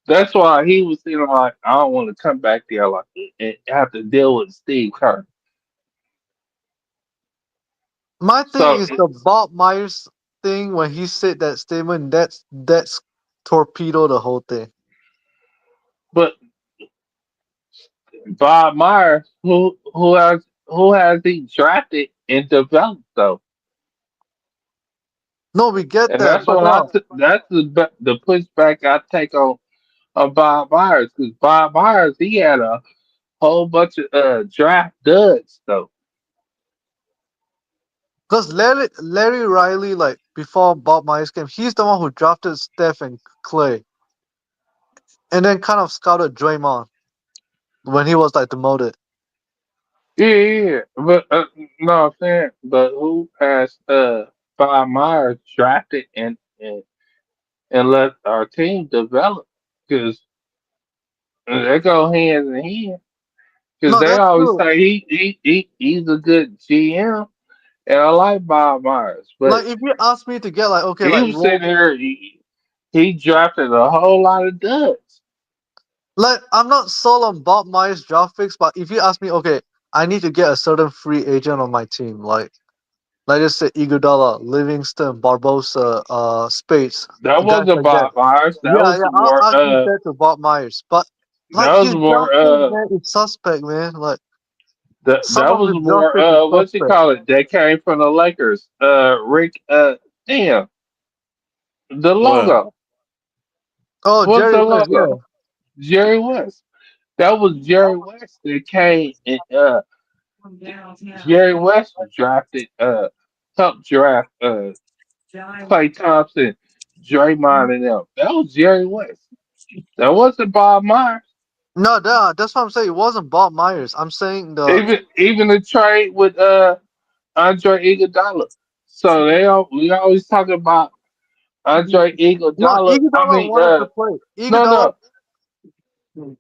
That's why he was sitting like, I don't want to come back there like and have to deal with Steve Kerr. my thing So, is the Bob Myers thing when he said that statement. That's torpedo the whole thing. but Bob Myers, who has he drafted and developed though, No, we get and that, that's but what no, that's the pushback I take on Bob Myers because Bob Myers he had a whole bunch of draft duds though. because Larry Riley, like before Bob Myers came, he's the one who drafted Steph and Clay, and then kind of scouted Draymond when he was like demoted. Yeah, yeah, but no, I'm saying, but who has Bob Myers drafted and let our team develop? Because they go hands in hand. Because No, they that's always true. say he's a good GM, and I like Bob Myers, but Like if you ask me to get like okay, he like was sitting there. He drafted a whole lot of duds. like I'm not sold on Bob Myers draft picks, but if you ask me, okay, I need to get a certain free agent on my team, like just say Iguodala, Livingston, Barbosa, Spades, That guys wasn't like that. Bob Myers. That Yeah, was yeah, more. I'll give that to Bob Myers. But like That was his more. draft picks, man, it's suspect, man. Like some That of was his draft more. picks is What you suspect. call it? That came from the Lakers. Rick. Damn. The What? logo. Oh, What's Jerry the West, yeah. logo? Jerry West. That was Jerry West that came and Jerry West drafted helped draft Clay Thompson, Draymond, and them. That was Jerry West. That wasn't Bob Myers. No, that's what I'm saying. It wasn't Bob Myers. I'm saying the Even the trade with Andre Iguodala. So we always talk about Andre no Iguodala. I Iguodala mean, wanted to play. no, Iguodala. no.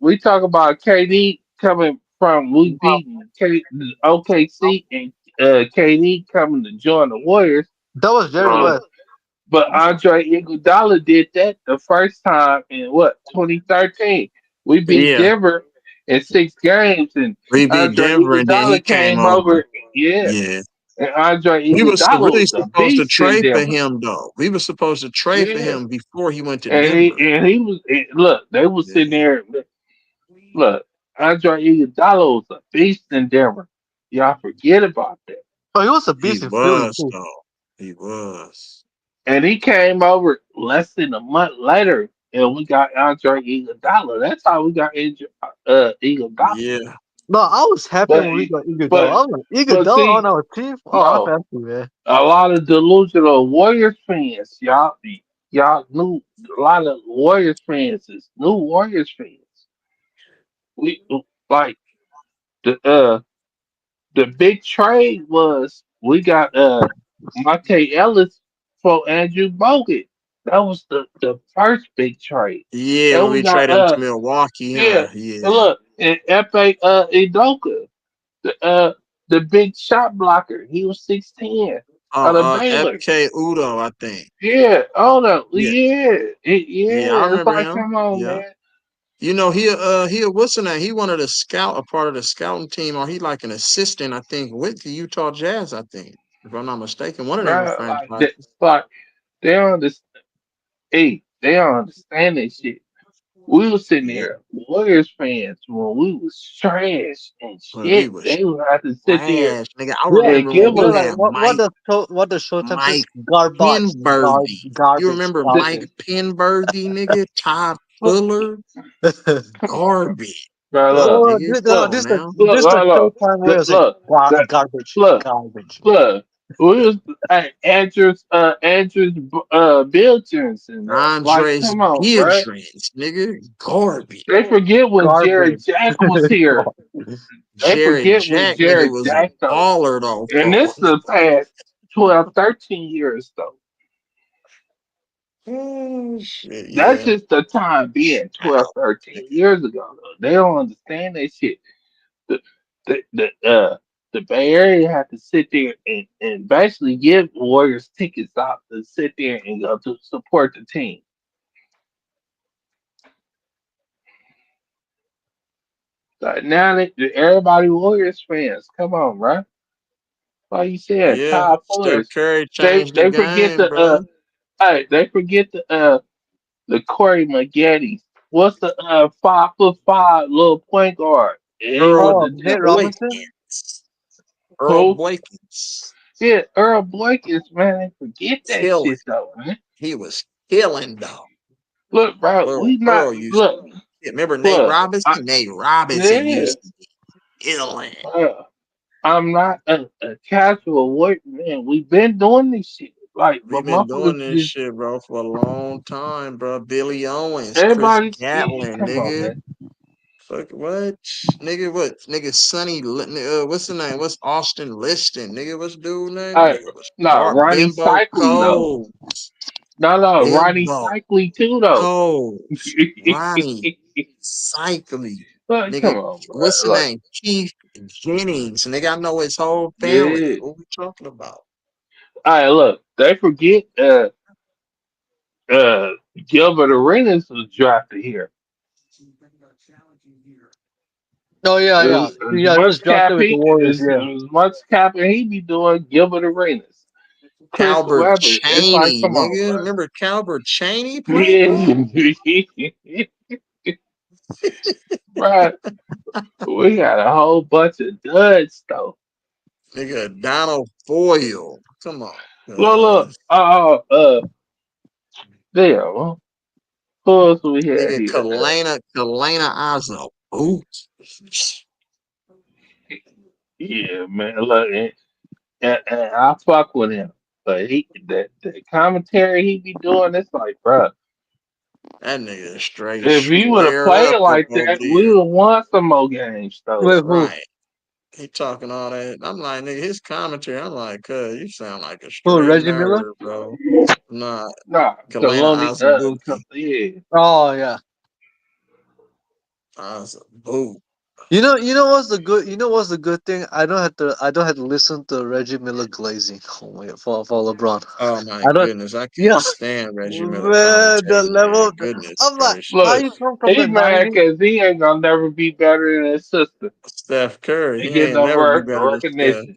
We talk about KD coming from we beating OKC and KD coming to join the Warriors. That was Jerry Uh, West. but Andre Iguodala did that the first time in what 2013. We beat Yeah, Denver in 6 games, and we beat Andre Denver, and then he Iguodala came came over. over. Yeah, Yeah, and Andre we was Iguodala really was a supposed to beast in trade for Denver. him, though. We were supposed to trade for Yeah, him before he went to and Denver. he was look. They was sitting Yeah, there. Look, Andre Iguodala was a beast in Denver. Y'all forget about that. Oh, he was a he beast in Philly was too. though. He was. And he came over less than a month later, and we got Andre Iguodala. That's how we got Iguodala. Yeah, No, I was happy But when we got Iguodala. but I was like, but Iguodala on see, our team. Oh, I'm no, happy, man. a lot of delusional Warriors fans, y'all knew a lot of Warriors fans is new Warriors fans. We like the the big trade was we got Monte Ellis for Andrew Bogut. That was the first big trade. yeah. And When we we got traded him to Milwaukee, yeah, huh? and Yeah. look, and Epe Idoka, the big shot blocker. He was 6'10" Oh, out of Baylor. FK Udo, I think. Yeah, oh no, Yeah, yeah. I yeah. It's remember like him. come on, Yeah. man. You know, he what's the name? He one of the scout, a part of the scouting team, or he like an assistant, I think, with the Utah Jazz, I think, if I'm not mistaken. One of them Bro, franchises. like they don't understand. Hey, they don't understand that shit. We was sitting Yeah. there, Warriors fans, when we was trash and When we shit. was They would have to sit there trash, nigga. I Yeah, and remember when give they're we us like, had Mike what the Showtime says? Mike Garbage, Penberthy. You garbage, remember Mike garbage. Penberthy, nigga? Todd look, Fuller, garbage, bro, look, Oh, nigga. no, Come on now. look, this the look, look, Showtime way look, of saying that, garbage, look, garbage. look. We was Andrews Bill Johnson. Like, Andres come on, bro. Beatrice, nigga. Garbage. They forget when Jared Garbage. Jack was here. They Jared forget when Jack, nigga, Jared was a Jack though. baller though, And for this the past 12, 13 years though. shit, That's yeah. just the time being 12, Wow, 13 nigga. years ago. Though. They don't understand that shit. The the Bay Area had to sit there and basically give Warriors tickets out to sit there and go to support the team. Like now that everybody Warriors fans, come on, bro. Like you said, Yeah, top Steph pullers. Curry They changed the they forget game, bro. they forget the Corey Maggette. What's the 5'5" little point guard? And he went Earl Oh, to Nate Denver. Robinson? Boykins. Earl Who? Boykins. Yeah, Earl Boykins, man. They forget that Killing. shit though, man. He was killing though. Look, bro, Earl we not Earl used to look, be. Remember Nate look. Robinson? Nate Robinson Yeah, used to be killing. uh, I'm not a casual work man. We've been doing this shit. Like, We've but been motherfuckers doing this just shit, bro, for a long time, bro. Billy Owens, Chris everybody. Gatlin, Come on, nigga. man. Fuck what? Nigga, what? Nigga, what's the name? What's Austin Liston? Nigga, what's dude name? Hey, Nigga, what's no, Ronnie Bimbo Cycli though. Cole. No, Ronnie Bimbo Cycli too though. Coles. Ronnie Cycling. Come Nigga, on, bro. what's the Look, name? Keith Jennings. Nigga, I know his whole family. yeah. What we talking about? All right, look. They forget uh Gilbert Arenas was drafted here. Oh yeah, yeah, As yeah. It was much drafted cap with the he Warriors. Yeah. as much capping he be doing, Gilbert Arenas. Chris Calbert Webber. It's like, Cheney, come on, nigga. bro. Remember Calbert Cheney played for him? Yeah. Right. We got a whole bunch of duds though. Nigga, Donald Foyle. Come on. Look. Damn. Huh? Who else do we have Nigga, here? Kalena Azo. Ooh. Yeah, man. Look, and I fuck with him, but the commentary he be doing, it's like, bruh, That nigga is straight if he would have squared played up like over that, we there. would have won some more games, though. Wait, who? Right. He talking all that. I'm like, nigga, his commentary. I'm like, cuz you sound like a Who? straight Reggie Miller? nerd, bro. Nah, Nah, Kalana Kaloni, Azabuki. yeah, Oh yeah. Azabuki. You know what's the good thing? I don't have to listen to Reggie Miller glazing. Oh my god, for LeBron. Oh my I don't. goodness, I can't Yeah, stand Reggie Miller man, the commentating, man. level. Goodness I'm like, how look, you gracious. come from he the mad '90s? because he ain't gonna never be better than his sister. Steph Curry, He he get ain't no never be better than Steph. recognition.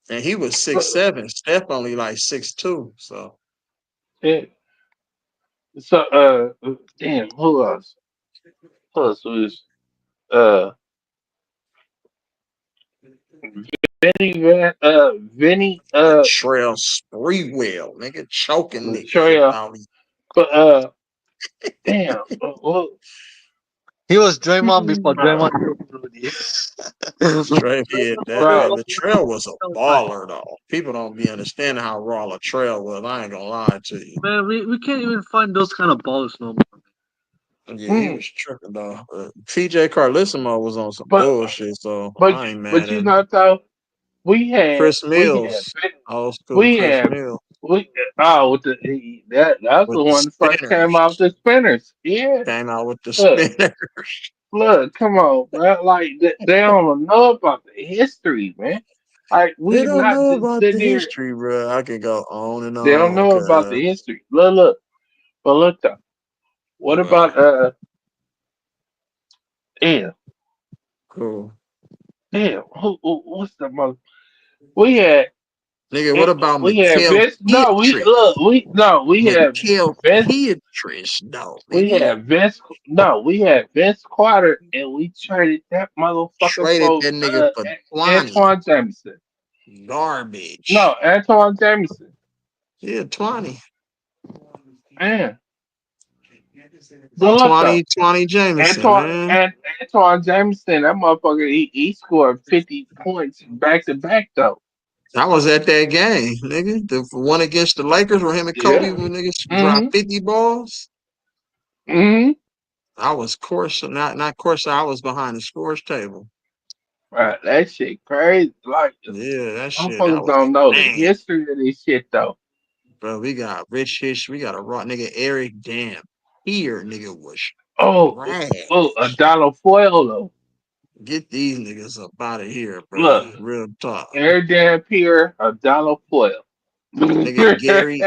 And he was So, 6'7". Steph only like 6'2". So yeah. So, damn, who else? Who else was uh Vinny Latrell Sprewell, nigga, choking niggas Latrell, about me. but damn, well, He was Draymond before uh, Draymond took Rudy. Latrell, yeah, definitely. bro, Latrell was a baller though. People don't be understanding how raw Latrell was. I ain't gonna lie to you. Man, we can't even find those kind of balls no more. Yeah, he mm, was tripping though. PJ Carlissimo was on some but bullshit, so but I ain't mad but you at him. know though, we had Chris we had Mills, old school we Chris had Mills we with that's with the the one that first came spinners. out the spinners. Yeah, Came out with the look, spinners. look, come on, bro. Like they don't know about the history, man. Like They we don't not know just about the sitting here. history, bro. I can go on and They don't on, know about cuz. the history. Look, but look though. What about Right. damn, Cool. damn, what's the mother? We had Nigga, what about we had Mikael Vince. No, Pietrus? we had Mikael Vince. Pietrus, though, We nigga. had Vince. No, we had Vince Carter, and we traded that motherfucker Traded for that nigga for 20. Antoine Jameson. No, Garbage. Antoine Jameson. Yeah, 20. Man, but look though, 20 Jameson, man. Antoine Jameson, that motherfucker, he scored 50 points back to back though. I was at that game, nigga. The one against the Lakers where him and Kobe Yeah. when niggas Mm-hmm. dropped 50 balls. Mm-hmm. I was course not course. I was behind the scores table. Right. That shit crazy. Like Yeah, that shit. I motherfuckers was don't know the man, history of this shit though. bro. We got Rich Hish. We got a raw nigga. Eric Damn here, nigga was Oh, trash. a Donald Foyle though. Get these niggas up out of here, bro. Look, Real talk, Air Dan Pierre, a Donald Foyle. nigga. Gary,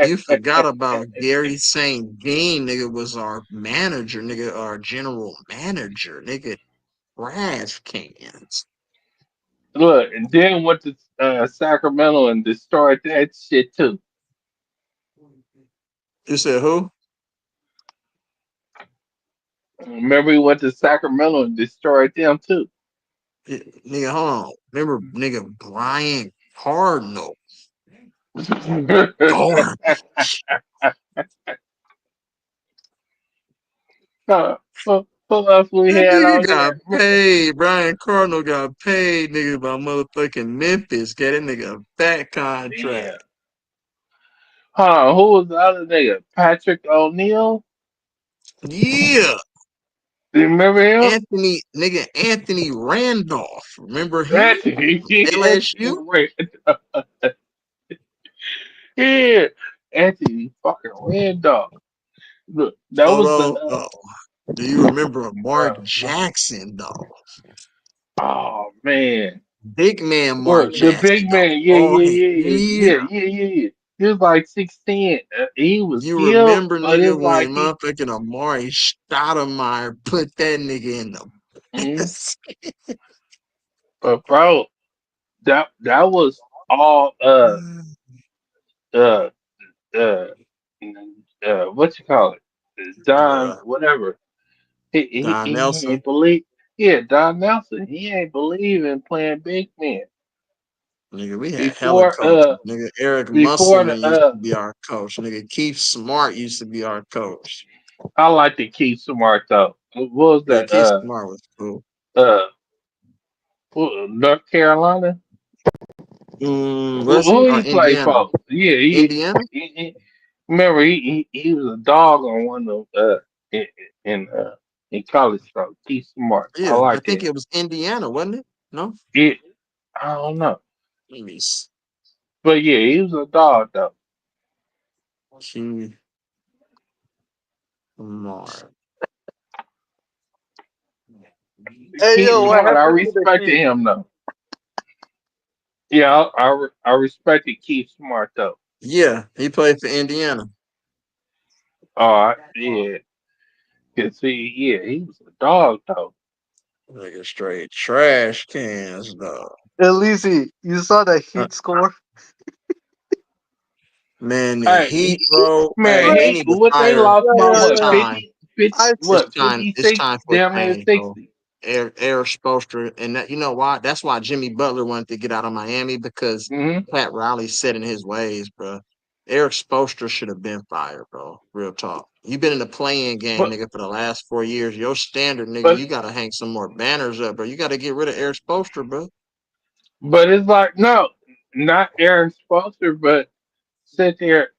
you forgot about Gary St. Jean, nigga, was our manager, nigga, our general manager, nigga. Trash cans. Look, and then went to Sacramento and destroyed that shit too. You said who? Remember, he went to Sacramento and destroyed them too. Yeah, nigga, hold on. Remember, nigga, Brian Cardinal. Garbage. Who else we That had nigga out got here? paid. Brian Cardinal got paid, nigga, by motherfucking Memphis. Got that nigga a fat Yeah. contract. Huh? Who was the other nigga? Patrick O'Neal. Yeah. Do you remember him? Anthony Randolph. Remember him? Anthony. Anthony LSU? Ray. Yeah. Anthony fucking Randolph. Look, that was the Photo. Oh. Do you remember Mark uh, Jackson, though? oh man. Big man Mark Well, the big Jackson, though. man, Oh, yeah. yeah. He was like 16. He was You skilled, remember, but nigga, it's like when he. motherfucking Amari Stoudemire put that nigga in the Mhm. basket? But bro, that was all uh uh what you call it? Don Bruh. whatever. Don He Nelson. ain't believe. Yeah, Don Nelson. He ain't believe in playing big man Nigga, we had hella before coaches. Nigga, Eric before Musselman the used to be our coach. Nigga, Keith Smart used to be our coach. I like to keep smart though. What was Yeah, that? Keith Smart was cool. Uh North Carolina. Was he Who or he play Indiana? for? Yeah, Indiana? remember he was a dog on one of in in college though. Keith Smart. I Yeah, I like think him. it was Indiana, wasn't it? No? It I don't know, Let me see. but yeah, he was a dog though. Smart. Hey Keith yo, what Smart. I happened to the respected Heat? him though. Yeah, I respected Keith Smart though. Yeah, he played for Indiana. Yeah. Cause see, yeah, he was a dog though. Nigga straight trash cans, dog. E-Leezy, you saw the Uh, Heat score? Man, the Hey, Heat, bro. man, Hey, they Wait, need he to what they fire. lost yeah, by It's what yeah, time. 50, 50 yeah. what It's 56, time for a damn near change, bro. 60. Eric Spoelstra, and that, you know why? That's why Jimmy Butler wanted to get out of Miami because Mm-hmm. Pat Riley set in his ways, bro. Eric Spoelstra should have been fired, bro. Real talk. You've been in the playing game, But nigga, for the last 4 years. Your standard, nigga, but you gotta hang some more banners up, bro. You gotta get rid of Eric Spoelstra, bro. but it's like no, not Aaron Spoelstra, but sit there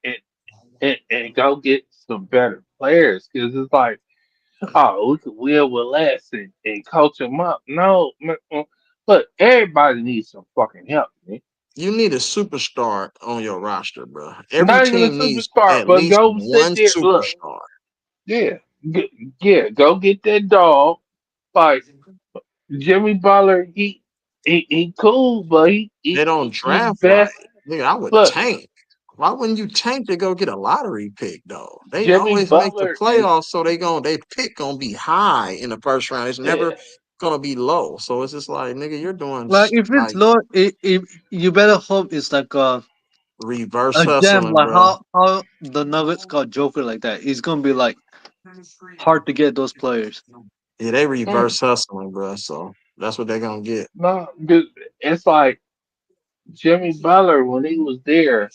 and go get some better players because it's like oh we could win with less and coach them up. No, look, everybody needs some fucking help, man. You need a superstar on your roster, bro. Every Not even a team needs superstar, at but least go sit one there. Look, superstar. yeah, yeah, go get that dog. Like Jimmy Butler, he cool, but They don't he draft right. best. Nigga, I would Look, tank. Why wouldn't you tank to go get a lottery pick though? They Jimmy always make the Butler is playoffs, so they pick gonna be high in the first round. It's yeah, never gonna be low. So it's just like nigga, you're doing Like if it's like low, you better hope it's like reverse a gem, hustling, like bro. how the Nuggets got Joker like that. It's gonna be like hard to get those players. Yeah, they mm, reverse hustling, bro. So that's what they're gonna get. no, dude, it's like Jimmy Butler when he was there,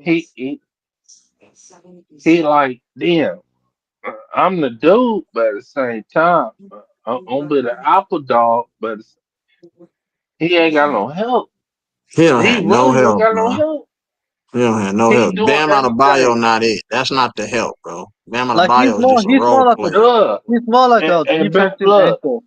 he he, he like damn, I'm the dude, but at the same time, I'm be the apple dog, but he ain't got no help. He don't He have no really don't help, got no bro. help. He don't have no He help. doing Bam Adebayo everything. not it. That's not the help, bro. Bam Like Adebayo is just a he's more role like a player. he's more like a defensive Look, ankle.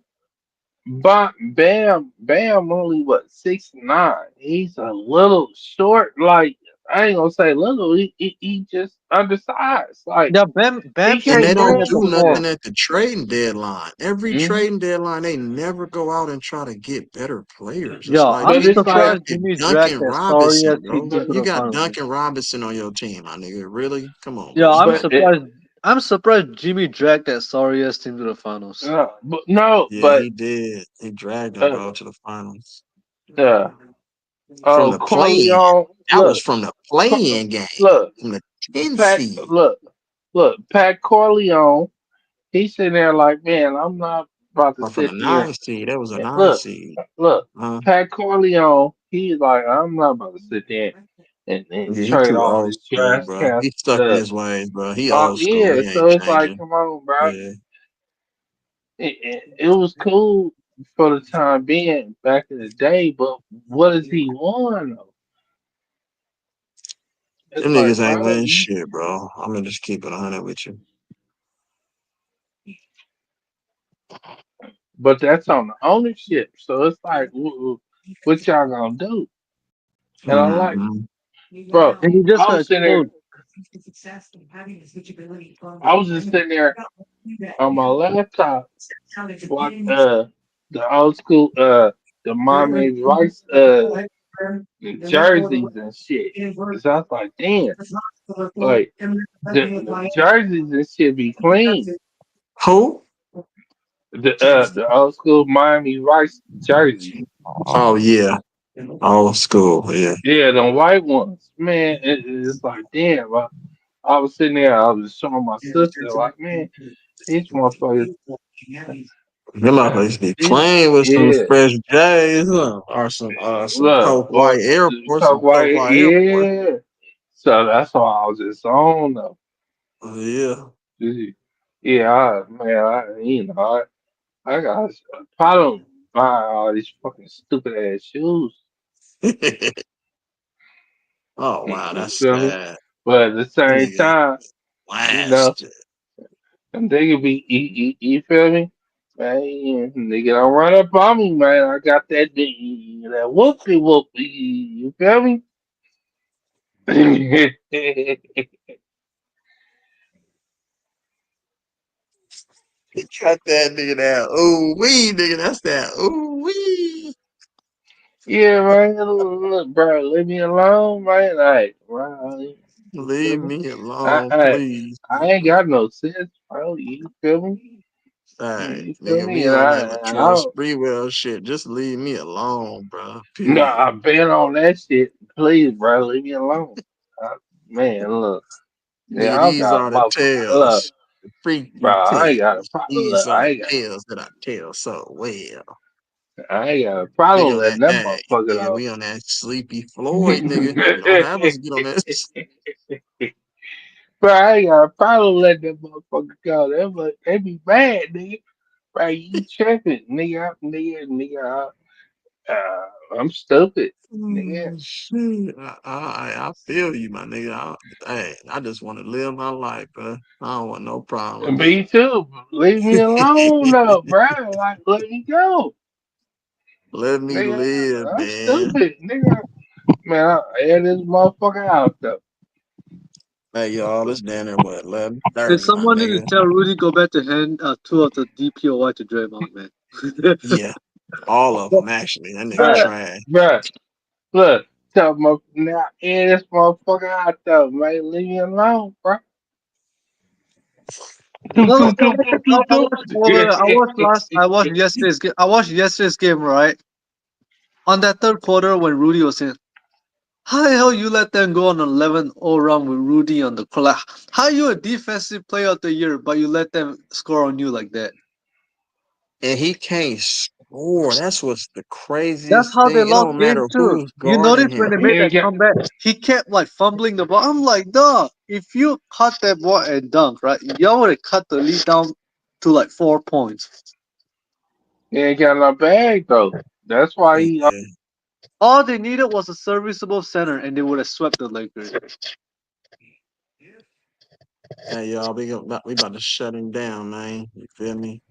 Bam only what 6'9". He's a little short. Like I ain't gonna say little. He just undersized. Like Yeah, Bam he should And be they can't playing don't at move do the with four. nothing him. at the trading deadline. Every Hmm. trading deadline, they never go out and try to get better players. It's Yeah, like I'm But nigga, it's you like surprised drafted Jimmy dragged Duncan that sorry ass Robinson, team bro. to but You the got finals. Duncan Robinson on your team, my nigga. Really? Come on, bro. Yeah, You I'm but can't. it, surprised. I'm surprised Jimmy dragged that sorry ass team to the finals. no, Yeah, but he did. He dragged them, uh, bro, to the finals uh, from the play-in. Corleone. That was from the play-in game, Look, from the 10 Pat. seed Look, Pat Corleone. He's sitting there like, man, I'm not about to or from the sit there. 9 seed. That was a And 9 look, seed. look, Uh, Pat Corleone. He's like, I'm not about to sit there and yeah, he trade too all old this school, trash bro. cast. He's stuck in his ways, bro. He old school. Yeah. He ain't So it's like, changing. come on, bro. Yeah. It was cool for the time being back in the day, but what does he want? Though? Them It's like, niggas ain't bro, winning shit, bro. I'm gonna just keep it 100 with you. but that's on the ownership. So it's like, what y'all gonna do? And I like, Hmm. bro, And he just I got was sitting there, exposed. I was just sitting there on my laptop, watch the old school the Miami Rice the jerseys and shit. So I was like, damn, like the jerseys and shit be clean. Who? The old school Miami Rice jerseys. Oh yeah, old school. Yeah. Yeah, the white ones. Man, it's like damn. I was sitting there, I was showing my sister like, man, these motherfuckers Them motherfuckers be these playing with some yeah. fresh J's, huh? Or some Look, Coke well White Airports, talk some about Coke it, White Airports. yeah. So that's why I was just on though. Yeah. Yeah, man, I got a problem. all these fucking stupid ass shoes. Oh wow, You that's feel me? sad. But at the That same nigga time, you know, blasted. and they could be you feel me? Man, nigga don't run up on me, man. I got that whoopie whoopie. You feel me? He cut that nigga down. Ooh wee, nigga. That's that. Ooh wee. Yeah, man. Look, bro, leave me alone, man. Like, bro, you feel Leave me? me I, alone, I, please. I ain't got no sense, bro. You feel me? Alright, You feel nigga, me? we And on that I Latrell don't. Sprewell shit. Just leave me alone, bro. No, Period. I've been on that shit. Please, bro, leave me alone. Man, look, yeah, Nigga, I don't these got a are the motherfucker. Look, tales. The bro, freaky I ain't got a tales. problem. These Look, are the tales that I tell so well. I ain't got a Nigga problem on letting that, that hey, motherfucker nigga, know. we on that sleepy Floyd, nigga. Don't have us get on that. Bro, I ain't got a problem letting that motherfucker go. They be mad, nigga. Bro, you tripping, nigga, nigga. I'm stupid, nigga. Shit. I feel you, my nigga. Hey, I just want to live my life, bro. I don't want no problems. Me too. Leave me alone, though, bro. Like, let me go, Let me nigga. live, I'm man. stupid, nigga. Man, I air this motherfucker out, though. Hey, y'all, it's down there, what, Hey, 11:30, my someone need to nigga? tell Rudy go back to hand two of the DPOY to Draymond, man. Yeah, all of them, actually. That nigga Bruh, trash. bruh. Look, tell my now air this motherfucker out, though, man. Leave me alone, bro. Toot, No, toot, toot, toot, toot, toot. I watched yesterday's game. I watched yesterday's game, right? On that third quarter when Rudy was in. How the hell you let them go on an 11-0 run with Rudy on the court? Like, how you a defensive player of the year, but you let them score on you like that? And he can't score. That's what's the That's craziest how they thing. It lost don't game matter too. who's You notice guarding when they him. He made that ain't got, comeback, he kept like fumbling the ball. I'm like, dog, if you caught that ball and dunk, right, y'all would have cut the lead down to like 4 points. he ain't got no bag, though. That's why he. Yeah. All they needed was a serviceable center, and they would have swept the Lakers. Hey, y'all, we about to shut him down, man. You feel me?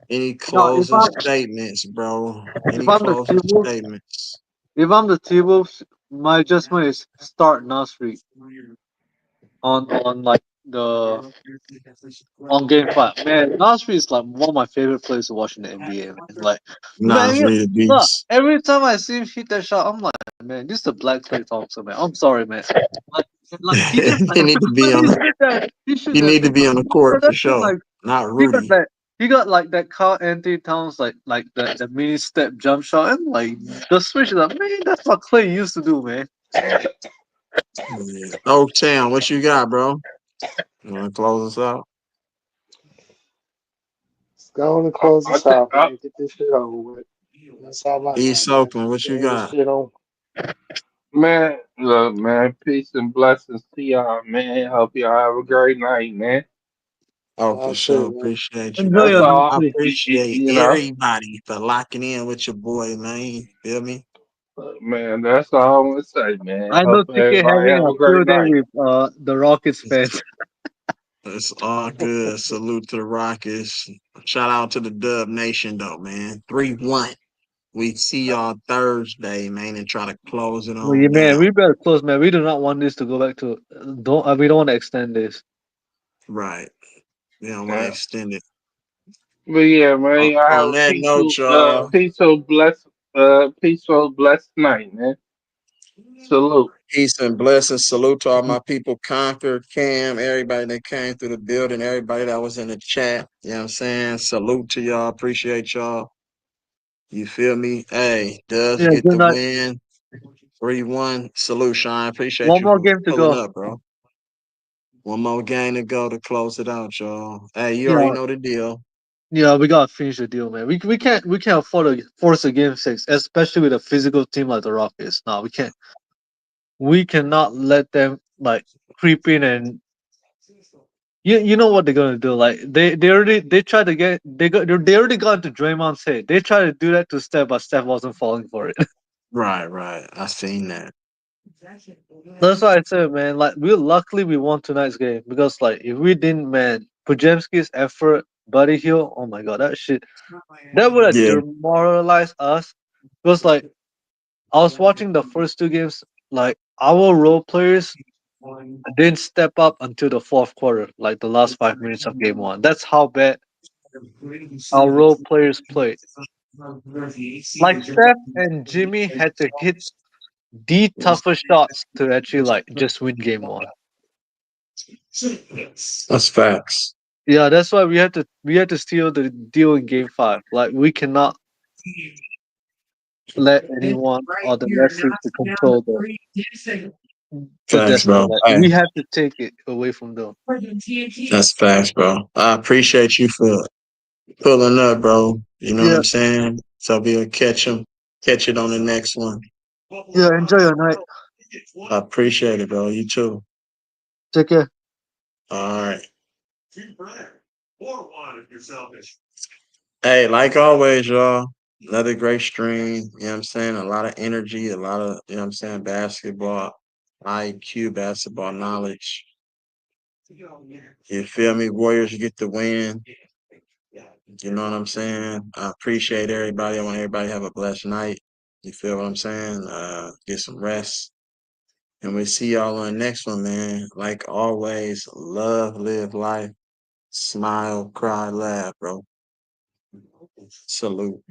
Any No, closing statements, bro? if Any I'm the closing T-Wolves, statements? if I'm the T-Wolves, my adjustment is start Nasri on like the on game five. Man, Nasri is like one of my favorite players to watch in the NBA. Man, like man, Nas read the look, beats. every time I see him hit that shot, I'm like, man, this is the Black Clay Thompson, man. I'm sorry, man. Like, like he just like he need to be when on. he shoot He that need to thing, be on the bro, court for that thing sure. like Not he got Rudy. that. He got like that Carl Anthony Towns like the mini step jump shot and like the switch is like man that's what Clay used to do, man. Yeah. Oaktown, what you got, bro? You want to close us out? Let's go on and I, close I, this think- out, man. Get this shit over with. That's all I got, East man. Oakland, what you End this got? shit on. man, look, man. Peace and blessings to y'all, man. Hope y'all have a great night, man. Oh, for Y'all sure. too, man. Appreciate you, Enjoy That's your man. all. I night. appreciate You know, everybody for locking in with your boy, man. Feel me? man. That's all I want to say, man. I know Hope TK everybody having have a a great field day night. with the Rockets fans. It's all good. Salute to the Rockets. Shout out to the Dub Nation, though, man. 3-1. We see y'all Thursday, man, and try to close it Well, yeah, on man, down. we better close, man. We do not want this to go back to. Don't we don't want to extend this. Right. We don't want to Yeah. extend it. But yeah, man. Y'all have On a that note, y'all, peaceful, blessed night, man. Salute. peace and blessings. Salute to all my people, Conquer, Cam, everybody that came through the building, everybody that was in the chat. You know what I'm saying? Salute to y'all. Appreciate y'all. You feel me? Hey, does Yeah, get good the night. win. 3-1. Salute, Sean. Appreciate One you more for game to pulling go. up, bro. One more game to go to close it out, y'all. Hey, you already Yeah, know the deal. yeah, we gotta finish the deal, man. We can't afford to force a game six, especially with a physical team like the Rockets. No, we can't. We cannot let them like creep in and you know what they're gonna do? Like they try to get they already got into Draymond's head. They tried to do that to Steph, but Steph wasn't falling for it. Right, right. I seen that. That's why I said, man. Like we won tonight's game because like if we didn't, man, Pujemski's effort, Buddy Hill, oh my god, that shit that would have Yeah. demoralized us. Because like I was watching the first two games, like our role players didn't step up until the fourth quarter, like the last 5 minutes of game one. That's how bad our role players played. Like Steph and Jimmy had to hit the tougher shots to actually like just win game one. That's facts. Yeah, that's why we had to steal the deal in game five. Like we cannot let anyone or the referee to control the Facts, destiny. bro. Like Hey, we have to take it away from them. that's facts, bro. I appreciate you for pulling up, bro. You know what Yeah, I'm saying? So we'll catch it on the next one. yeah. Enjoy your night. I appreciate it, bro. You too. Take care. All right. Hey, like always, y'all. Another great stream. You know what I'm saying? A lot of energy, a lot of, you know what I'm saying, basketball, IQ, basketball knowledge. You feel me? Warriors get the win. You know what I'm saying? I appreciate everybody. I want everybody to have a blessed night. You feel what I'm saying? Get some rest. And we'll see y'all on the next one, man. Like always, love, live life, smile, cry, laugh, bro. Salute.